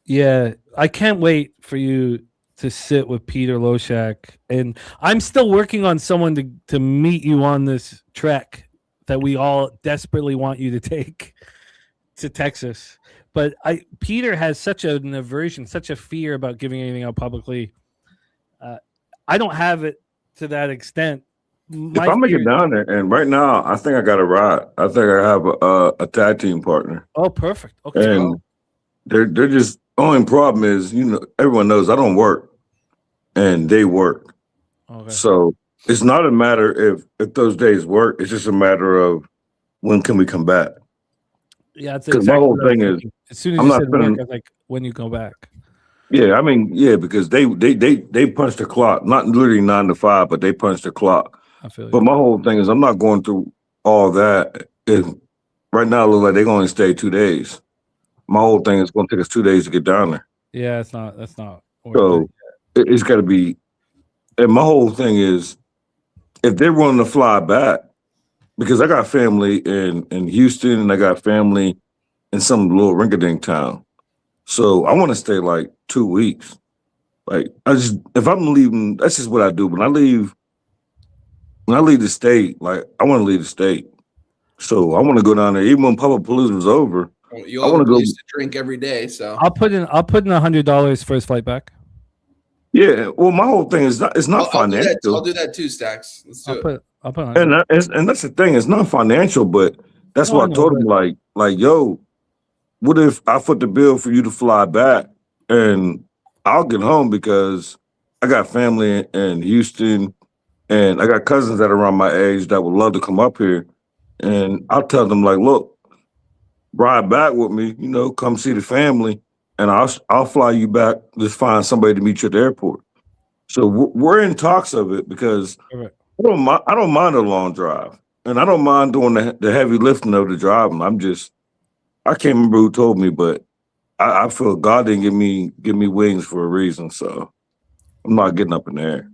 Yeah, I can't wait for you to sit with Peter Loshak, and I'm still working on someone to meet you on this trek that we all desperately want you to take to Texas. But Peter has such an aversion, such a fear about giving anything out publicly. I don't have it to that extent. If I make it down there, and right now I think I got a ride. I think I have a tag team partner. Oh, perfect. Okay. And they're just only problem is, everyone knows I don't work. And they work. Okay. So it's not a matter if those days work. It's just a matter of when can we come back. Yeah, because exactly my whole thing is as soon as you said work, I was like, when you go back. Yeah, I mean, because they punched the clock, not literally 9 to 5, but they punched the clock. I feel but my whole thing is I'm not going through all that. Right now it looks like they're going to stay 2 days. My whole thing is going to take us 2 days to get down there. Yeah, that's not. So it's got to be, and my whole thing is, if they're willing to fly back, because I got family in Houston and I got family in some little rinky-dink town, so I want to stay like 2 weeks. Like if I'm leaving, that's just what I do. When I leave the state, like I want to leave the state, so I want to go down there. Even when Public Palooza was over, I want to go to drink every day. So I'll put in $100 for his flight back. Yeah, well, my whole thing is it's not financial. I'll do that too, Stacks. Let's do it. I'll put and that's the thing. It's not financial, but that's what I told him. Like, yo, what if I foot the bill for you to fly back, and I'll get home because I got family in Houston, and I got cousins that are around my age that would love to come up here, and I'll tell them like, look, ride back with me, come see the family. And I'll fly you back. Just find somebody to meet you at the airport. So we're in talks of it because I don't mind a long drive, and I don't mind doing the heavy lifting of the driving. I can't remember who told me, but I feel God didn't give me wings for a reason. So I'm not getting up in the air.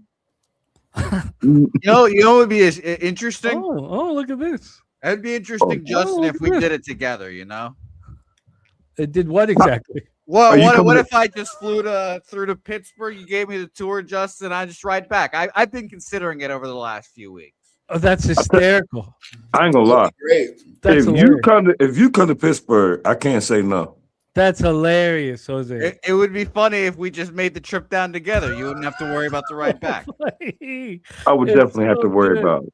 You know what would be interesting? Oh, look at this. That'd be interesting, Justin, if we did it together. It did what exactly? Well, what if I just flew through to Pittsburgh? You gave me the tour, Justin. I just ride back. I've been considering it over the last few weeks. Oh, that's hysterical. I ain't gonna lie. Great. If you come to Pittsburgh, I can't say no. That's hilarious, Jose. It would be funny if we just made the trip down together. You wouldn't have to worry about the ride back. I would definitely have to worry about it.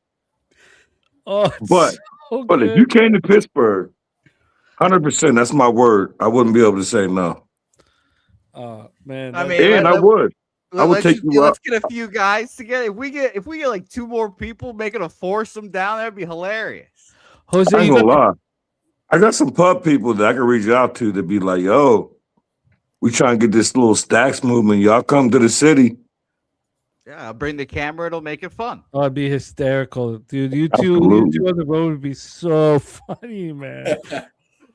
Oh, but if you came to Pittsburgh, 100%, that's my word. I wouldn't be able to say no. Oh man! I would. I would take you up. Let's get a few guys together. If we get like 2 more people, making a foursome down, that'd be hilarious. Jose, I ain't gonna lie. I got some pub people that I can reach out to be like, yo, we trying to get this little Stacks movement. Y'all come to the city. Yeah, I'll bring the camera. It'll make it fun. Oh, it'd be hysterical, dude. You two on the road would be so funny, man.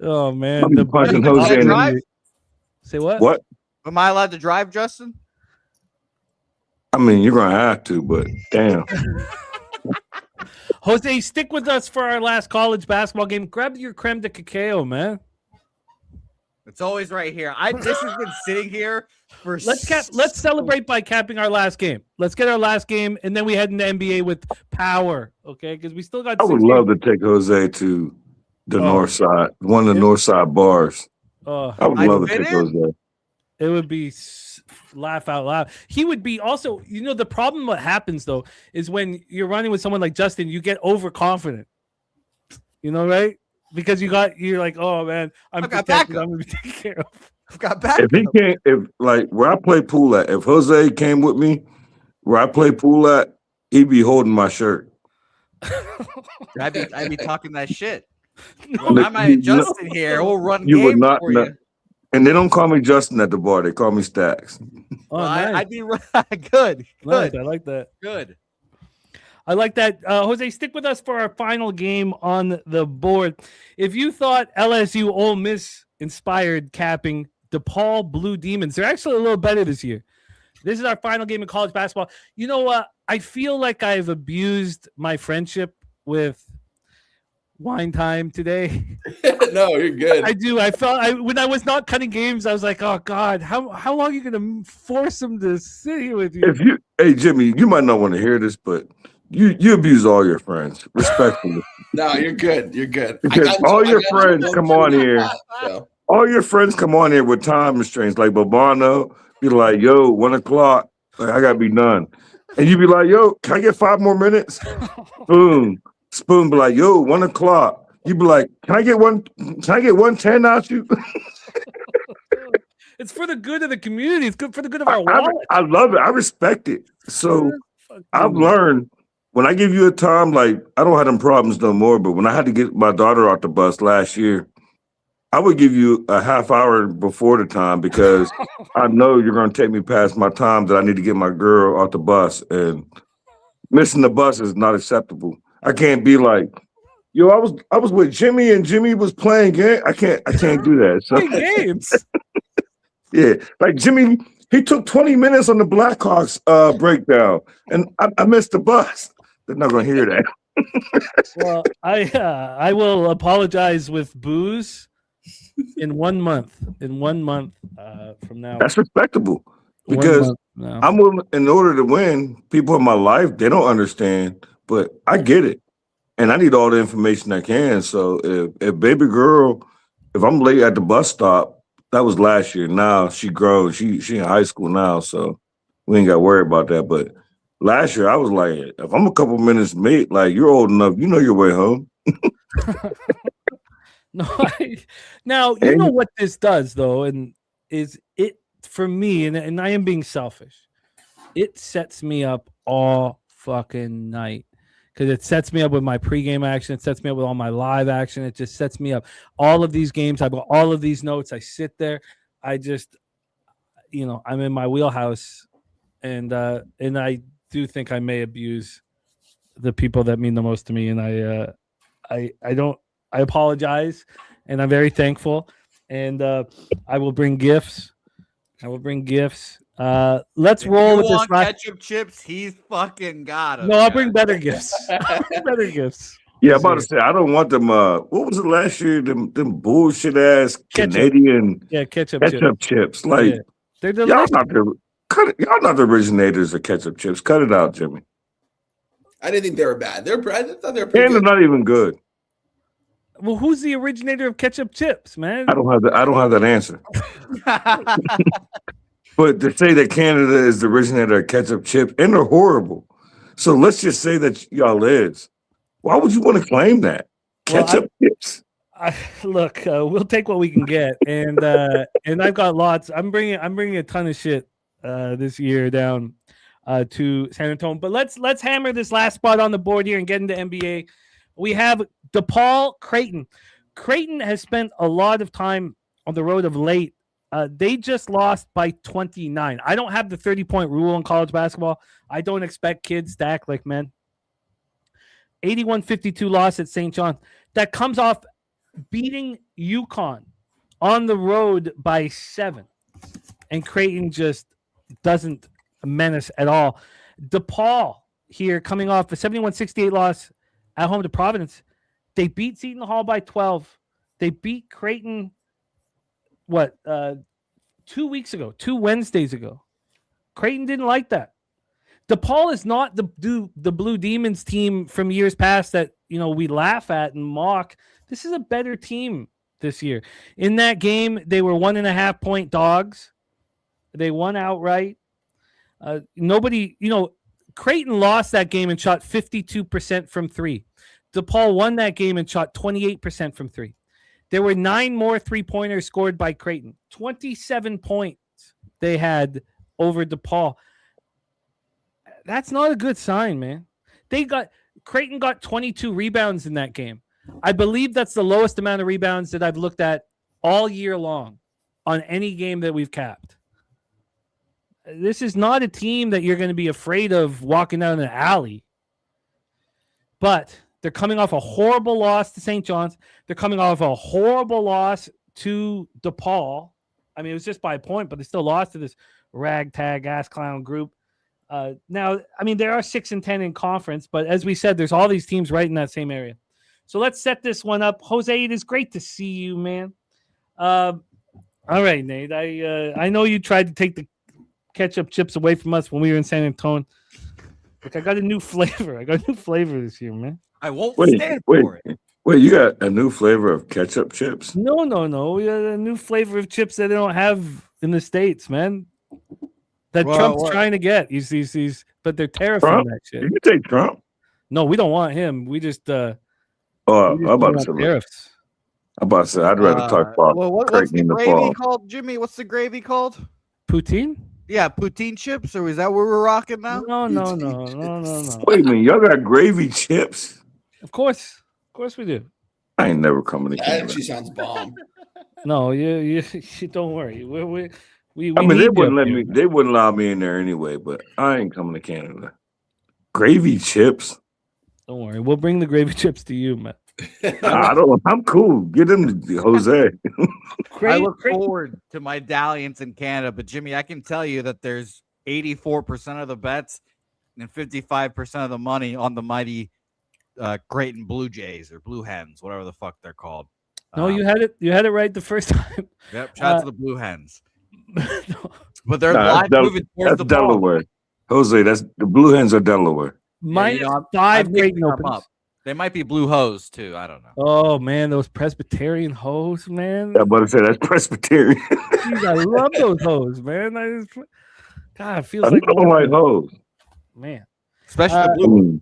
Oh man, the punching Jose. Say what? What? Am I allowed to drive, Justin? I mean, you're gonna have to, but damn. Jose, stick with us for our last college basketball game. Grab your creme de cacao, man. It's always right here. This has been sitting here for. Let's celebrate by capping our last game. Let's get our last game, and then we head into NBA with power. Okay, because we still got. I would love to take Jose to the north side, one of the north side bars. I would love to take Jose. It would be laugh out loud. He would be also. You know, the problem what happens though is when you're running with someone like Justin, you get overconfident. You know, right? Because you're like, oh man, I'm protected. I'm gonna be taken care of. I've got back. If he can't, if like where I play pool at, if Jose came with me, where I play pool at, he'd be holding my shirt. I'd be talking that shit. Well, I might Justin here. We'll run you game would not, for you. And they don't call me Justin at the bar; they call me Stacks. Oh, nice. I'd be good. Nice. I like that. Good. I like that. Jose, stick with us for our final game on the board. If you thought LSU Ole Miss inspired capping DePaul Blue Demons, they're actually a little better this year. This is our final game in college basketball. You know what? I feel like I've abused my friendship with Wine Time today. No, you're good. I do. When I was not cutting games, I was like, oh God, how long are you going to force them to sit here with you? Hey, Jimmy, you might not want to hear this, but you abuse all your friends, respectfully. No, you're good. You're good. Because all your friends come on here. All your friends come on here with time restraints. Like Babano, be like, yo, 1 o'clock. Like, I got to be done. And you be like, yo, can I get 5 more minutes? Boom. Spoon be like, yo, 1 o'clock. You be like, can I get 110 out you? It's for the good of the community. It's good for the good of our wallet. I love it. I respect it. So I've learned when I give you a time, like I don't have them problems no more, but when I had to get my daughter off the bus last year, I would give you a half hour before the time because I know you're going to take me past my time that I need to get my girl off the bus, and missing the bus is not acceptable. I can't be like, yo, I was with Jimmy and Jimmy was playing game. I can't do that. So, games. Yeah, like Jimmy, he took 20 minutes on the Blackhawks breakdown, and I missed the bus. They're not going to hear that. Well, I will apologize with booze in 1 month. In 1 month from now. That's respectable because I'm willing, in order to win. People in my life, they don't understand, but I get it, and I need all the information I can. So if baby girl, if I'm late at the bus stop. That was last year. Now she grown. She in high school now, so we ain't got to worry about that. But last year I was like, if I'm a couple minutes late, like you're old enough, you know your way home. Now you know what this does though, and is it for me, and I am being selfish. It sets me up all fucking night. Because it sets me up with my pregame action. It sets me up with all my live action. It just sets me up. All of these games, I've got all of these notes. I sit there. I just, I'm in my wheelhouse. And I do think I may abuse the people that mean the most to me. And I apologize. And I'm very thankful. And I will bring gifts. Let's roll with this. Ketchup chips, he's fucking got them. No, I'll bring better gifts. Yeah, I'm about to say I don't want them. What was it last year? Them bullshit ass Canadian ketchup chips. Like they're y'all not the originators of ketchup chips. Cut it out, Jimmy. I didn't think they were bad. I thought they were And pretty good. they're not even good. Well, who's the originator of ketchup chips, man? I don't have that answer. But to say that Canada is the originator of ketchup chip, and they're horrible. So let's just say that y'all is. Why would you want to claim that? Ketchup chips. Look, we'll take what we can get, and I've got lots. I'm bringing a ton of shit this year down to San Antonio. But let's hammer this last spot on the board here and get into NBA. We have DePaul, Creighton. Creighton has spent a lot of time on the road of late. They just lost by 29. I don't have the 30-point rule in college basketball. I don't expect kids to act like men. 81-52 loss at St. John. That comes off beating UConn on the road by 7. and Creighton just doesn't menace at all. Depaul here coming off a 71-68 loss at home to Providence. They beat Seton Hall by 12. They beat Creighton, 2 Wednesdays ago. Creighton didn't like that. Depaul is not the Blue Demons team from years past that we laugh at and mock. This is a better team this year. In that game, they were 1.5-point dogs. They won outright. Creighton lost that game and shot 52% from three. DePaul won that game and shot 28% from three. There were 9 more three-pointers scored by Creighton. 27 points they had over DePaul. That's not a good sign, man. Creighton got 22 rebounds in that game. I believe that's the lowest amount of rebounds that I've looked at all year long on any game that we've capped. This is not a team that you're going to be afraid of walking down an alley. But they're coming off a horrible loss to St. John's. They're coming off a horrible loss to DePaul. I mean, it was just by a point, but they still lost to this ragtag ass clown group. Now, I mean, there are 6-10 in conference, but as we said, there's all these teams right in that same area. So let's set this one up. Jose, it is great to see you, man. All right, Nate. I know you tried to take the ketchup chips away from us when we were in San Antonio. Look, I got a new flavor. This year, man. I won't stand for it. Wait, you got a new flavor of ketchup chips? No. We got a new flavor of chips that they don't have in the States, man. That Trump's trying to get. He's but they're terrified of that shit. You take Trump? No, we don't want him. We just I'm about to say tariffs. I'm about to say I'd rather talk about what's the gravy called, Jimmy? What's the gravy called? Poutine? Yeah, poutine chips, or is that what we're rocking now? No. Wait a minute, y'all got gravy chips? Of course we do. I ain't never coming to That Canada. actually sounds bomb. No, you don't worry. We they wouldn't let me. They wouldn't allow me in there anyway. But I ain't coming to Canada. Gravy chips. Don't worry. We'll bring the gravy chips to you, man. I don't. I'm cool. Get them to Jose. I look forward to my dalliance in Canada, but Jimmy, I can tell you that there's 84% of the bets and 55% of the money on the mighty Creighton Blue Jays or Blue Hens, whatever the fuck they're called. No, you had it. You had it right the first time. Yep. Shout out to the Blue Hens. No. But they're moving towards the Delaware. Jose, that's the Blue Hens are Delaware. -5 Creighton opens. They might be blue hose too. I don't know. Oh man, those Presbyterian hoes, man. Yeah, but I said that's Presbyterian. Jeez, I love those hoes, man. God, it feels I like don't like hoes, man. Especially the blue.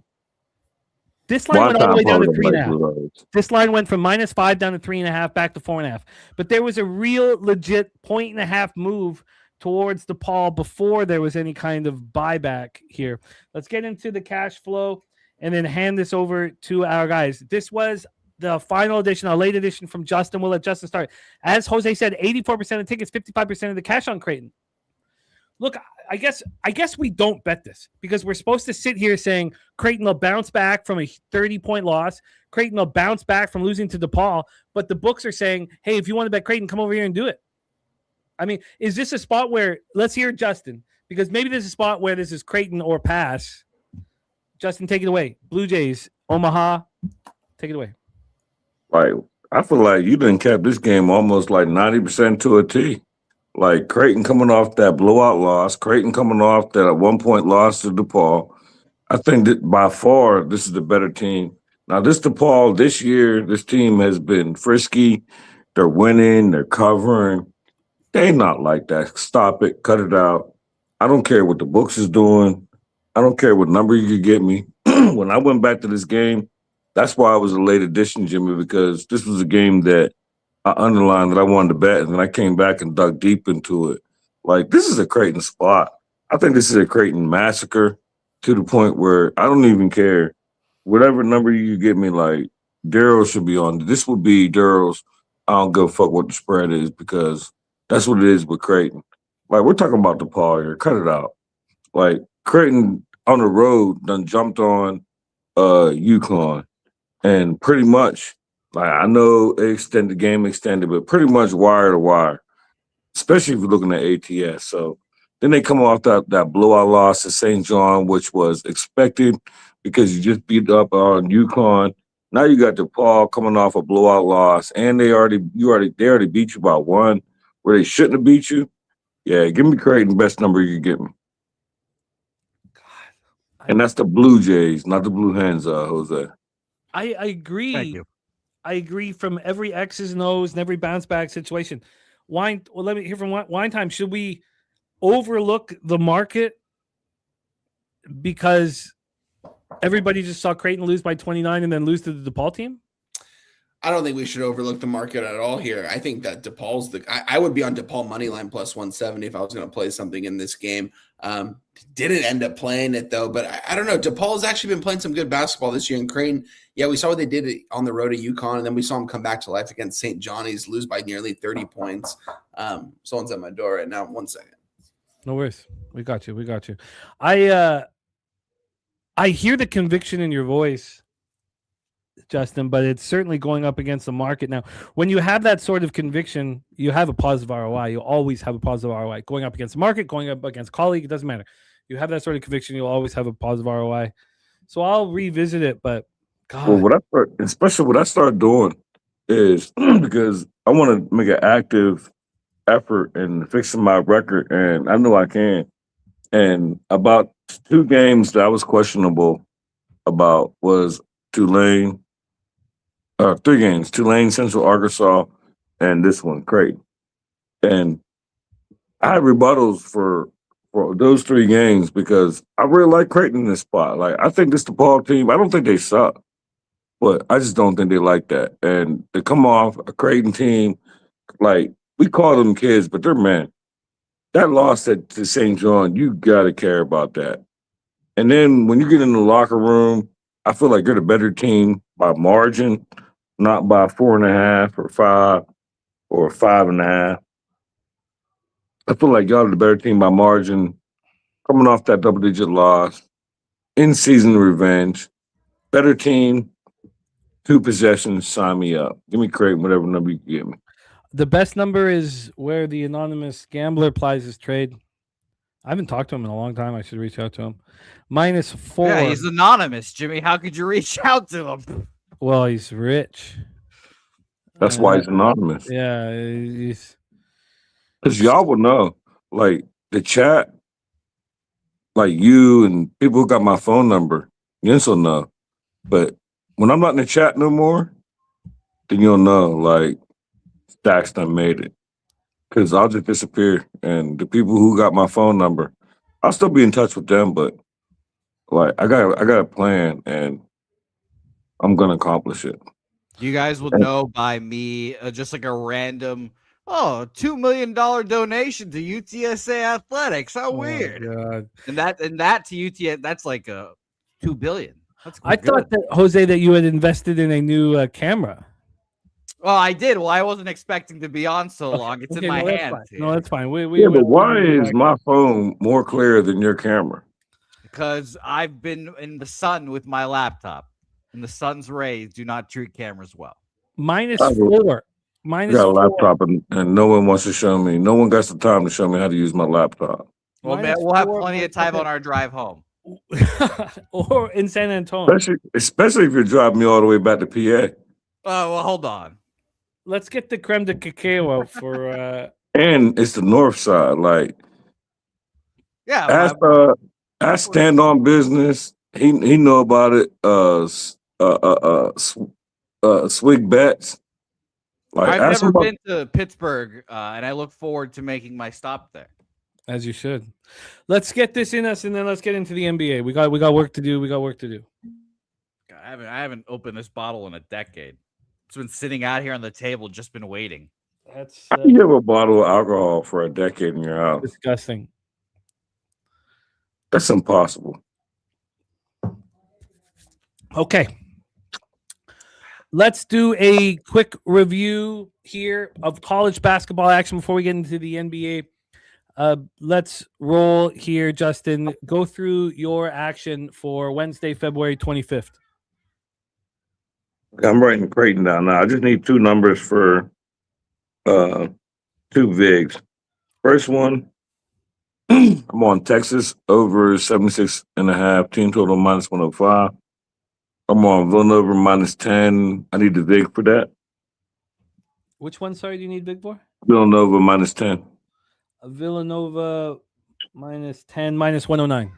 This line went all the way down to 3.5. This line went from -5 down to 3.5, back to 4.5. But there was a real legit 1.5 move towards DePaul before there was any kind of buyback here. Let's get into the cash flow and then hand this over to our guys. This was the final edition, a late edition from Justin. We'll let Justin start. As Jose said, 84% of tickets, 55% of the cash on Creighton. Look, I guess we don't bet this because we're supposed to sit here saying Creighton will bounce back from a 30-point loss. Creighton will bounce back from losing to DePaul. But the books are saying, hey, if you want to bet Creighton, come over here and do it. I mean, is this a spot where – let's hear Justin, because maybe this is a spot where this is Creighton or pass. Justin, take it away. Blue Jays, Omaha, take it away. Like, I feel like you done kept this game almost like 90% to a T. Like, Creighton coming off that blowout loss, Creighton coming off that 1-point loss to DePaul. I think that by far this is the better team. Now, this DePaul, this year, this team has been frisky. They're winning. They're covering. They not like that. Stop it. Cut it out. I don't care what the books is doing. I don't care what number you could get me. When I went back to this game, that's why it was a late edition, Jimmy, because this was a game that I underlined that I wanted to bet, and then I came back and dug deep into it. Like, this is a Creighton spot. I think this is a Creighton massacre to the point where I don't even care. Whatever number you get me, like, Daryl should be on. This would be Daryl's. I don't give a fuck what the spread is because that's what it is with Creighton. Like, we're talking about DePaul here. Cut it out. Like, Creighton on the road done jumped on UConn, and pretty much, like, I know game extended, but pretty much wire to wire. especially if you're looking at ATS. So then they come off that blowout loss to St. John, which was expected because you just beat up on UConn. Now you got Depaul coming off a blowout loss, and they already beat you by one where they shouldn't have beat you. Yeah, give me Creighton, best number you can get me. And that's the Blue Jays, not the Blue Hens, Jose. I agree. Thank you. I agree from every X's and O's and every bounce back situation. Well, let me hear from Wine Time. Should we overlook the market because everybody just saw Creighton lose by 29 and then lose to the DePaul team? I don't think we should overlook the market at all here. I think that DePaul's I would be on DePaul money line plus 170 if I was going to play something in this game. Didn't end up playing it though, but I don't know. DePaul's actually been playing some good basketball this year. In Creighton, yeah, we saw what they did on the road to UConn, and then we saw them come back to life against St. Johnny's, lose by nearly 30 points. Someone's at my door right now. 1 second. No worries. We got you. I hear the conviction in your voice, Justin, but it's certainly going up against the market. Now, when you have that sort of conviction, you have a positive ROI. You always have a positive ROI. Going up against the market, going up against a colleague, it doesn't matter. You have that sort of conviction, you'll always have a positive ROI. So I'll revisit it, but God. Well, what I start doing is because I want to make an active effort in fixing my record, and I know I can. And about 2 games that I was questionable about was Tulane. 3 games: Tulane, Central Arkansas, and this one, Creighton. And I had rebuttals for those 3 games because I really like Creighton in this spot. Like, I think this DePaul team, I don't think they suck, but I just don't think they like that. And to come off a Creighton team, like, we call them kids, but they're men. That loss to St. John, you got to care about that. And then when you get in the locker room, I feel like you're the better team by margin, not by 4.5 or 5 or 5.5. I feel like y'all are the better team by margin, coming off that double-digit loss, in-season revenge, better team, 2 possessions, sign me up. Give me Creighton, whatever number you can give me. The best number is where the anonymous gambler applies his trade. I haven't talked to him in a long time. I should reach out to him. -4. Yeah, he's anonymous, Jimmy. How could you reach out to him? Well, he's rich. That's why he's anonymous. Yeah, he's... Because y'all will know, like, the chat, like you and people who got my phone number, you will know. But when I'm not in the chat no more, then you'll know, like, Stacks done made it. Because I'll just disappear. And the people who got my phone number, I'll still be in touch with them, but, like, I got a plan, and I'm going to accomplish it. You guys will know by me, just like a random... $2 million donation to UTSA athletics. How weird. God. And that to UTSA, that's like $2 billion. That's I thought that, Jose, that you had invested in a new camera. Well, I did. Well, I wasn't expecting to be on so long. It's in my hands. No, that's fine. But why is my phone more clear than your camera? Because I've been in the sun with my laptop, and the sun's rays do not treat cameras well. -4. I got a laptop and no one wants to show me. No one got the time to show me how to use my laptop. Well, man, we'll have plenty of time on our drive home. Or in San Antonio. Especially if you're driving me all the way back to PA. Oh, well, hold on. Let's get the creme de cacao for and it's the north side. Like, yeah, ask Stand On Business. He know about it. Swig Bets. Like, I've never been to Pittsburgh, and I look forward to making my stop there. As you should. Let's get this in us, and then let's get into the NBA. We got work to do. God, I haven't opened this bottle in a decade. It's been sitting out here on the table, just been waiting. That's how do you have a bottle of alcohol for a decade in your house? Disgusting. That's impossible. Okay. Let's do a quick review here of college basketball action before we get into the NBA. Let's roll here, Justin. Go through your action for Wednesday, February 25th. I'm writing Creighton down now. I just need 2 numbers for 2 VIGs. First one, I'm on Texas over 76.5, team total minus 105. I'm on Villanova minus 10. I need the VIG for that. Which one, sorry, do you need big for? Villanova minus 10. Villanova minus 10, minus 109.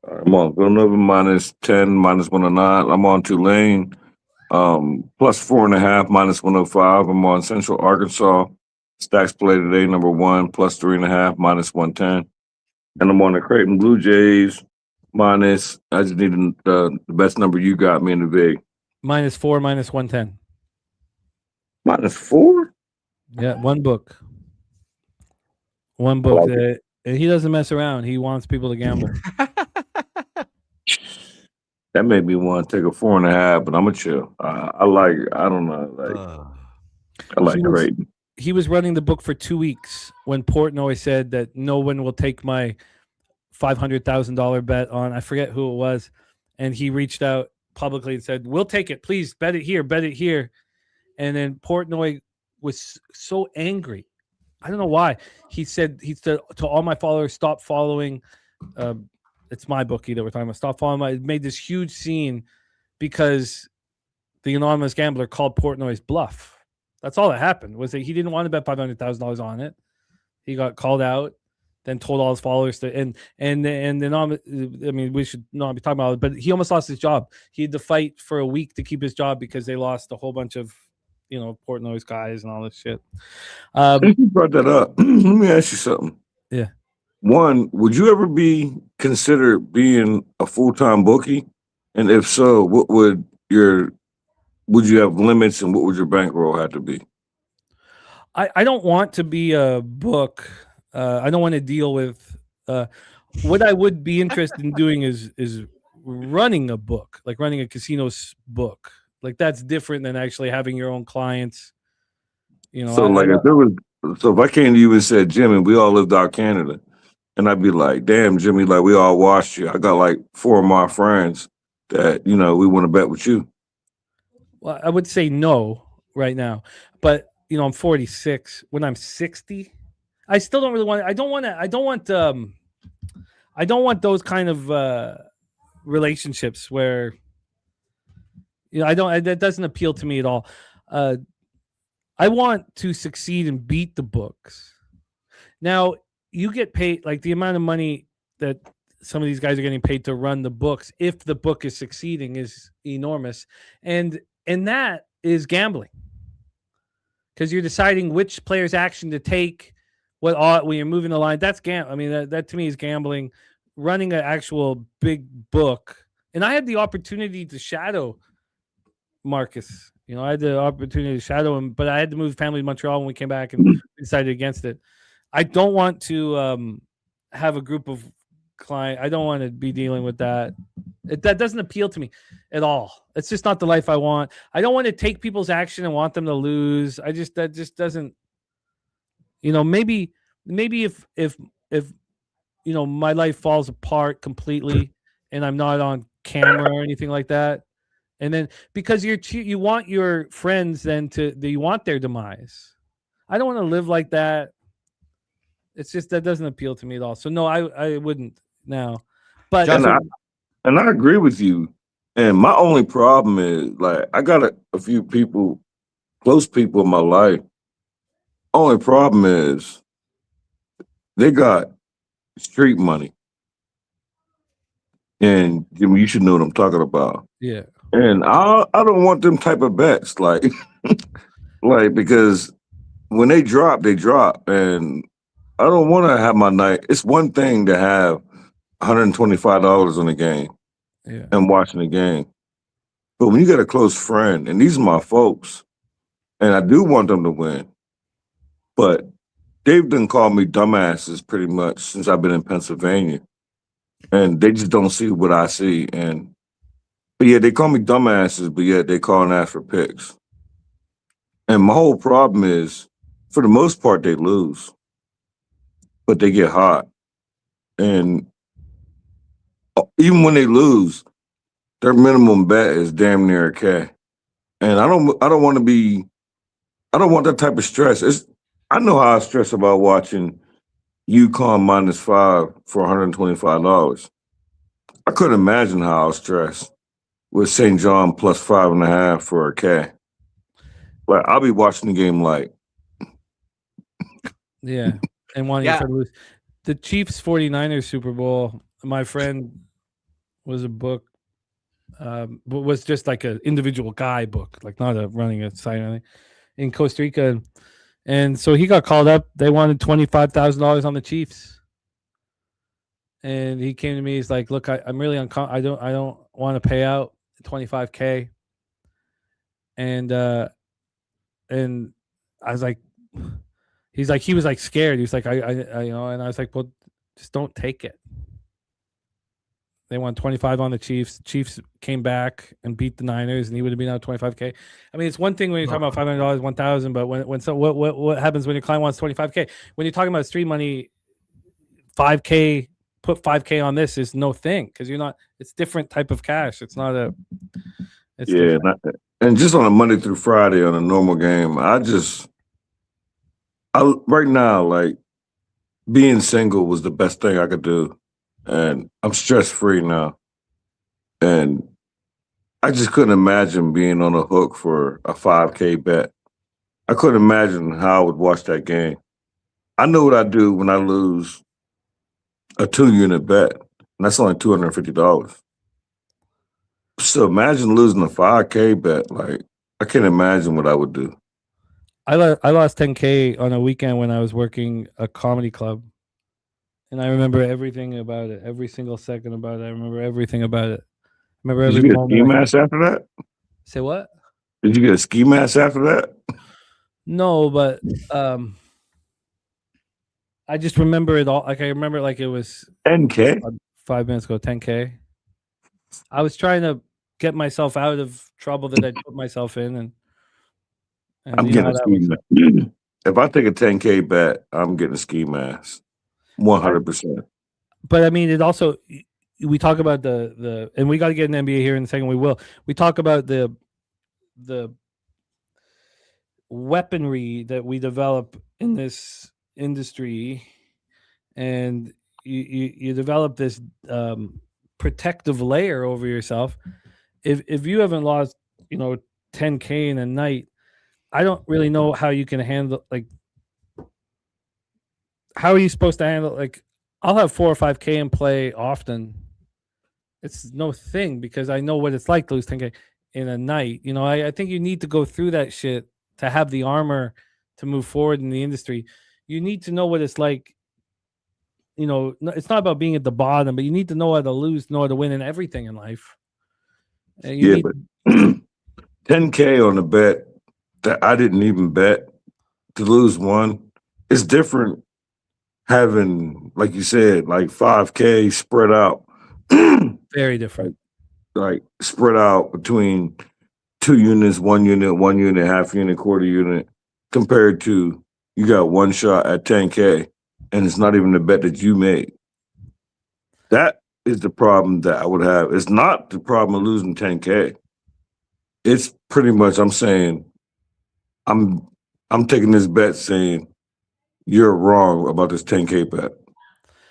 I'm on Villanova minus 10, minus 109. I'm on Tulane, plus 4.5, minus 105. I'm on Central Arkansas. Stacks play today, number 1, plus 3.5, minus 110. And I'm on the Creighton Blue Jays, minus, I just need the best number you got me in the VIG. Minus 4, minus 110. Minus 4? Yeah, one book. One book. And he doesn't mess around. He wants people to gamble. That made me want to take a 4.5, but I'm a chill. I don't know. I like Creighton. He was running the book for 2 weeks when Portnoy said that no one will take my $500,000 bet on, I forget who it was. And he reached out publicly and said, we'll take it. Please bet it here, bet it here. And then Portnoy was so angry. I don't know why. He said to all my followers, stop following. It's my bookie that we're talking about. Stop following. It made this huge scene because the anonymous gambler called Portnoy's bluff. That's all that happened, was that he didn't want to bet $500,000 on it. He got called out, then told all his followers to, and I mean, we should not be talking about it, but he almost lost his job. He had to fight for a week to keep his job because they lost a whole bunch of, Portnoy's guys and all this shit. You brought that up. Let me ask you something. Yeah. One, would you ever be considered being a full-time bookie? And if so, what would you have limits, and what would your bankroll have to be? I don't want to be a book. I don't want to deal with what I would be interested in doing is running a book, like running a casino's book. Like that's different than actually having your own clients. So if I came to you and said, Jimmy, we all lived out Canada, and I'd be like, damn, Jimmy, like we all watched you. I got like 4 of my friends that, we want to bet with you. Well, I would say no right now, but I'm 46. When I'm 60, I still don't really want. I don't want those kind of relationships where that doesn't appeal to me at all. I want to succeed and beat the books. Now you get paid like the amount of money that some of these guys are getting paid to run the books. If the book is succeeding, is enormous, and that is gambling because you're deciding which player's action to take. When you're moving the line, that's I mean, that to me is gambling. Running an actual big book, and I had the opportunity to shadow Marcus. I had the opportunity to shadow him, but I had to move family to Montreal when we came back and decided against it. I don't want to have a group of clients. I don't want to be dealing with that. That doesn't appeal to me at all. It's just not the life I want. I don't want to take people's action and want them to lose. That just doesn't. Maybe if my life falls apart completely and I'm not on camera or anything like that, and then because you want your friends then you want their demise. I don't want to live like that. It's just that doesn't appeal to me at all. So no, I wouldn't now. But and I agree with you. And my only problem is like I got a few people, close people in my life. Only problem is they got street money. And Jimmy, you should know what I'm talking about. Yeah. And I don't want them type of bets, like because when they drop. And I don't want to have my night. It's one thing to have $125 on the game and watching the game. But when you got a close friend, and these are my folks, and I do want them to win, but they've done called me dumbasses pretty much since I've been in Pennsylvania. And they just don't see what I see. But yeah, they call me dumbasses, but yet they call and ask for picks. And my whole problem is, for the most part, they lose. But they get hot. And even when they lose, their minimum bet is damn near a K. And I don't want that type of stress. I know how I stress about watching UConn -5 for $125. I couldn't imagine how I was stressed with St. John +5.5 for a K. Like, I'll be watching the game like, yeah, and wanting to lose. The Chiefs 49ers Super Bowl. My friend was a book, was just like an individual guy book, like not a running a site or anything, in Costa Rica, and so he got called up. They wanted $25,000 on the Chiefs. And he came to me. He's like, "Look, I'm really uncomfortable. I don't want to pay out $25K." And I was like, he was like scared. He was like, I and I was like, well, just don't take it. They won 25 on the Chiefs. Chiefs came back and beat the Niners, and he would have been out $25K. I mean, it's one thing when you're talking about $500, $1,000, but what happens when your client wants $25K? When you're talking about street money, $5K. Put $5K on this is no thing because you're not. It's different type of cash. It's not a. It's and just on a Monday through Friday on a normal game, I right now, like, being single was the best thing I could do, and I'm stress free now, and I just couldn't imagine being on a hook for a $5K bet. I couldn't imagine how I would watch that game. I know what I do when I lose a 2-unit bet, and that's only $250. So imagine losing a $5K bet. Like, I can't imagine what I would do. I lost $10K on a weekend when I was working a comedy club, and I remember everything about it, every single second about it. I remember everything about it. I remember every moment. Did you get a ski mask after that? Say what? Did you get a ski mask after that? No, but I just remember it all. Like, I remember like it was 10K 5 minutes ago. 10K. I was trying to get myself out of trouble that I put myself in, and I'm getting a ski mask. If I take a 10K bet, I'm getting a ski mask, 100%. But I mean, it also, we talk about the and we got to get an NBA here in a second. We will. We talk about the weaponry that we develop in this industry, and you develop this protective layer over yourself. If you haven't lost 10K in a night, I don't really know how you can handle, like, how are you supposed to handle, like, I'll have 4 or 5K in play often. It's no thing because I know what it's like to lose 10K in a night. I think you need to go through that shit to have the armor to move forward in the industry. You need to know what it's like. It's not about being at the bottom, but you need to know how to lose, know how to win in everything in life. But 10K on a bet that I didn't even bet to lose one, it's different having, like you said, like 5K spread out. Very different. Like spread out between 2 units, 1 unit, half unit, quarter unit, compared to you got one shot at 10K and it's not even the bet that you made. That is the problem that I would have. It's not the problem of losing 10K. It's pretty much I'm saying I'm taking this bet saying you're wrong about this 10K bet.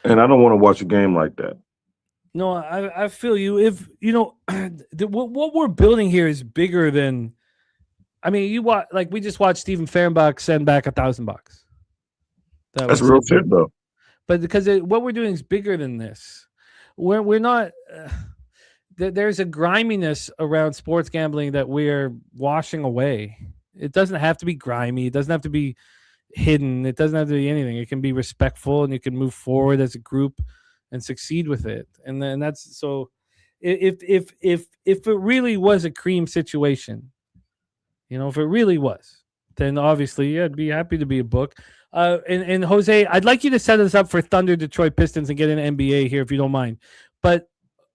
And I don't want to watch a game like that. No, I feel you. If what we're building here is bigger than, I mean, you watch, like, we just watched Steven Fehrenbach send back $1,000. That's real shit, though. But because what we're doing is bigger than this. We're not. There's a griminess around sports gambling that we're washing away. It doesn't have to be grimy. It doesn't have to be hidden. It doesn't have to be anything. It can be respectful, and you can move forward as a group and succeed with it. And then that's so. If it really was a cream situation, if it really was, then obviously, yeah, I'd be happy to be a book. And Jose, I'd like you to set us up for Thunder Detroit Pistons and get an NBA here if you don't mind. But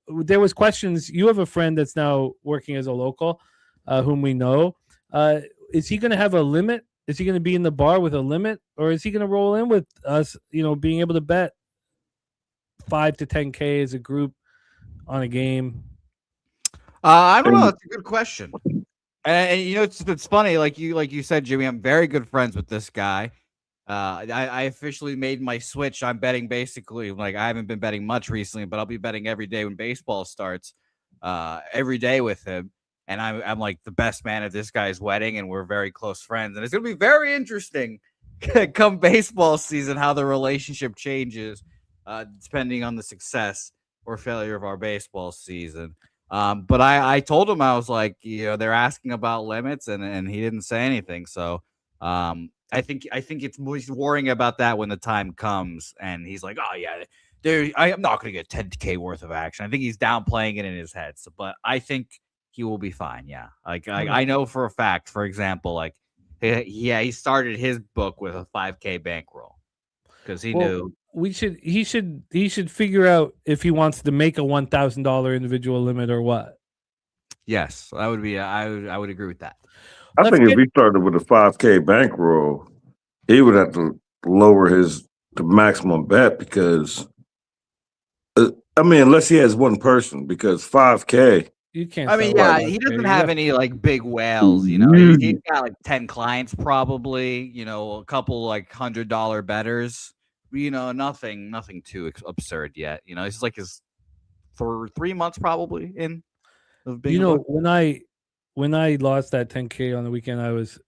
there was questions. You have a friend that's now working as a local, whom we know. Is he going to have a limit? Is he going to be in the bar with a limit, or is he going to roll in with us? Being able to bet 5 to 10K as a group on a game. I don't know. That's a good question. And it's funny, like you said, Jimmy. I'm very good friends with this guy, I officially made my switch. I'm betting basically like I haven't been betting much recently, but I'll be betting every day when baseball starts, every day with him. And I'm like the best man at this guy's wedding, and we're very close friends. And it's going to be very interesting come baseball season how the relationship changes depending on the success or failure of our baseball season. But I told him, I was like, they're asking about limits, and he didn't say anything. So I think he's worrying about that when the time comes, and he's like, oh yeah, I'm not going to get 10K worth of action. I think he's downplaying it in his head. So, but I think he will be fine. Yeah. Like I know for a fact, for example, like he started his book with a 5K bankroll because he knew he should figure out if he wants to make a $1,000 individual limit or what. Yes, that would be. I would agree with that. I think if he started with a 5K bankroll, he would have to lower the maximum bet because, unless he has one person, because 5K. You can't. I mean, yeah, he doesn't have any like big whales. He's got like 10 clients probably. A couple like $100 bettors. Nothing too absurd yet. It's like for 3 months probably in. When I lost that 10K on the weekend, I was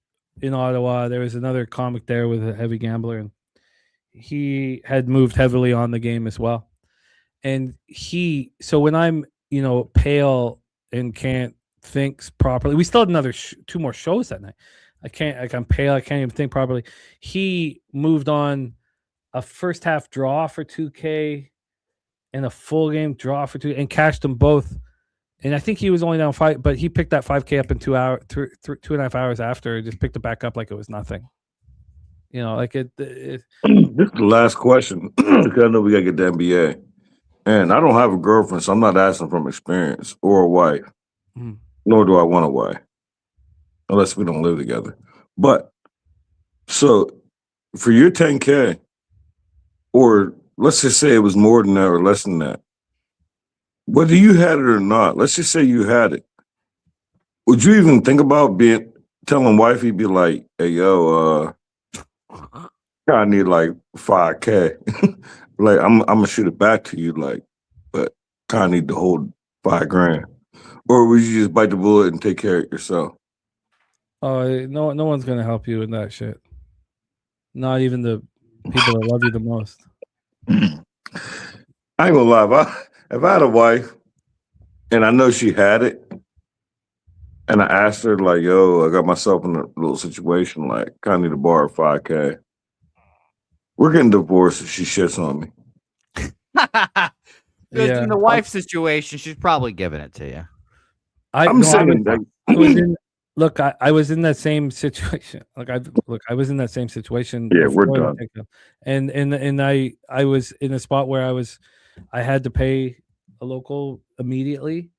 in Ottawa. There was another comic there with a heavy gambler, and he had moved heavily on the game as well. And so when I'm, pale and can't think properly, we still had another 2 more shows that night. I'm pale. I can't even think properly. He moved on a first half draw for 2K and a full game draw for 2 and cashed them both. And I think he was only down 5, but he picked that 5K up in 2 hours, 2.5 hours after, just picked it back up like it was nothing. Like it. This is the last question because I know we got to get the NBA. And I don't have a girlfriend, so I'm not asking from experience or a wife, nor do I want a wife, unless we don't live together. But so for your 10K, or let's just say it was more than that or less than that, whether you had it or not, let's just say you had it, would you even think about telling wifey, be like, hey, yo, I need like 5K. Like, I'm going to shoot it back to you, like, but kind of need to hold $5,000. Or would you just bite the bullet and take care of it yourself? Oh, no one's going to help you in that shit. Not even the people that love you the most. I ain't going to lie. If I had a wife and I know she had it, and I asked her, like, yo, I got myself in a little situation, like, kind of need to borrow 5K. We're getting divorced if she shits on me. In the wife situation, she's probably giving it to you. I was in that same situation. I was in that same situation. Yeah, we're done. And I was in a spot where I had to pay a local immediately,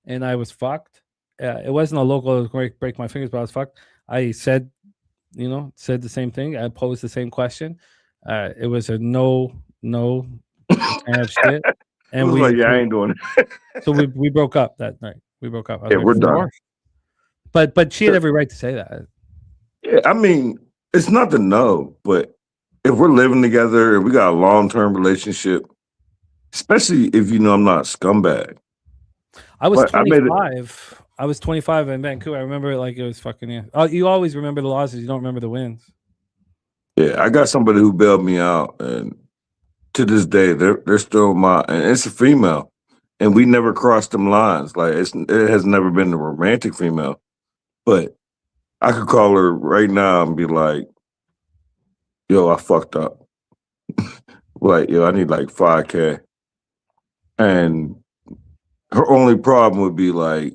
and I was fucked. It wasn't a local that was going to break my fingers, but I was fucked. I said the same thing. I posed the same question. It was a no kind of shit. And I ain't doing it. So we broke up that night. We broke up. Yeah, we're done. But she had every right to say that. Yeah, I mean, it's not to know, but if we're living together and we got a long-term relationship, especially if I'm not a scumbag. I was 25. I was 25 in Vancouver. I remember it like it was fucking. Yeah. Oh, you always remember the losses. You don't remember the wins. Yeah, I got somebody who bailed me out, and to this day, they're still and it's a female, and we never crossed them lines. Like it has never been a romantic female, but I could call her right now and be like, "Yo, I fucked up. Like, yo, I need like 5K," and her only problem would be like,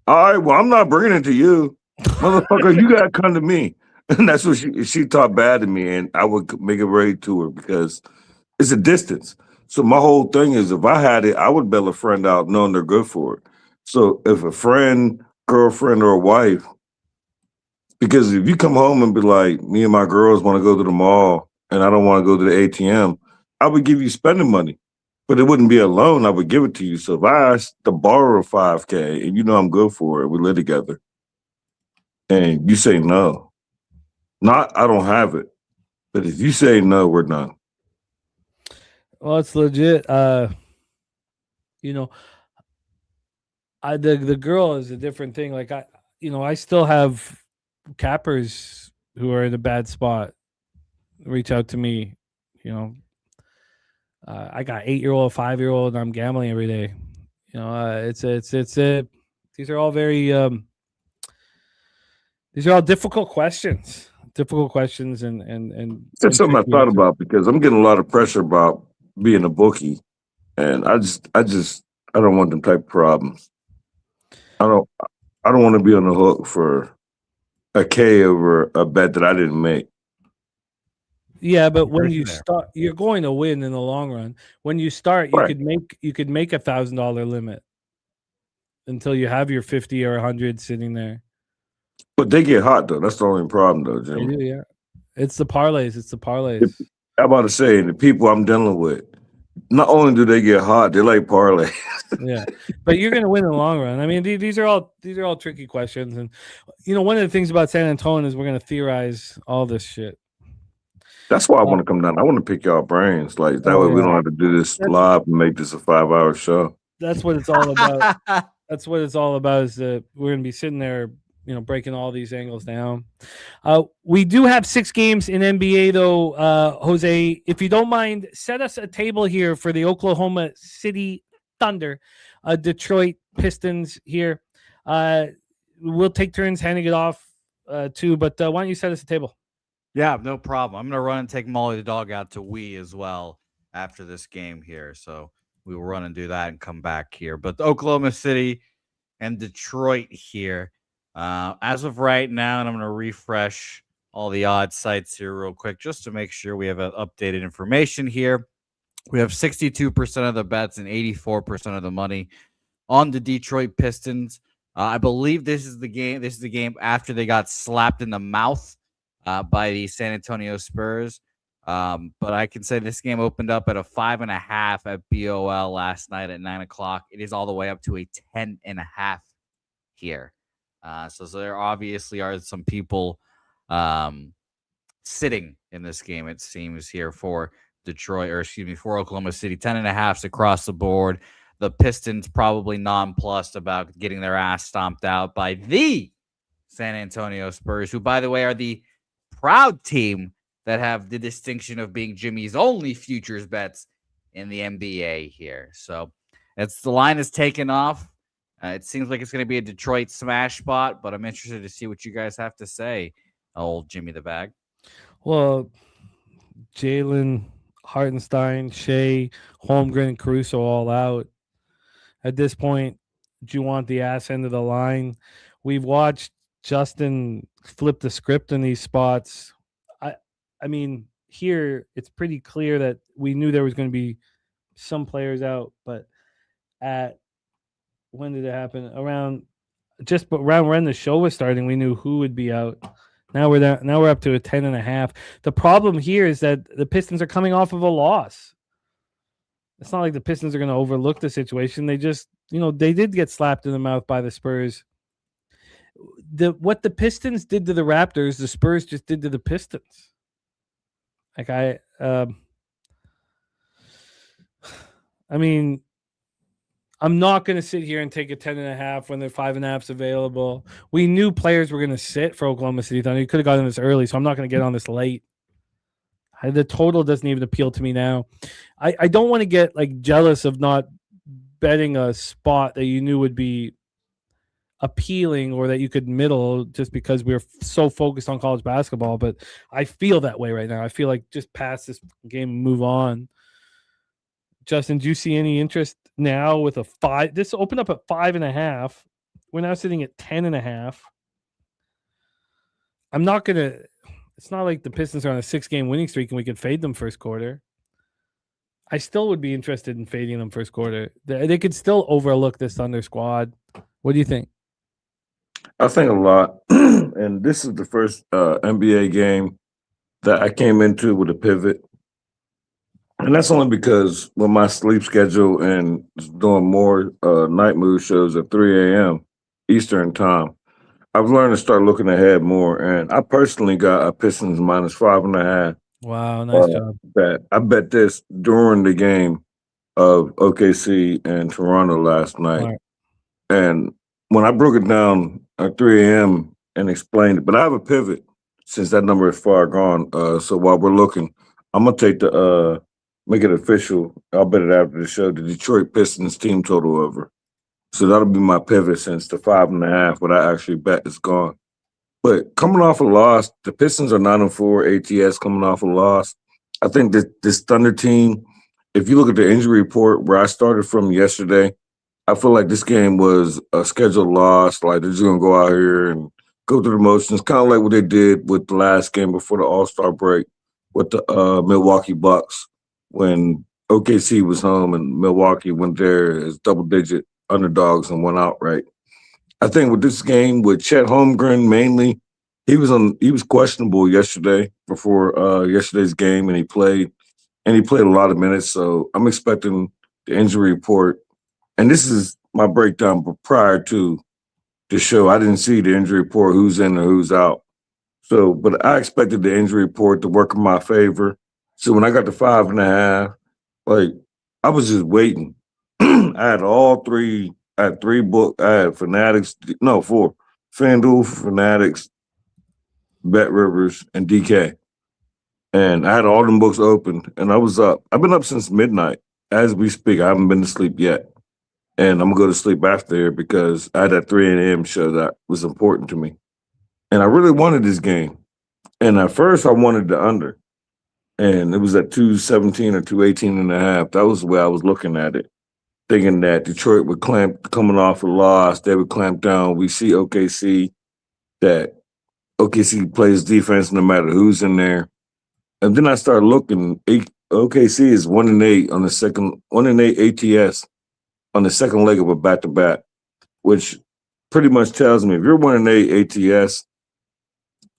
"All right, well, I'm not bringing it to you, motherfucker. You gotta come to me." And that's what she talked bad to me, and I would make it right to her because it's a distance. So my whole thing is, if I had it, I would bail a friend out knowing they're good for it. So if a friend, girlfriend, or a wife, because if you come home and be like, me and my girls want to go to the mall and I don't want to go to the ATM, I would give you spending money, but it wouldn't be a loan. I would give it to you. So if I asked to borrow 5K and I'm good for it, we live together, and you say no, not I don't have it, But if you say no, we're done. Well, it's legit. You know, the girl is a different thing. Like I still have cappers who are in a bad spot reach out to me. You know, I got 8-year-old, 5-year-old, and I'm gambling every day. You know, these are all very these are all difficult questions. And That's something I thought about because I'm getting a lot of pressure about being a bookie, and I don't want them type of problems. I don't want to be on the hook for a K over a bet that I didn't make. Yeah, but when you start, you're going to win in the long run. When you start, you could make $1,000 limit until you have your 50 or 100 sitting there. But they get hot though. That's the only problem though, Jim. They do, yeah. It's the parlays. I'm about to say the people I'm dealing with. Not only do they get hot, they like parlay. Yeah, but you're going to win in the long run. I mean, these are all tricky questions, and you know, one of the things about San Antonio is we're going to theorize all this shit. That's why I want to come down. I want to pick y'all brains, like that way we don't have to do this live and make this a 5-hour show. That's what it's all about. That's what it's all about. Is that we're going to be sitting there, you know, breaking all these angles down. We do have 6 games in NBA, though. Jose, if you don't mind, set us a table here for the Oklahoma City Thunder, Detroit Pistons here. We'll take turns handing it off too, but why don't you set us a table? Yeah, no problem. I'm going to run and take Molly the dog out to Wee as well after this game here. So we will run and do that and come back here. But Oklahoma City and Detroit here. As of right now, and I'm going to refresh all the odd sites here real quick just to make sure we have updated information here. We have 62% of the bets and 84% of the money on the Detroit Pistons. I believe this is the game. This is the game after they got slapped in the mouth by the San Antonio Spurs. But I can say this game opened up at a 5.5 at BOL last night at 9:00. It is all the way up to a 10.5 here. So there obviously are some people sitting in this game, it seems, here for Detroit, or excuse me, for Oklahoma City. 10.5s across the board. The Pistons probably nonplussed about getting their ass stomped out by the San Antonio Spurs, who, by the way, are the proud team that have the distinction of being Jimmy's only futures bets in the NBA here. So the line is taken off. It seems like it's going to be a Detroit smash spot, but I'm interested to see what you guys have to say, old Jimmy the Bag. Well, Jalen, Hartenstein, Shea, Holmgren, and Caruso all out. At this point, do you want the ass end of the line? We've watched Justin flip the script in these spots. I mean, here it's pretty clear that we knew there was going to be some players out, but when did it happen? Around when the show was starting, we knew who would be out. Now we're up to a 10.5. The problem here is that the Pistons are coming off of a loss. It's not like the Pistons are going to overlook the situation. They just, they did get slapped in the mouth by the Spurs. What the Pistons did to the Raptors, the Spurs just did to the Pistons. Like I mean, I'm not going to sit here and take a 10.5 when the 5.5's available. We knew players were going to sit for Oklahoma City Thunder. You could have gotten this early, so I'm not going to get on this late. The total doesn't even appeal to me now. I don't want to get jealous of not betting a spot that you knew would be appealing or that you could middle just because we're so focused on college basketball. But I feel that way right now. I feel like just pass this game and move on. Justin, do you see any interest now with a 5? This opened up at 5.5. We're now sitting at 10.5. I'm not going to. It's not like the Pistons are on a 6-game winning streak and we could fade them first quarter. I still would be interested in fading them first quarter. They could still overlook this Thunder squad. What do you think? I think a lot. And this is the first NBA game that I came into with a pivot. And that's only because with my sleep schedule and doing more night move shows at 3 a.m. Eastern time, I've learned to start looking ahead more. And I personally got a Pistons -5.5 Wow, nice job. I bet this during the game of OKC and Toronto last night. Smart. And when I broke it down at 3 a.m. and explained it, but I have a pivot since that number is far gone. So while we're looking, I'm gonna take the make it official. I'll bet it after the show. The Detroit Pistons team total over. So that'll be my pivot since the 5.5. What I actually bet is gone. But coming off a loss, the Pistons are 9-4 ATS coming off a loss. I think that this Thunder team, if you look at the injury report where I started from yesterday, I feel like this game was a scheduled loss. Like they're just gonna go out here and go through the motions, kind of like what they did with the last game before the All-Star break with the Milwaukee Bucks when OKC was home and Milwaukee went there as double-digit underdogs and won outright. I think with this game, with Chet Holmgren mainly, he was questionable yesterday before yesterday's game, and he played a lot of minutes. So I'm expecting the injury report. And this is my breakdown, but prior to the show, I didn't see the injury report, who's in or who's out. So, but I expected the injury report to work in my favor. So when I got the 5.5, like I was just waiting. I had all three. I had 3 books. I had Fanatics, 4. FanDuel, Fanatics, Bet Rivers, and DK. And I had all them books open, and I was up. I've been up since midnight. As we speak, I haven't been to sleep yet. And I'm going to go to sleep after because I had that 3 a.m. show that was important to me. And I really wanted this game. And at first, I wanted the under. And it was at 217 or 218.5. That was the way I was looking at it, thinking that Detroit would coming off a loss. They would clamp down. We see OKC, that OKC plays defense no matter who's in there. And then I started looking. OKC is 1-8 on the second, 1-8 ATS on the second leg of a back-to-back, which pretty much tells me if you're 1-8 ATS,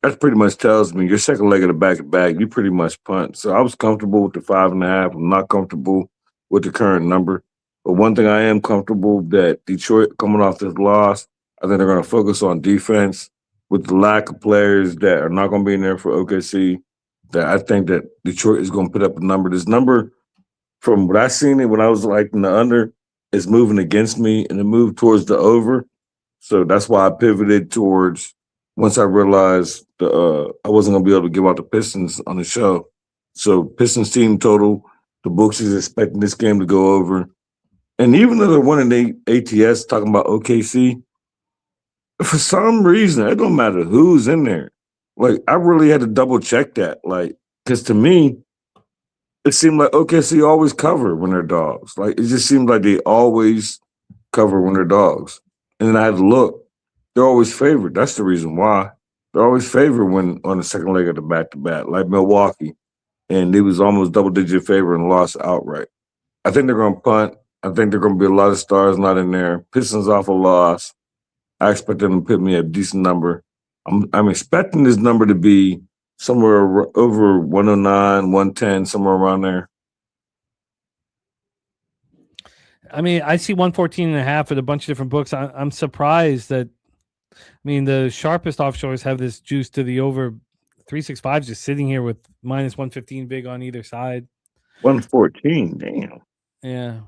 that pretty much tells me your second leg of the back-to-back, you pretty much punt. So I was comfortable with the 5.5. I'm not comfortable with the current number. But one thing I am comfortable that Detroit coming off this loss, I think they're going to focus on defense with the lack of players that are not going to be in there for OKC. That I think that Detroit is going to put up a number. This number, from what I seen it when I was like in the under, is moving against me, and it moved towards the over. So that's why I pivoted towards once I realized I wasn't going to be able to give out the Pistons on the show. So Pistons team total, the books is expecting this game to go over. And even though they're 1-8 ATS talking about OKC, for some reason, it don't matter who's in there. Like, I really had to double check that. Like, because to me, it seemed like OKC always cover when they're dogs. Like, it just seemed like they always cover when they're dogs. And then I had to look. They're always favored. That's the reason why. They're always favored when on the second leg of the back-to-back, like Milwaukee. And it was almost double-digit favor and lost outright. I think they're going to punt. I think there are going to be a lot of stars not in there. Pistons off a loss. I expect them to put me a decent number. I'm expecting this number to be somewhere over 109, 110, somewhere around there. I mean, I see 114.5 with a bunch of different books. I'm surprised that, I mean, the sharpest offshores have this juice to the over. 365 just sitting here with minus 115 big on either side. 114, damn. Yeah.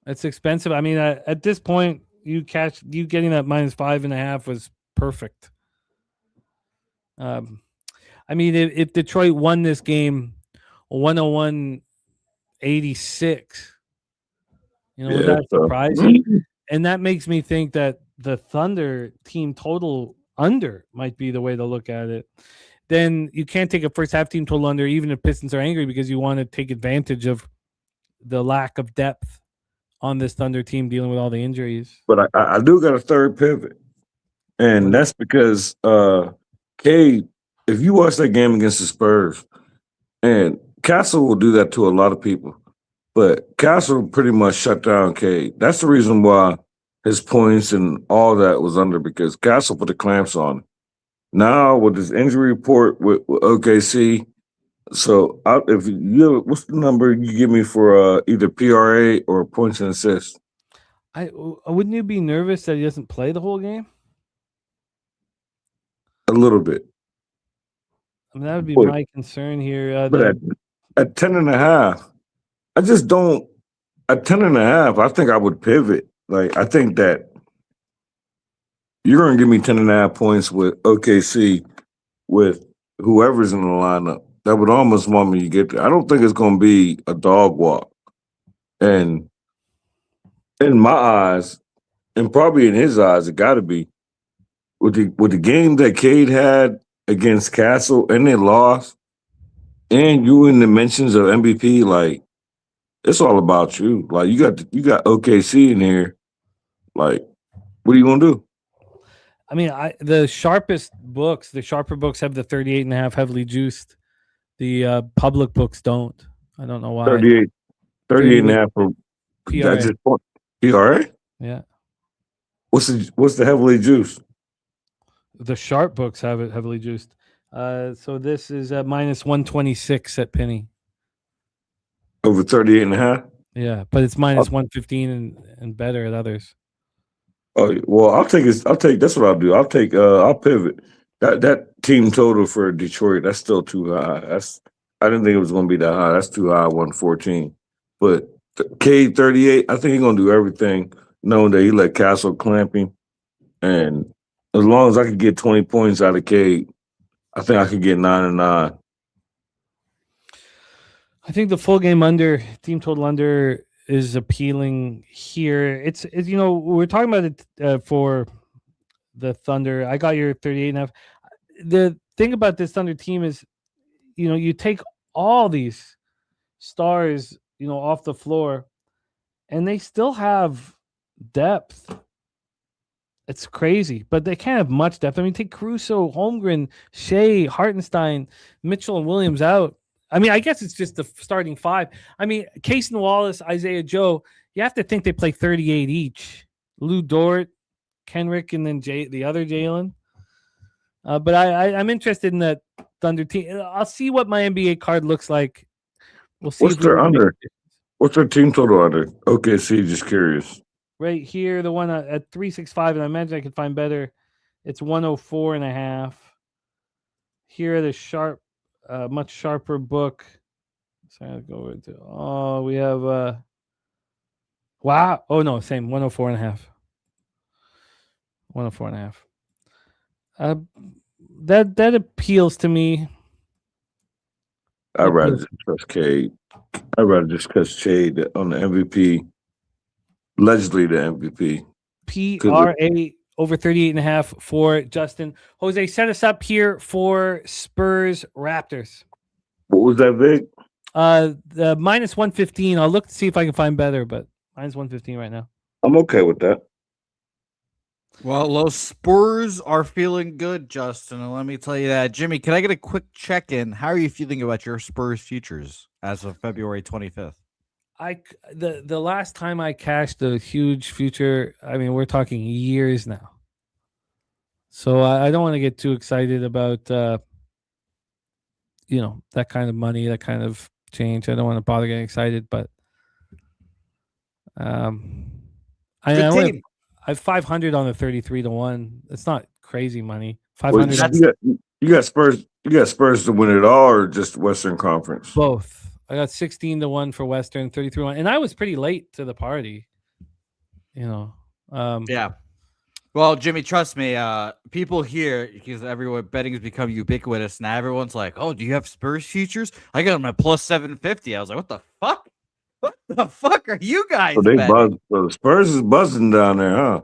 It's expensive. I mean, at this point, you getting that minus 5.5 was perfect. I mean, if Detroit won this game 101-86, would that surprise you? And that makes me think that the Thunder team total under might be the way to look at it. Then you can't take a first half team total under, even if Pistons are angry, because you want to take advantage of the lack of depth on this Thunder team dealing with all the injuries. But I do got a third pivot. And that's because Kay, if you watch that game against the Spurs, and Castle will do that to a lot of people, but Castle pretty much shut down Kay. That's the reason why his points and all that was under, because Castle put the clamps on. Now with this injury report with OKC, so if you what's the number you give me for either PRA or points and assists? Wouldn't you be nervous that he doesn't play the whole game? A little bit. I mean, that would be my concern here. But at 10.5, I just don't. At 10.5, I think I would pivot. Like, I think that you're going to give me 10.5 points with OKC with whoever's in the lineup. That would almost want me to get there. I don't think it's going to be a dog walk. And in my eyes, and probably in his eyes, it got to be with the game that Cade had against Castle and they lost, and you in the mentions of MVP, like, it's all about you. Like, you got OKC in here. Like, what are you gonna do? I mean, the sharper books have the 38.5 heavily juiced. The public books don't. I don't know why. 38.5 for PRA. That's just PRA. Yeah. What's the heavily juiced? The sharp books have it heavily juiced. So this is at minus 126 at Penny. Over 38.5. Yeah, but it's minus 115 and better at others. Oh well, I'll take that's what I'll do. I'll pivot. That team total for Detroit, that's still too high. I didn't think it was gonna be that high. That's too high, 114. But Cade 38, I think he's gonna do everything, knowing that he let Castle clamp him. And as long as I could get 20 points out of Cade, I think I could get 9-9. I think the full game under, team total under, is appealing here. It's we're talking about it for the Thunder. I got your 38.5. The thing about this Thunder team is, you take all these stars, off the floor, and they still have depth. It's crazy, but they can't have much depth. I mean, take Caruso, Holmgren, Shea, Hartenstein, Mitchell, and Williams out. I mean, I guess it's just the starting five. I mean, Case and Wallace, Isaiah Joe, you have to think they play 38 each. Lou Dort, Kenrick, and then the other Jalen. But I'm interested in that Thunder team. I'll see what my NBA card looks like. We'll see. What's their under? What's their team total under? OKC, just curious. Right here, the one at 365, and I imagine I could find better. It's 104.5. Here, the much sharper book. So I'll go into. Oh, we have. Wow. Oh no, same 104.5. 104.5. That appeals to me. I'd rather just trust Cade. I'd rather just trust Cade on the MVP. Allegedly the MVP. PRA over 38.5 for Justin. Jose, set us up here for Spurs Raptors. What was that, Vic? The minus 115. I'll look to see if I can find better, but minus 115 right now. I'm okay with that. Well, those Spurs are feeling good, Justin, and let me tell you that. Jimmy, can I get a quick check-in? How are you feeling about your Spurs futures as of February 25th? The last time I cashed a huge future, I mean, we're talking years now. So I don't want to get too excited about, that kind of money, that kind of change. I don't want to bother getting excited, but I have 500 on the 33-1. It's not crazy money. 500. You got Spurs. You got Spurs to win it all, or just Western Conference? Both. I got 16-1 for Western, 33-1, and I was pretty late to the party. Yeah. Well, Jimmy, trust me. People here, because everyone betting has become ubiquitous now. Everyone's like, "Oh, do you have Spurs futures?" I got them at plus 750. I was like, "What the fuck? What the fuck are you guys?" So the Spurs is buzzing down there,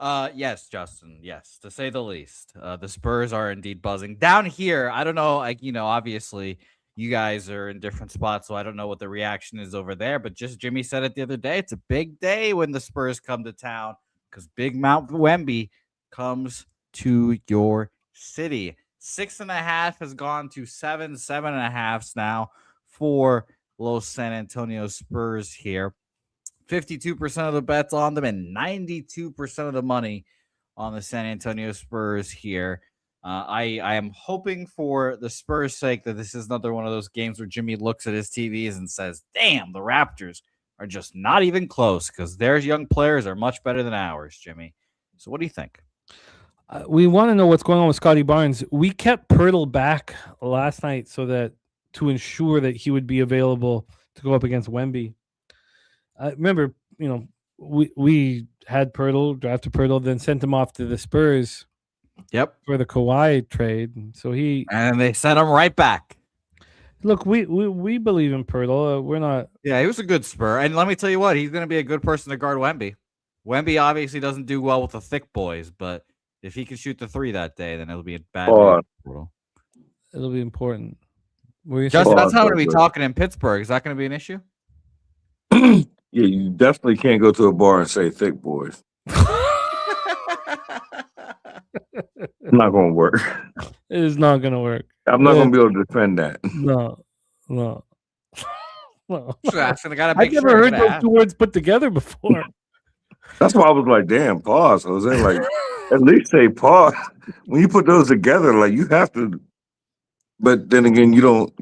huh? Yes, Justin. Yes, to say the least. The Spurs are indeed buzzing down here. I don't know. Obviously, you guys are in different spots, so I don't know what the reaction is over there. But just Jimmy said it the other day. It's a big day when the Spurs come to town because Big Mount Wemby comes to your city. 6.5 has gone to 7.5 now for Los San Antonio Spurs here. 52% of the bets on them and 92% of the money on the San Antonio Spurs here. I am hoping for the Spurs' sake that this is another one of those games where Jimmy looks at his TVs and says, damn, the Raptors are just not even close because their young players are much better than ours, Jimmy. So what do you think? We want to know what's going on with Scotty Barnes. We kept Pirtle back last night to ensure that he would be available to go up against Wemby. Remember, we had Pirtle, drafted Pirtle, then sent him off to the Spurs. Yep. For the Kawhi trade. So and they sent him right back. Look, we believe in Pirtle. We're not. Yeah, he was a good Spur. And let me tell you what, he's going to be a good person to guard Wemby. Wemby obviously doesn't do well with the thick boys, but if he can shoot the 3 that day, then it'll be a bad day. It'll be important. Justin, that's how we're going to be talking in Pittsburgh. Is that going to be an issue? Yeah, you definitely can't go to a bar and say thick boys. Not going to work. It is not going to work. I'm not going to be able to defend that. No. I've never heard those 2 words put together before. That's why I was like, damn, pause, Jose. Like, at least say pause. When you put those together, like, you have to. But then again, you don't,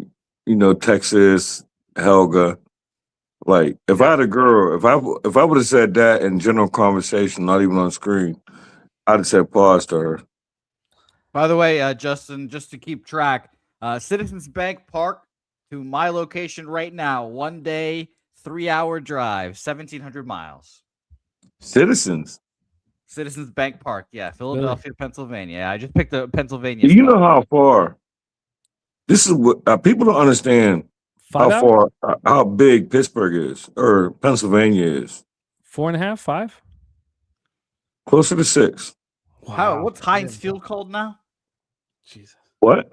Texas, Helga. Like, if I had a girl, if I would have said that in general conversation, not even on screen, I'd have said pause to her. By the way, Justin, just to keep track, Citizens Bank Park to my location right now, 1 day, 3-hour drive, 1,700 miles. Citizens Bank Park, yeah, Philadelphia, really? Pennsylvania. I just picked the Pennsylvania. You know how far? This is what people don't understand. How big Pittsburgh is or Pennsylvania is. 4.5, 5? Closer to 6. Wow. What's Heinz Field called now? Jesus. What?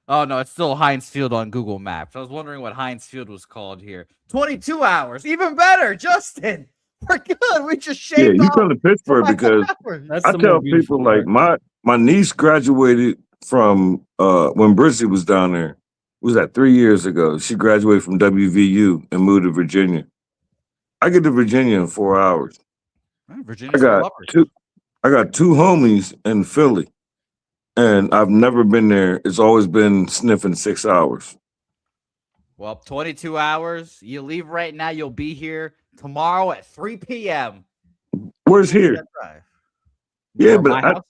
Oh, no, it's still Heinz Field on Google Maps. I was wondering what Heinz Field was called here. 22 hours. Even better, Justin. We're good. We just shaved off. Yeah, you come to Pittsburgh because I tell people, like, my niece graduated from when Brizzy was down there. Was that 3 years ago? She graduated from WVU and moved to Virginia. I get to Virginia in 4 hours. Virginia. I got 2 homies in Philly, and I've never been there. It's always been sniffing 6 hours. Well, 22 hours. You leave right now. You'll be here tomorrow at 3 p.m. Where's here? Yeah, but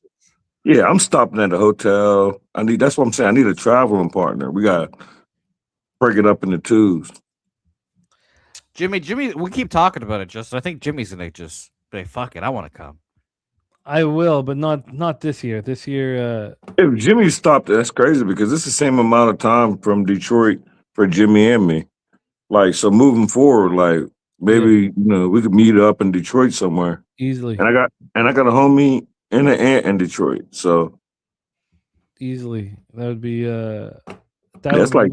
I'm stopping at a hotel. That's what I'm saying. I need a traveling partner. We got to break it up into 2s. Jimmy, we keep talking about it, Justin. I think Jimmy's going to just say, fuck it, I want to come. I will, but not this year. This year. If Jimmy stopped, that's crazy because it's the same amount of time from Detroit for Jimmy and me. Like, so moving forward, like, maybe, we could meet up in Detroit somewhere. Easily. And I got a homie and an aunt in Detroit, so easily that would be it's like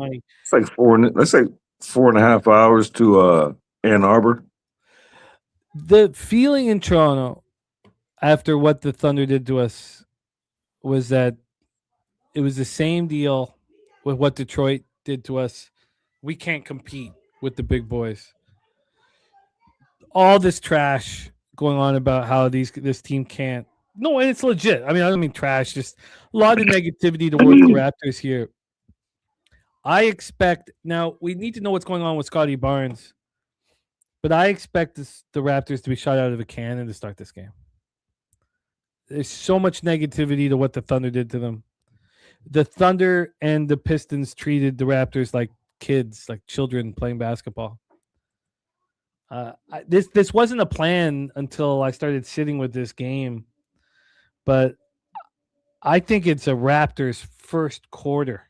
4.5 hours to Ann Arbor. The feeling in Toronto after what the Thunder did to us was that it was the same deal with what Detroit did to us. We can't compete with the big boys. All this trash going on about how this team can't. No, and it's legit. I don't mean trash, just a lot of negativity towards the Raptors here. I expect now we need to know what's going on with Scotty Barnes, but I expect the Raptors to be shot out of a cannon to start this game. There's so much negativity to what the Thunder did to them. The Thunder and the Pistons treated the Raptors like kids, like children playing basketball. This wasn't a plan until I started sitting with this game. But I think it's a Raptors first quarter.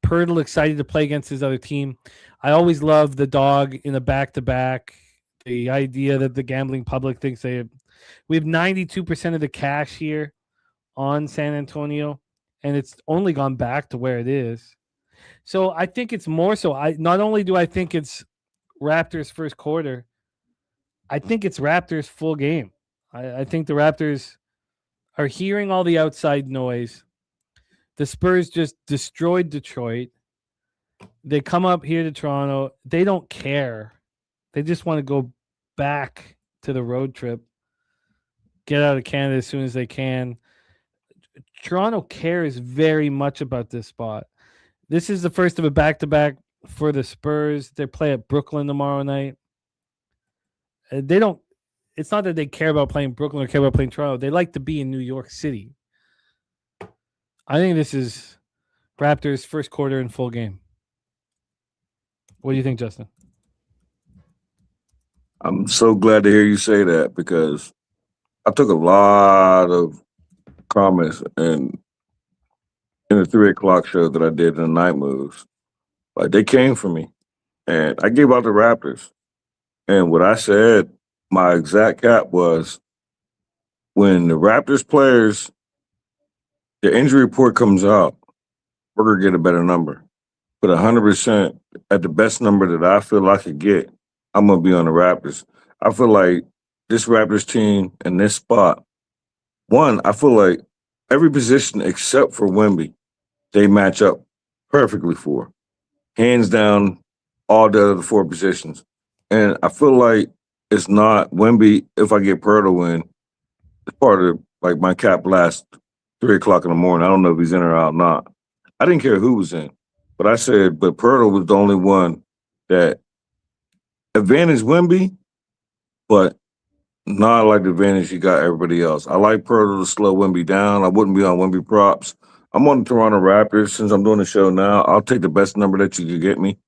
Pirtle excited to play against his other team. I always love the dog in a back-to-back. The idea that the gambling public thinks we have 92% of the cash here on San Antonio, and it's only gone back to where it is. So I think it's more so. Not only do I think it's Raptors first quarter, I think it's Raptors full game. I think the Raptors are hearing all the outside noise. The Spurs just destroyed Detroit. They come up here to Toronto. They don't care. They just want to go back to the road trip, get out of Canada as soon as they can. Toronto cares very much about this spot. This is the first of a back-to-back for the Spurs. They play at Brooklyn tomorrow night. They don't it's not that they care about playing Brooklyn or care about playing Toronto. They like to be in New York City. I think this is Raptors first quarter in full game. What do you think, Justin? I'm so glad to hear you say that because I took a lot of comments in the 3:00 show that I did in the night moves. Like they came for me, and I gave out the Raptors. And what I said, my exact cap was when the Raptors players, the injury report comes out, we're gonna get a better number. But 100% at the best number that I feel I could get, I'm gonna be on the Raptors. I feel like this Raptors team in this spot, one, I feel like every position except for Wemby, they match up perfectly for. Hands down, all the other 4 positions. And I feel like it's not Wemby, if I get Pirtle in, it's part of like my cap last 3:00 in the morning. I don't know if he's in or out or not. I didn't care who was in. But I said, but Pirtle was the only one that advantage Wemby, but not like the advantage he got everybody else. I like Pirtle to slow Wemby down. I wouldn't be on Wemby props. I'm on the Toronto Raptors. Since I'm doing the show now, I'll take the best number that you could get me.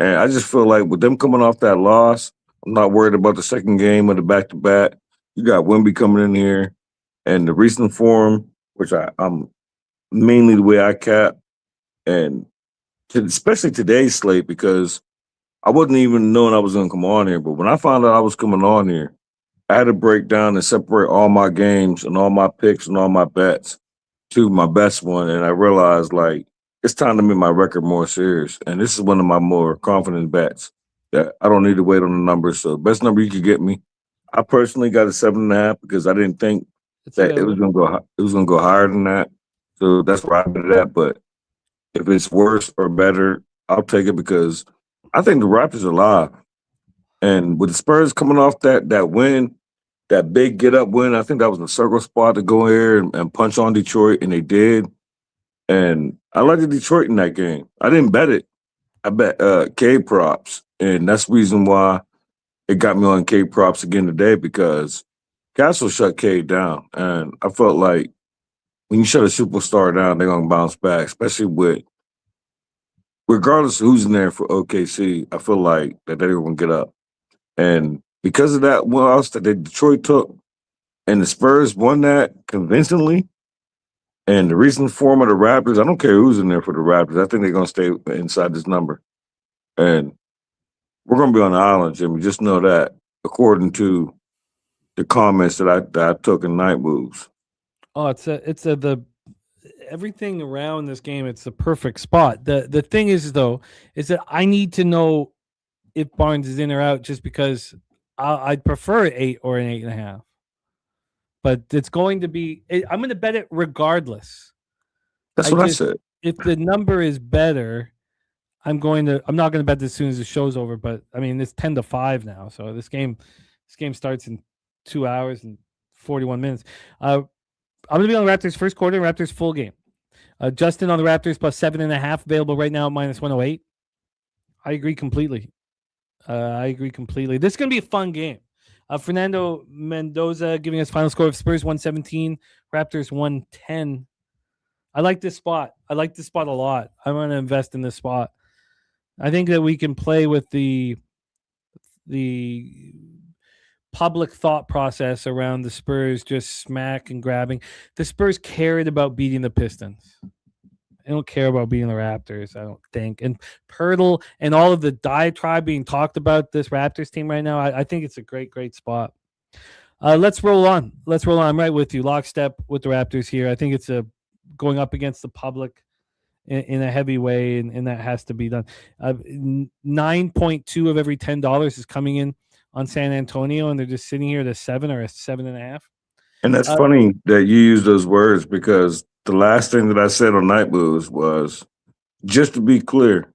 And I just feel like with them coming off that loss, I'm not worried about the second game of the back-to-back. You got Wemby coming in here, and the recent form, which I'm mainly the way I cap, and especially today's slate, because I wasn't even knowing I was going to come on here. But when I found out I was coming on here, I had to break down and separate all my games and all my picks and all my bets to my best one. And I realized, like, it's time to make my record more serious. And this is one of my more confident bets that I don't need to wait on the numbers. So best number you could get me. I personally got a 7.5 because I didn't think that it was going to go higher than that. So that's where I put it at. But if it's worse or better, I'll take it because I think the Raptors are live. And with the Spurs coming off that win, that big get-up win, I think that was a circle spot to go here and punch on Detroit, and they did. And I liked the Detroit in that game. I didn't bet it. I bet K props, and that's the reason why it got me on K props again today because Castle shut K down. And I felt like when you shut a superstar down, they're going to bounce back, especially with regardless of who's in there for OKC, I feel like that they're going to get up. And because of that loss that Detroit took, and the Spurs won that convincingly, and the recent form of the Raptors, I don't care who's in there for the Raptors. I think they're going to stay inside this number. And we're going to be on the island, Jimmy. Just know that, according to the comments that I took in night moves. Oh, the everything around this game. It's the perfect spot. The thing is, though, is that I need to know if Barnes is in or out, just because I'd prefer an 8 or an 8.5. But it's going to be. I'm going to bet it regardless. That's what I said. If the number is better, I'm not going to bet as soon as the show's over. But I mean, it's 10-5 now, so this game starts in 2 hours and 41 minutes. I'm going to be on the Raptors first quarter, Raptors full game. Justin on the Raptors plus 7.5 available right now at -108. I agree completely. This is going to be a fun game. Fernando Mendoza giving us final score of Spurs 117, Raptors 110. I like this spot. I like this spot a lot. I want to invest in this spot. I think that we can play with the public thought process around the Spurs just smack and grabbing. The Spurs cared about beating the Pistons. They don't care about beating the Raptors, I don't think. And Pirtle and all of the diatribe being talked about this Raptors team right now, I think it's a great, great spot. Let's roll on. I'm right with you. Lockstep with the Raptors here. I think it's going up against the public in a heavy way, and that has to be done. 9.2 of every $10 is coming in on San Antonio, and they're just sitting here at a 7 or a 7.5. And that's funny that you use those words because the last thing that I said on Night Moves was, just to be clear,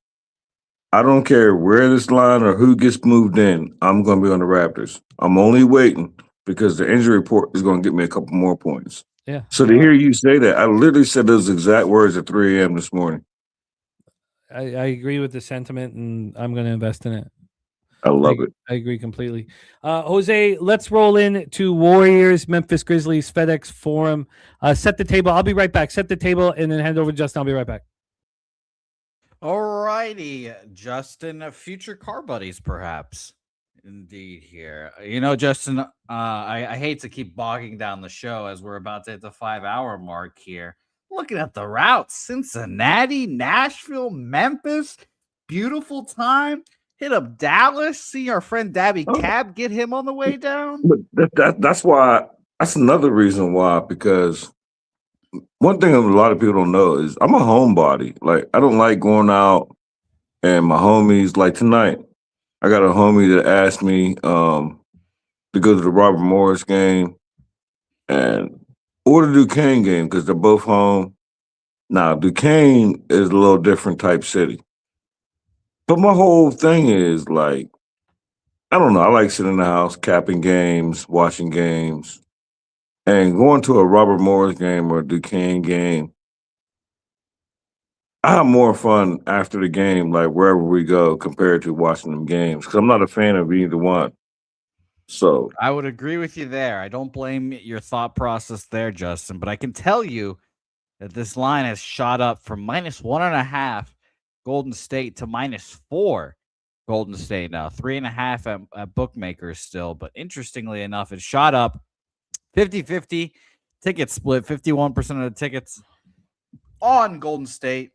I don't care where this line or who gets moved in, I'm going to be on the Raptors. I'm only waiting because the injury report is going to get me a couple more points. Yeah. So to hear you say that, I literally said those exact words at 3 a.m. this morning. I agree with the sentiment, and I'm going to invest in it. I love it. I agree completely. Jose, let's roll in to Warriors, Memphis Grizzlies, FedEx Forum. Set the table. I'll be right back. Set the table and then hand over to Justin. I'll be right back. All righty, Justin. Future car buddies, perhaps. Indeed, here. Justin, I hate to keep bogging down the show as we're about to hit the 5-hour mark here. Looking at the routes, Cincinnati, Nashville, Memphis. Beautiful time. Hit up Dallas. See our friend Daby Cab. Get him on the way down. But that's why. That's another reason why. Because one thing a lot of people don't know is I'm a homebody. Like, I don't like going out and my homies. Like tonight, I got a homie that asked me to go to the Robert Morris game or the Duquesne game because they're both home. Now, Duquesne is a little different type city. But my whole thing is, like, I don't know. I like sitting in the house, capping games, watching games, and going to a Robert Morris game or a Duquesne game. I have more fun after the game, like wherever we go, compared to watching them games, because I'm not a fan of either one. So I would agree with you there. I don't blame your thought process there, Justin, but I can tell you that this line has shot up from -1.5 Golden State to -4 Golden State now. 3.5 at bookmakers still, but interestingly enough, it shot up 50-50 ticket split, 51% of the tickets on Golden State,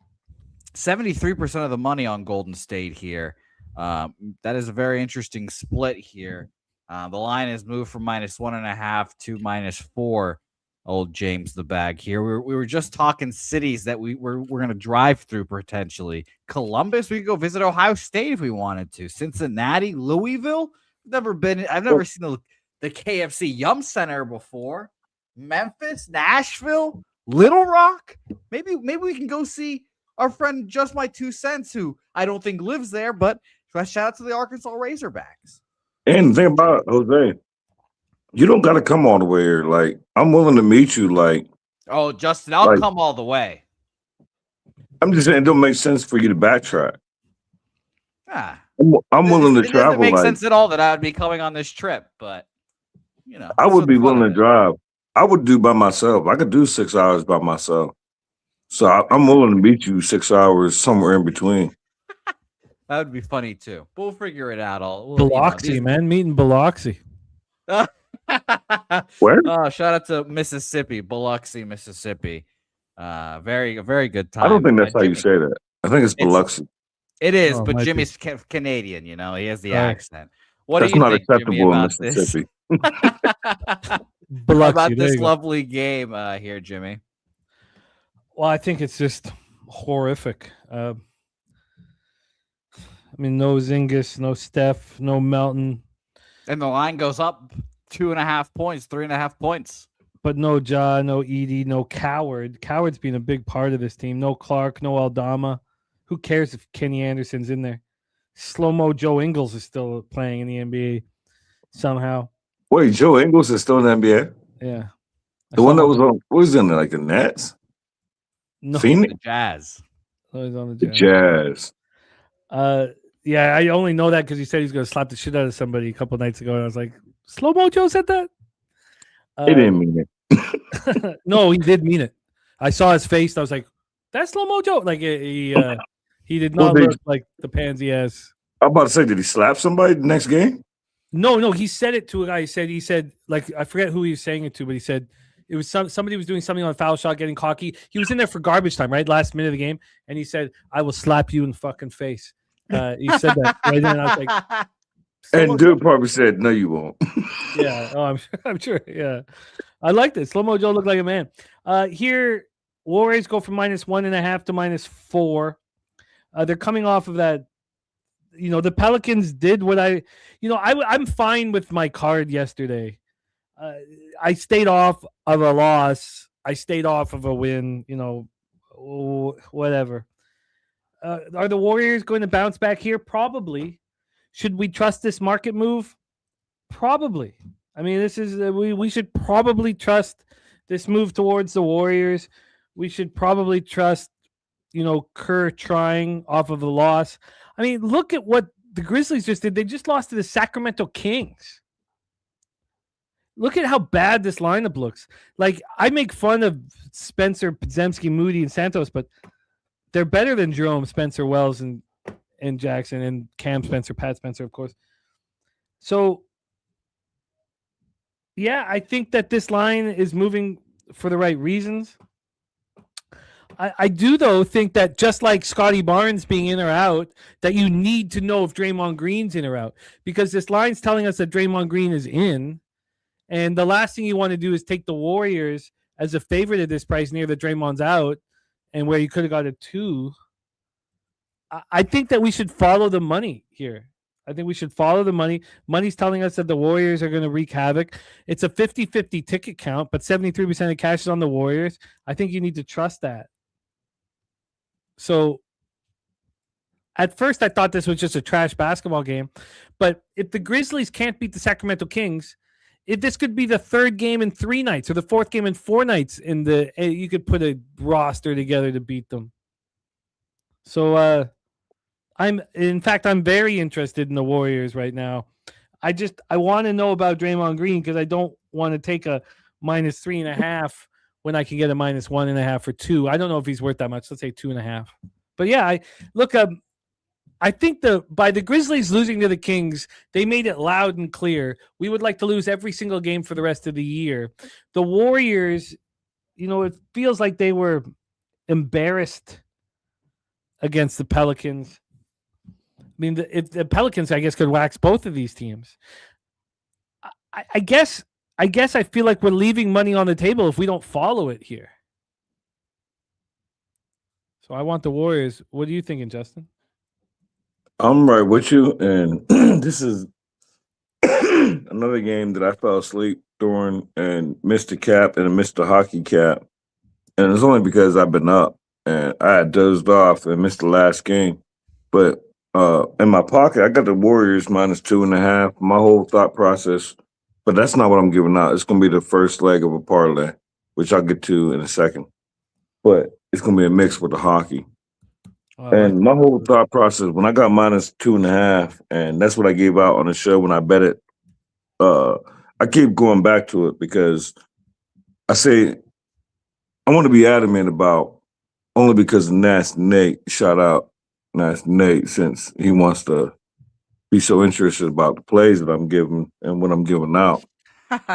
73% of the money on Golden State here. That is a very interesting split here. The line has moved from -1.5 to -4. Old James the Bag here. We were just talking cities that we're going to drive through potentially. Columbus, we could go visit Ohio State if we wanted to. Cincinnati, Louisville. I've never seen the KFC Yum Center before. Memphis, Nashville, Little Rock. Maybe we can go see our friend Just My 2 Cents, who I don't think lives there, but shout out to the Arkansas Razorbacks. And the thing about it, Jose, you don't got to come all the way here. Like, I'm willing to meet you. Like, oh, Justin, I'll come all the way. I'm just saying it don't make sense for you to backtrack. I'm willing to travel. It doesn't make sense at all that I would be coming on this trip, but I would be willing to drive. I would do by myself. I could do 6 hours by myself. So I'm willing to meet you 6 hours somewhere in between. That would be funny too. But we'll figure it out. Biloxi, man, meeting Biloxi. Where? Oh, shout out to Mississippi, Biloxi, Mississippi. Very good time. I don't think that's how you say that. I think it's Biloxi. It is, but Jimmy's Canadian. He has the accent. What that's do you not think, acceptable Jimmy, about in Mississippi. Biloxi, about this lovely game here, Jimmy? Well, I think it's just horrific. No Zingis, no Steph, no Melton. And the line goes up 2.5 points, 3.5 points. But no Ja, no Edie, no Coward. Coward's been a big part of this team. No Clark, no Aldama. Who cares if Kenny Anderson's in there? Slow-mo Joe Ingles is still playing in the NBA somehow. Wait, Joe Ingles is still in the NBA? Yeah. The one that was on, what was in there, like the Nets? No. Phoenix? The Jazz. Oh, he's on the Jazz. Yeah, I only know that because he said he's going to slap the shit out of somebody a couple nights ago. And I was like, Slow-mo Joe said that? He didn't mean it. No, he did mean it. I saw his face. I was like, that's Slow-mo Joe. Like, he did not look like the pansy ass. I'm about to say, did he slap somebody the next game? No, he said it to a guy. He said, like, I forget who he was saying it to, but he said it was somebody was doing something on foul shot, getting cocky. He was in there for garbage time, right? Last minute of the game. And he said, I will slap you in the fucking face. He said that right then. I was like, and dude probably said, no, you won't. Yeah. Oh, I'm sure. Yeah. I liked it. Slow-mo Joe looked like a man. Here, Warriors go from -1.5 to -4. They're coming off of that. The Pelicans did what I'm fine with my card yesterday. I stayed off of a loss. I stayed off of a win, whatever. Are the Warriors going to bounce back here? Probably. Should we trust this market move? Probably. I mean, this is we should probably trust this move towards the Warriors. We should probably trust, Kerr trying off of a loss. I mean, look at what the Grizzlies just did. They just lost to the Sacramento Kings. Look at how bad this lineup looks. Like, I make fun of Spencer, Podziemski, Moody, and Santos, but they're better than Jerome, Spencer, Wells, and Jackson, and Cam Spencer, Pat Spencer, of course. So, yeah, I think that this line is moving for the right reasons. I do, though, think that just like Scotty Barnes being in or out, that you need to know if Draymond Green's in or out, because this line's telling us that Draymond Green is in, and the last thing you want to do is take the Warriors as a favorite at this price near the Draymond's out, and where you could have got a 2. I think that we should follow the money here. I think we should follow the money. Money's telling us that the Warriors are going to wreak havoc. It's a 50-50 ticket count, but 73% of cash is on the Warriors. I think you need to trust that. So at first I thought this was just a trash basketball game, but if the Grizzlies can't beat the Sacramento Kings, if this could be the third game in 3 nights or the fourth game in 4 nights you could put a roster together to beat them. So I'm very interested in the Warriors right now. I want to know about Draymond Green because I don't want to take a -3.5 when I can get a -1.5 or 2. I don't know if he's worth that much. Let's say 2.5. But yeah, I think by the Grizzlies losing to the Kings, they made it loud and clear. We would like to lose every single game for the rest of the year. The Warriors, it feels like they were embarrassed against the Pelicans. I mean, if the Pelicans, I guess, could wax both of these teams. I guess I feel like we're leaving money on the table if we don't follow it here. So I want the Warriors. What are you thinking, Justin? I'm right with you, and this is another game that I fell asleep during and missed the cap and missed the hockey cap. And it's only because I've been up and I had dozed off and missed the last game. But in my pocket, I got the Warriors -2.5. My whole thought process, but that's not what I'm giving out. It's going to be the first leg of a parlay, which I'll get to in a second. But it's going to be a mix with the hockey. And my whole thought process, when I got -2.5, and that's what I gave out on the show when I bet it, I keep going back to it because I say I want to be adamant about only because Nasty Nate, shout out Nasty Nate, since he wants to be so interested about the plays that I'm giving and what I'm giving out.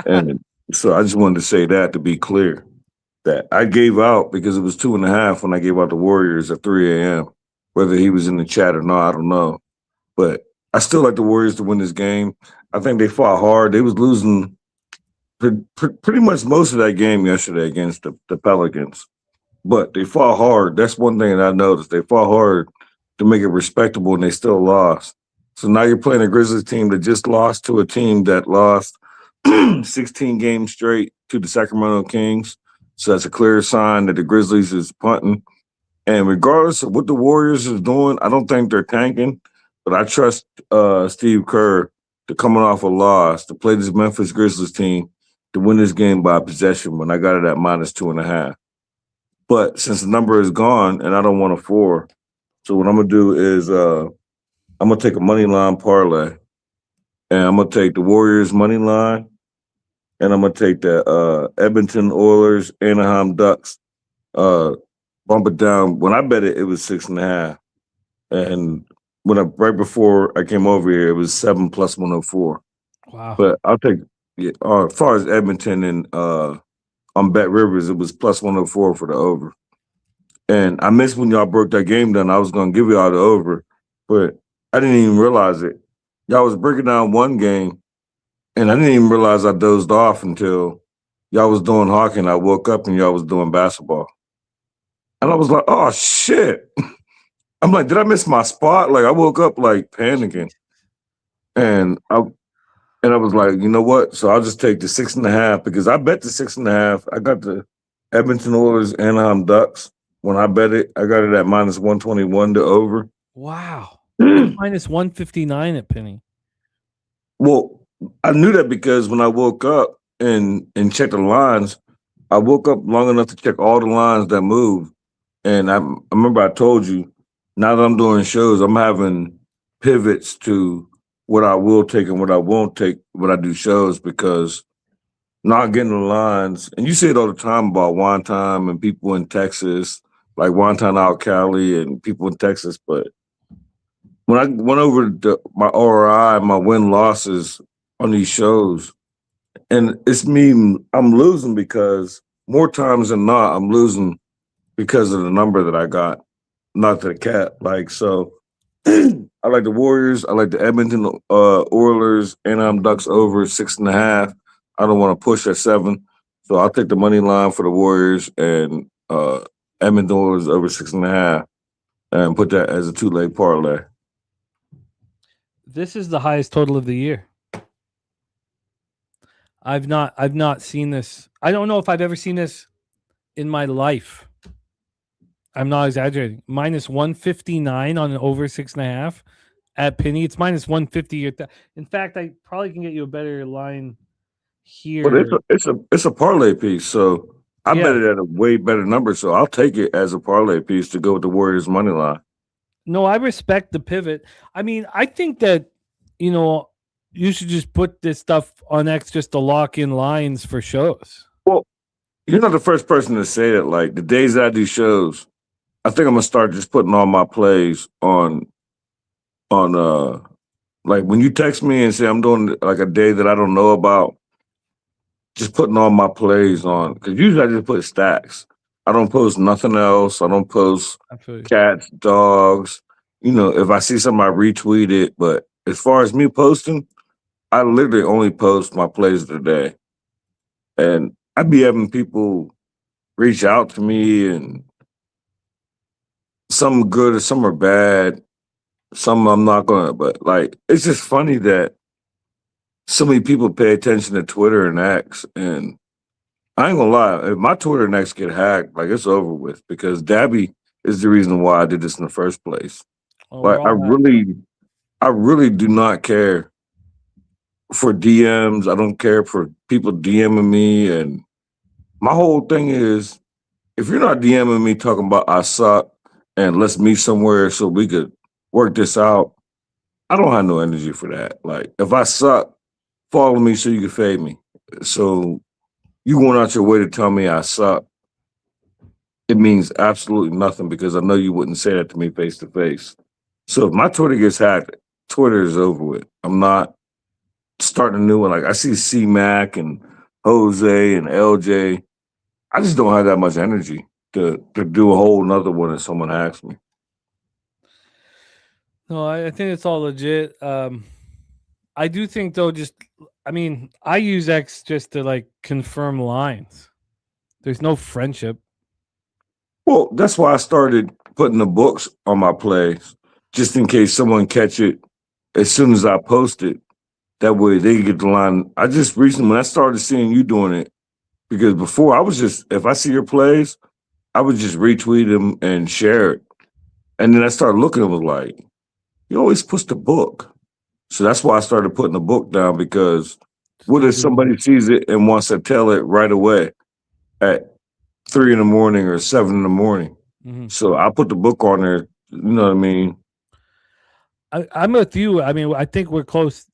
And so I just wanted to say that to be clear, that I gave out because it was 2.5 when I gave out the Warriors at 3 a.m. Whether he was in the chat or not, I don't know. But I still like the Warriors to win this game. I think they fought hard. They was losing pretty much most of that game yesterday against the Pelicans. But they fought hard. That's one thing that I noticed. They fought hard to make it respectable, and they still lost. So now you're playing a Grizzlies team that just lost to a team that lost 16 games straight to the Sacramento Kings. So that's a clear sign that the Grizzlies is punting. And regardless of what the Warriors is doing, I don't think they're tanking. But I trust Steve Kerr to coming off a loss to play this Memphis Grizzlies team to win this game by possession when I got it at -2.5. But since the number is gone and I don't want a 4, so what I'm going to do is I'm going to take a money line parlay. And I'm going to take the Warriors money line. And I'm going to take the Edmonton Oilers, Anaheim Ducks, bump it down. When I bet it, it was 6.5. And right before I came over here, it was 7 plus 104. Wow. But I'll take, as far as Edmonton and on Bet Rivers, it was plus 104 for the over. And I missed when y'all broke that game down. I was going to give y'all the over, but I didn't even realize it. Y'all was breaking down one game, and I didn't even realize I dozed off until y'all was doing hockey, and I woke up and y'all was doing basketball. And I was like, oh, shit. I'm like, did I miss my spot? Like, I woke up, like, panicking. And I was like, you know what? So I'll just take the 6.5 because I bet the 6.5. I got the Edmonton Oilers, Anaheim Ducks. When I bet it, I got it at -121 to over. Wow. -159 at Penny. Well, I knew that because when I woke up and checked the lines, I woke up long enough to check all the lines that moved. And I remember I told you, now that I'm doing shows, I'm having pivots to what I will take and what I won't take when I do shows, because not getting the lines, and you say it all the time about wine time and people in Texas, like wine time out Cali and people in Texas, but when I went over my ROI, my win losses on these shows, and it's me, I'm losing because more times than not, I'm losing because of the number that I got, not the cap. Like, so I like the Warriors, I like the Edmonton Oilers, and Ducks over 6.5. I don't want to push at 7. So I'll take the money line for the Warriors and Edmonton Oilers over 6.5 and put that as a 2-leg parlay. This is the highest total of the year. I've not seen this. I don't know if I've ever seen this in my life. I'm not exaggerating. Minus 159 on an over 6.5 at Penny. It's minus 150. In fact, I probably can get you a better line here. But it's a parlay piece, so I bet it at a way better number. So I'll take it as a parlay piece to go with the Warriors money line. No, I respect the pivot. I mean, I think that, you should just put this stuff on X just to lock in lines for shows. Well, you're not the first person to say it. Like, the days that I do shows, I think I'm gonna start just putting all my plays on like when you text me and say I'm doing like a day that I don't know about, just putting all my plays on, because usually I just put stacks. I don't post nothing else. I don't post cats, dogs. If I see something, I retweet it. But as far as me posting, I literally only post my plays of the day. And I'd be having people reach out to me, and some good, some are bad, some I'm not gonna. But like, it's just funny that so many people pay attention to Twitter and X, and I ain't gonna lie, if my Twitter and X get hacked, like, it's over with, because Daby is the reason why I did this in the first place. Like, I really do not care for DMs. I don't care for people DMing me, and my whole thing is, if you're not DMing me talking about I suck and let's meet somewhere so we could work this out, I don't have no energy for that. Like, if I suck, follow me so you can fade me. So you going out your way to tell me I suck, it means absolutely nothing, because I know you wouldn't say that to me face to face. So if my Twitter gets hacked, Twitter is over with. I'm not starting a new one. Like, I see C-Mac and Jose and LJ. I just don't have that much energy to do a whole nother one if someone asks me. No, I think it's all legit. I do think, though, I use X just to, like, confirm lines. There's no friendship. Well, that's why I started putting the books on my plays, just in case someone catch it as soon as I post it. That way they get the line. I just recently, when I started seeing you doing it, because before I was just, if I see your plays, I would just retweet them and share it. And then I started looking and was like, you always push the book. So that's why I started putting the book down, because what if somebody sees it and wants to tell it right away at 3 a.m. or 7 a.m? Mm-hmm. So I put the book on there. You know what I mean? I'm with you. I mean, I think we're close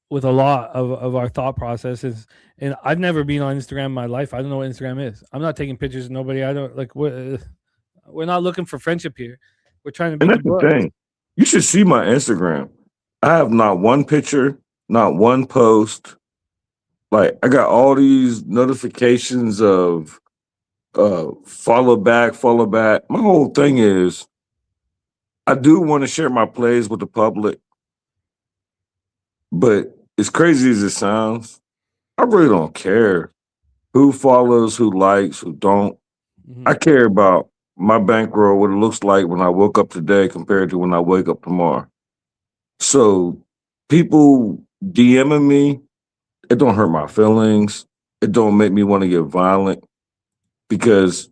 with a lot of our thought processes. And I've never been on Instagram in my life. I don't know what Instagram is. I'm not taking pictures of nobody. I don't like. We're not looking for friendship here. We're trying to. And that's the thing. You should see my Instagram. I have not one picture, not one post. Like, I got all these notifications of follow back. My whole thing is, I do want to share my plays with the public, but as crazy as it sounds, I really don't care who follows, who likes, who don't. Mm-hmm. I care about my bankroll, what it looks like when I woke up today compared to when I wake up tomorrow. So people DMing me, it don't hurt my feelings. It don't make me want to get violent, because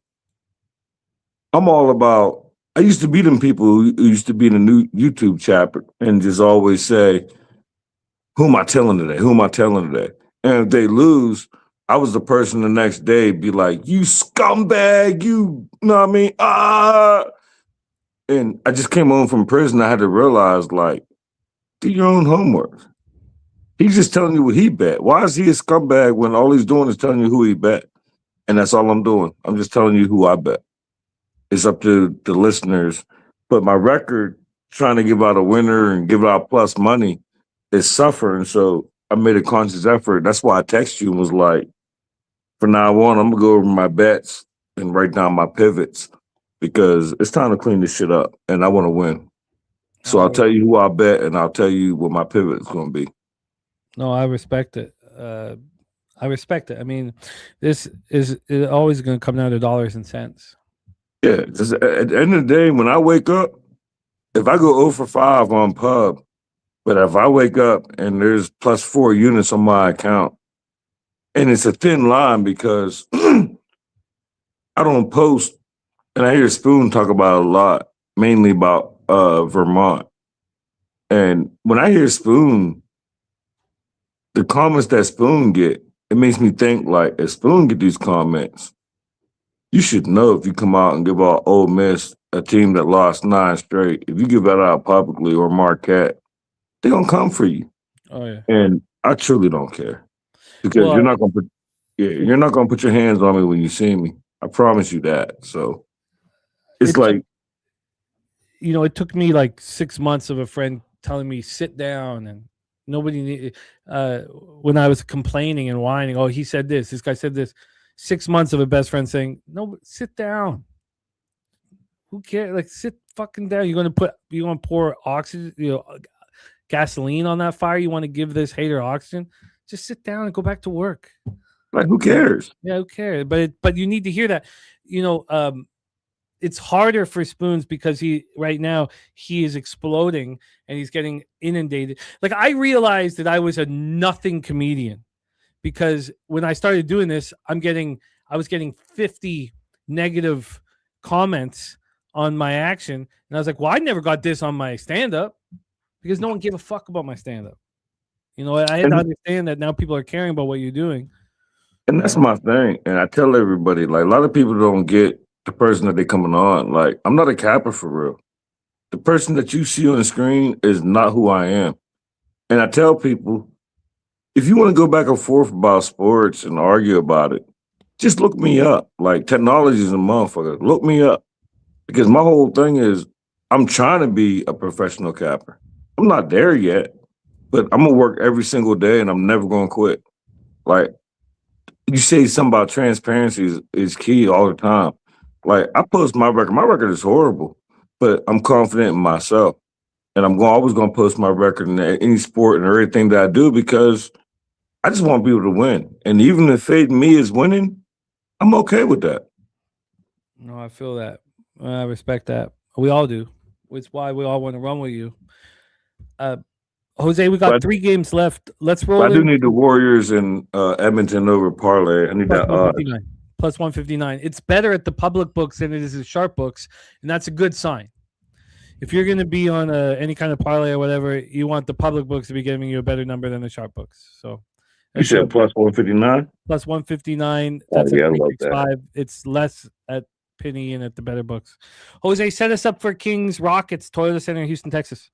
I'm all about, I used to be them people who used to be in the new YouTube chapter and just always say, who am I telling today? Who am I telling today? And if they lose, I was the person the next day be like, you scumbag, you know what I mean? And I just came home from prison. I had to realize, like, do your own homework. He's just telling you what he bet. Why is he a scumbag when all he's doing is telling you who he bet? And that's all I'm doing. I'm just telling you who I bet. It's up to the listeners. But my record, trying to give out a winner and give out plus money, is suffering. So I made a conscious effort. That's why I texted you and was like, from now on, I'm going to go over my bets and write down my pivots because it's time to clean this shit up. And I want to win. So I'll tell you who I bet and I'll tell you what my pivot is going to be. No, I respect it. I respect it. I mean, this is always going to come down to dollars and cents. Yeah, because at the end of the day, when I wake up, if I go 0 for 5 on pub, but if I wake up and there's plus 4 units on my account, and it's a thin line because I don't post, and I hear Spoon talk about it a lot, mainly about Vermont. And when I hear Spoon, the comments that Spoon get, it makes me think like, if Spoon get these comments, you should know if you come out and give out Ole Miss, a team that lost 9 straight, if you give that out publicly or Marquette, they're going to come for you. Oh, yeah. And I truly don't care because you're not going to put your hands on me when you see me. I promise you that. So it's like, it took me like 6 months of a friend telling me, sit down, and nobody when I was complaining and whining, oh, he said this guy said this. 6 months of a best friend saying, no, sit down. Who cares? Like, sit fucking down. You're gonna pour oxygen, gasoline on that fire. You want to give this hater oxygen? Just sit down and go back to work. Like, who cares? Yeah, who cares? But you need to hear that. It's harder for Spoons because right now he is exploding and he's getting inundated. Like, I realized that I was a nothing comedian because when I started doing this, I was getting 50 negative comments on my action. And I was like, well, I never got this on my stand-up because no one gave a fuck about my stand-up. I had to understand that now people are caring about what you're doing. And that's my thing. And I tell everybody, like, a lot of people don't get the person that they're coming on. Like, I'm not a capper for real. The person that you see on the screen is not who I am. And I tell people, if you want to go back and forth about sports and argue about it, just look me up. Like, technology is a motherfucker. Look me up. Because my whole thing is I'm trying to be a professional capper. I'm not there yet, but I'm going to work every single day and I'm never going to quit. Like, you say something about transparency is key all the time. Like, I post my record. My record is horrible, but I'm confident in myself. And I'm always going to post my record in any sport and everything that I do because I just want people to win. And even if fading me is winning, I'm okay with that. No, I feel that. I respect that. We all do. It's why we all want to run with you. Jose, we got 3 games left. Let's roll. I do need the Warriors and Edmonton over parlay. I need that plus 159. It's better at the public books than it is at sharp books, and that's a good sign. If you're going to be on any kind of parlay or whatever, you want the public books to be giving you a better number than the sharp books. So you said plus 159? Plus 159. That's at 365. It's less at Penny and at the better books. Jose, set us up for Kings Rockets, Toyota Center, Houston, Texas.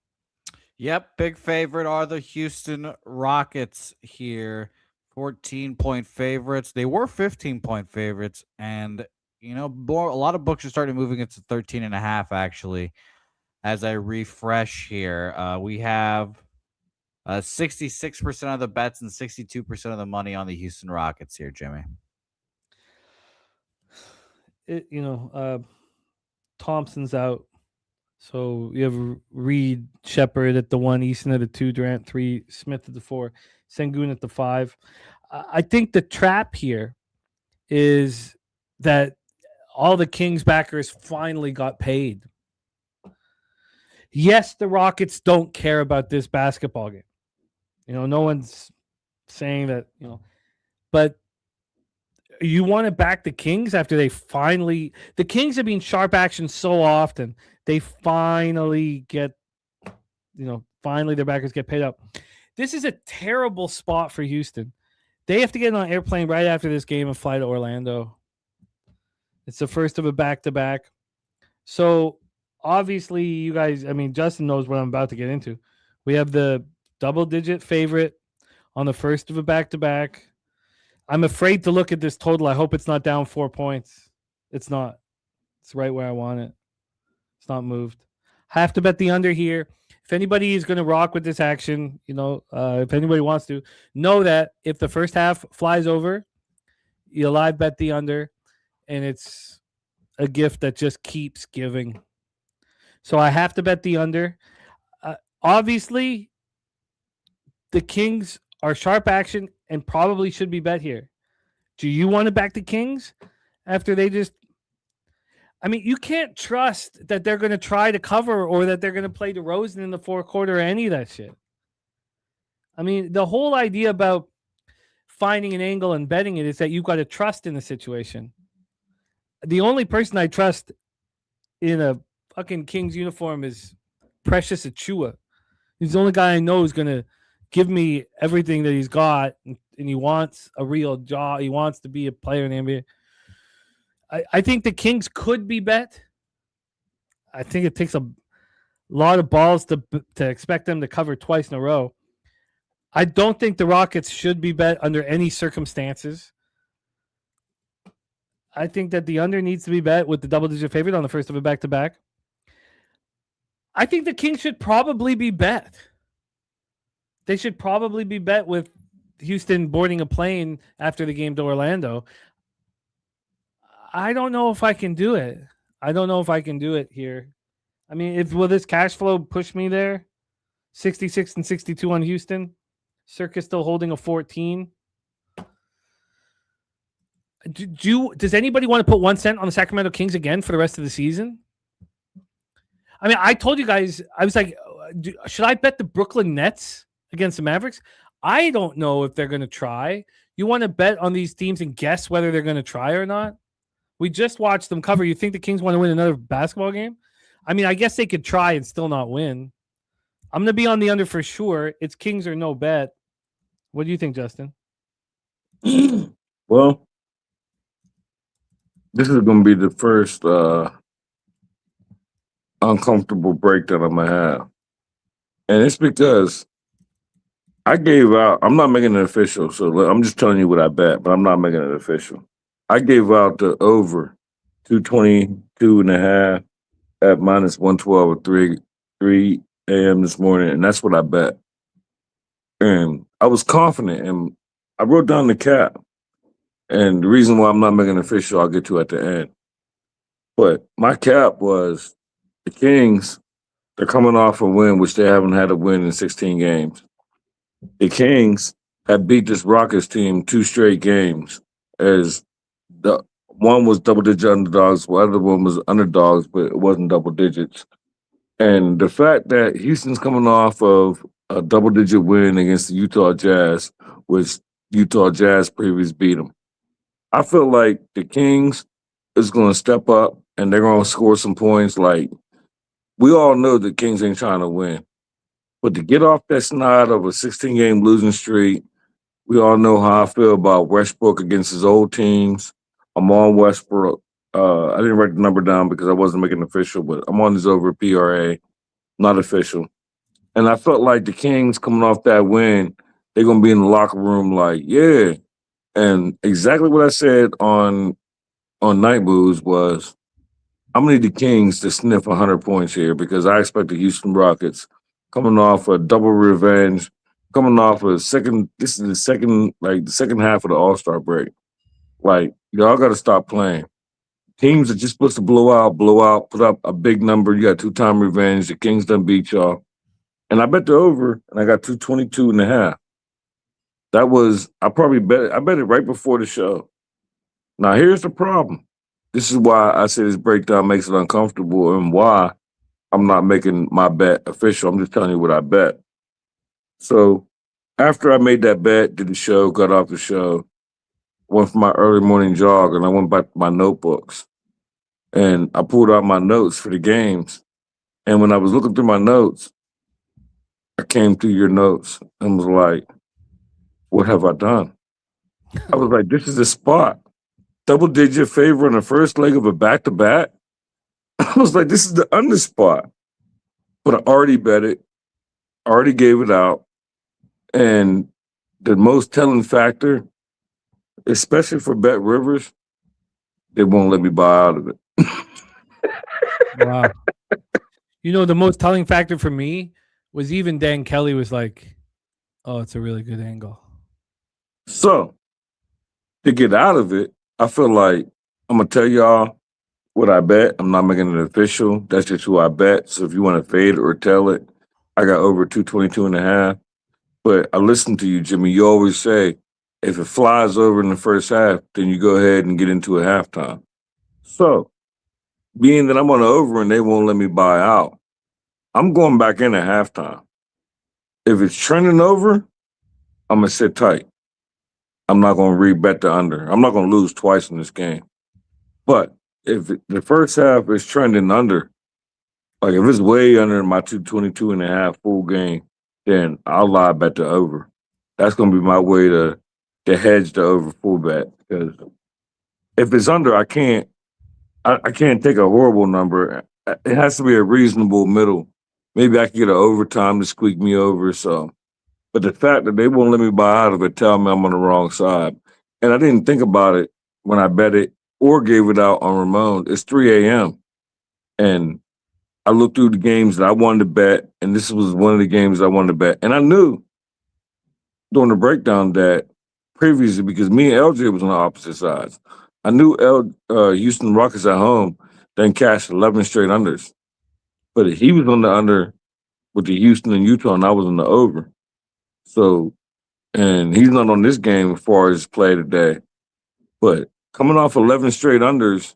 Yep, big favorite are the Houston Rockets here. 14-point favorites. They were 15-point favorites, and a lot of books are starting moving it to 13.5 actually. As I refresh here, we have 66% of the bets and 62% of the money on the Houston Rockets here, Jimmy. Thompson's out. So you have Reed, Shepard at the 1, Easton at the 2, Durant 3, Smith at the 4, Sengun at the 5. I think the trap here is that all the Kings backers finally got paid. Yes, the Rockets don't care about this basketball game. No one's saying that, but you want to back the Kings after the Kings have been sharp action so often. They finally get, finally their backers get paid up. This is a terrible spot for Houston. They have to get on an airplane right after this game and fly to Orlando. It's the first of a back-to-back. So obviously, you guys, I mean, Justin knows what I'm about to get into. We have the double-digit favorite on the first of a back-to-back. I'm afraid to look at this total. I hope it's not down 4 points. It's not. It's right where I want it. It's not moved. Have to bet the under here. If anybody is going to rock with this action, if anybody wants to, know that if the first half flies over, you live bet the under, and it's a gift that just keeps giving. So I have to bet the under. Obviously, the Kings are sharp action and probably should be bet here. Do you want to back the Kings after they just... I mean, you can't trust that they're going to try to cover or that they're going to play DeRozan in the fourth quarter or any of that shit. I mean, the whole idea about finding an angle and betting it is that you've got to trust in the situation. The only person I trust in a fucking Kings uniform is Precious Achua. He's the only guy I know who's going to give me everything that he's got, and he wants a real job. He wants to be a player in the NBA. I think the Kings could be bet. I think it takes a lot of balls to expect them to cover twice in a row. I don't think the Rockets should be bet under any circumstances. I think that the under needs to be bet with the double-digit favorite on the first of a back-to-back. I think the Kings should probably be bet. They should probably be bet with Houston boarding a plane after the game to Orlando. I don't know if I can do it. I don't know if I can do it here. I mean, will this cash flow push me there? 66 and 62 on Houston. Circus still holding a 14. Does anybody want to put 1 cent on the Sacramento Kings again for the rest of the season? I mean, I told you guys, I was like, should I bet the Brooklyn Nets against the Mavericks? I don't know if they're going to try. You want to bet on these teams and guess whether they're going to try or not? We just watched them cover. You think the Kings want to win another basketball game? I mean, I guess they could try and still not win. I'm going to be on the under for sure. It's Kings or no bet. What do you think, Justin? Well, this is going to be the first uncomfortable break that I'm going to have. And it's because I gave out, I'm not making it official, so I'm just telling you what I bet, but I'm not making it official. I gave out the over 222.5 at minus 112 at 3 a.m. this morning, and that's what I bet. And I was confident, and I wrote down the cap. And the reason why I'm not making it official, I'll get to at the end. But my cap was the Kings, they're coming off a win, which they haven't had a win in 16 games. The Kings have beat this Rockets team 2 straight games, as the one was double-digit underdogs, the other one was underdogs, but it wasn't double digits. And the fact that Houston's coming off of a double-digit win against the Utah Jazz, which Utah Jazz previously beat them, I feel like the Kings is going to step up and they're going to score some points. Like, we all know the Kings ain't trying to win. But to get off that snide of a 16-game losing streak, we all know how I feel about Westbrook against his old teams. I'm on Westbrook. I didn't write the number down because I wasn't making it official, but I'm on this over PRA, not official. And I felt like the Kings coming off that win, they're going to be in the locker room like, yeah. And exactly what I said on Night Moves was, I'm going to need the Kings to sniff 100 points here because I expect the Houston Rockets coming off a double revenge, coming off a second, this is the second half of the All-Star break. Like, y'all got to stop playing. Teams are just supposed to blow out, put up a big number. You got 2-time revenge. The Kings done beat y'all. And I bet the over, and I got 222.5. That was, I bet it right before the show. Now, here's the problem. This is why I say this breakdown makes it uncomfortable and why I'm not making my bet official. I'm just telling you what I bet. So after I made that bet, did the show, got off the show, went for my early morning jog, and I went back to my notebooks. And I pulled out my notes for the games. And when I was looking through my notes, I came through your notes and was like, what have I done? I was like, this is a spot. Double-digit favor in the first leg of a back-to-back. I was like, this is the under spot. But I already bet it, already gave it out. And the most telling factor, especially for Bet Rivers, they won't let me buy out of it. Wow. You know, the most telling factor for me was even Dan Kelly was like, oh, it's a really good angle. So, to get out of it, I feel like I'm going to tell y'all what I bet. I'm not making it official. That's just who I bet. So if you want to fade or tell it, I got over 222.5. But I listened to you, Jimmy. You always say, if it flies over in the first half, then you go ahead and get into a halftime. So, being that I'm on the over and they won't let me buy out, I'm going back in at halftime. If it's trending over, I'm going to sit tight. I'm not going to re-bet the under. I'm not going to lose twice in this game. But if the first half is trending under, like if it's way under my 222.5 full game, then I'll lie bet the over. That's going to be my way to hedge the over full bet. Because if it's under, I can't take a horrible number. It has to be a reasonable middle. Maybe I can get an overtime to squeak me over. So, but the fact that they won't let me buy out of it tell me I'm on the wrong side. And I didn't think about it when I bet it or gave it out on Ramon. It's 3 a.m. And I looked through the games that I wanted to bet, and this was one of the games I wanted to bet. And I knew during the breakdown that previously, because me and LJ was on the opposite sides, I knew Houston Rockets at home then cashed 11 straight unders. But he was on the under with the Houston and Utah, and I was on the over. So, and he's not on this game as far as play today. But coming off 11 straight unders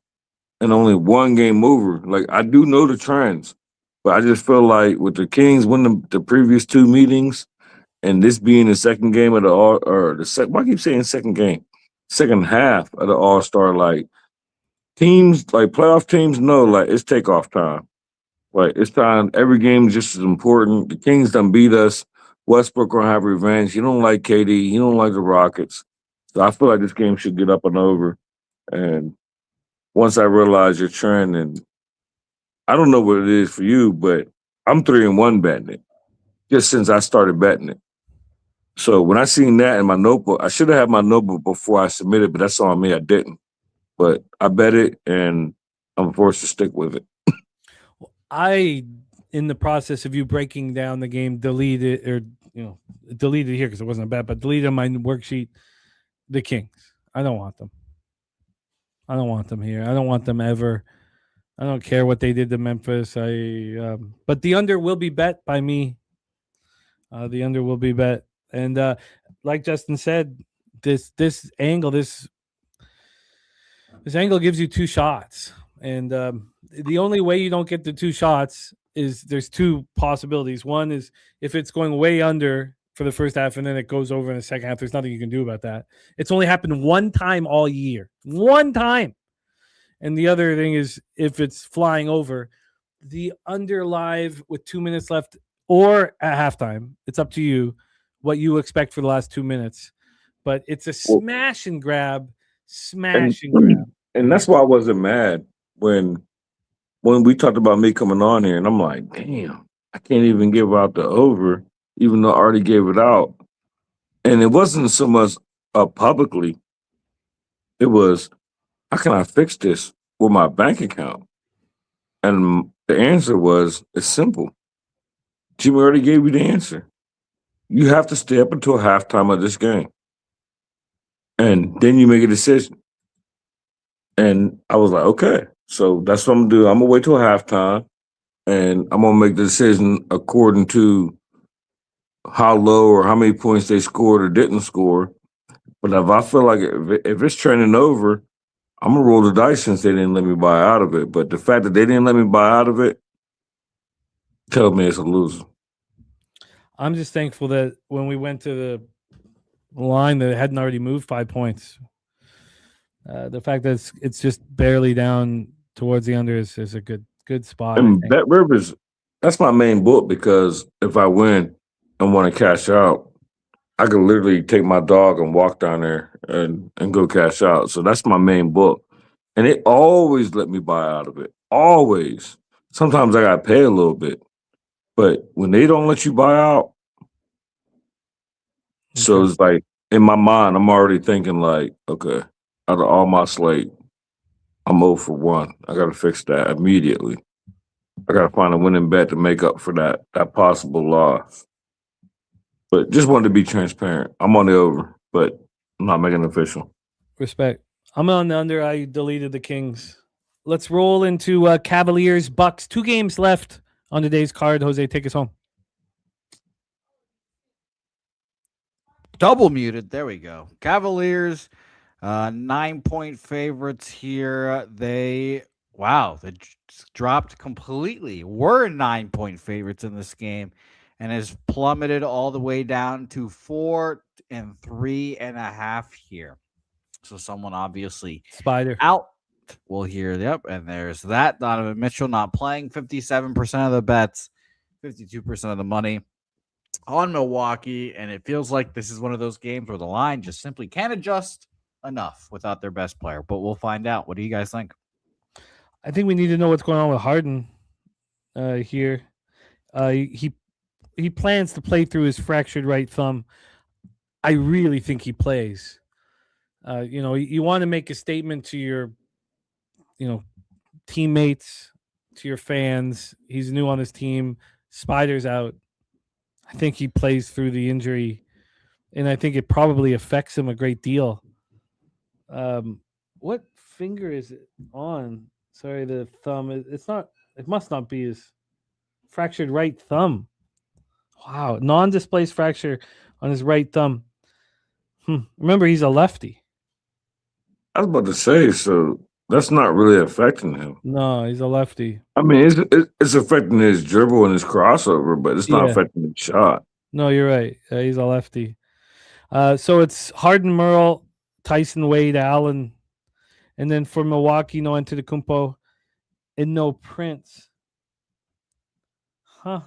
and only one game over, like I do know the trends. But I just feel like with the Kings winning the previous two meetings and this being the second game of why I keep saying second game? Second half of the All-Star, like teams, like playoff teams know, like it's takeoff time. Like it's time, every game is just as important. The Kings done beat us. Westbrook gonna have revenge. He don't like KD. He don't like the Rockets. So I feel like this game should get up and over. And once I realize your trend, and I don't know what it is for you, but I'm 3-1 betting it just since I started betting it. So when I seen that in my notebook, I should have had my notebook before I submitted, but that's on me. I didn't. But I bet it, and I'm forced to stick with it. In the process of you breaking down the game, deleted here because it wasn't a bet, but deleted on my worksheet the Kings. I don't want them. I don't want them here. I don't want them ever. I don't care what they did to Memphis. But the under will be bet by me. The under will be bet, and like Justin said, this angle gives you two shots, and the only way you don't get the two shots is there's two possibilities. One is if it's going way under for the first half and then it goes over in the second half, there's nothing you can do about that. It's only happened one time all year. One time. And the other thing is if it's flying over, the under live with 2 minutes left or at halftime, it's up to you what you expect for the last 2 minutes. But it's a smash and grab. And that's why I wasn't mad when we talked about me coming on here, and I'm like, damn, I can't even give out the over, even though I already gave it out. And it wasn't so much publicly. It was, how can I fix this with my bank account? And the answer was, it's simple. Jimmy already gave you the answer. You have to stay up until halftime of this game. And then you make a decision. And I was like, okay. So that's what I'm going to do. I'm going to wait till halftime, and I'm going to make the decision according to how low or how many points they scored or didn't score. But if I feel like if it's trending over, I'm going to roll the dice since they didn't let me buy out of it. But the fact that they didn't let me buy out of it tells me it's a loser. I'm just thankful that when we went to the line that it hadn't already moved 5 points. The fact that it's just barely down towards the under is a good spot. And Bet Rivers, that's my main book, because if I win and want to cash out, I could literally take my dog and walk down there and go cash out. So that's my main book. And it always let me buy out of it. always. Sometimes I got to pay a little bit. But when they don't let you buy out, so it's like in my mind, I'm already thinking like, okay, out of all my slate, I'm 0 for 1. I got to fix that immediately. I got to find a winning bet to make up for that possible loss. But just wanted to be transparent. I'm on the over, but I'm not making it official. Respect. I'm on the under. I deleted the Kings. Let's roll into Cavaliers, Bucks. 2 games left on today's card. Jose, take us home. Double muted. There we go. Cavaliers, 9-point favorites here. They dropped completely. Were 9-point favorites in this game and has plummeted all the way down to 4 and 3.5 here. So someone obviously Spider out. We'll hear. Yep. And there's that. Donovan Mitchell not playing. 57% of the bets, 52% of the money on Milwaukee. And it feels like this is one of those games where the line just simply can't adjust enough without their best player. But we'll find out. What do you guys think? I think we need to know what's going on with Harden here. He plans to play through his fractured right thumb. I really think he plays. You want to make a statement to your, teammates, to your fans. He's new on his team. Spider's out. I think he plays through the injury, and I think it probably affects him a great deal. What finger is it on? Sorry, the thumb. It's not. It must not be his fractured right thumb. Wow, non-displaced fracture on his right thumb. Remember, he's a lefty. I was about to say, so that's not really affecting him. No, he's a lefty. I mean, it's affecting his dribble and his crossover, but it's not affecting his shot. No, you're right. He's a lefty. So it's Harden, Merle, Tyson, Wade, Allen, and then for Milwaukee, no Antetokounmpo, and no Prince. Huh.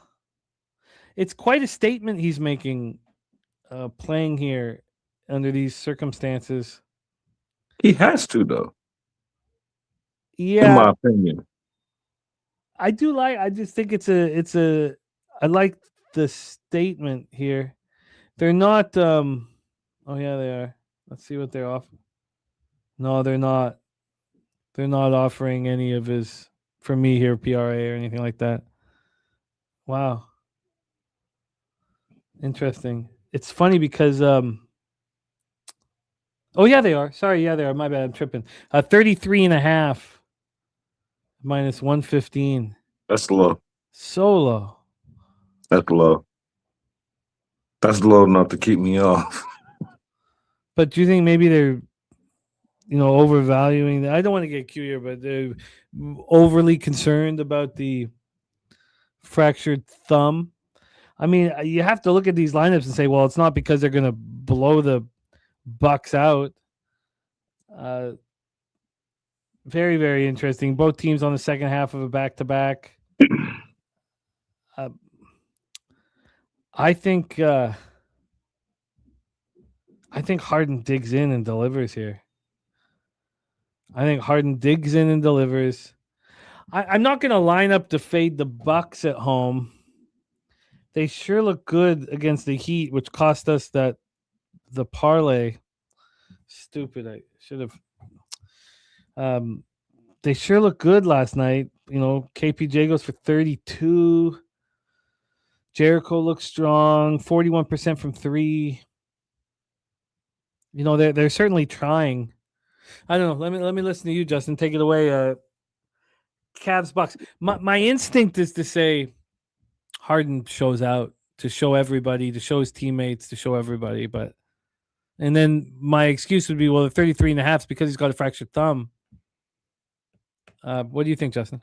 It's quite a statement he's making, playing here under these circumstances. He has to, though. Yeah, in my opinion. I just think I like the statement here. They're not. Oh yeah, they are. Let's see what they're offering. No, they're not. They're not offering any of his for me here, PRA or anything like that. Wow. Interesting. It's funny because oh yeah, they are. Sorry, yeah, they are. My bad, I'm tripping. 33.5 minus 115. That's low. So low. That's low. That's low enough to keep me off. But do you think maybe they're overvaluing? I don't want to get cute here, but they're overly concerned about the fractured thumb. I mean, you have to look at these lineups and say, well, it's not because they're going to blow the Bucks out. Very, very interesting. Both teams on the second half of a back-to-back. I think Harden digs in and delivers here. I'm not going to line up to fade the Bucks at home. They sure look good against the Heat, which cost us the parlay. Stupid. I should have. They sure look good last night. KPJ goes for 32. Jericho looks strong. 41% from 3. They're certainly trying. I don't know. Let me listen to you, Justin. Take it away. Cavs Bucks. My instinct is to say Harden shows out, to show everybody, to show his teammates, to show everybody. And then my excuse would be, well, the 33.5 is because he's got a fractured thumb. What do you think, Justin?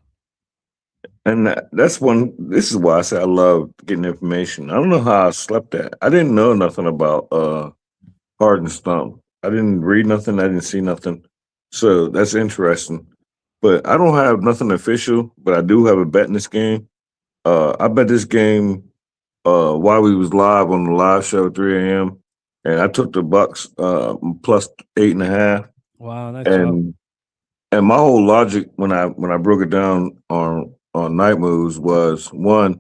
And this is why I say I love getting information. I don't know how I slept that. I didn't know nothing about Harden's thumb. I didn't read nothing. I didn't see nothing. So that's interesting. But I don't have nothing official, but I do have a bet in this game. I bet this game while we was live on the live show at 3 a.m. And I took the Bucks plus 8.5. Wow, nice job. And my whole logic when I broke it down on night moves was one,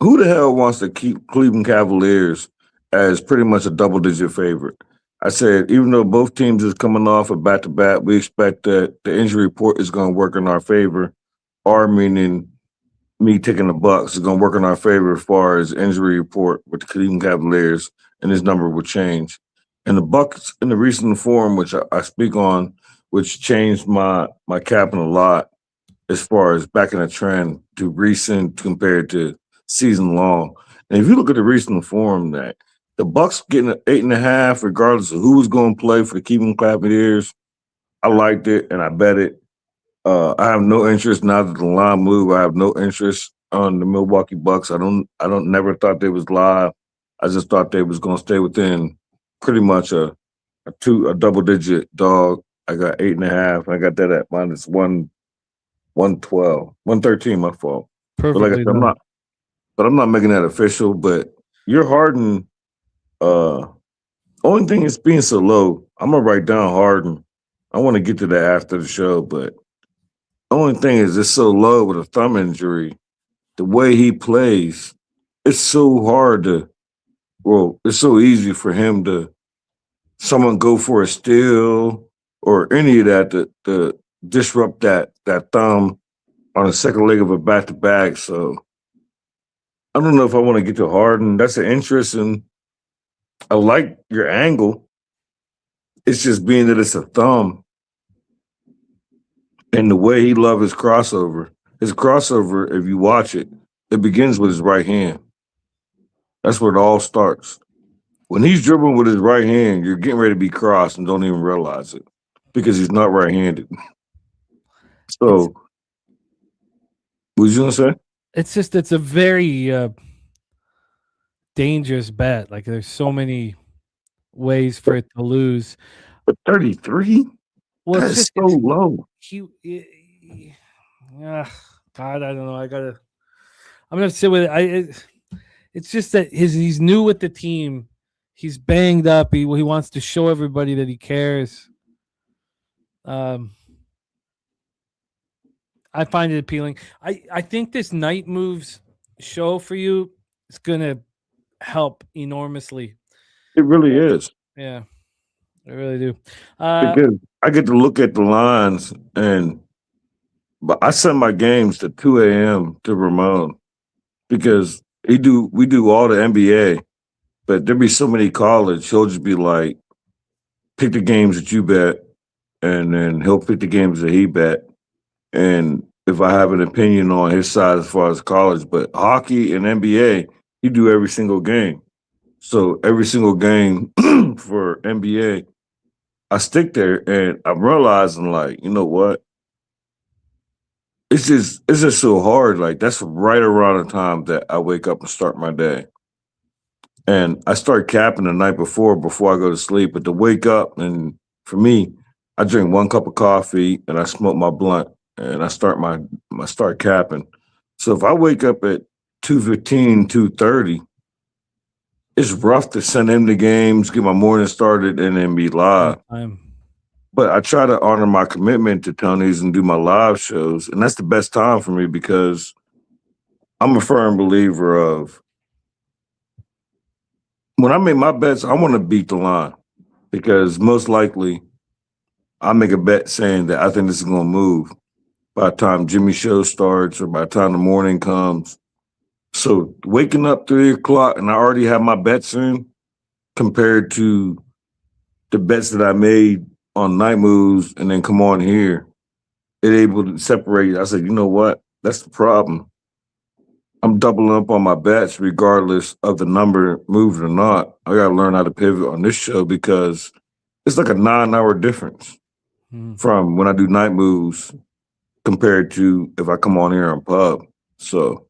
who the hell wants to keep Cleveland Cavaliers as pretty much a double-digit favorite? I said, even though both teams is coming off a back-to-back, we expect that the injury report is going to work in our favor, or meaning me taking the Bucks is going to work in our favor as far as injury report with the Cleveland Cavaliers, and this number will change. And the Bucks in the recent form, which I speak on, which changed my capping a lot as far as backing a trend to recent compared to season long. And if you look at the recent form, that the Bucks getting an 8.5, regardless of who was going to play for the Cleveland Cavaliers, I liked it and I bet it. I have no interest now that the line move. I have no interest on the Milwaukee Bucks. I never thought they was live. I just thought they was going to stay within pretty much a double-digit dog. I got 8.5. I got that at minus 112, 113. My fault. But like I said, I'm not making that official. But you're Harden. Only thing is being so low. I'm gonna write down Harden. I want to get to that after the show, but the only thing is it's so low with a thumb injury. The way he plays, it's so hard to. Well, it's so easy for him to. Someone go for a steal or any of that to disrupt that thumb on the second leg of a back-to-back. So I don't know if I want to get to Harden. That's an interesting. I like your angle. It's just being that it's a thumb. And the way he loves his crossover. His crossover, if you watch it, it begins with his right hand. That's where it all starts. When he's dribbling with his right hand, you're getting ready to be crossed and don't even realize it because he's not right-handed. So, what you gonna say? It's a very dangerous bet. Like there's so many ways for it to lose. But 33? Well, that's just so low. God, I don't know. I'm gonna sit with it. It's just that he's new with the team. He's banged up. He wants to show everybody that he cares. I find it appealing. I think this night moves show for you is gonna help enormously. It really is. Yeah, I really do. Because I get to look at the lines, but I send my games to 2 a.m. to Ramon because we do all the NBA, but there be so many college. He'll just be like, pick the games that you bet, and then he'll pick the games that he bet. And if I have an opinion on his side as far as college, but hockey and NBA, he do every single game. So every single game for NBA, I stick there, and I'm realizing, like, you know what? It's just so hard. Like, that's right around the time that I wake up and start my day. And I start capping the night before I go to sleep. But to wake up, and for me, I drink 1 cup of coffee and I smoke my blunt and I start start capping. So if I wake up at 2:15, 2:30, it's rough to send him the games, get my morning started, and then be live. But I try to honor my commitment to Tony's and do my live shows. And that's the best time for me because I'm a firm believer of when I make my bets, I want to beat the line because most likely I make a bet saying that I think this is going to move by the time Jimmy's show starts or by the time the morning comes. So waking up 3 o'clock and I already have my bets in compared to the bets that I made on night moves and then come on here, it able to separate. I said, you know what? That's the problem. I'm doubling up on my bets regardless of the number moved or not. I got to learn how to pivot on this show because it's like a 9-hour difference from when I do night moves compared to if I come on here on pub. So,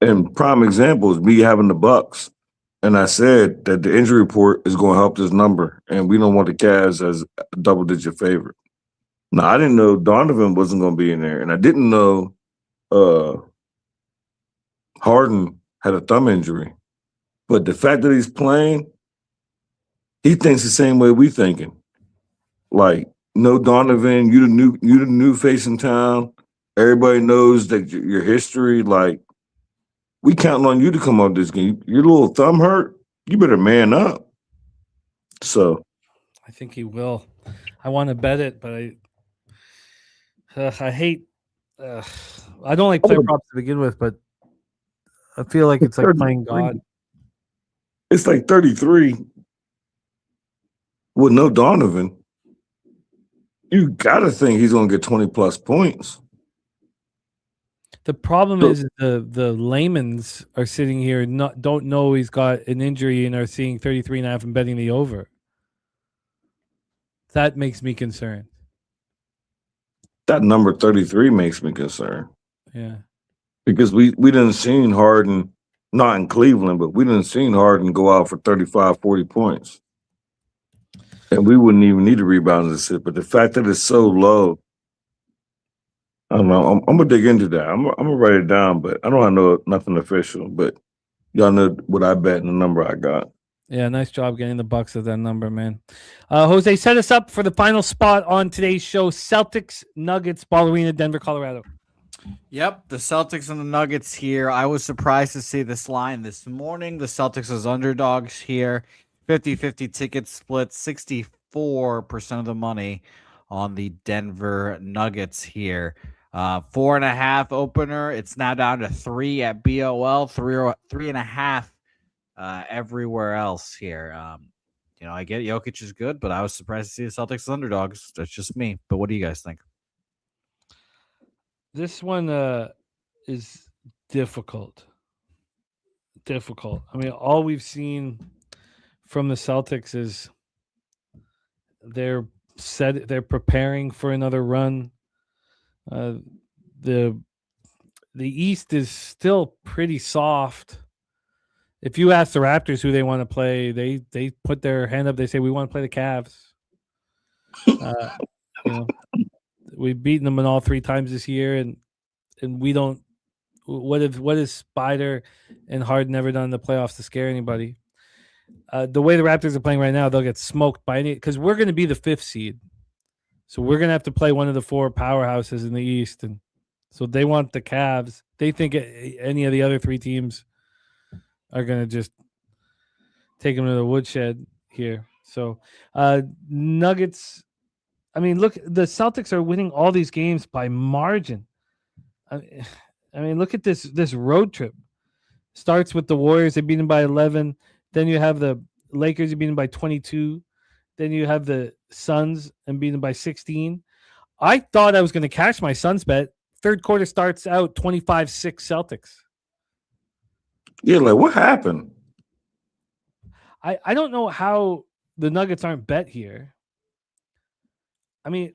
and prime example is me having the Bucks. And I said that the injury report is going to help this number, and we don't want the Cavs as a double-digit favorite. Now, I didn't know Donovan wasn't going to be in there, and I didn't know Harden had a thumb injury. But the fact that he's playing, he thinks the same way we thinking. Like, no Donovan. You the new face in town. Everybody knows that your history. Like, we counting on you to come out this game. Your little thumb hurt. You better man up. So, I think he will. I want to bet it, but I hate. I don't like player props to begin with, but I feel like it's like playing God. It's like 33 with no Donovan. You gotta think he's gonna get 20 plus points. The problem is the layman's are sitting here don't know he's got an injury and are seeing 33.5 and betting the over. That makes me concerned. That number 33 makes me concerned. Yeah. Because we didn't see Harden, not in Cleveland, but we didn't see Harden go out for 35, 40 points. And we wouldn't even need a rebound to sit. But the fact that it's so low, I don't know. I'm gonna dig into that. I'm gonna write it down, but I don't know nothing official. But y'all know what I bet and the number I got. Yeah, nice job getting the Bucks at that number, man. Jose, set us up for the final spot on today's show: Celtics, Nuggets, Ball Arena, Denver, Colorado. Yep, the Celtics and the Nuggets here. I was surprised to see this line this morning. The Celtics as underdogs here. 50-50 ticket split, 64% of the money on the Denver Nuggets here. 4.5 opener. It's now down to 3 at BOL, 3.5 everywhere else here. I get Jokic is good, but I was surprised to see the Celtics as underdogs. That's just me. But what do you guys think? This one is difficult. I mean, all we've seen from the Celtics is they're preparing for another run. The East is still pretty soft. If you ask the Raptors who they want to play, they put their hand up. They say we want to play the Cavs. We've beaten them in all 3 times this year, and we don't. What has Spider and Harden never done in the playoffs to scare anybody? The way the Raptors are playing right now, they'll get smoked by because we're going to be the 5th seed, so we're going to have to play one of the 4 powerhouses in the East, and so they want the Cavs. They think any of the other 3 teams are going to just take them to the woodshed here. So Nuggets. I mean, look, the Celtics are winning all these games by margin. I mean, look at this road trip. Starts with the Warriors, they beat them by 11. Then you have the Lakers, you beat them by 22. Then you have the Suns and beat them by 16. I thought I was going to cash my Suns bet. Third quarter starts out 25-6 Celtics. Yeah, like what happened? I don't know how the Nuggets aren't bet here. I mean,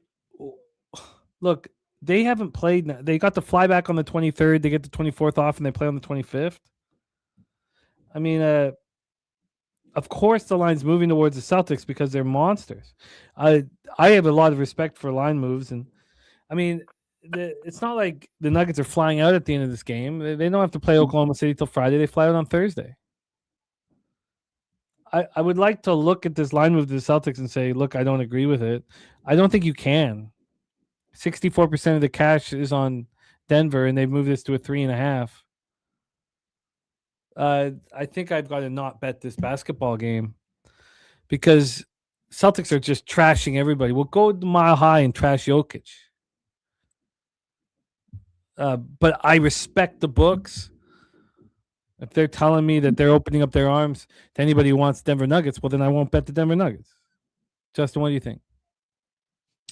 look, they haven't played. They got the flyback on the 23rd. They get the 24th off, and they play on the 25th. I mean, of course, the line's moving towards the Celtics because they're monsters. I have a lot of respect for line moves, and I mean, it's not like the Nuggets are flying out at the end of this game. They don't have to play Oklahoma City till Friday. They fly out on Thursday. I would like to look at this line move to the Celtics and say, look, I don't agree with it. I don't think you can. 64% of the cash is on Denver, and they've moved this to a 3.5. I think I've got to not bet this basketball game because Celtics are just trashing everybody. We'll go Mile High and trash Jokic. But I respect the books. If they're telling me that they're opening up their arms to anybody who wants Denver Nuggets, well, then I won't bet the Denver Nuggets. Justin, what do you think?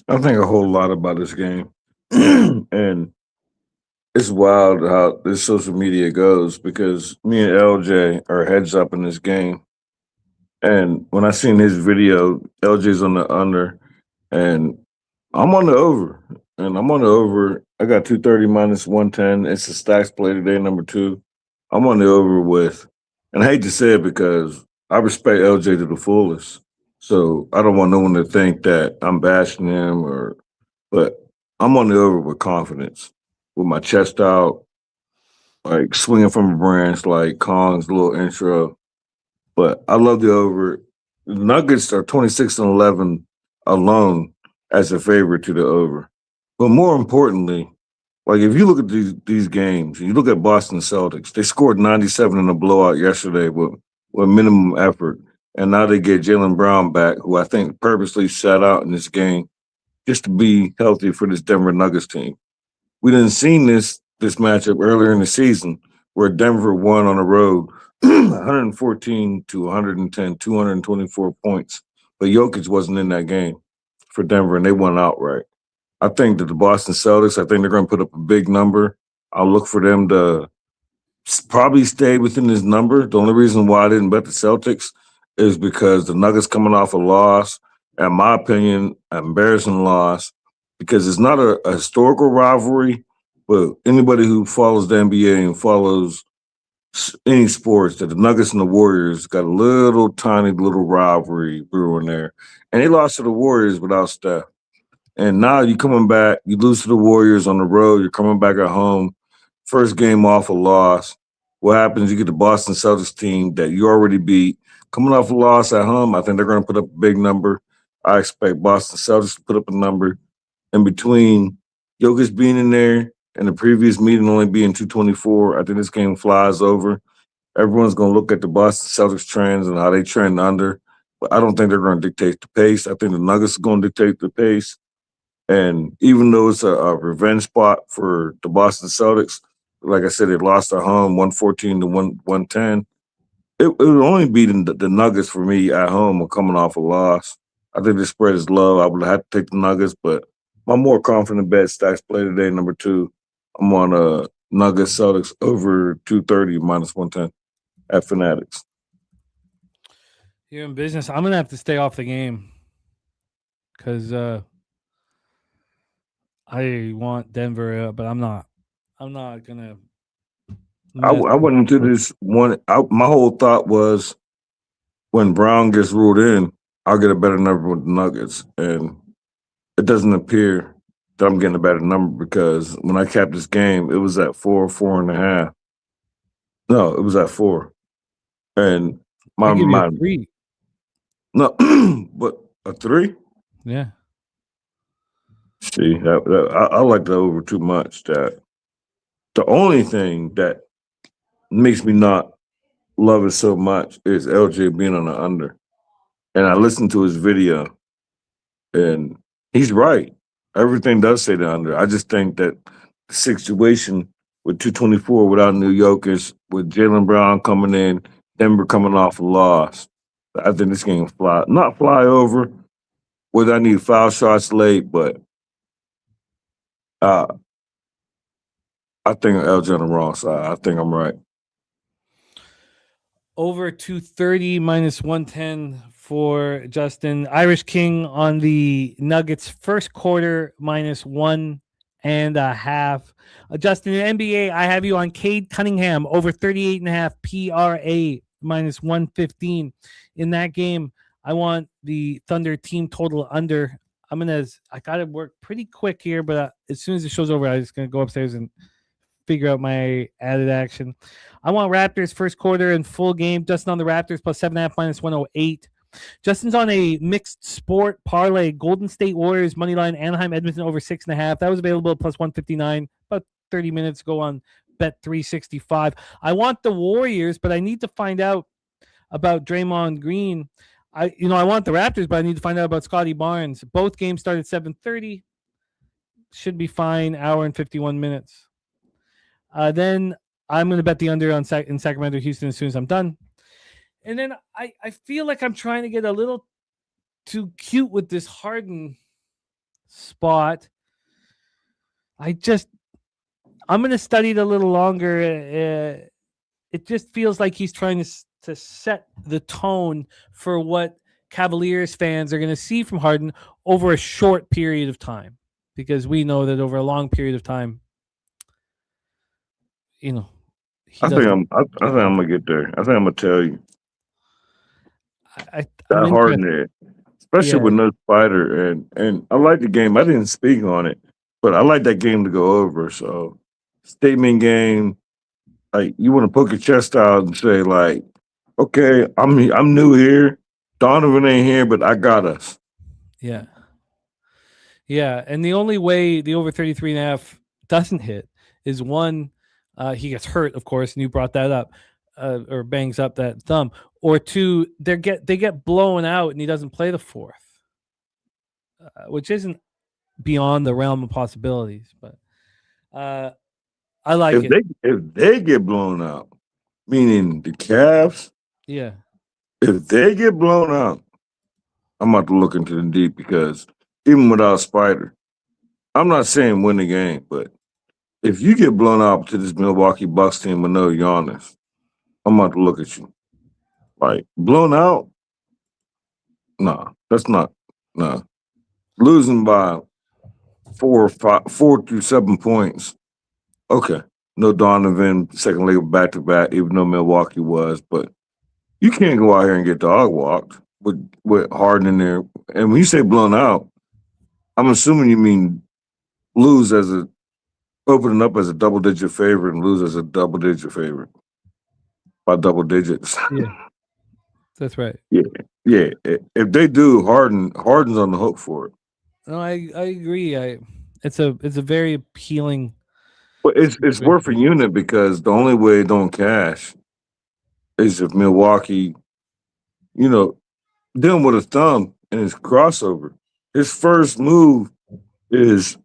I think a whole lot about this game. And it's wild how this social media goes because me and LJ are heads up in this game. And when I seen his video, LJ's on the under, and I'm on the over. And I'm on the over. I got 230 minus 110. It's a stacks play today, number 2. I'm on the over with, and I hate to say it because I respect LJ to the fullest. So I don't want no one to think that I'm bashing him but I'm on the over with confidence, with my chest out, like swinging from a branch, like Kong's little intro. But I love the over. The Nuggets are 26-11 alone as a favorite to the over. But more importantly, like if you look at these games, you look at Boston Celtics, they scored 97 in a blowout yesterday with minimum effort. And now they get Jaylen Brown back, who I think purposely sat out in this game just to be healthy for this Denver Nuggets team. We didn't seen this matchup earlier in the season where Denver won on the road 114 to 110, 224 points. But Jokic wasn't in that game for Denver, and they won outright. I think that the Boston Celtics, I think they're going to put up a big number. I'll look for them to probably stay within this number. The only reason why I didn't bet the Celtics is because the Nuggets coming off a loss, in my opinion, an embarrassing loss, because it's not a historical rivalry, but anybody who follows the NBA and follows any sports, that the Nuggets and the Warriors got a little tiny little rivalry brewing there. And they lost to the Warriors without Steph. And now you're coming back, you lose to the Warriors on the road, you're coming back at home, first game off a loss. What happens? You get the Boston Celtics team that you already beat. Coming off a loss at home, I think they're going to put up a big number. I expect Boston Celtics to put up a number. In between Jokic being in there and the previous meeting only being 224, I think this game flies over. Everyone's going to look at the Boston Celtics trends and how they trend under. But I don't think they're going to dictate the pace. I think the Nuggets are going to dictate the pace. And even though it's a revenge spot for the Boston Celtics, like I said, they lost at home 114 to 110. It would only be the Nuggets for me at home or coming off a loss. I think the spread is low. I would have to take the Nuggets, but my more confident bet, Stacks play today, number 2. I'm on Nuggets Celtics over 230 minus 110 at Fanatics. You're in business. I'm going to have to stay off the game because I want Denver, but I'm not going to. I went into this one. My whole thought was when Brown gets ruled in, I'll get a better number with the Nuggets. And it doesn't appear that I'm getting a better number because when I capped this game, it was at 4.5. No, it was at 4. And my 3. No, but a 3? Yeah. See, I like that over too much. That the only thing that makes me not love it so much is LJ being on the under. And I listened to his video, and he's right. Everything does say the under. I just think that the situation with 224 without New Jokic, with Jaylen Brown coming in, Denver coming off a loss, I think this game not fly over, whether I need foul shots late, but I think LJ on the wrong side. I think I'm right. Over 230 minus 110 for Justin. Irish King on the Nuggets first quarter minus 1.5. Justin, in NBA, I have you on Cade Cunningham over 38.5 PRA minus 115. In that game, I want the Thunder team total under. I got to work pretty quick here, but as soon as the show's over, I'm just going to go upstairs and figure out my added action. I want Raptors first quarter and full game. Justin on the Raptors plus 7.5 minus 108. Justin's on a mixed sport parlay. Golden State Warriors money line. Anaheim Edmonton over 6.5. That was available at plus 159 about 30 minutes ago on Bet 365. I want the Warriors, but I need to find out about Draymond Green. I want the Raptors, but I need to find out about Scotty Barnes. Both games start at 7:30. Should be fine. Hour and 51 minutes. Then I'm going to bet the under in Sacramento, Houston as soon as I'm done. And then I feel like I'm trying to get a little too cute with this Harden spot. I'm going to study it a little longer. It just feels like he's trying to set the tone for what Cavaliers fans are going to see from Harden over a short period of time, because we know that over a long period of time, I think I'm gonna get there. I think I'm gonna tell you that Harden there, especially with no spider, and I like the game. I didn't speak on it, but I like that game to go over. So statement game, like you want to poke your chest out and say like, okay, I'm new here. Donovan ain't here, but I got us. Yeah. Yeah, and the only way the over 33.5 doesn't hit is one, he gets hurt, of course, and you brought that up, or bangs up that thumb, or two, they get blown out and he doesn't play the fourth, which isn't beyond the realm of possibilities. But I like it. If they get blown out, meaning the Cavs, Yeah. if they get blown out, I'm about to look into the deep because even without Spider, I'm not saying win the game, but if you get blown out to this Milwaukee Bucks team with no Giannis, I'm about to look at you. Like, blown out? Nah, that's not. Nah. Losing by 4 to 7 points. Okay. No Donovan, second leg of back-to-back, even though Milwaukee was, but you can't go out here and get dog walked with Harden in there. And when you say blown out, I'm assuming you mean lose opening up as a double-digit favorite and lose as a double-digit favorite by double digits. Yeah, that's right. Yeah. If they do, Harden's on the hook for it. No, I agree. It's a very appealing. But it's worth a unit because the only way it don't cash is if Milwaukee, dealing with a thumb and his crossover. His first move and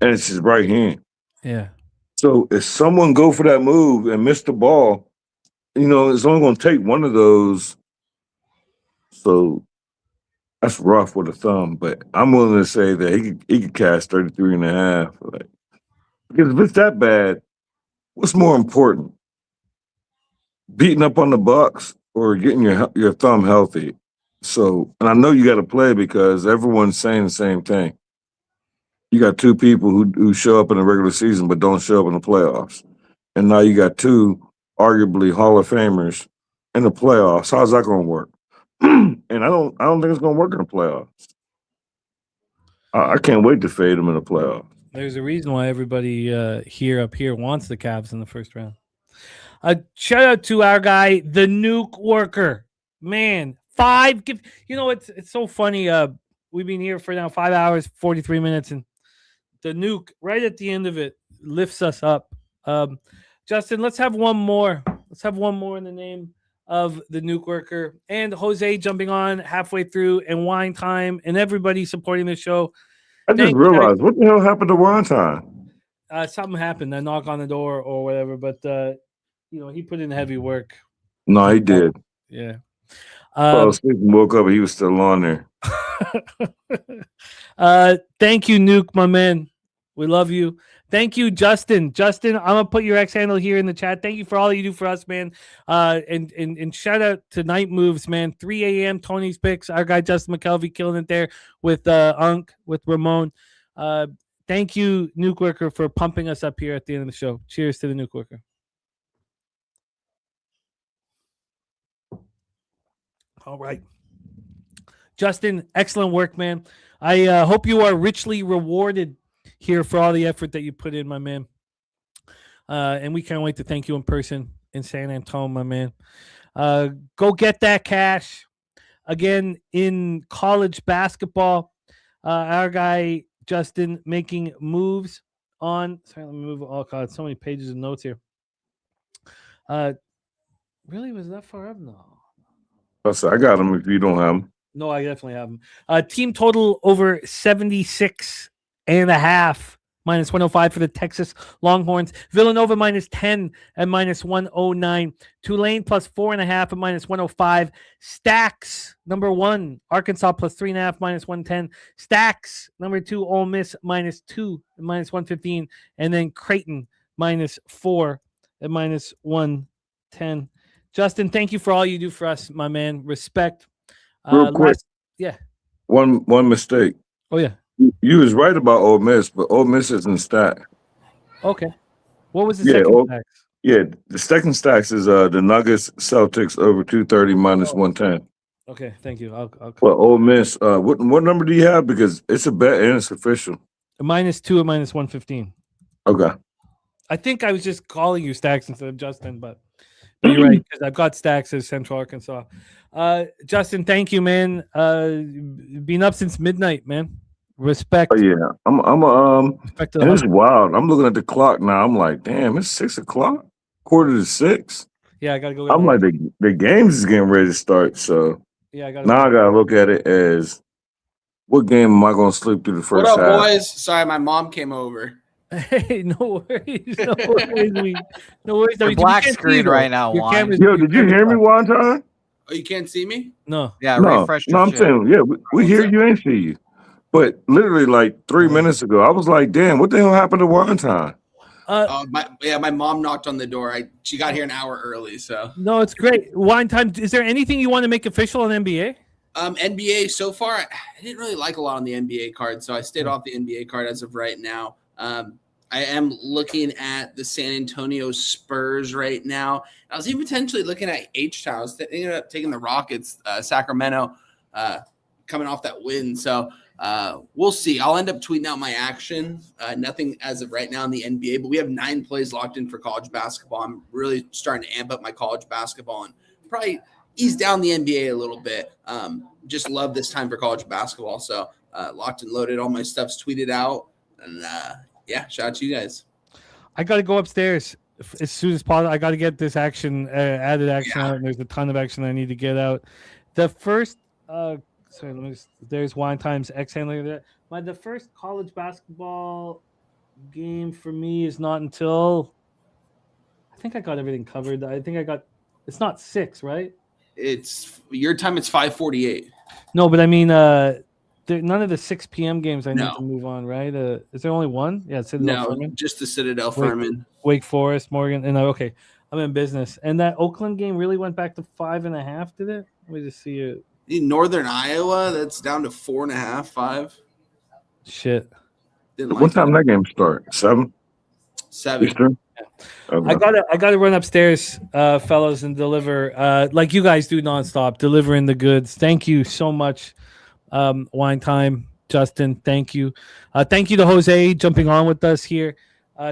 it's his right hand. Yeah. So if someone go for that move and miss the ball, it's only going to take one of those. So that's rough with a thumb, but I'm willing to say that he could cash 33.5. Like, because if it's that bad, what's more important? Beating up on the Bucks or getting your thumb healthy? So, and I know you got to play because everyone's saying the same thing. You got two people who show up in the regular season but don't show up in the playoffs. And now you got two arguably Hall of Famers in the playoffs. How's that going to work? And I don't think it's going to work in the playoffs. I can't wait to fade them in the playoffs. There's a reason why everybody up here wants the Cavs in the first round. Shout out to our guy, the Nuke Worker. Man, it's so funny. We've been here for now 5 hours, 43 minutes, and the Nuke right at the end of it lifts us up. Justin, let's have one more. Let's have one more in the name of the Nuke Worker and Jose jumping on halfway through and Wine Time and everybody supporting the show. I just realized, what the hell happened to Wine Time? Something happened. A knock on the door or whatever, but he put in heavy work. No, he did. Yeah. Fell asleep and woke up and he was still on there. Thank you, Nuke, my man. We love you. Thank you, Justin. Justin, I'm gonna put your X handle here in the chat. Thank you for all you do for us, man. And shout out to Night Moves, man. 3 a.m. Tony's picks. Our guy Justin McKelvey killing it there with with Ramon. Thank you, Nuke Worker, for pumping us up here at the end of the show. Cheers to the Nuke Worker. All right. Justin, excellent work, man. I hope you are richly rewarded here for all the effort that you put in, my man. And we can't wait to thank you in person in San Antonio, my man. Go get that cash. Again, in college basketball, our guy, Justin, making moves on. Sorry, let me move. Oh, God, so many pages of notes here. Really? Was that far up? No. I got him if you don't have him. No, I definitely have him. Team total over 76.5, minus 105 for the Texas Longhorns. Villanova minus 10 and minus 109. Tulane plus 4.5 and minus 105. Stacks, number 1. Arkansas plus 3.5, minus 110. Stacks, number 2. Ole Miss minus 2 and minus 115. And then Creighton minus 4 and minus 110. Justin, thank you for all you do for us, my man. Respect. Real quick. Yeah. One mistake. Oh, yeah. You was right about Ole Miss, but Ole Miss isn't stacked. Okay. What was the second stacks? Yeah, the second stacks is the Nuggets Celtics over 230 minus 110. Okay, thank you. I'll Well, Ole Miss, what number do you have? Because it's a bet and it's official. Minus 2 and minus 115. Okay. I think I was just calling you Stacks instead of Justin, but you're right, because I've got Stacks as Central Arkansas. Justin, thank you, man. Been up since midnight, man. Respect. Oh yeah, Respect to and the it's hustle. wild. I'm looking at the clock now. I'm like, damn, it's 6:00, 5:45. Yeah, I gotta go. Get I'm my, like, the games is getting ready to start. So yeah, I gotta. now I gotta look at it as what game am I gonna sleep through the What first up, half? boys? Sorry, my mom came over. Hey, no worries. No worries. No worries. Your We black can't see screen you, though. right now, Your Juan. camera's. Yo, your did you camera's hear me off. one time? Oh, you can't see me? No. Yeah, No, refresh no, your I'm shit. saying, yeah, we hear you and see you. But literally, like 3 minutes ago, I was like, damn, what the hell happened to one time? My mom knocked on the door. She got here an hour early, so. No, it's great. Wine time. Is there anything you want to make official on NBA? NBA so far, I didn't really like a lot on the NBA card, so I stayed off the NBA card as of right now. I am looking at the San Antonio Spurs right now. I was even potentially looking at H-Town. I was ended up taking the Rockets, Sacramento, coming off that win. So we'll see. I'll end up tweeting out my action. Nothing as of right now in the NBA, but we have 9 plays locked in for college basketball. I'm really starting to amp up my college basketball and probably ease down the NBA a little bit. Just love this time for college basketball. So locked and loaded. All my stuff's tweeted out. And yeah, shout out to you guys. I got to go upstairs as soon as possible. I got to get this action, added action out. And there's a ton of action I need to get out. The first, there's Wine Time's X handler there. The first college basketball game for me is not until, I think I got everything covered. It's not 6, right? It's your time. It's 5:48. No, but I mean, none of the 6 p.m. games I need to move on, right? Is there only one? Yeah, Citadel Furman. Just the Citadel Furman. Wake Forest, Morgan, and okay, I'm in business. And that Oakland game really went back to 5.5, did it? Let me just see it. In Northern Iowa, that's down to 4.5, 5. Shit. What time that game start? 7. Eastern? Okay. I gotta run upstairs, fellas, and deliver like you guys do nonstop, delivering the goods. Thank you so much. Wine Time, Justin, thank you. Thank you to Jose jumping on with us here.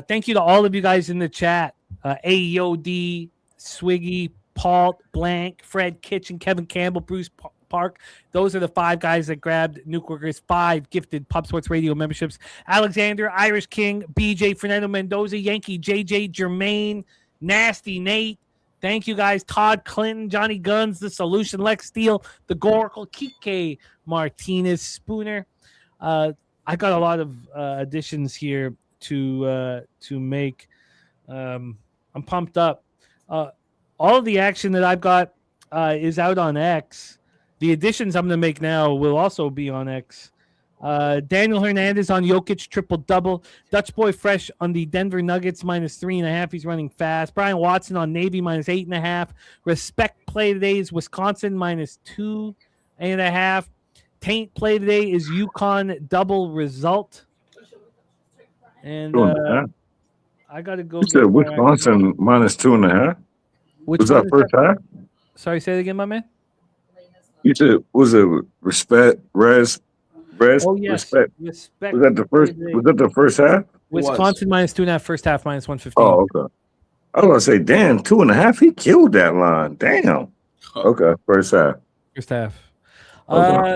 Thank you to all of you guys in the chat. AEOD, Swiggy, Paul, Blank, Fred Kitchen, Kevin Campbell, Bruce Park. Those are the 5 guys that grabbed Nuke Workers 5 gifted Pub Sports Radio memberships. Alexander, Irish King, BJ, Fernando Mendoza, Yankee, JJ, Jermaine, Nasty Nate. Thank you guys. Todd Clinton, Johnny Guns, The Solution, Lex Steele, The Goracle, Kike Martinez, Spooner. I got a lot of additions here to make. I'm pumped up. All of the action that I've got is out on X. The additions I'm going to make now will also be on X. Daniel Hernandez on Jokic triple-double. Dutch Boy Fresh on the Denver Nuggets -3.5. He's running fast. Brian Watson on Navy -8.5. Respect play today is Wisconsin -2.5. Taint play today is UConn double result. And I got to go. You said Wisconsin -2.5? Was that first half? Sorry, say it again, my man. You said, was it respect, res? Oh, yes. Respect. Was that the first half? Wisconsin -2.5, first half -115. Oh, okay. I was gonna say, damn, 2.5. He killed that line. Damn. Okay, first half. First half. Okay.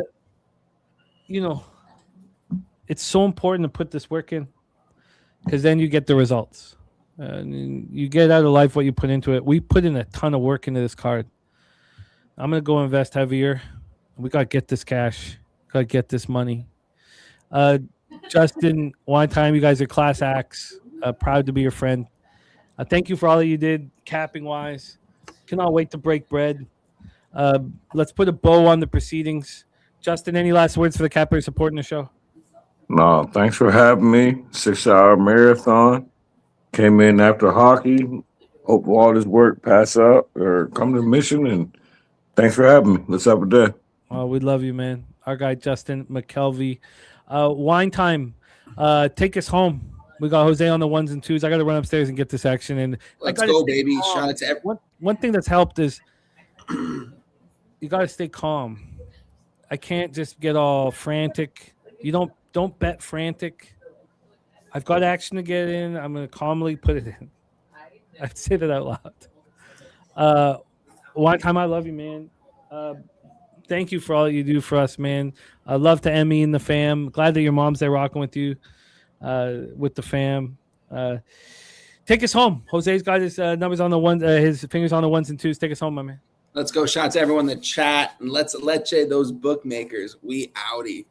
It's so important to put this work in because then you get the results. And you get out of life what you put into it. We put in a ton of work into this card. I'm going to go invest heavier. We got to get this cash. Got to get this money. Justin, Wine Time, you guys are class acts. Proud to be your friend. Thank you for all that you did, capping-wise. Cannot wait to break bread. Let's put a bow on the proceedings. Justin, any last words for the cappers supporting the show? No, thanks for having me. 6-hour marathon. Came in after hockey. Hope all this work pass out or come to the mission. And thanks for having me. Let's have a day. Oh, we love you, man. Our guy, Justin McKelvey. Wine Time. Take us home. We got Jose on the 1s and 2s. I got to run upstairs and get this action. And let's go, baby. Shout out to everyone. One thing that's helped is you got to stay calm. I can't just get all frantic. You don't bet frantic. I've got action to get in. I'm going to calmly put it in. I say that out loud. One time, I love you, man. Thank you for all you do for us, man. I love to Emmy and the fam. Glad that your mom's there rocking with you, with the fam. Take us home. Jose's got his numbers on the ones, his fingers on the ones and twos. Take us home, my man. Let's go. Shout out to everyone in the chat. And let's let those bookmakers. We outie.